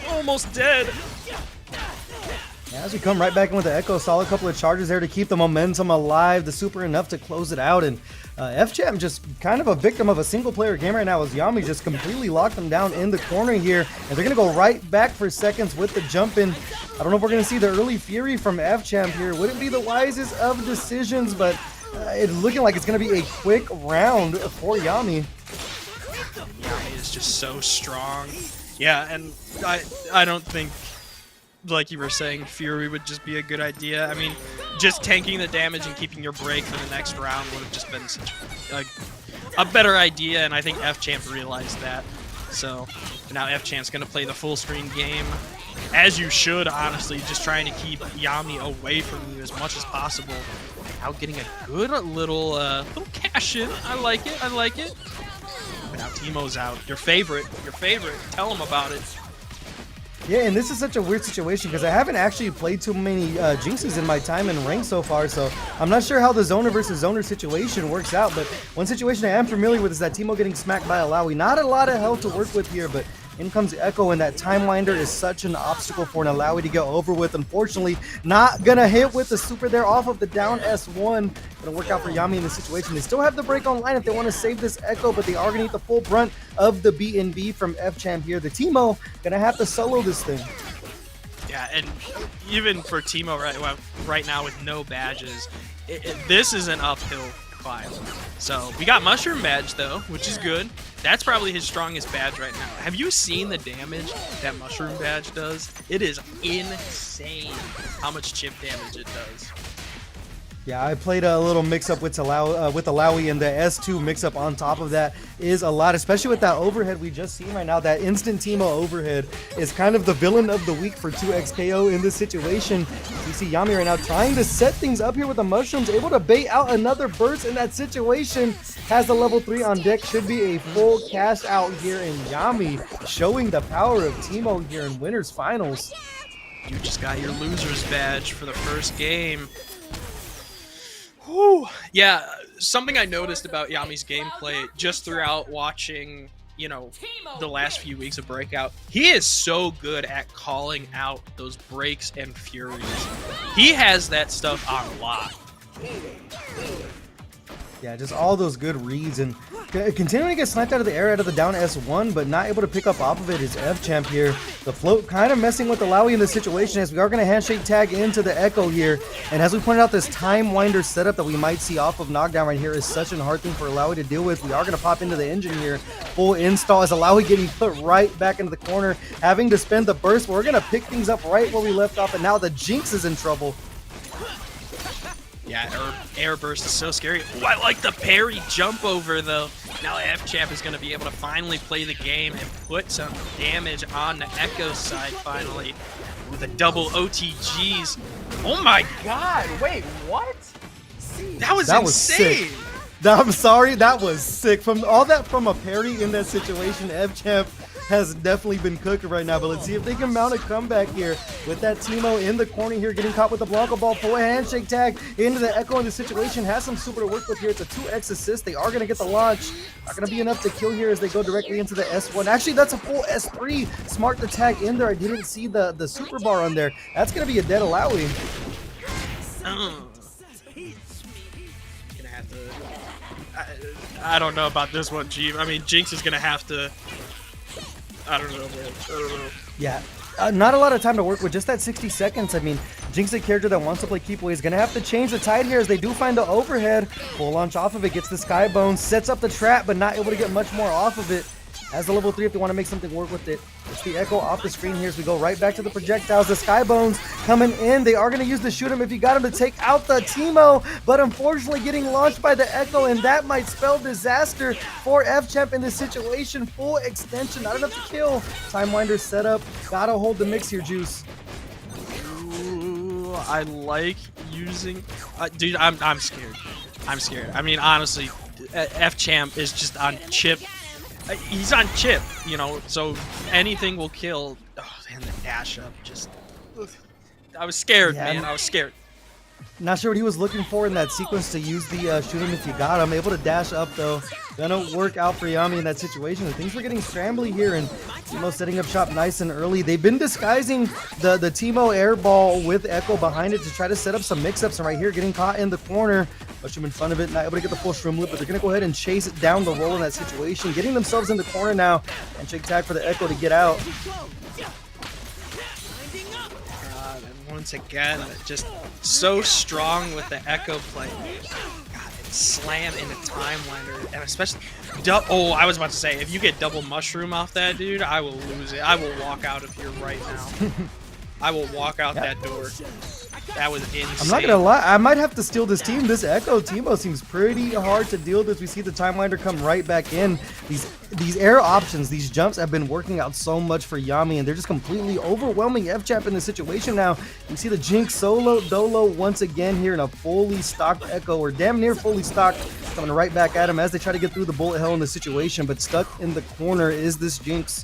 almost dead. Yeah, as we come right back in with the Echo, solid couple of charges there to keep the momentum alive. The super enough to close it out, and F Champ just kind of a victim of a single player game right now as Yami just completely locked them down in the corner here, and they're gonna go right back for seconds with the jump in. I don't know if we're gonna see the early fury from F Champ here. Wouldn't be the wisest of decisions, but it's looking like it's gonna be a quick round for Yami. Yami is just so strong. Yeah, and I don't think, like you were saying, Fury would just be a good idea. I mean, just tanking the damage and keeping your break for the next round would have just been such a better idea, and I think F Champ realized that. So now F Champ's going to play the full screen game, as you should, honestly, just trying to keep Yami away from you as much as possible. Now getting a good little cash in. I like it. But now Timo's out. Your favorite. Tell him about it. Yeah, and this is such a weird situation because I haven't actually played too many Jinxes in my time in rank so far, so I'm not sure how the zoner versus zoner situation works out, but one situation I am familiar with is that Timo getting smacked by Alawi. Not a lot of health to work with here, but in comes Echo, and that time winder is such an obstacle for an Alawi to go over with. Unfortunately, not gonna hit with the super there off of the down S1. Gonna work out for Yami in this situation. They still have the break online if they want to save this Echo, but they are gonna eat the full brunt of the B&B from F Champ here. The Timo gonna have to solo this thing. Yeah, and even for Timo right now with no badges, this is an uphill climb. So we got Mushroom Badge though, which is good. That's probably his strongest badge right now. Have you seen the damage that Mushroom Badge does? It is insane how much chip damage it does. Yeah, I played a little mix-up with Alawi, and the S2 mix-up on top of that is a lot, especially with that overhead we just seen right now. That instant Teemo overhead is kind of the villain of the week for 2XKO in this situation. You see Yami right now trying to set things up here with the mushrooms, able to bait out another burst in that situation. Has the level 3 on deck, should be a full cash out here, and Yami showing the power of Teemo here in winners finals. You just got your loser's badge for the first game. Whew. Yeah, something I noticed about Yami's gameplay just throughout watching, you know, the last few weeks of Breakout, he is so good at calling out those breaks and furies. He has that stuff on lock. Yeah, just all those good reads, and continuing to get sniped out of the air out of the down S1, but not able to pick up off of it is F-Champ here. The float kind of messing with Alawi in this situation, as we are going to handshake tag into the Echo here. And as we pointed out, this time winder setup that we might see off of Knockdown right here is such a hard thing for Alawi to deal with. We are going to pop into the engine here. Full install as Alawi getting put right back into the corner, having to spend the burst. We're going to pick things up right where we left off, and now the Jinx is in trouble. Yeah, air burst is so scary. Oh, I like the parry jump over, though. Now F-Champ is going to be able to finally play the game and put some damage on the Echo side, finally. With a double OTGs. Oh my god, wait, what? That was insane! Sick. I'm sorry, that was sick. From all that from a parry in that situation, F-Champ has definitely been cooking right now, but let's see if they can mount a comeback here with that Teemo in the corner here, getting caught with the Blanco ball, full handshake tag into the Echo in the situation, has some super to work with here. It's a 2x assist. They are going to get the launch. Not going to be enough to kill here as they go directly into the S1. Actually, that's a full S3. Smart to tag in there. I didn't see the super bar on there. That's going to be a dead Alawi. Gonna have to... I don't know about this one, G. I mean, Jinx is gonna have to... I don't know, man. I don't know. Yeah, not a lot of time to work with, just that 60 seconds. I mean, Jinx, a character that wants to play keep away, is going to have to change the tide here as they do find the overhead. Full launch off of it, gets the Skybone, sets up the trap, but not able to get much more off of it. As the level 3 if they want to make something work with it. It's the Echo off the screen here as we go right back to the projectiles. The Skybones coming in. They are going to use the shoot him if you got him to take out the Teemo, but unfortunately getting launched by the Echo, and that might spell disaster for F-Champ in this situation. Full extension, not enough to kill. Timewinder setup. Gotta hold the mix here, Juice. Ooh, I like using... dude, I'm scared. I'm scared. I mean, honestly, F-Champ is just on chip. He's on chip, you know, so anything will kill. Oh, and the dash up just... I was scared, man. I was scared. Not sure what he was looking for in that sequence to use the shoot him if you got him. Able to dash up, though. Gonna work out for Yami in that situation. And things were getting scrambly here, and Teemo setting up shop nice and early. They've been disguising the Teemo air ball with Echo behind it to try to set up some mix-ups. And right here, getting caught in the corner. Mushroom in front of it, not able to get the full shroom loop, but they're going to go ahead and chase it down the roll in that situation, getting themselves in the corner now, and shake tag for the Echo to get out. And once again, just so strong with the Echo play. God, and slam in the timeline, and especially... Oh, I was about to say, if you get double mushroom off that dude, I will lose it. I will walk out of here right now. I will walk out that door. That was insane. I'm not gonna lie, I might have to steal this team. This Echo Teemo seems pretty hard to deal with. We see the Timewinder come right back in. These air options, these jumps have been working out so much for Yami, and they're just completely overwhelming F-Champ in this situation now. You see the Jinx solo dolo once again here in a fully stocked Echo, or damn near fully stocked, coming right back at him as they try to get through the bullet hell in the situation, but stuck in the corner is this Jinx.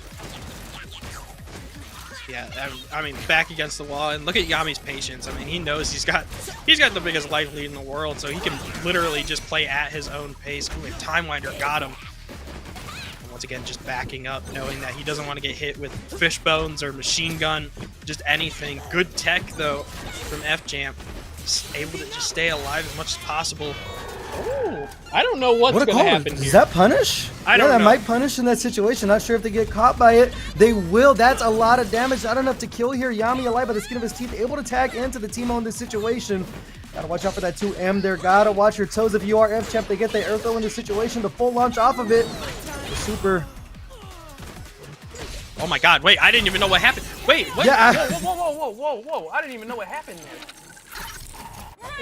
Yeah, I mean, back against the wall, and look at Yami's patience. I mean, he knows he's got the biggest life lead in the world, so he can literally just play at his own pace. Ooh, and Timewinder got him. And once again, just backing up, knowing that he doesn't want to get hit with fish bones or machine gun, just anything. Good tech, though, from F-Champ. Just able to just stay alive as much as possible. Ooh, I don't know what's going to happen here. Does that punish? I don't know. That might punish in that situation. Not sure if they get caught by it. They will. That's a lot of damage. Not enough to kill here. Yami alive by the skin of his teeth. Able to tag into the Teemo in this situation. Gotta watch out for that 2M there. Gotta watch your toes if you are F-Champ. They get the air throw in this situation. The full launch off of it. The super. Oh my god, wait, I didn't even know what happened. Wait, what? Yeah, whoa. I didn't even know what happened there.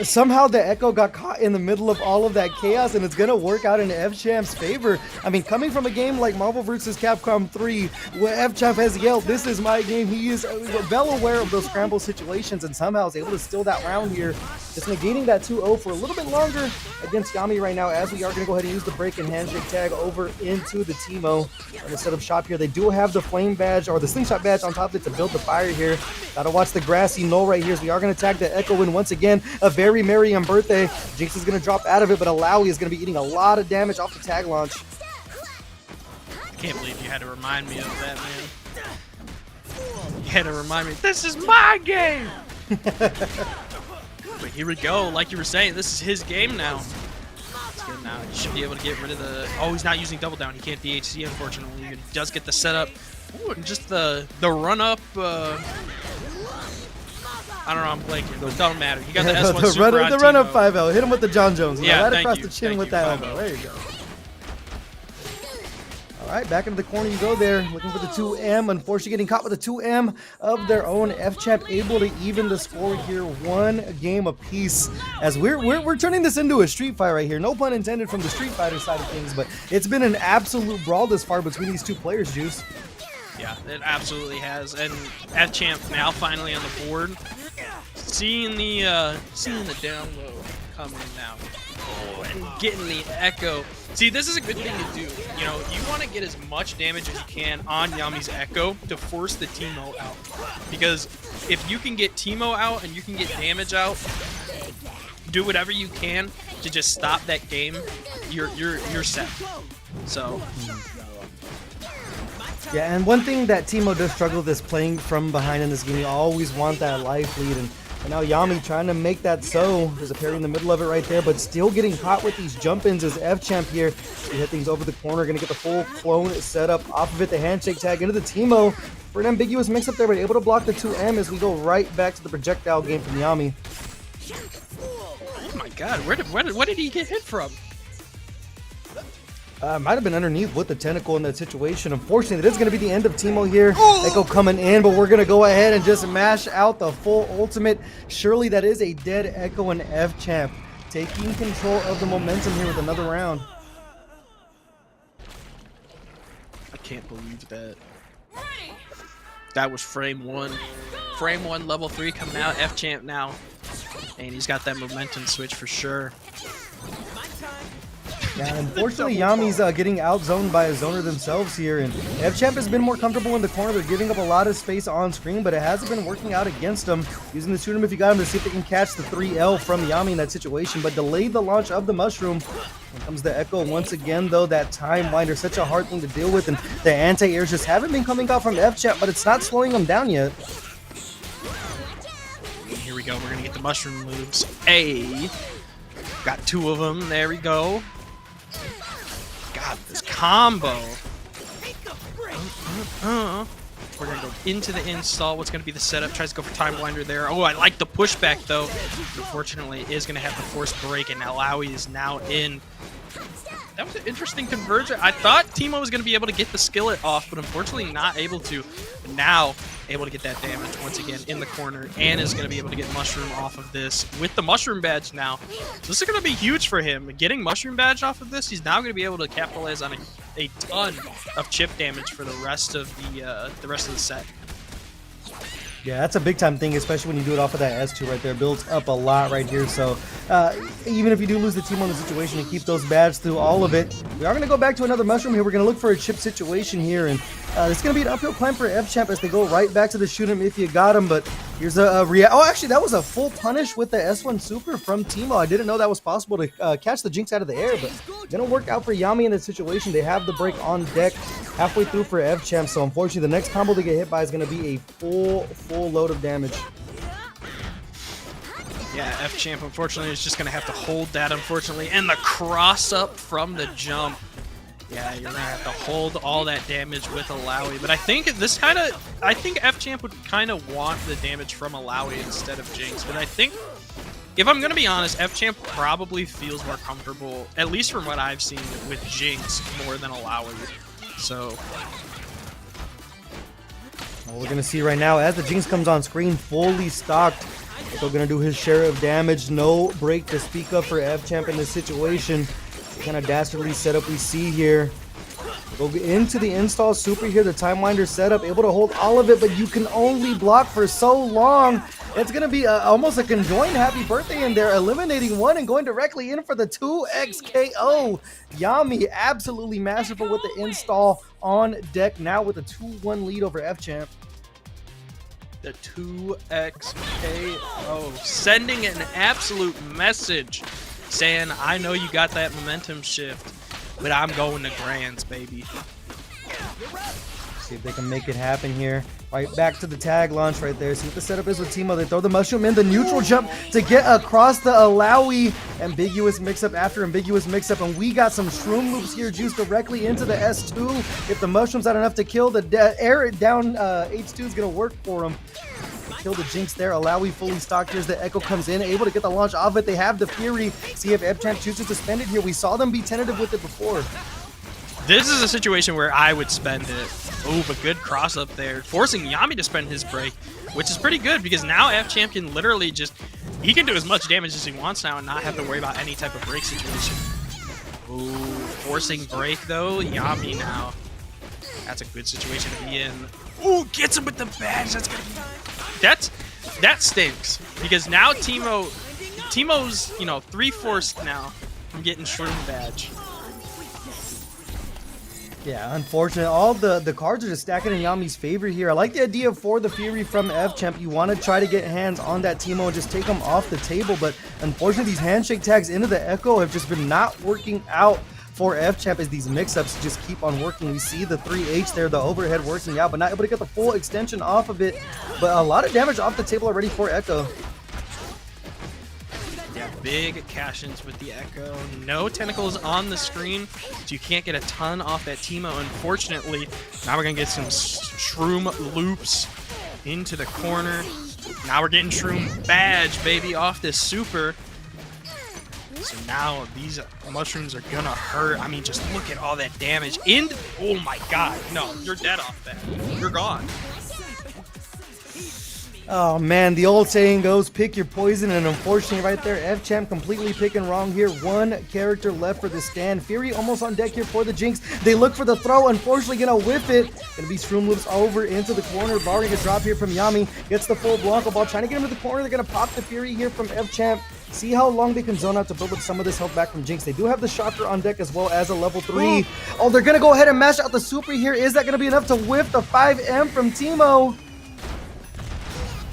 somehow the Echo got caught in the middle of all of that chaos, and it's going to work out in F-Champ's favor. I mean, coming from a game like Marvel vs. Capcom 3, where F-Champ has yelled, "This is my game," he is well aware of those scramble situations, and somehow is able to steal that round here, just negating that 2-0 for a little bit longer against Yami right now, as we are going to go ahead and use the break and handshake tag over into the Teemo. Trying to set up shop here. They do have the flame badge, or the slingshot badge on top of it to build the fire here. Gotta watch the grassy knoll right here, as we are going to tag the Echo in once again. A very merry birthday. Jinx is going to drop out of it, but Alawi is going to be eating a lot of damage off the tag launch. I can't believe you had to remind me of that, man. You had to remind me, this is my game! But here we go, like you were saying, this is his game now. It's good now. He should be able to get rid of the... Oh, he's not using double down. He can't DHC, unfortunately. He does get the setup. Ooh, and just the run-up... I don't know, I'm blanking, but it don't matter. You got the S1 super on the run-up 5L. Hit him with the John Jones. Yeah, right thank across you. the chin Thank with you, that 5L. elbow. There you go. All right, back into the corner you go there, looking for the 2M. Unfortunately, getting caught with a 2M of their own. F-Champ able to even the score here, one game apiece. As we're turning this into a street fight right here. No pun intended from the Street Fighter side of things, but it's been an absolute brawl this far between these two players, Juice. Yeah, it absolutely has. And F-Champ now finally on the board. Seeing the down low coming now. Oh, and getting the Echo. See, this is a good thing to do. You know, you want to get as much damage as you can on Yami's Echo to force the Teemo out. Because if you can get Teemo out and you can get damage out, do whatever you can to just stop that game, you're set. So yeah, and one thing that Teemo does struggle with is playing from behind in this game. You always want that life lead, and now Yami trying to make that so. There's a parry in the middle of it right there, but still getting caught with these jump-ins as F-Champ here. We hit things over the corner, gonna get the full clone set up off of it. The handshake tag into the Teemo for an ambiguous mix-up there, but able to block the 2M as we go right back to the projectile game from Yami. oh my god, what did he get hit from? Might have been underneath with the tentacle in that situation. Unfortunately, that is going to be the end of Teemo here. Echo coming in, but we're going to go ahead and just mash out the full ultimate. Surely that is a dead Echo and F-Champ taking control of the momentum here with another round. I can't believe that. That was frame one. Frame one, level 3 coming out. F-Champ now. And he's got that momentum switch for sure. Yeah, unfortunately, Yami's getting out-zoned by a zoner themselves here, and F-Champ has been more comfortable in the corner. They're giving up a lot of space on screen, but it hasn't been working out against them. Using the shoot 'em if you got him to see if they can catch the 3L from Yami in that situation, but delayed the launch of the mushroom. Here comes the Echo once again, though. That time winder, such a hard thing to deal with, and the anti-airs just haven't been coming out from F-Champ, but it's not slowing them down yet. Here we go. We're going to get the mushroom moves. Hey, got 2 of them. There we go. God, this combo. We're going to go into the install. What's going to be the setup? Tries to go for time blinder there. Oh, I like the pushback, though. Unfortunately, is going to have the force break, and Alawi is now in. That was an interesting conversion. I thought Teemo was going to be able to get the skillet off, but unfortunately not able to. But now, able to get that damage once again in the corner, and is going to be able to get Mushroom off of this with the Mushroom Badge now. So this is going to be huge for him. Getting Mushroom Badge off of this, he's now going to be able to capitalize on a ton of chip damage for the rest of the set. Yeah, that's a big time thing, especially when you do it off of that S2 right there. Builds up a lot right here. So even if you do lose the team on the situation and keep those badges through all of it, we are going to go back to another mushroom here. We're going to look for a chip situation here. And it's going to be an uphill climb for F-Champ as they go right back to the shoot 'em if you got him. But here's a oh, actually, that was a full punish with the S1 Super from Teemo. I didn't know that was possible to catch the Jinx out of the air, but going to work out for Yami in this situation. They have the break on deck halfway through for F-Champ. So unfortunately, the next combo they get hit by is going to be a full load of damage. Yeah, F-Champ unfortunately is just going to have to hold that, unfortunately. And the cross up from the jump. Yeah, you're going to have to hold all that damage with Alawi. But I think F-Champ would kind of want the damage from Alawi instead of Jinx. But I think, if I'm going to be honest, F-Champ probably feels more comfortable, at least from what I've seen, with Jinx more than Alawi. So what we're going to see right now, as the Jinx comes on screen, fully stocked. Echo gonna do his share of damage. No break to speak of for F-Champ in this situation. What kind of dastardly setup we see here. Go into the install super here, the Time Winder setup, able to hold all of it, but you can only block for so long. It's going to be almost a conjoined happy birthday in there, eliminating one and going directly in for the 2x KO. Yami absolutely masterful with the install on deck, now with a 2-1 lead over F-Champ. The 2x KO, sending an absolute message saying, I know you got that momentum shift, but I'm going to grands, baby. See if they can make it happen here. Right back to the tag launch right there. See what the setup is with Teemo. They throw the mushroom in, the neutral jump to get across the Alawi. Ambiguous mix-up after ambiguous mix-up, and we got some shroom loops here, juiced directly into the S2. If the mushroom's not enough to kill, the air down H2 is going to work for him. Kill the Jinx there. Alawi fully stocked. Here's the Echo comes in, able to get the launch off it. They have the Fury. See if F-Champ chooses to spend it here. We saw them be tentative with it before. This is a situation where I would spend it. Oh, but good cross up there. Forcing Yami to spend his break, which is pretty good because now F-Champ can literally just... He can do as much damage as he wants now and not have to worry about any type of break situation. Ooh, forcing break though. Yami now. That's a good situation to be in. Ooh, gets him with the badge. That's gonna be... That stinks because now Teemo's 3/4 now from getting Shroom badge. Yeah, unfortunate. All the cards are just stacking in Yami's favor here. I like the idea for the Fury from F-Champ. You want to try to get hands on that Teemo and just take him off the table, but unfortunately these handshake tags into the Echo have just been not working out for F-Champ as these mix-ups just keep on working. We see the 3H there, the overhead working out, but not able to get the full extension off of it. But a lot of damage off the table already for Echo. Yeah, big cash-ins with the Echo. No tentacles on the screen, so you can't get a ton off that Teemo, unfortunately. Now we're going to get some Shroom loops into the corner. Now we're getting Shroom badge, baby, off this super. So now these mushrooms are gonna hurt. I mean, just look at all that damage. Oh my god. No, you're dead off that. You're gone. Oh man, the old saying goes, pick your poison, and unfortunately right there, F-Champ completely picking wrong here. One character left for the stand. Fury almost on deck here for the Jinx. They look for the throw, unfortunately gonna whiff it. Gonna be Shroom loops over into the corner. Barring a drop here from Yami. Gets the full Blanco ball, trying to get him to the corner. They're gonna pop the Fury here from F-Champ. See how long they can zone out to build up some of this health back from Jinx. They do have the Shocker on deck as well as a level 3. Oh, they're gonna go ahead and mash out the super here. Is that gonna be enough to whiff the 5M from Teemo?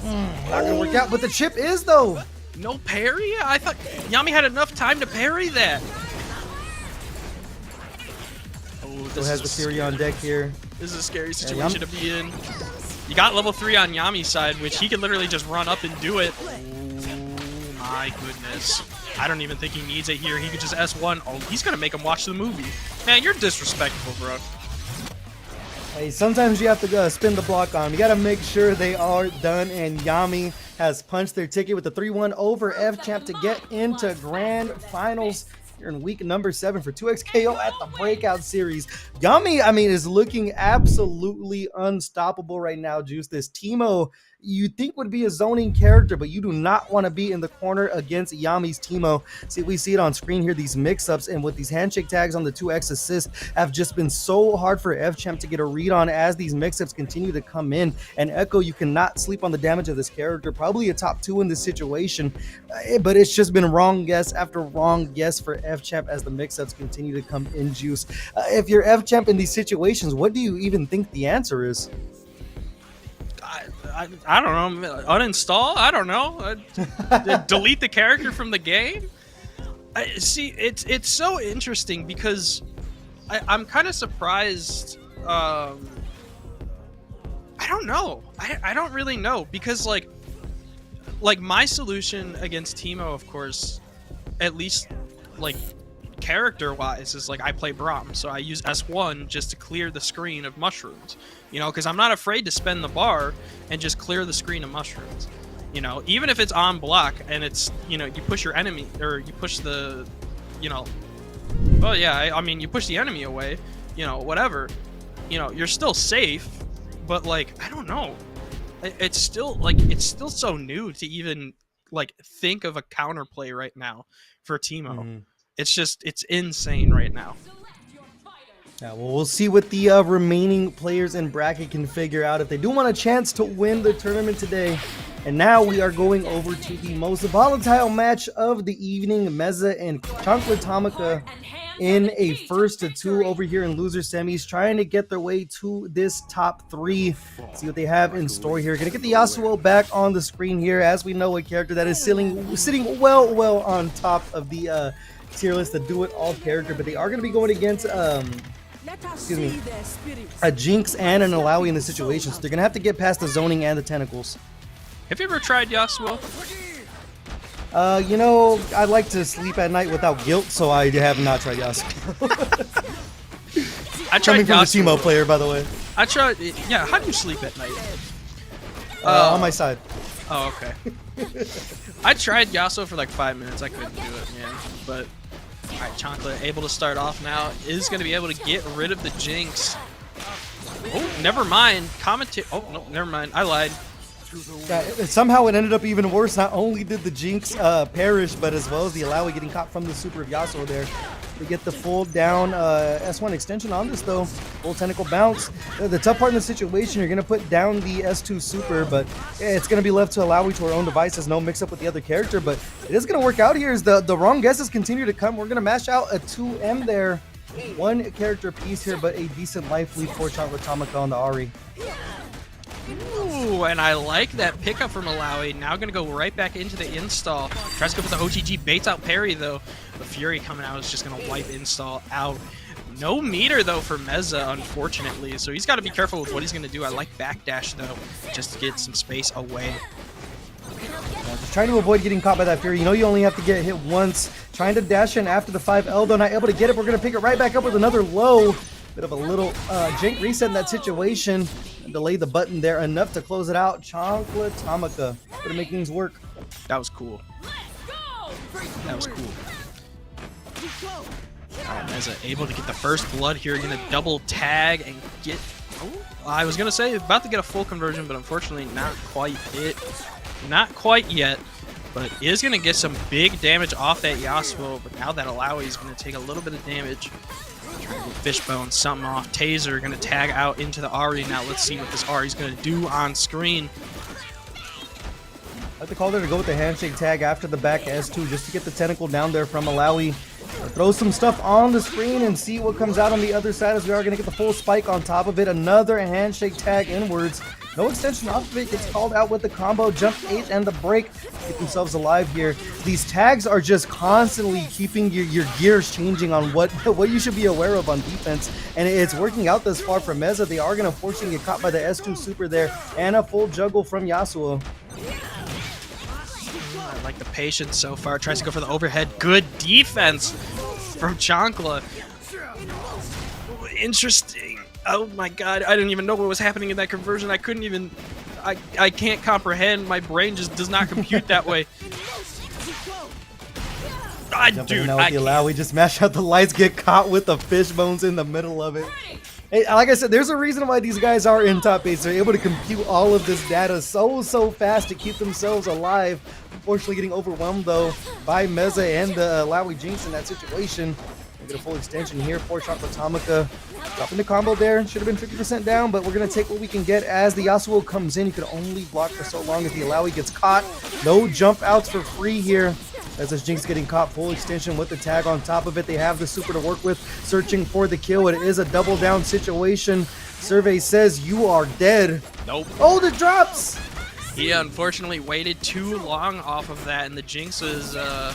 Not gonna work out, but the chip is though. No parry? I thought Yami had enough time to parry that. Oh, Still has the Fury on deck here. This is a scary situation to be in. You got level 3 on Yami's side, which he can literally just run up and do it. Oh my goodness. I don't even think he needs it here. He could just S1. Oh, he's gonna make him watch the movie. Man, you're disrespectful, bro. Hey, sometimes you have to spin the block on them. You got to make sure they are done, and Yami has punched their ticket with the 3-1 over F-Champ to get into Grand Finals here in week number 7 for 2x KO at the Breakout Series. Yami, I mean, is looking absolutely unstoppable right now, Juice. This Teemo, you think would be a zoning character, but you do not want to be in the corner against Yami's Teemo. See, we see it on screen here, these mix-ups, and with these handshake tags on the 2x assist have just been so hard for F-Champ to get a read on as these mix-ups continue to come in. And Echo, you cannot sleep on the damage of this character, probably a top 2 in this situation, but it's just been wrong guess after wrong guess for F-Champ as the mix-ups continue to come in, Juice. If you're F-Champ in these situations, what do you even think the answer is? I don't know. Uninstall? I don't know. Delete the character from the game? See, it's so interesting because I'm kind of surprised. I don't know. I don't really know because like my solution against Teemo, of course, at least like character wise, is like I play Braum, so I use S1 just to clear the screen of mushrooms, you know, because I'm not afraid to spend the bar and just clear the screen of mushrooms, you know, even if it's on block and it's, you know, you push your enemy or you push the, you know, well, yeah, I mean, you push the enemy away, you know, whatever, you know, you're still safe, but like, I don't know, it's still so new to even like think of a counterplay right now for Teemo. It's insane right now. Yeah, well, we'll see what the remaining players in bracket can figure out if they do want a chance to win the tournament today. And now we are going over to the most volatile match of the evening. Meza and Chocolatomica in a 1-2 over here in loser semis, trying to get their way to this top 3. See what they have in store here. Gonna get the Yasuo back on the screen here. As we know, a character that is sitting well on top of the tier list, the do-it-all character. But they are gonna be going against a Jinx and an Alawi in the situation, so they're gonna have to get past the zoning and the tentacles. Have you ever tried Yasuo? You know, I like to sleep at night without guilt, so I have not tried Yasuo. I tried Coming from a Yasuo. Teemo player, by the way. I tried. Yeah, how do you sleep at night? On my side. Oh, okay. I tried Yasuo for like 5 minutes. I couldn't do it, man. But all right, Chocolate able to start off now. Is going to be able to get rid of the Jinx. Oh, never mind. Commentate. Oh no, never mind. I lied. Yeah, somehow it ended up even worse. Not only did the Jinx perish, but as well as the Alawi getting caught from the super of Yasuo there. They get the full down S1 extension on this though. Full tentacle bounce. The tough part in the situation, you're going to put down the S2 super, but it's going to be left to Alawi to her own devices. No mix up with the other character, but it is going to work out here as the wrong guesses continue to come. We're going to mash out a 2M there. One character piece here, but a decent life lead for Chocolatomica on the Ahri. Ooh, and I like that pickup from Alawi. Now going to go right back into the install. Tries to go for the OTG, baits out parry though. The Fury coming out is just going to wipe install out. No meter though for Meza, unfortunately. So he's got to be careful with what he's going to do. I like backdash though, just to get some space away. Just trying to avoid getting caught by that Fury. You know you only have to get hit once. Trying to dash in after the 5L though, not able to get it. We're going to pick it right back up with another low. Bit of a little jank reset in that situation. Delay the button there enough to close it out. Chocolatomica to make things work. That was cool. That was cool. Alright, Meza able to get the first blood here. Gonna double tag and get... Oh, I was gonna say about to get a full conversion, but unfortunately not quite it. Not quite yet. But is gonna get some big damage off that Yasuo. But now that Alawi is gonna take a little bit of damage. Trying to get Fishbone, something off. Taser gonna tag out into the Ahri. Now let's see what this Ahri's gonna do on screen. I like the call there to go with the handshake tag after the back S2 just to get the tentacle down there from Alawi. Throw some stuff on the screen and see what comes out on the other side as we are going to get the full spike on top of it. Another handshake tag inwards. No extension off of it. Gets called out with the combo, jump H and the break. Get themselves alive here. These tags are just constantly keeping your gears changing on what you should be aware of on defense. And it's working out this far for Meza. They are going to fortunately get caught by the S2 super there and a full juggle from Yasuo. I like the patience so far. Tries to go for the overhead. Good defense from Chankla. Interesting. Oh my god, I didn't even know what was happening in that conversion. I couldn't even... I can't comprehend. My brain just does not compute that way. Dude, we just mash out the lights, get caught with the fish bones in the middle of it. Hey, like I said, there's a reason why these guys are in top 8. They're able to compute all of this data so fast to keep themselves alive. Unfortunately, getting overwhelmed though by Meza and the Alawi Jinx in that situation. We get a full extension here for Chocolatomica. Dropping the combo there. Should have been 50% down, but we're going to take what we can get as the Yasuo comes in. You can only block for so long as the Alawi gets caught. No jump outs for free here. As this Jinx getting caught, full extension with the tag on top of it. They have the super to work with, searching for the kill. It is a double down situation. Survey says you are dead. Nope. Oh, the drops! He unfortunately waited too long off of that, and the Jinx was a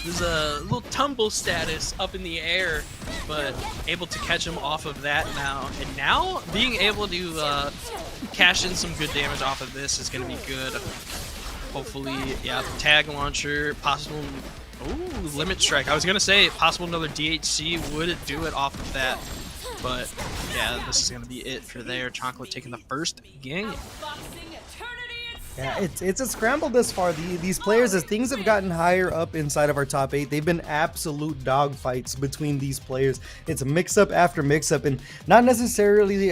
little tumble status up in the air, but able to catch him off of that now. And now being able to cash in some good damage off of this is going to be good. Hopefully, yeah, the tag launcher, possible... Ooh, limit strike. I was going to say possible another DHC would do it off of that. But, yeah, this is going to be it for there. Chocolate taking the first game. Yeah, it's a scramble this far. These players, as things have gotten higher up inside of our top 8, they've been absolute dogfights between these players. It's a mix-up after mix-up, and not necessarily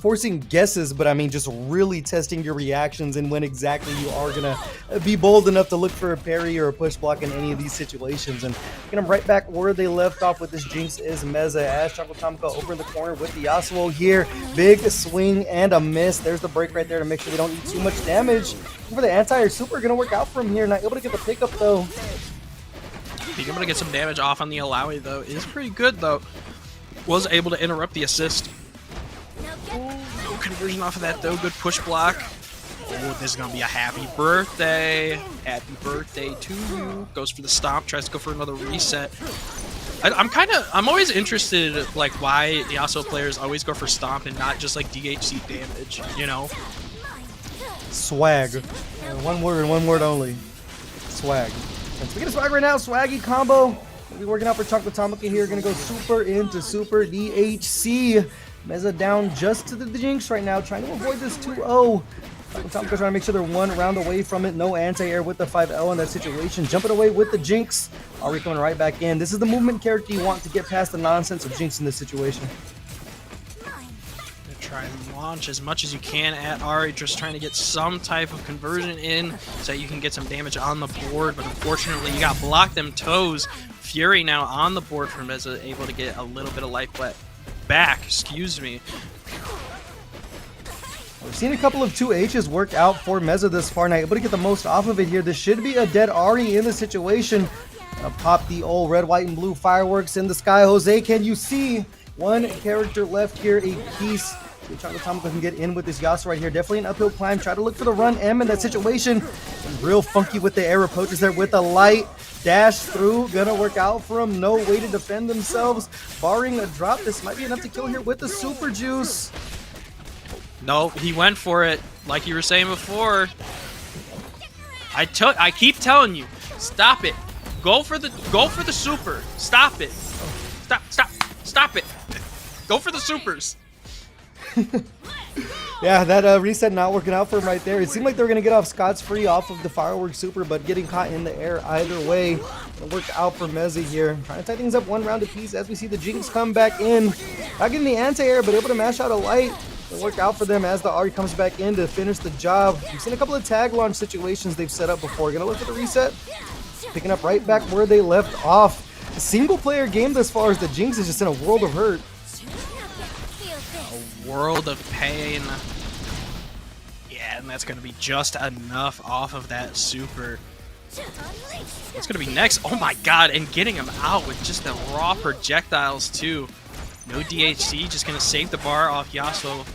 forcing guesses, but I mean just really testing your reactions and when exactly you are gonna be bold enough to look for a parry or a push block in any of these situations. And get them right back where they left off with this Jinx is Meza, as Chocotomika over in the corner with the Yasuo here. Big swing and a miss. There's the break right there to make sure they don't eat too much damage. For the anti-air super, gonna work out for him here. Not able to get the pickup though. Being able to get some damage off on the Alawi though is pretty good though. Was able to interrupt the assist. No conversion off of that though. Good push block. Oh, this is gonna be a happy birthday. Happy birthday to you. Goes for the stomp. Tries to go for another reset. I'm always interested like why the Yasuo players always go for stomp and not just like DHC damage. You know. Swag. One word and one word only. Swag. And speaking of swag right now, swaggy combo. Gonna be working out for Chocotomika here. Gonna go super into super DHC. Meza down just to the Jinx right now, trying to avoid this 2-0. Chocotomika trying to make sure they're one round away from it. No anti-air with the 5L in that situation. Jumping away with the Jinx. Ari coming right back in. This is the movement character you want to get past the nonsense of Jinx in this situation. Try and launch as much as you can at Ari, just trying to get some type of conversion in so that you can get some damage on the board, but unfortunately you got blocked them toes. Fury now on the board for Meza, able to get a little bit of life back, excuse me. We've seen a couple of 2Hs work out for Meza this far, now able to get the most off of it here. This should be a dead Ari in the situation. Gonna pop the old red, white, and blue fireworks in the sky. Jose, can you see? One character left here, a piece. Chocotomika can get in with this Yasuo right here. Definitely an uphill climb. Try to look for the run M in that situation. Real funky with the air approaches there with a light dash through. Gonna work out for him. No way to defend themselves. Barring a drop, this might be enough to kill here with the super juice. No, he went for it. Like you were saying before. I keep telling you, stop it. Go for the super. Stop it. Stop it. Go for the supers. Yeah, that reset not working out for him right there. It seemed like they were going to get off scot-free off of the fireworks super, but getting caught in the air either way. It'll work out for Meza here. Trying to tie things up one round apiece as we see the Jinx come back in. Not getting the anti-air, but able to mash out a light. It'll work out for them as the Ari comes back in to finish the job. We've seen a couple of tag launch situations they've set up before. Gonna look for the reset. Picking up right back where they left off. A single player game thus far as the Jinx is just in a world of hurt. World of pain. Yeah, and that's gonna be just enough off of that super. What's gonna be next? Oh my god, and getting him out with just the raw projectiles too. No DHC, just gonna save the bar off Yasuo.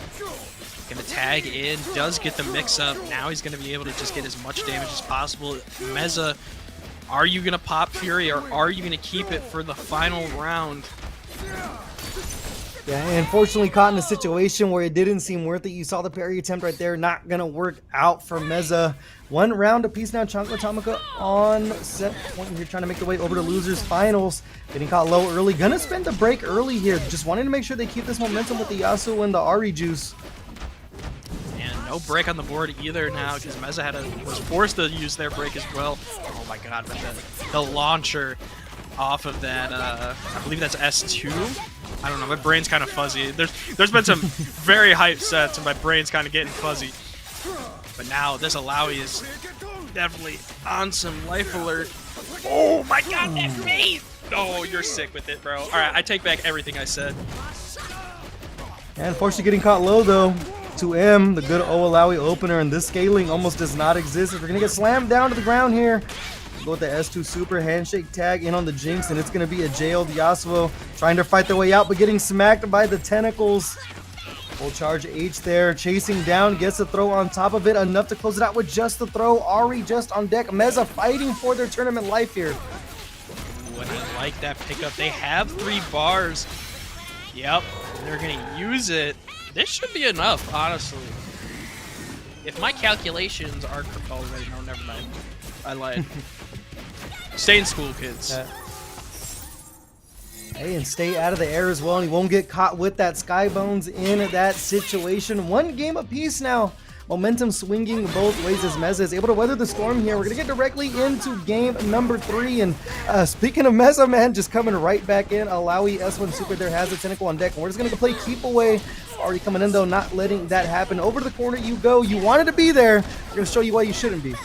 Gonna tag in, does get the mix up. Now he's gonna be able to just get as much damage as possible. Meza, are you gonna pop Fury or are you gonna keep it for the final round? Yeah, unfortunately caught in a situation where it didn't seem worth it. You saw the parry attempt right there. Not going to work out for Meza. One round apiece now. Chocotomika on set point here, trying to make the way over to losers finals. Getting caught low early. Going to spend the break early here. Just wanting to make sure they keep this momentum with the Yasuo and the Ari juice. And no break on the board either now because Meza was forced to use their break as well. Oh my god, but the launcher off of that, I believe that's S2. I don't know, my brain's kind of fuzzy. There's been some very hype sets and my brain's kind of getting fuzzy. But now this Alawi is definitely on some life alert. Oh my god, that face! Oh, you're sick with it, bro. Alright, I take back everything I said. And unfortunately getting caught low though. 2M, the good Alawi opener, and this scaling almost does not exist. We're gonna get slammed down to the ground here. Go with the S2 super handshake tag in on the Jinx, and it's going to be a jailed Yasuo trying to fight their way out, but getting smacked by the tentacles. Full charge H there, chasing down, gets a throw on top of it, enough to close it out with just the throw. Ari just on deck. Meza fighting for their tournament life here. Ooh, and I like that pickup. They have 3 bars. Yep, they're going to use it. This should be enough, honestly. If my calculations are... Oh, wait, no, never mind. I lied. Stay in school, kids. Hey, and stay out of the air as well, and he won't get caught with that Skybones in that situation. One game apiece now. Momentum swinging both ways as Meza is able to weather the storm here. We're going to get directly into game number 3. And speaking of Meza, man, just coming right back in. Alawi S1 Super there has a tentacle on deck. And we're just going to play keep away. Already coming in though, not letting that happen. Over to the corner you go. You wanted to be there. We're gonna show you why you shouldn't be.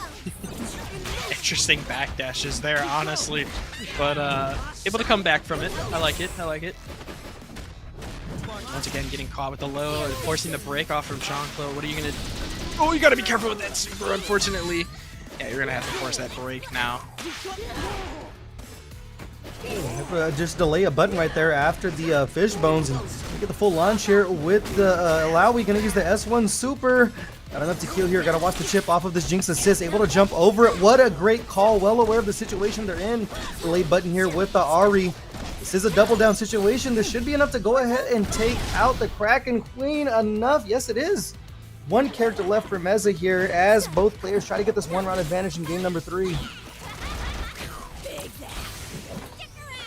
Interesting backdashes there, honestly, but able to come back from it. I like it. I like it. Once again, getting caught with the low and forcing the break off from Jean-Claude. What are you gonna? Oh, you gotta be careful with that super. Unfortunately, yeah, you're gonna have to force that break now. Just delay a button right there after the fish bones and get the full launch here with the Alawi. Gonna use the S1 super. Got enough to kill here. Gotta watch the chip off of this Jinx assist. Able to jump over it. What a great call. Well aware of the situation they're in. Delay button here with the Ari. This is a double down situation. This should be enough to go ahead and take out the Kraken Queen. Enough. Yes, it is. One character left for Meza here as both players try to get this one round advantage in game number 3.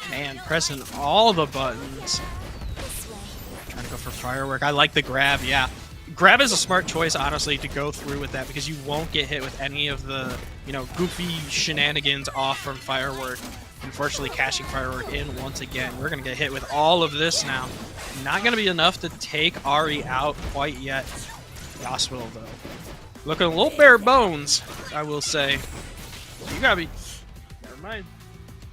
Man, pressing all the buttons. Trying to go for firework. I like the grab, yeah. Grab is a smart choice, honestly, to go through with that because you won't get hit with any of the, goofy shenanigans off from firework. Unfortunately, cashing firework in once again. We're going to get hit with all of this now. Not going to be enough to take Ari out quite yet. Yasuo, though. Looking a little bare bones, I will say. You got to be... Never mind.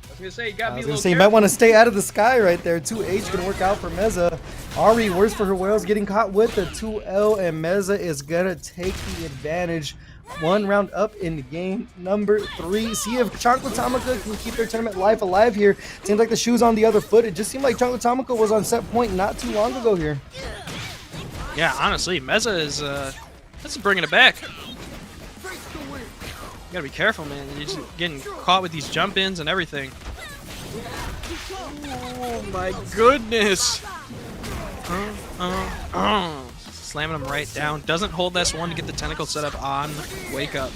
I was going to say, you might want to stay out of the sky right there. 2H can work out for Meza. Ari, worse for her whales, getting caught with the 2L, and Meza is going to take the advantage. One round up in game number 3. See if Chocolate Tamaka can keep their tournament life alive here. Seems like the shoe's on the other foot. It just seemed like Chocolate Tamaka was on set point not too long ago here. Yeah, honestly, Meza is bringing it back. You gotta be careful, man. You're just getting caught with these jump-ins and everything. Oh my goodness! Slamming him right down. Doesn't hold S1 to get the tentacle set up on Wake Up.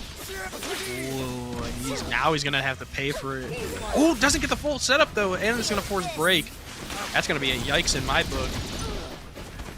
Ooh, and now he's gonna have to pay for it. Oh, doesn't get the full setup though, and it's gonna force break. That's gonna be a yikes in my book.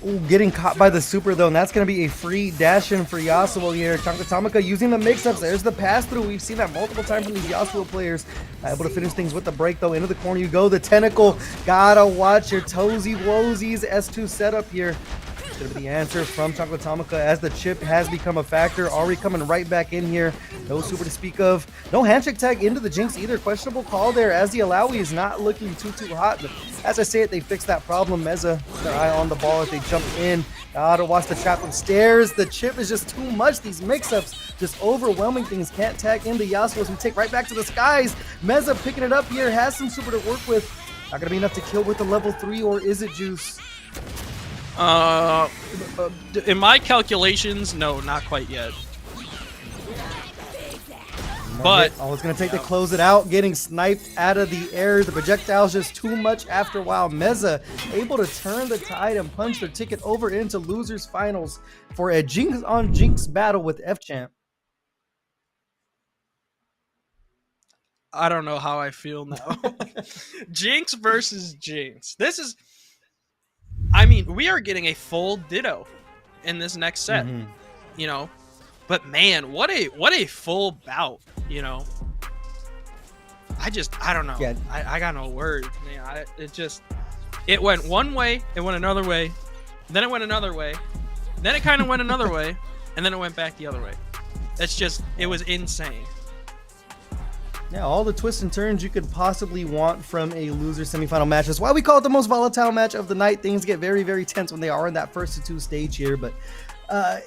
Ooh, getting caught by the super though, and that's going to be a free dash in for Yasuo here. Tamaka using the mix-ups. There's the pass-through. We've seen that multiple times from these Yasuo players. Able to finish things with the break though. Into the corner you go. The tentacle. Gotta watch your toesy woesies. S2 setup here. It's going to be the answer from Chocolate Tamaka as the chip has become a factor. Already coming right back in here. No super to speak of. No handshake tag into the Jinx either. Questionable call there as the Alawi is not looking too hot. But as I say it, they fixed that problem. Meza, their eye on the ball as they jump in. Gotta watch the trap upstairs. The chip is just too much. These mix-ups just overwhelming things. Can't tag into Yasuo as we take right back to the skies. Meza picking it up here. Has some super to work with. Not going to be enough to kill with the level 3, or is it Juice? In my calculations, no, not quite yet. But all it's going to take to close it out, getting sniped out of the air. The projectile's just too much after a while. Meza able to turn the tide and punch their ticket over into losers finals for a Jinx on Jinx battle with F-Champ. I don't know how I feel now. Jinx versus Jinx. This is... I mean, we are getting a full ditto in this next set, But man, what a full bout, I don't know. Yeah. I got no words, man. It went one way, it went another way, then it went another way, then it kind of went another way, and then it went back the other way. It was insane. Yeah, all the twists and turns you could possibly want from a loser semifinal match. That's why we call it the most volatile match of the night. Things get very, very tense when they are in that first to 2 stage here, but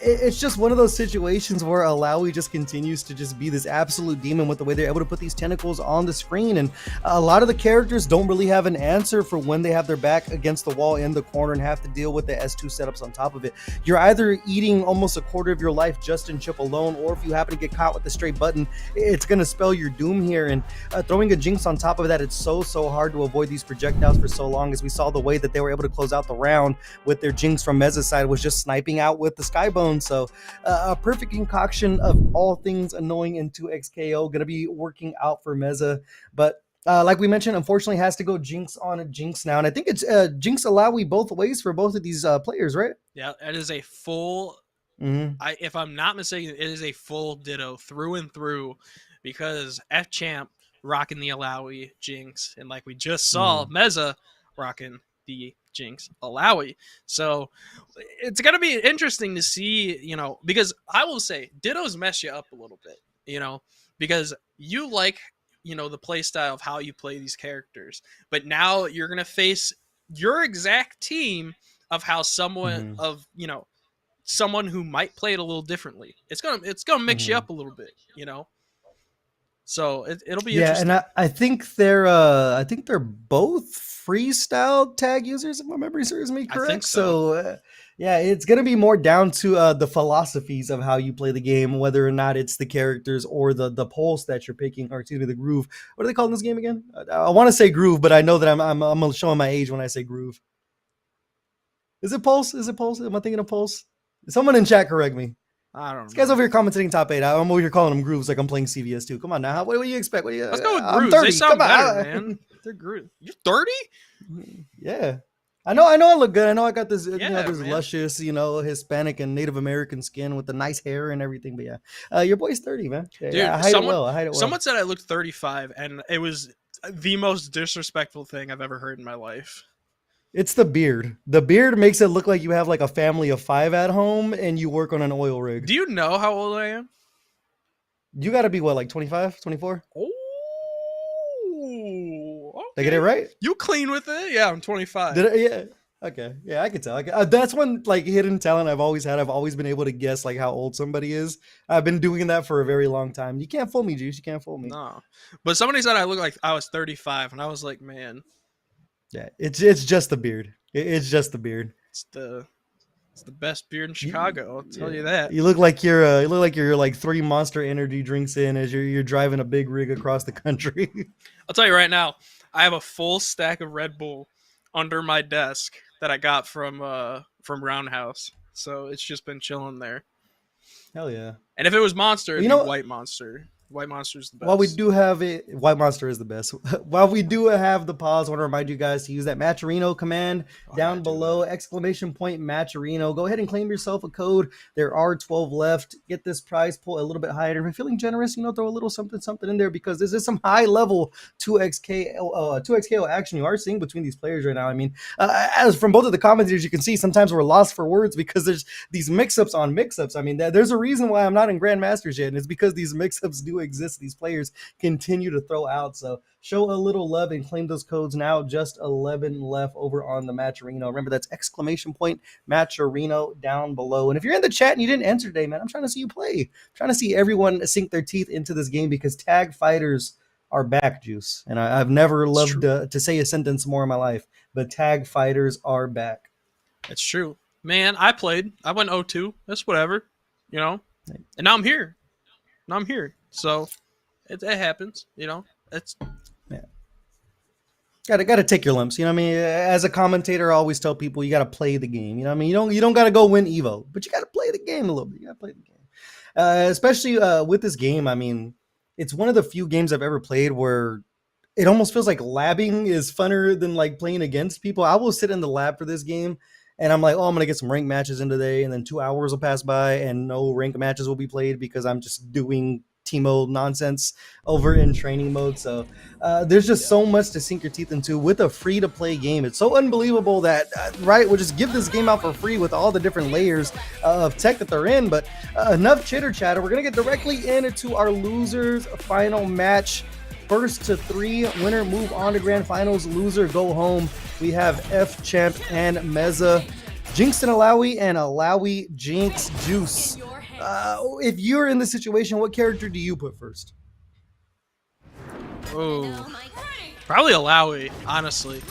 it's just one of those situations where Alawi just continues to just be this absolute demon with the way they're able to put these tentacles on the screen, and a lot of the characters don't really have an answer for when they have their back against the wall in the corner and have to deal with the S2 setups on top of it. You're either eating almost a quarter of your life just in chip alone, or if you happen to get caught with the straight button, it's going to spell your doom here. And throwing a Jinx on top of that, it's so hard to avoid these projectiles for so long, as we saw the way that they were able to close out the round with their Jinx from Meza's side was just sniping out with the Skybone. So a perfect concoction of all things annoying in 2XKO, gonna be working out for Meza. But like we mentioned, unfortunately has to go Jinx on a Jinx now, and I think it's Jinx Alawi both ways for both of these players, right? Yeah, it is a full if I'm not mistaken, it is a full ditto through and through, because F-Champ rocking the Alawi Jinx, and like we just saw, Meza rocking the Jinx Alawi. So it's going to be interesting to see, because I will say Ditto's mess you up a little bit, because you like, the play style of how you play these characters, but now you're going to face your exact team of how someone someone who might play it a little differently. It's gonna mix you up a little bit, So it'll be interesting. And I think they're both freestyle tag users, if my memory serves me correct. I think so. Yeah, it's gonna be more down to the philosophies of how you play the game, whether or not it's the characters or the pulse that you're picking, or excuse me, the groove. What do they call in this game again? I want to say groove, but I know that I'm showing my age when I say groove. Is it pulse? Is it pulse? Am I thinking of pulse? Someone in chat correct me. I don't know. This guy's over here commentating top 8. I'm over here calling them grooves like I'm playing CVS too. Come on now. What do you expect? Let's go with grooves. I'm 30. They sound Come better, on. man. They're grooves. You're 30? Yeah. I know I look good. I know I got this, this man. luscious, Hispanic and Native American skin with the nice hair and everything. But yeah, your boy's 30, man. Yeah, Dude, I hide it well. Someone said I looked 35, and it was the most disrespectful thing I've ever heard in my life. It's the beard. The beard makes it look like you have like a family of 5 at home and you work on an oil rig. Do you know how old I am? You got to be what, like 25, 24? Oh, okay. Did I get it right? You clean with it? Yeah, I'm 25. Yeah. Okay. Yeah, I can tell. That's one like hidden talent I've always had. I've always been able to guess like how old somebody is. I've been doing that for a very long time. You can't fool me, Juice. You can't fool me. No. But somebody said I look like I was 35, and I was like, man. Yeah, it's just the beard. It's just the beard. It's the best beard in Chicago. I'll tell you that. You look like you're like 3 Monster Energy drinks in as you're driving a big rig across the country. I'll tell you right now, I have a full stack of Red Bull under my desk that I got from Roundhouse. So it's just been chilling there. Hell yeah! And if it was Monster, it'd be White Monster. White Monster's the best. While we do have it, White Monster is the best. While we do have the pause, I want to remind you guys to use that Matcherino command down below, ! Matcherino. Go ahead and claim yourself a code. There are 12 left. Get this prize pool a little bit higher. If you're feeling generous, throw a little something in there, because this is some high level 2xKO action you are seeing between these players right now. I mean, as from both of the commentators, you can see sometimes we're lost for words because there's these mix-ups on mix-ups. I mean, there's a reason why I'm not in Grandmasters yet, and it's because these mix-ups do exist. These players continue to throw out, so show a little love and claim those codes now. Just 11 left over on the Matcherino. Remember, that's ! Matcherino down below. And if you're in the chat and you didn't enter today, man, I'm trying to see you play. I'm trying to see everyone sink their teeth into this game, because tag fighters are back, Juice. And I've never loved to say a sentence more in my life, but tag fighters are back. It's true, man. I went 0-2. That's whatever, and now I'm here. So it happens, It's Got to take your lumps. You know what I mean? As a commentator, I always tell people you got to play the game. You know what I mean? You don't got to go win Evo, but you got to play the game a little bit. You got to play the game. Especially with this game. I mean, it's one of the few games I've ever played where it almost feels like labbing is funner than like playing against people. I will sit in the lab for this game and I'm like, oh, I'm going to get some ranked matches in today. And then 2 hours will pass by and no ranked matches will be played because I'm just doing Teemo nonsense over in training mode. So there's just so much to sink your teeth into with a free-to-play game. It's so unbelievable that we'll just give this game out for free with all the different layers of tech that they're in. But enough chitter chatter. We're gonna get directly into our losers final match. First to 3, winner move on to grand finals, loser go home. We have F Champ and Meza, Jinx and Alawi Jinx Juice. If you're in this situation, what character do you put first? Oh, probably Alawi, honestly.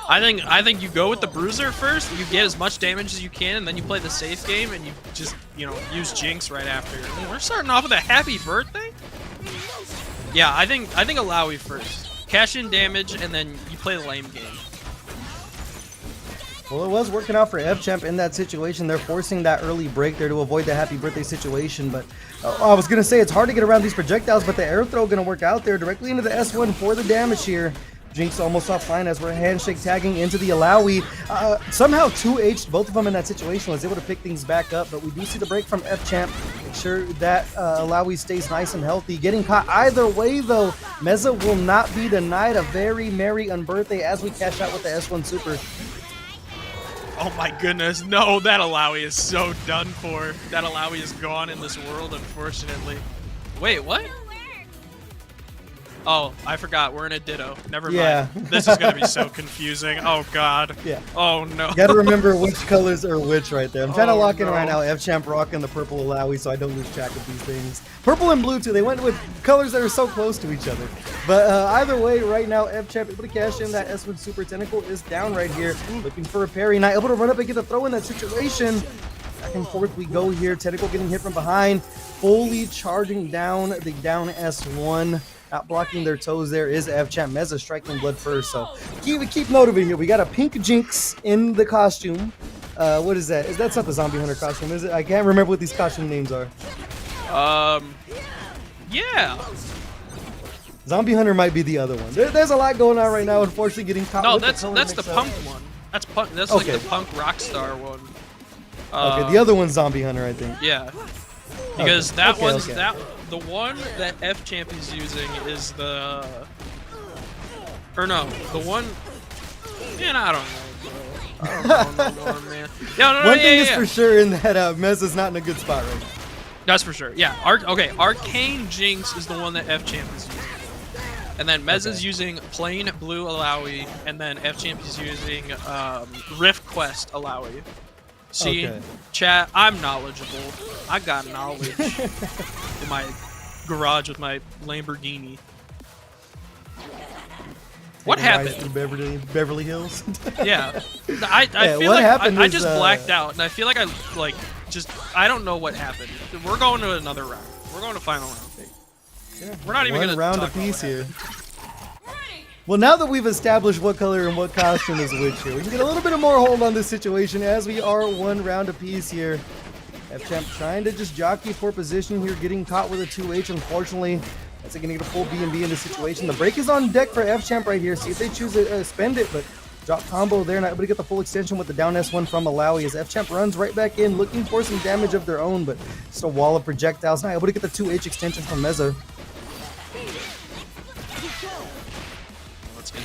I think you go with the Bruiser first. You get as much damage as you can, and then you play the safe game, and you just use Jinx right after. And we're starting off with a happy birthday. Yeah, I think Alawi first. Cash in damage, and then you play the lame game. Well, it was working out for F-Champ in that situation. They're forcing that early break there to avoid the happy birthday situation. But I was going to say it's hard to get around these projectiles, but the air throw going to work out there directly into the S1 for the damage here. Jinx almost offline as we're handshake tagging into the Alawi. Somehow 2H'd both of them in that situation, was able to pick things back up, but we do see the break from F-Champ. Make sure that Alawi stays nice and healthy. Getting caught either way though, Meza will not be denied a very merry unbirthday as we cash out with the S1 Super. Oh my goodness, no, that Alawi is so done for. That Alawi is gone in this world, unfortunately. Wait, what? Oh, I forgot. We're in a Ditto. Never mind. This is going to be so confusing. Oh, God. Yeah. Oh, no. Gotta remember which colors are which right there. I'm trying to lock in no. right now. F-Champ rocking the purple Alawi so I don't lose track of these things. Purple and blue, too. They went with colors that are so close to each other. But either way, right now, F-Champ able to cash in. That S1 Super Tentacle is down right here. Looking for a parry. Not able to run up and get the throw in that situation. Back and forth we go here. Tentacle getting hit from behind. Fully charging down the down S1. Not blocking their toes there is F-Champ. Meza striking blood first. So keep note of it here. We got a pink Jinx in the costume. What is that? That's not the Zombie Hunter costume, is it? I can't remember what these costume names are. Yeah. Zombie Hunter might be the other one. There's a lot going on right now. Unfortunately, getting caught. No, with that's the mix-up. punk one. That's punk. That's Okay. like the punk rockstar one. Okay, the other one's Zombie Hunter, I think. Yeah. Because that Okay, one's okay. the one that F-Champ is using is the, or no, the one. Man, I don't know, bro. I don't know no more, man. No, One thing is for sure in that Meza's not in a good spot right now. That's for sure. Yeah. Arcane Jinx is the one that F-Champ is using. And then Meza's using plain blue Alawi, and then F-Champ is using Rift Quest Alawi. See, chat, I'm knowledgeable. I got knowledge in my garage with my Lamborghini. What happened? Beverly Hills. Yeah, I feel what like happened I is, just blacked out, and I feel like I don't know what happened. We're going to another round. We're going to final round. Yeah, We're not even one going to round talk apiece about here. Well, now that we've established what color and what costume is which here, we can get a little bit of more hold on this situation as we are one round apiece here. F-Champ trying to just jockey for position here, getting caught with a 2H, unfortunately. That's going to get a full B&B in this situation. The break is on deck for F-Champ right here. See if they choose to spend it, but drop combo there, not able to get the full extension with the down S1 from Malawi as F-Champ runs right back in, looking for some damage of their own, but just a wall of projectiles. Not able to get the 2H extension from Meza.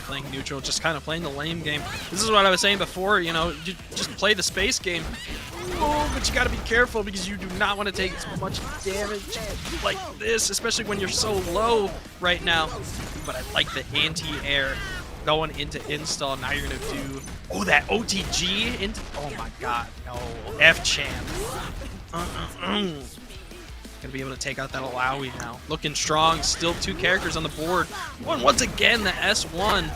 Playing neutral, just kind of playing the lame game. This is what I was saying before, you know, just play the space game. Oh, but you got to be careful because you do not want to take as much damage like this, especially when you're so low right now. But I like the anti-air going into install. Now you're going to do, oh, that OTG into, oh my god, no, F-Champ. Gonna be able to take out that Alawi now. Looking strong, still two characters on the board. Once again, the S1.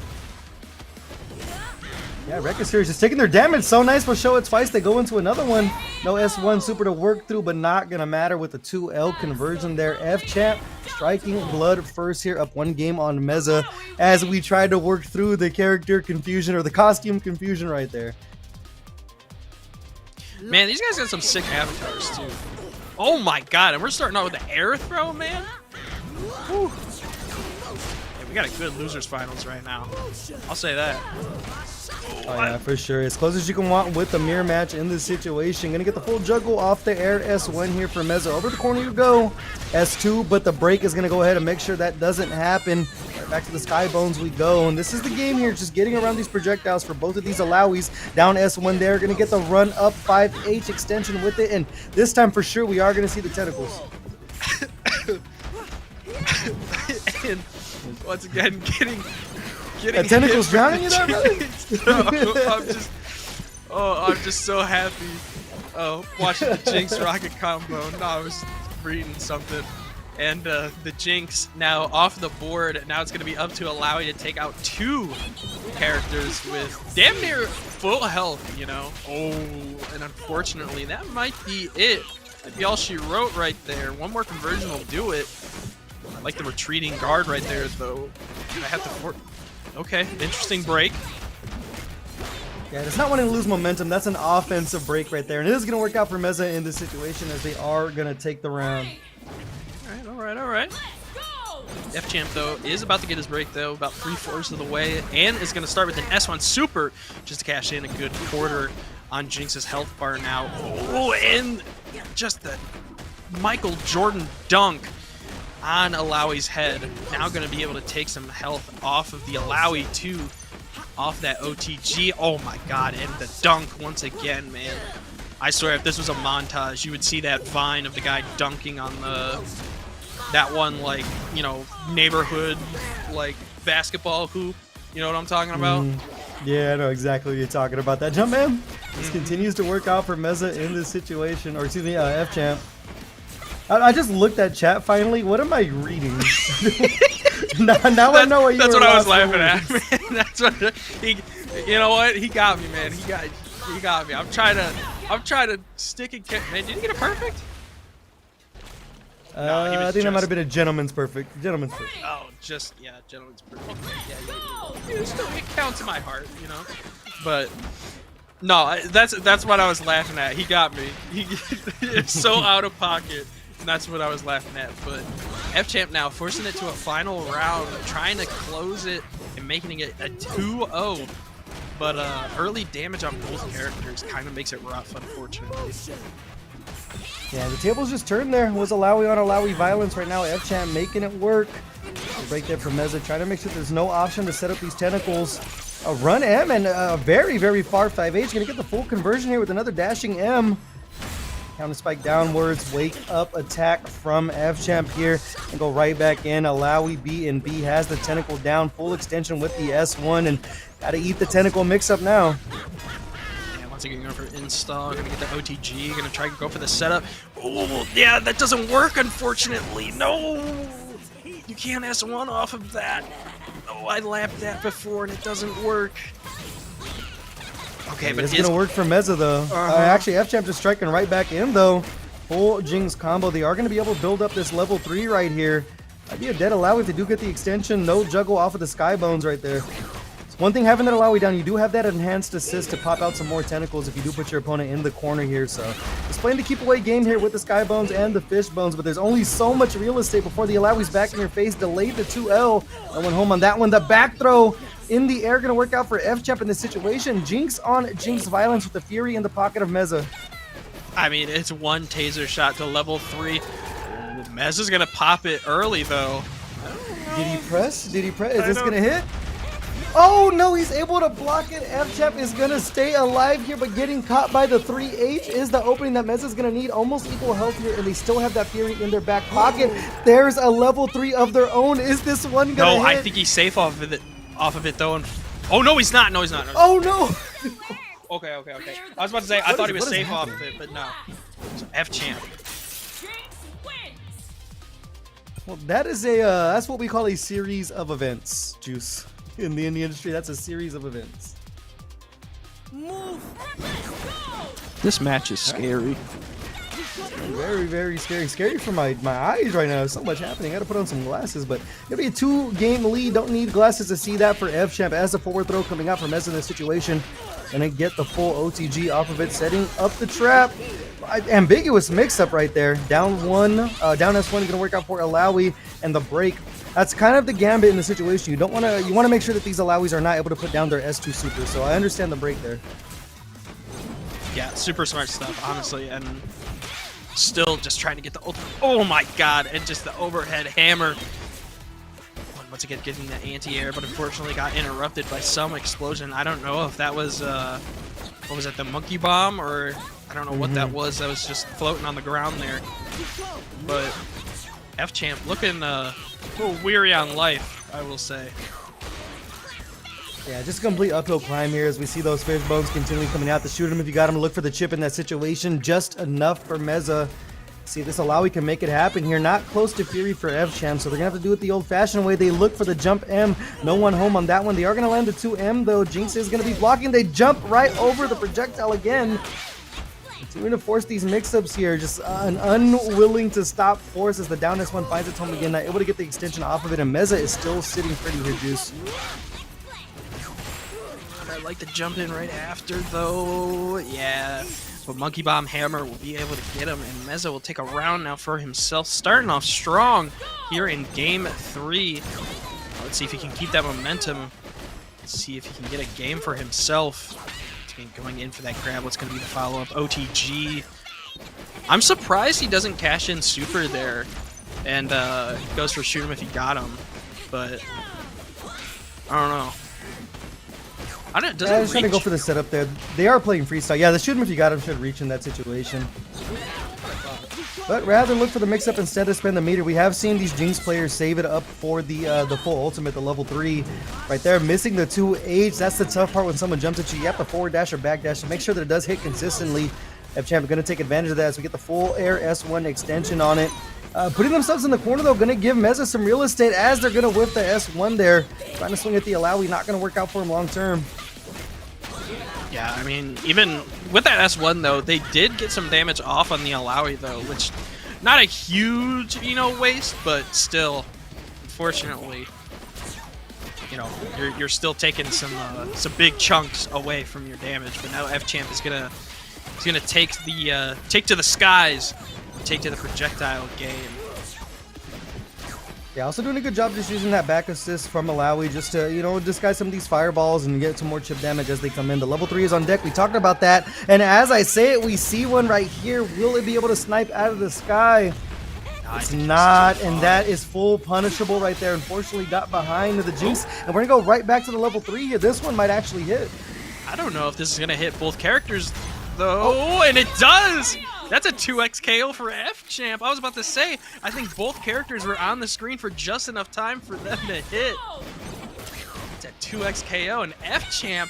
Yeah, Rekka Series just taking their damage. So nice will show it twice. They go into another one. No S1 super to work through, but not gonna matter with the 2L conversion there. F-Champ striking blood first here, up one game on Meza as we try to work through the character confusion or the costume confusion right there. Man, these guys got some sick avatars too. Oh my god, and we're starting out with the air throw, man. Whew. Yeah, we got a good losers finals right now. I'll say that. Oh yeah, for sure. As close as you can want with the mirror match in this situation. Gonna get the full juggle off the air S1 here for Meza. Over the corner you go. S2, but the break is gonna go ahead and make sure that doesn't happen. Right back to the sky bones we go. And this is the game here, just getting around these projectiles for both of these Alawis. Down S1 there. Gonna get the run up 5H extension with it. And this time for sure we are gonna see the tentacles. And once again, getting tentacles drowning you there, brother? I'm just so happy watching the Jinx rocket combo. No, I was reading something. And the Jinx now off the board. Now it's going to be up to Alawi to take out two characters with damn near full health, you know. Oh, and unfortunately, that might be it. That'd be all she wrote right there. One more conversion will do it. I like the retreating guard right there, though. I have to... Okay, interesting break. Yeah, it's not wanting to lose momentum. That's an offensive break right there. And it is going to work out for Meza in this situation as they are going to take the round. All right. F-Champ, though, is about to get his break, though, about 3/4 of the way, and is going to start with an S1 Super just to cash in a good quarter on Jinx's health bar now. Oh, and just the Michael Jordan dunk on Alawi's head. Now going to be able to take some health off of the Alawi, too, off that OTG. Oh, my God, and the dunk once again, man. I swear, if this was a montage, you would see that vine of the guy dunking on that one, like, you know, neighborhood, like, basketball hoop. You know what I'm talking about? Yeah, I know exactly what you're talking about. That jump man just continues to work out for Meza in this situation, or excuse me, F-Champ. I just looked at chat finally. What am I reading? now I know what you That's were what I was laughing words. at, man. That's what he. You know what? He got me, man. He got me. I'm trying to stick and kick. Man, did he get a perfect? I think that might have been a gentleman's perfect. Gentleman's perfect. Oh, just yeah, gentleman's perfect. Yeah. It counts in my heart, you know. But no, that's what I was laughing at. He got me. It's so out of pocket. And that's what I was laughing at. But F-Champ now forcing it to a final round, trying to close it and making it a 2-0. But early damage on both characters kind of makes it rough, unfortunately. Yeah, the tables just turned there. It was Alawi on Alawi violence right now. F-Champ making it work. The break there from Meza, trying to make sure there's no option to set up these tentacles. A run M and a very, very far 5H. Gonna get the full conversion here with another dashing M. Counter spike downwards, wake up attack from F-Champ here, and go right back in. Alawi B and B has the tentacle down, full extension with the S1, and gotta eat the tentacle mix-up now. Yeah, once again going for install, gonna get the OTG, gonna try to go for the setup. Oh, yeah, that doesn't work, unfortunately. No, you can't S1 off of that. Oh, I lapped that before, and it doesn't work. Okay, but it's gonna work for Meza though. Actually, F-Champ just striking right back in though. Full Jinx combo. They are gonna be able to build up this level 3 right here. Might be a dead Alawi if they do get the extension. No juggle off of the Sky Bones right there. It's one thing having that Alawi down. You do have that enhanced assist to pop out some more tentacles if you do put your opponent in the corner here. So just playing the keep away game here with the Sky Bones and the Fish Bones. But there's only so much real estate before the Alawi's back in your face. Delayed the 2L. I went home on that one. The back throw in the air gonna work out for F-Champ in this situation. Jinx on Jinx violence with the Fury in the pocket of Meza. I mean, it's one taser shot to level 3. Meza's gonna pop it early though. Did he press? Is this gonna hit? Oh no, he's able to block it. F-Champ is gonna stay alive here, but getting caught by the 3H is the opening that Meza's gonna need. Almost equal health here, and they still have that Fury in their back pocket. There's a level 3 of their own. Is this one gonna hit? No, I think he's safe off of it though. Oh no, he's not. No, he's not. Oh no. Okay. I was about to say I thought he was safe off of it, but no. So F-Champ. Well, that is that's what we call a series of events, Juice. In the industry, that's a series of events. This match is scary. Very, very scary. Scary for my eyes right now. There's so much happening. I gotta put on some glasses, but it'll be a 2-game lead. Don't need glasses to see that for F-Champ. As a forward throw coming out from Meza in this situation. Gonna get the full OTG off of it, setting up the trap. Ambiguous mix-up right there. Down S1 gonna work out for Alawi, and the break. That's kind of the gambit in the situation. You want to make sure that these Alawis are not able to put down their S2 super. So I understand the break there. Yeah, super smart stuff, honestly, and still just trying to get the ultimate. Oh my god, and just the overhead hammer. Once again, getting the anti-air, but unfortunately got interrupted by some explosion. I don't know if that was, what was it, the monkey bomb, or I don't know what that was just floating on the ground there. But F-Champ looking a little weary on life, I will say. Yeah, just a complete uphill climb here as we see those Fish Bones continually coming out to shoot him if you got him to look for the chip in that situation. Just enough for Meza. See if this Alawi can make it happen here. Not close to Fury for F-Champ, so they're going to have to do it the old-fashioned way. They look for the jump M. No one home on that one. They are going to land the 2M, though. Jinx is going to be blocking. They jump right over the projectile again. Continuing to force these mix-ups here. Just an unwilling to stop force as the down S1 finds its home again. Not able to get the extension off of it, and Meza is still sitting pretty here, Juice. I like to jump in right after, though. Yeah. but Monkey Bomb Hammer will be able to get him, and Meza will take a round now for himself, starting off strong here in Game 3. Let's see if he can keep that momentum. Let's see if he can get a game for himself. Going in for that grab, what's going to be the follow-up? OTG. I'm surprised he doesn't cash in super there and goes for shoot him if he got him, but I don't know. Doesn't I was trying to go for the setup there. They are playing freestyle. Yeah, the shoot him if you got him should reach in that situation. But rather look for the mix-up instead of spend the meter. We have seen these Jinx players save it up for the full ultimate, the level 3. Right there, missing the 2H. That's the tough part when someone jumps at you. You have to forward dash or back dash to make sure that it does hit consistently. F-Champ going to take advantage of that as we get the full air S1 extension on it. Putting themselves in the corner, though, going to give Meza some real estate as they're going to whip the S1 there. Trying to swing at the Alawi, not going to work out for him long term. Yeah, I mean, even with that S1, though, they did get some damage off on the Alawi, though, which not a huge, waste, but still, unfortunately, you're still taking some big chunks away from your damage. But now F-Champ is gonna take to the skies, take to the projectile game. Yeah, also doing a good job just using that back assist from Malawi just to, disguise some of these fireballs and get some more chip damage as they come in. The level 3 is on deck. We talked about that. And as I say it, we see one right here. Will it be able to snipe out of the sky? It's not, and that is full punishable right there. Unfortunately, got behind the Jinx. And we're going to go right back to the level 3 here. This one might actually hit. I don't know if this is going to hit both characters, though. And it does! That's a 2x KO for F-Champ. I was about to say, I think both characters were on the screen for just enough time for them to hit. It's a 2x KO, and F-Champ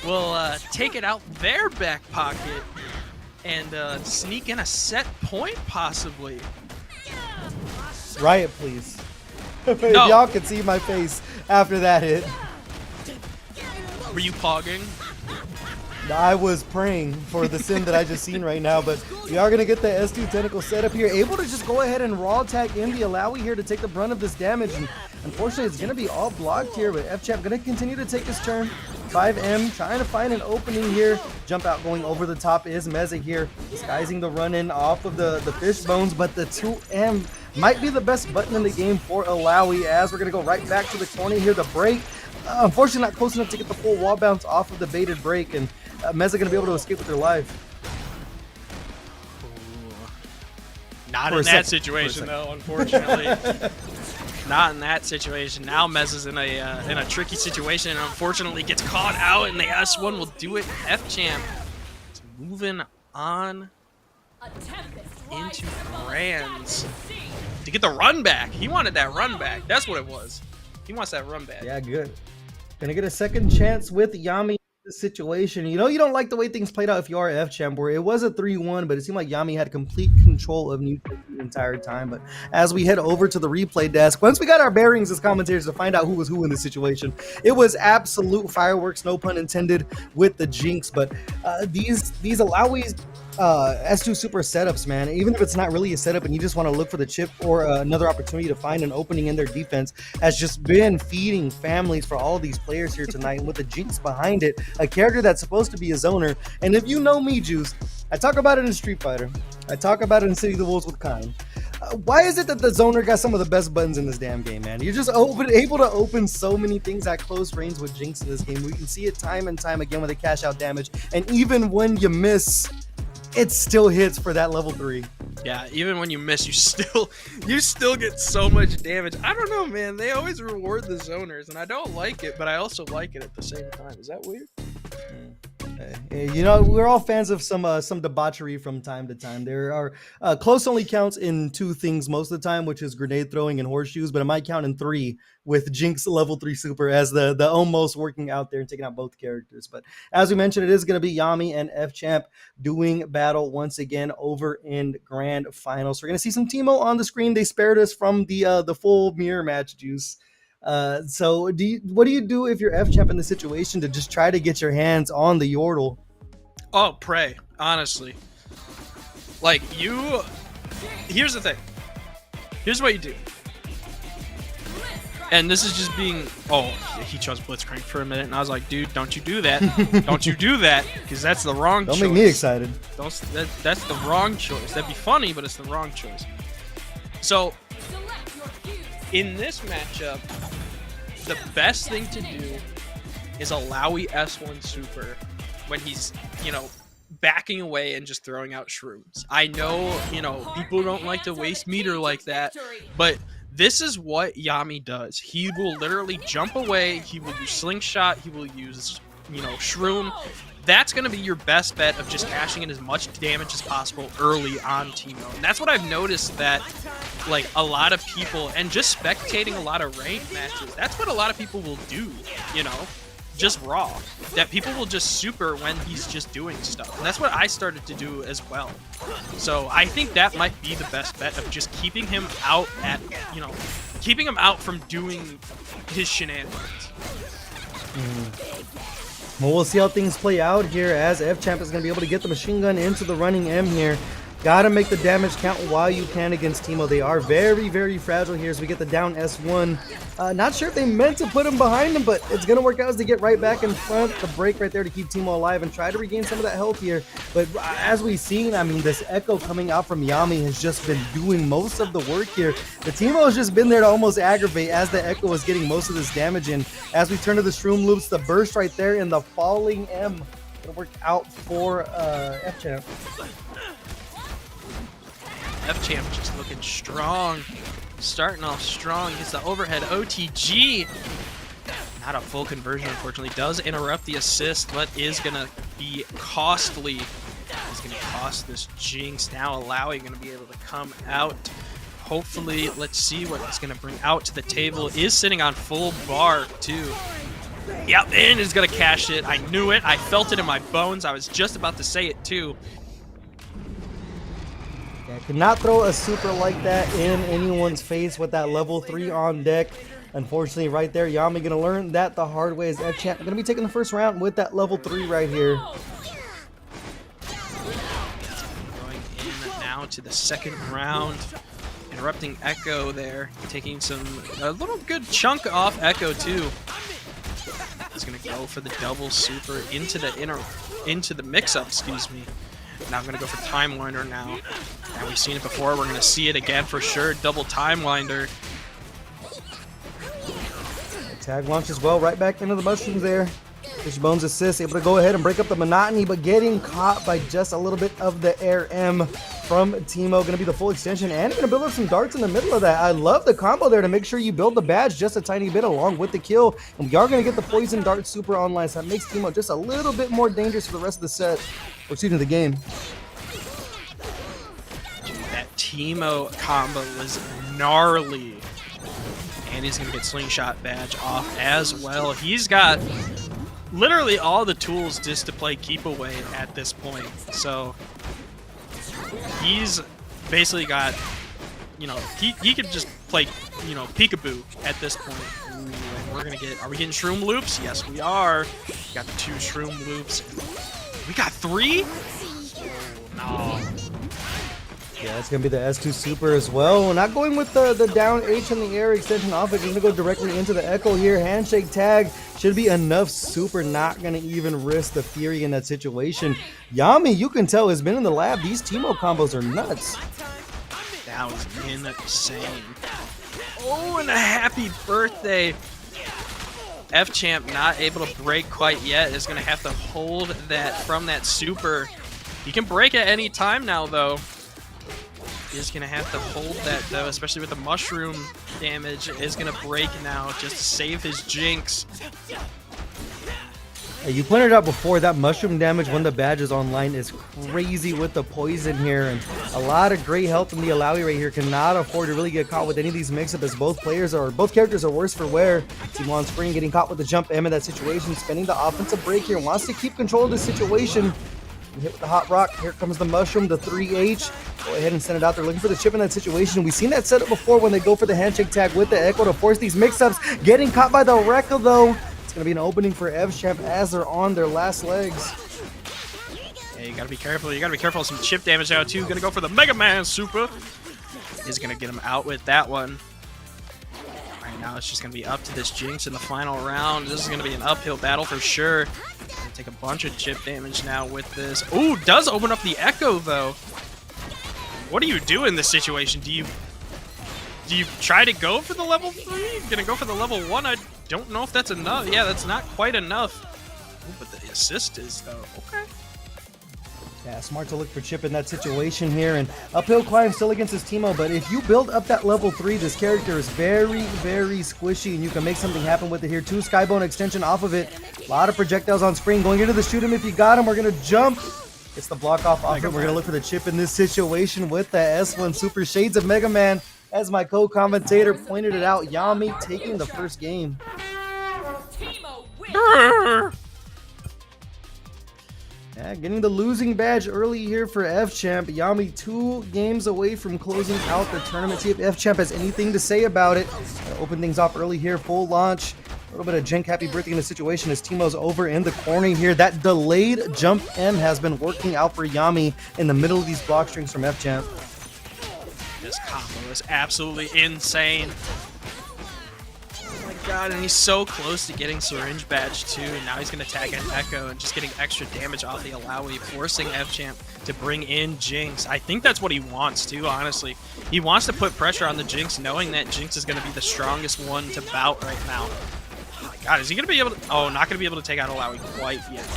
will take it out their back pocket and sneak in a set point, possibly. Riot, please. If No. y'all could see my face after that hit. Were you pogging? I was praying for the sim that I just seen right now, but we are going to get the S2 tentacle set up here. Able to just go ahead and raw attack in the Alawi here to take the brunt of this damage. And unfortunately, it's going to be all blocked here, but F-Champ going to continue to take his turn. 5M trying to find an opening here. Jump out going over the top is Meza here, disguising the run-in off of the fish bones, but the 2M might be the best button in the game for Alawi as we're going to go right back to the corner here. The break, unfortunately not close enough to get the full wall bounce off of the baited break, and Meza going to be able to escape with their life. Not in that situation, though, unfortunately. Not in that situation. Now Meza's in a tricky situation and unfortunately gets caught out, and the S1 will do it. F-Champ is moving on into Grands to get the run back. He wanted that run back. That's what it was. He wants that run back. Yeah, good. Gonna get a second chance with Yami. Situation, you don't like the way things played out if you are F-Champ, where it was a 3-1, but it seemed like Yami had complete control of neutral the entire time. But as we head over to the replay desk, once we got our bearings as commentators to find out who was who in this situation, it was absolute fireworks, no pun intended, with the Jinx. But these Alawis S2 super setups, man, even if it's not really a setup and you just want to look for the chip or another opportunity to find an opening in their defense, has just been feeding families for all these players here tonight. And with the Jinx behind it, a character that's supposed to be a zoner. And if you know me, Juice, I talk about it in Street Fighter, I talk about it in City of the Wolves with Kine. Why is it that the zoner got some of the best buttons in this damn game, man? You're just able to open so many things at close range with Jinx in this game. We can see it time and time again with the cash out damage, and even when you miss, it still hits for that level 3. Yeah, even when you miss, you still get so much damage. I don't know, man. They always reward the zoners, and I don't like it, but I also like it at the same time. Is that weird? We're all fans of some debauchery from time to time. There are close only counts in 2 things most of the time, which is grenade throwing and horseshoes, but it might count in 3 with Jinx level 3 super as the almost working out there and taking out both characters. But as we mentioned, it is going to be Yami and F-Champ doing battle once again over in Grand Finals. We're going to see some Teemo on the screen. They spared us from the full mirror match, Juice. So what do you do if you're F-Champ in the situation to just try to get your hands on the Yordle? Oh, pray, honestly. Like, here's the thing. Here's what you do. And this is just being, oh, he chose Blitzcrank for a minute, and I was like, dude, don't you do that. Don't you do that, because that's the wrong choice. Don't make me excited. That's the wrong choice. That'd be funny, but it's the wrong choice. So, in this matchup, the best thing to do is Alawi S1 Super when he's, backing away and just throwing out shrooms. I know, people don't like to waste meter like that, but this is what Yami does. He will literally jump away, he will use slingshot, he will use, shroom. That's going to be your best bet of just cashing in as much damage as possible early on Teemo. And that's what I've noticed that, like, a lot of people, and just spectating a lot of ranked matches, that's what a lot of people will do, just raw. That people will just super when he's just doing stuff. And that's what I started to do as well. So I think that might be the best bet of just keeping him out keeping him out from doing his shenanigans. Well, we'll see how things play out here as F-Champ is going to be able to get the machine gun into the running M here. Gotta make the damage count while you can against Teemo. They are very, very fragile here as we get the down S1. Not sure if they meant to put him behind him, but it's going to work out as they get right back in front. The break right there to keep Teemo alive and try to regain some of that health here. But as we've seen, this Echo coming out from Yami has just been doing most of the work here. The Teemo has just been there to almost aggravate as the Echo is getting most of this damage in. As we turn to the Shroom Loops, the burst right there and the falling M going to work out for F-Champ. F-Champ just looking strong. Starting off strong. Gets the overhead OTG. Not a full conversion, unfortunately. Does interrupt the assist, but is going to be costly. Is going to cost this Jinx. Now Alawi going to be able to come out. Hopefully, let's see what it's going to bring out to the table. Is sitting on full bar, too. Yep, and is going to cash it. I knew it. I felt it in my bones. I was just about to say it, too. Could not throw a super like that in anyone's face with that level 3 on deck. Unfortunately, right there, Yami gonna learn that the hard way as F-Champ gonna be taking the first round with that level 3 right here. Going in now to the second round. Interrupting Echo there. Taking a little good chunk off Echo too. He's gonna go for the double super into the mix-up, excuse me. Now I'm going to go for Time Winder now. And we've seen it before. We're going to see it again for sure. Double Time Winder. Tag launches well right back into the mushrooms there. Fishbone's assist, able to go ahead and break up the monotony, but getting caught by just a little bit of the air M from Teemo. Going to be the full extension and going to build up some darts in the middle of that. I love the combo there to make sure you build the badge just a tiny bit along with the kill. And we are going to get the poison dart super online, so that makes Teemo just a little bit more dangerous for the rest of the set. Or excuse me, the game. Dude, that Teemo combo was gnarly. And he's going to get Slingshot badge off as well. He's got literally all the tools just to play keep away at this point. So he's basically got, he could just play, peekaboo at this point. Ooh, and we're going to are we getting Shroom Loops? Yes, we are. Got the 2 Shroom Loops. We got 3? Oh, no. Yeah, it's going to be the S2 Super as well. Not going with the down H in the air extension off. It's going to go directly into the Echo here. Handshake tag should be enough super. Not going to even risk the Fury in that situation. Yami, you can tell, has been in the lab. These Teemo combos are nuts. That was insane. Oh, and a happy birthday. F-Champ not able to break quite yet. Is going to have to hold that from that super. He can break at any time now, though. Is going to have to hold that, though, especially with the mushroom damage. Is going to break now just to save his Jinx. You pointed out before that mushroom damage when the badge is online is crazy with the poison here, and a lot of great health from the Alawi right here. Cannot afford to really get caught with any of these mix-ups as both characters are worse for wear. Teemo on Spring getting caught with the jump M in that situation, spending the offensive break here, wants to keep control of the situation. Hit with the hot rock. Here comes the mushroom, the 3H. Go ahead and send it out there looking for the chip in that situation. We've seen that setup before when they go for the handshake tag with the Echo to force these mix-ups. Getting caught by the Rekka though. It's going to be an opening for F-Champ as they're on their last legs. Yeah, you got to be careful. You got to be careful with some chip damage out too. Going to go for the Mega Man Super. Is going to get him out with that one. Right now it's just going to be up to this Jinx in the final round. This is going to be an uphill battle for sure. Gonna take a bunch of chip damage now with this. Ooh, does open up the Echo, though. What do you do in this situation? Do you try to go for the level 3? Gonna go for the level 1? I don't know if that's enough. Yeah, that's not quite enough. Ooh, but the assist is, though. Okay. Yeah, smart to look for Chip in that situation here, and uphill climb still against his Teemo, but if you build up that level 3, this character is very, very squishy, and you can make something happen with it here. 2 Skybone extension off of it. A lot of projectiles on Spring. Going into the shoot him if you got him. We're going to jump. It's the block off it. We're going to look for the Chip in this situation with the S1 Super Shades of Mega Man. As my co-commentator pointed it out, Yami taking the first game. Yeah, getting the losing badge early here for F-Champ. Yami 2 games away from closing out the tournament. See if F-Champ has anything to say about it. Open things off early here, full launch. A little bit of Jenk happy birthday in the situation as Teemo's over in the corner here. That delayed jump M has been working out for Yami in the middle of these block strings from F-Champ. This combo is absolutely insane. Oh my god, and he's so close to getting Syringe Badge too. Now he's going to tag in Echo and just getting extra damage off the Alawi, forcing F-Champ to bring in Jinx. I think that's what he wants too, honestly. He wants to put pressure on the Jinx, knowing that Jinx is going to be the strongest one to bout right now. Oh my god, is he going to be able to... Oh, not going to be able to take out Alawi quite yet.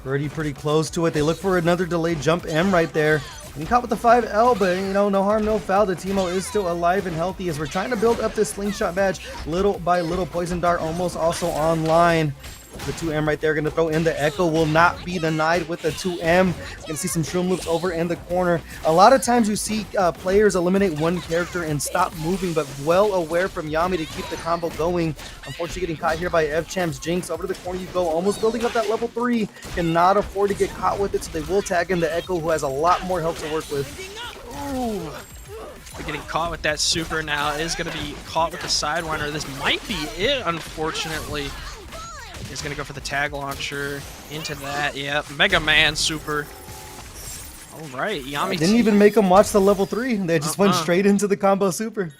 Pretty close to it. They look for another delayed jump M right there. And he caught with the 5L, but you know, no harm, no foul. The Teemo is still alive and healthy as we're trying to build up this slingshot badge little by little. Poison Dart almost also online. The 2M right there, going to throw in the Echo, will not be denied with the 2M. Going to see some Shroom Loops over in the corner. A lot of times you see players eliminate one character and stop moving, but well aware from Yami to keep the combo going. Unfortunately getting caught here by F-Champ's Jinx. Over to the corner you go, almost building up that level 3. Cannot afford to get caught with it, so they will tag in the Echo, who has a lot more help to work with. Ooh. They're getting caught with that super now. It is going to be caught with the Sidewinder. This might be it, unfortunately. He's going to go for the tag launcher into that. Yep, Mega Man super. All right, Yami didn't even make him watch the level 3. They just went straight into the combo super.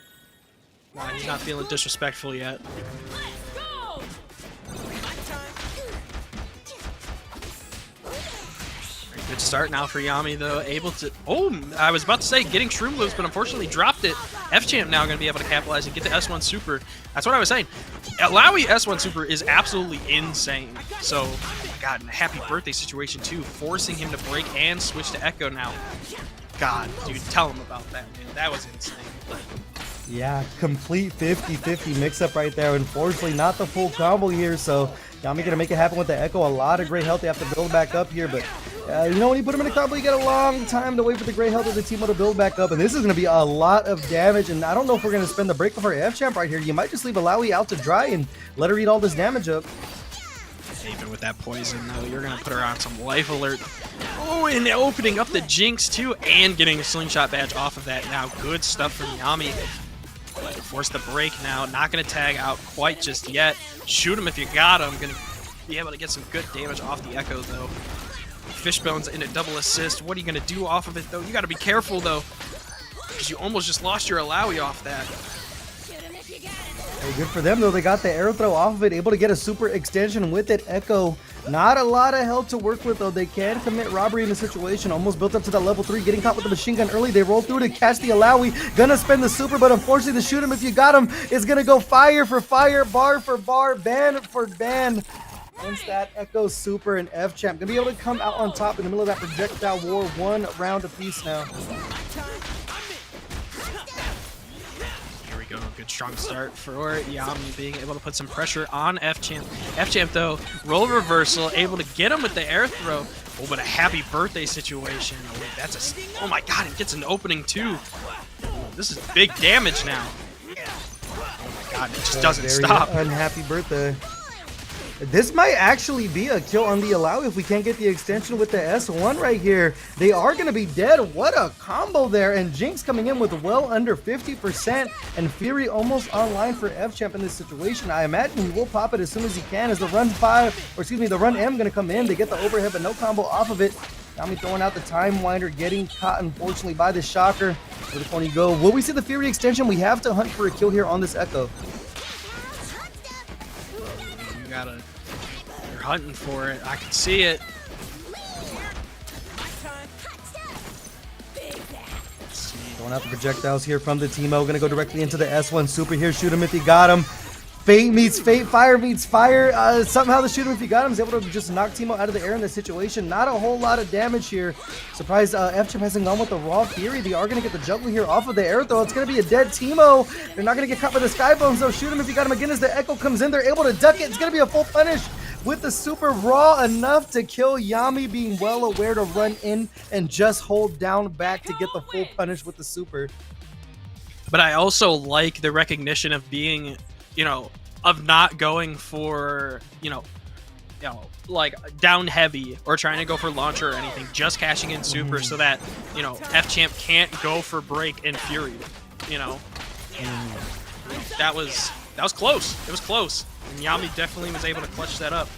Wow, he's not feeling disrespectful yet. Good start now for Yami, though. Able to... Oh, I was about to say getting Shroom Loops, but unfortunately dropped it. F-Champ now going to be able to capitalize and get the S1 Super. That's what I was saying. Alawi S1 Super is absolutely insane. So, oh my god, and a happy birthday situation, too. Forcing him to break and switch to Echo now. God, dude, tell him about that, man. That was insane. Yeah, complete 50-50 mix-up right there. Unfortunately, not the full combo here, so Yami gonna make it happen with the Echo. A lot of great health. They have to build back up here, but you know, when you put him in a combo, you get a long time to wait for the great health of the Teemo to build back up, and this is gonna be a lot of damage, and I don't know if we're gonna spend the break before F-Champ right here. You might just leave Alawi out to dry and let her eat all this damage up. Even with that poison, though, you're gonna put her on some life alert. Oh, and opening up the Jinx, too, and getting a slingshot badge off of that. Now, good stuff from Yami. Force the break now. Not going to tag out quite just yet. Shoot him if you got him. Going to be able to get some good damage off the Echo, though. Fishbone's in a double assist. What are you going to do off of it, though? You got to be careful, though, because you almost just lost your Alawi off that. Hey, good for them, though. They got the arrow throw off of it, able to get a super extension with it. Echo, not a lot of health to work with, though. They can commit robbery in the situation. Almost built up to that level 3, getting caught with the machine gun early. They roll through to catch the Alawi. Gonna spend the super, but unfortunately the shoot him if you got him is gonna go fire for fire, bar for bar, ban for ban. Once that Echo super and F-Champ gonna be able to come out on top in the middle of that projectile war, 1 round apiece now. Good strong start for Yami, being able to put some pressure on F-Champ. F-Champ, though, roll reversal, able to get him with the air throw. Oh, but a happy birthday situation. Oh, wait, that's a... Oh my god, it gets an opening, too. Oh, this is big damage now. Oh my god, it just doesn't stop. Unhappy birthday. This might actually be a kill on the Alawi if we can't get the extension with the S1 right here. They are going to be dead. What a combo there. And Jinx coming in with well under 50%. And Fury almost online for F-Champ in this situation. I imagine he will pop it as soon as he can as the run the run M going to come in. They get the overhead, but no combo off of it. Yami throwing out the Time Winder, getting caught, unfortunately, by the Shocker. Where the corner you go? Will we see the Fury extension? We have to hunt for a kill here on this Echo. You're hunting for it. I can see it. Going out the projectiles here from the Teemo. Gonna go directly into the S1 super here. Shoot him if he got him. Fate meets fate, fire meets fire. Somehow the shoot him if he got him is able to just knock Teemo out of the air in this situation. Not a whole lot of damage here. Surprised F-Chip hasn't gone with the raw Fury. They are gonna get the juggle here off of the air though. It's gonna be a dead Teemo. They're not gonna get caught by the Sky Bones though. Shoot him if you got him again as the Echo comes in. They're able to duck it. It's gonna be a full punish with the super raw enough to kill Yami, being well aware to run in and just hold down back to get the full punish with the super. But I also like the recognition of being, of not going for, like down heavy or trying to go for launcher or anything, just cashing in super so that, F-Champ can't go for break and Fury, That was close. It was close. And Yami definitely was able to clutch that up.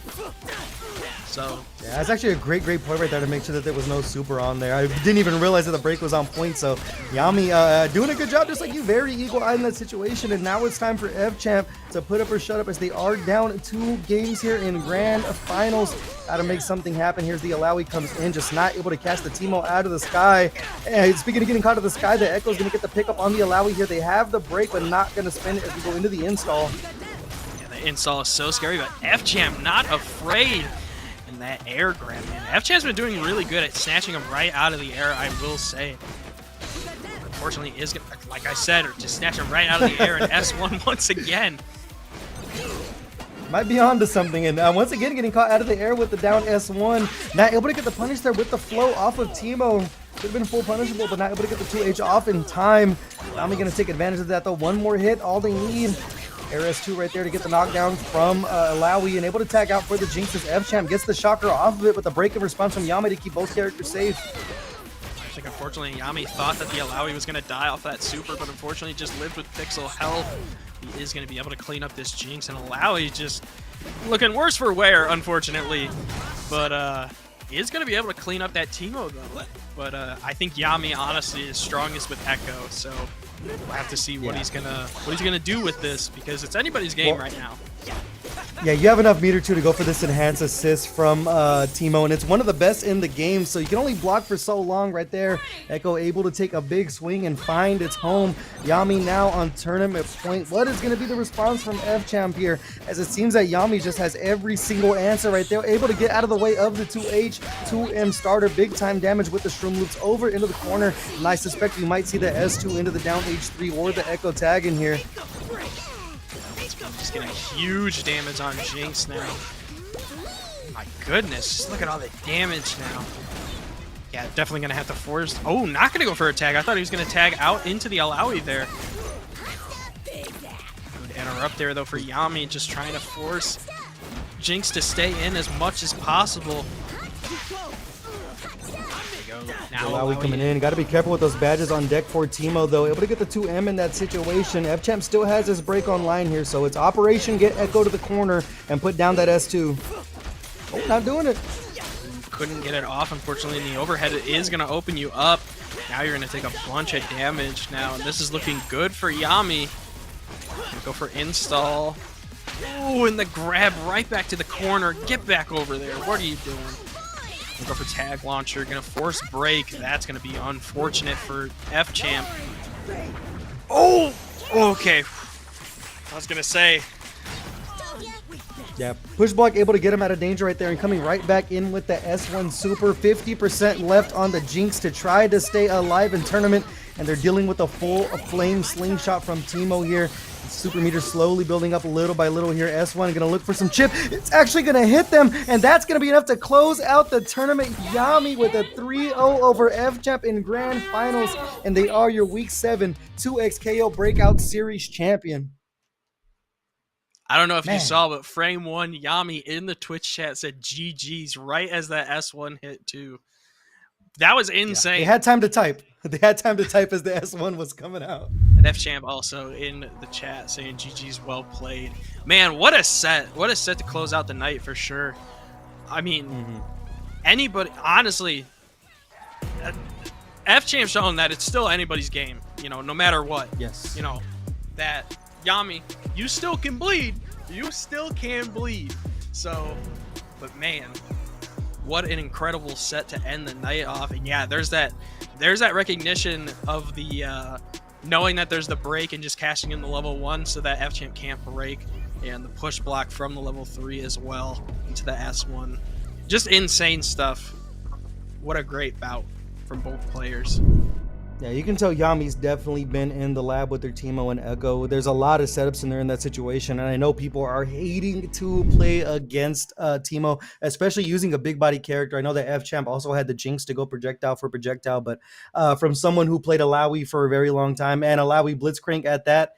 So yeah, that's actually a great point right there to make sure that there was no super on there. I didn't even realize that the break was on point. So Yami doing a good job, just like you, very eagle-eyed in that situation. And now it's time for F-Champ to put up or shut up as they are down 2 games here in grand finals. Got to make something happen. Here's the Alawi comes in, just not able to catch the Teemo out of the sky. And speaking of getting caught out of the sky, the Echo's going to get the pickup on the Alawi here. They have the break, but not going to spend it as we go into the install. Yeah, the install is so scary, but F-Champ not afraid. And that air grab, man. F-Champ's been doing really good at snatching him right out of the air, I will say. Unfortunately, is gonna, like I said, or just snatch him right out of the air in S1 once again. Might be onto something, and once again getting caught out of the air with the down S1. Not able to get the punish there with the flow off of Teemo. Could have been full punishable, but not able to get the 2H off in time. Nami gonna take advantage of that though. One more hit, all they need. Air S2 right there to get the knockdown from Alawi, and able to tag out for the Jinx as F-Champ gets the shocker off of it with a break of response from Yami to keep both characters safe. I think unfortunately Yami thought that the Alawi was going to die off that super, but unfortunately just lived with pixel health. He is going to be able to clean up this Jinx, and Alawi just looking worse for wear, unfortunately. But he is going to be able to clean up that Teemo though. But I think Yami honestly is strongest with Echo, so we'll have to see what he's gonna do with this, because it's anybody's game right now. Yeah, you have enough meter too to go for this enhanced assist from Teemo, and it's one of the best in the game, so you can only block for so long right there. Echo able to take a big swing and find its home. Yami now on tournament point. What is going to be the response from F-Champ here, as it seems that Yami just has every single answer right there, able to get out of the way of the 2H, 2M starter, big time damage with the Shroom Loops over into the corner, and I suspect we might see the S2 into the down H3 or the Echo tag in here. Just getting huge damage on Jinx now. My goodness, just look at all the damage now. Yeah, definitely gonna have to force. Oh, not gonna go for a tag. I thought he was gonna tag out into the Alawi there. Good interrupt there though for Yami, just trying to force Jinx to stay in as much as possible. Now Alawi coming in. Got to be careful with those badges on deck for Teemo though. Able to get the 2M in that situation. F-Champ still has his break online here, so it's Operation Get Echo to the corner and put down that S2. Oh, not doing it. Couldn't get it off, unfortunately. The overhead is going to open you up. Now you're going to take a bunch of damage now, and this is looking good for Yami. Go for install. Oh, and the grab right back to the corner. Get back over there. What are you doing? Go for tag launcher, gonna force break. That's gonna be unfortunate for F-Champ. Oh, okay. I was gonna say. Yeah, push block able to get him out of danger right there, and coming right back in with the S1 super. 50% left on the Jinx to try to stay alive in tournament, and they're dealing with a full flame slingshot from Teemo here. Super meter slowly building up little by little here. S1 gonna look for some chip. It's actually gonna hit them, and that's gonna be enough to close out the tournament. Yami with a 3-0 over F-Champ in grand finals, and they are your week 7 2XKO Breakout Series champion. I don't know if you saw, but frame 1 Yami in the Twitch chat said GG's right as that S1 hit too. That was insane. Yeah, they had time to type. They had time to type as the S1 was coming out. And F-Champ also in the chat saying GG's well played. Man, what a set. What a set to close out the night for sure. I mean, anybody, honestly, F-Champ shown that it's still anybody's game, no matter what. Yes. That Yami, you still can bleed. You still can bleed. So, but man, what an incredible set to end the night off. And yeah, there's that recognition of the knowing that there's the break and just cashing in the level 1 so that F-Champ can't break, and the push block from the level 3 as well into the S1. Just insane stuff. What a great bout from both players. Yeah, you can tell Yami's definitely been in the lab with their Teemo and Echo. There's a lot of setups in there in that situation, and I know people are hating to play against Teemo, especially using a big body character. I know that F-Champ also had the Jinx to go projectile for projectile, but from someone who played Alawi for a very long time, and Alawi Blitzcrank at that,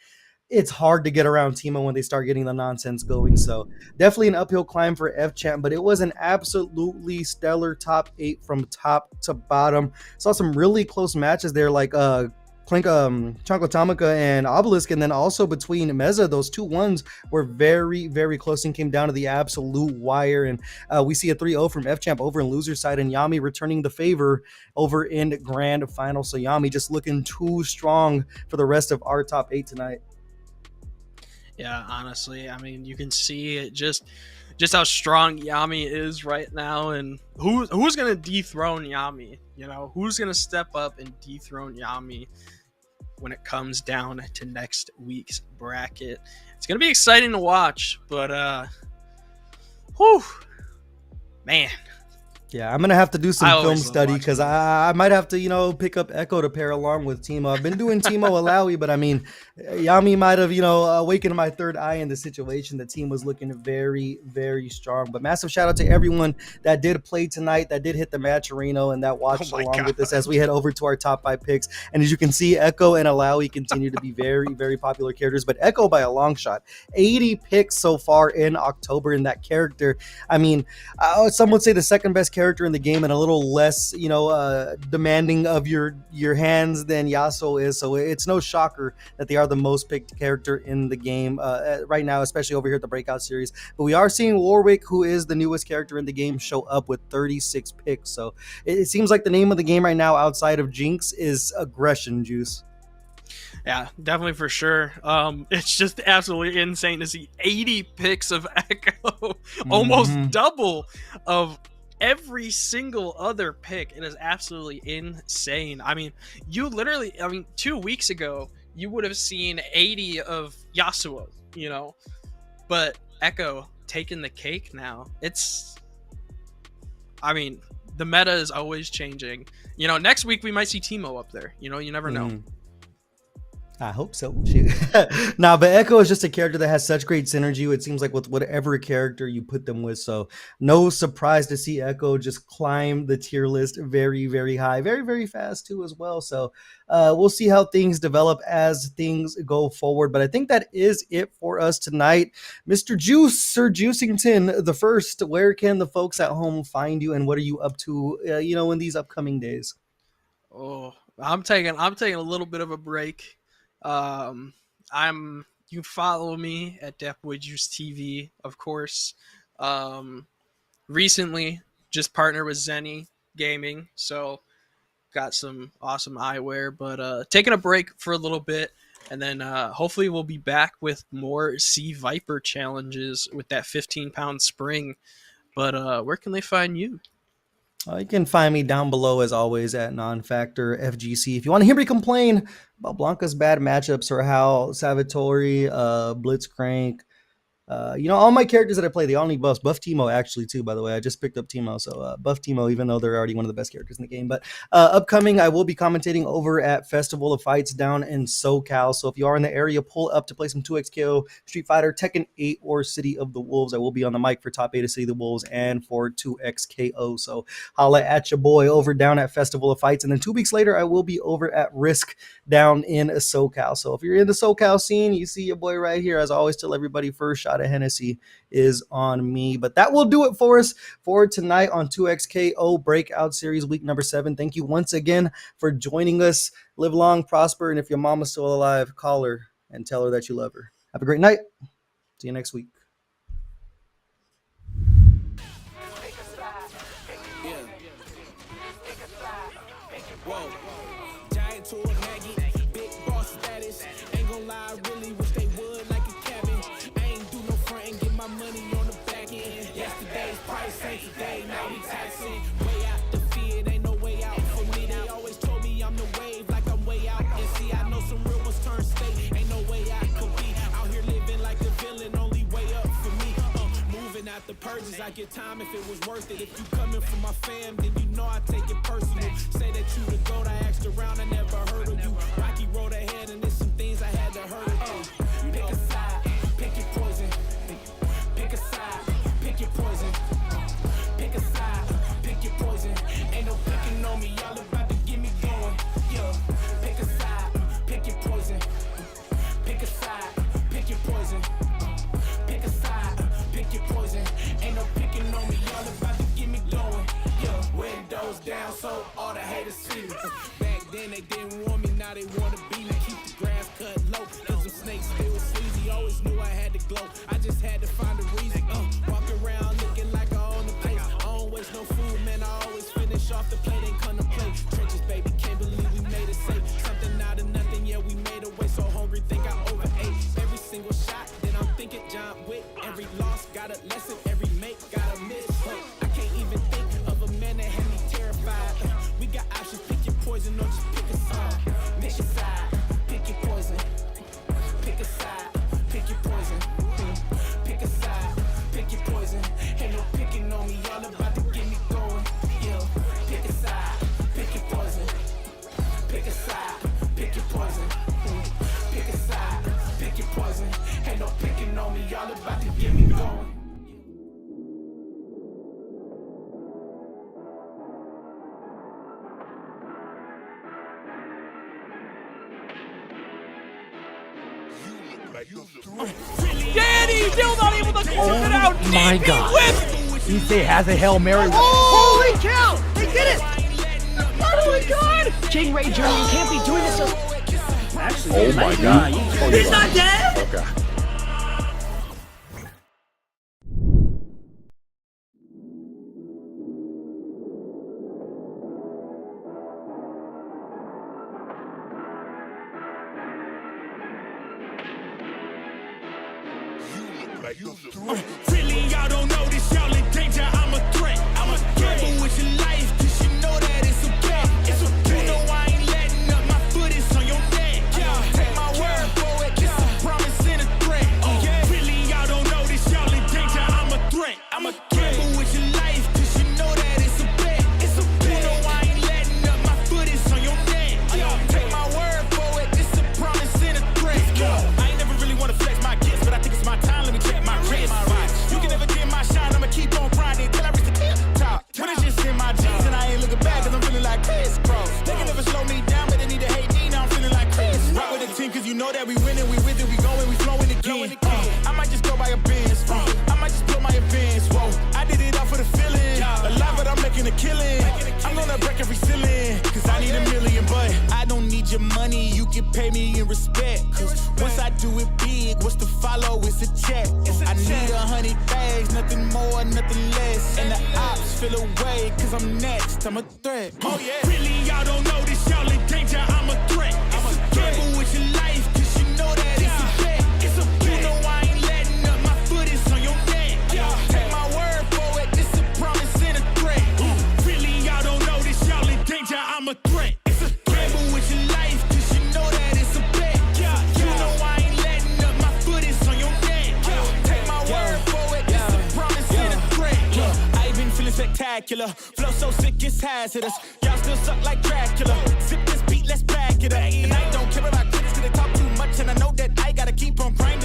it's hard to get around Teemo when they start getting the nonsense going. So definitely an uphill climb for F-Champ, but it was an absolutely stellar top 8 from top to bottom. Saw some really close matches there, like Chanklatamaca and Obelisk, and then also between Meza, those 2-1s were very, very close and came down to the absolute wire. And we see a 3-0 from F-Champ over in loser side, and Yami returning the favor over in grand final. So Yami just looking too strong for the rest of our top 8 tonight. Yeah, honestly, I mean, you can see it just how strong Yami is right now, and who's gonna dethrone Yami? Who's gonna step up and dethrone Yami when it comes down to next week's bracket? It's gonna be exciting to watch, but man. Yeah, I'm going to have to do some film study because I might have to, pick up Echo to pair along with Teemo. I've been doing Teemo Alawi, but I mean, Yami might have, awakened my third eye in the situation. The team was looking very, very strong. But massive shout out to everyone that did play tonight, that did hit the match arena, and that watched along with us as we head over to our top 5 picks. And as you can see, Echo and Alawi continue to be very, very popular characters, but Echo by a long shot. 80 picks so far in October in that character. I mean, some would say the second best character in the game and a little less, demanding of your hands than Yasuo is. So it's no shocker that they are the most picked character in the game right now, especially over here at the Breakout series. But we are seeing Warwick, who is the newest character in the game, show up with 36 picks. So it seems like the name of the game right now outside of Jinx is aggression juice. Yeah, definitely for sure. It's just absolutely insane to see 80 picks of Echo, almost double of every single other pick. It is absolutely insane. I mean, 2 weeks ago, you would have seen 80 of Yasuo, but Echo taking the cake now. The meta is always changing. Next week we might see Teemo up there. You never know. I hope so. Nah, but Echo is just a character that has such great synergy. It seems like with whatever character you put them with. So no surprise to see Echo just climb the tier list very, very high, very, very fast too as well. So we'll see how things develop as things go forward. But I think that is it for us tonight. Mr. Juice, Sir Juicington the first, where can the folks at home find you, and what are you up to, in these upcoming days? Oh, I'm taking a little bit of a break. You can follow me at Deathboy Juice TV, of course. Recently just partnered with Zenny Gaming, so got some awesome eyewear, but taking a break for a little bit, and then hopefully we'll be back with more Sea Viper challenges with that 15-pound spring. But where can they find you? You can find me down below, as always, at Non-Factor FGC. If you want to hear me complain about Blanca's bad matchups or how Salvatore, Blitzcrank, all my characters that I play, they all need buffs. Buff Teemo, actually, too, by the way. I just picked up Teemo, so buff Teemo, even though they're already one of the best characters in the game. But upcoming, I will be commentating over at Festival of Fights down in SoCal. So if you are in the area, pull up to play some 2XKO, Street Fighter, Tekken 8, or City of the Wolves. I will be on the mic for top 8 of City of the Wolves and for 2XKO. So holla at your boy over down at Festival of Fights. And then 2 weeks later, I will be over at Risk down in SoCal. So if you're in the SoCal scene, you see your boy right here. As I always tell everybody, first shot of Hennessy is on me. But that will do it for us for tonight on 2XKO Breakout Series week number 7. Thank you once again for joining us. Live long, prosper, and if your mama's still alive, call her and tell her that you love her. Have a great night. See you next week. Whoa. Giant to a Maggie, big boss status. Ain't gon' lie, I really wish they would like a cabin. I ain't do no front and get my money on the back end. Yesterday's price ain't today, now we taxing. Way out the fear, ain't no way out for me. They always told me I'm the wave, like I'm way out. And see, I know some real ones turn state, ain't no way I could be out here living like a villain, only way up for me. Moving out the purges, I get time if it was worth it. If you coming from my fam, then you know I take it personal. Say that you the GOAT, I asked around, I never heard of you. Rocky road ahead, and there's some things I had to hurt of. Pick a side, pick your poison. Pick a side, pick your poison. Pick a side, pick your poison. Ain't no picking on me, y'all about to get me going. Yeah, pick a side, pick your poison. Pick a side, pick your poison. Pick a side, pick your poison. Ain't no picking on me, y'all about to get me going. Yeah, windows down, so all the haters see me. Back then they didn't want me, now they wanna be me. Keep the grass cut low, cause them snakes still sleazy. Always knew I had to glow, I just had to find a reason. Walk around looking like I own the place. I don't waste no food, man, I always finish off the plate. Ain't come to play trenches, baby, can't believe we made it safe. Something out of nothing, yeah, we made a way. So hungry, think I overate. Every single shot, then I'm thinking John Wick. Every loss got a lesson, every make got a miss. I can't even think of a man that had me terrified. We got options, pick your poison or just pick a side. Pick a side, pick your poison. Pick a side, pick your poison. Pick a side, pick your poison. Ain't no picking on me, y'all about to get me going. Yeah, pick a side, pick your poison. Pick a side, pick your poison. Pick a side, pick your poison. Ain't no picking on me, y'all about to get me going. Danny still not able to close it out. My God. Issei has a Hail Mary. Holy cow! They did it! Oh my God! King Ray Jr., you can't be doing this so... Oh my God. He's not dead? Okay. Really, y'all don't know this, y'all in danger, I'm a threat. I'm a gamble with your life, cause you know that it's a bet. It's a bet. You know I ain't letting up, my foot is on your neck. Take my word for it, it's a promise and a threat. Really, y'all don't know this, y'all in danger, I'm a threat. I'm a gamble with your life, cause you know that it's a bet. It's a bet. You know I ain't letting up, my foot is on your neck. Take my word for it, it's a promise and a threat. I ain't never really wanna flex my gifts, but I think it's my time, let me check my wrist. You can never dim my shine, I'ma keep on grinding till I reach the tip top. When it's just in my jeans and I ain't looking back, cause I'm feeling like Chris Cross. They can never slow me down, but they need to hate me, now I'm feeling like Chris. Rock with the team, cause you know that we winning, we with it, we going, we flowing again. I might just go by a Benz, I might just blow my events, whoa. I did it all for the feeling, alive but I'm making a killing. I'm gonna break every ceiling, cause I need a million, but I don't need your money, you can pay me in respect. Cause once I do it big, what's to follow is a check. I need 100 bags, nothing more, nothing less. And the ops feel away, cause I'm next, I'm a threat. Oh yeah. Really, y'all don't know this, y'all in danger, I'm a threat. I'm a gamble with your life, cause you know that it's a bet. It's a bet. You know I ain't letting up, my foot is on your neck. Take my word for it, it's a promise and a threat. Really, y'all don't know this, y'all in danger, I'm a threat. It's a gamble with your life, cause you know that it's a bet. You know I ain't letting up, my foot is on your neck. Take my word for it, it's a promise and a threat. I ain't been feeling spectacular, flow so sick it's hazardous. Y'all still suck like trash.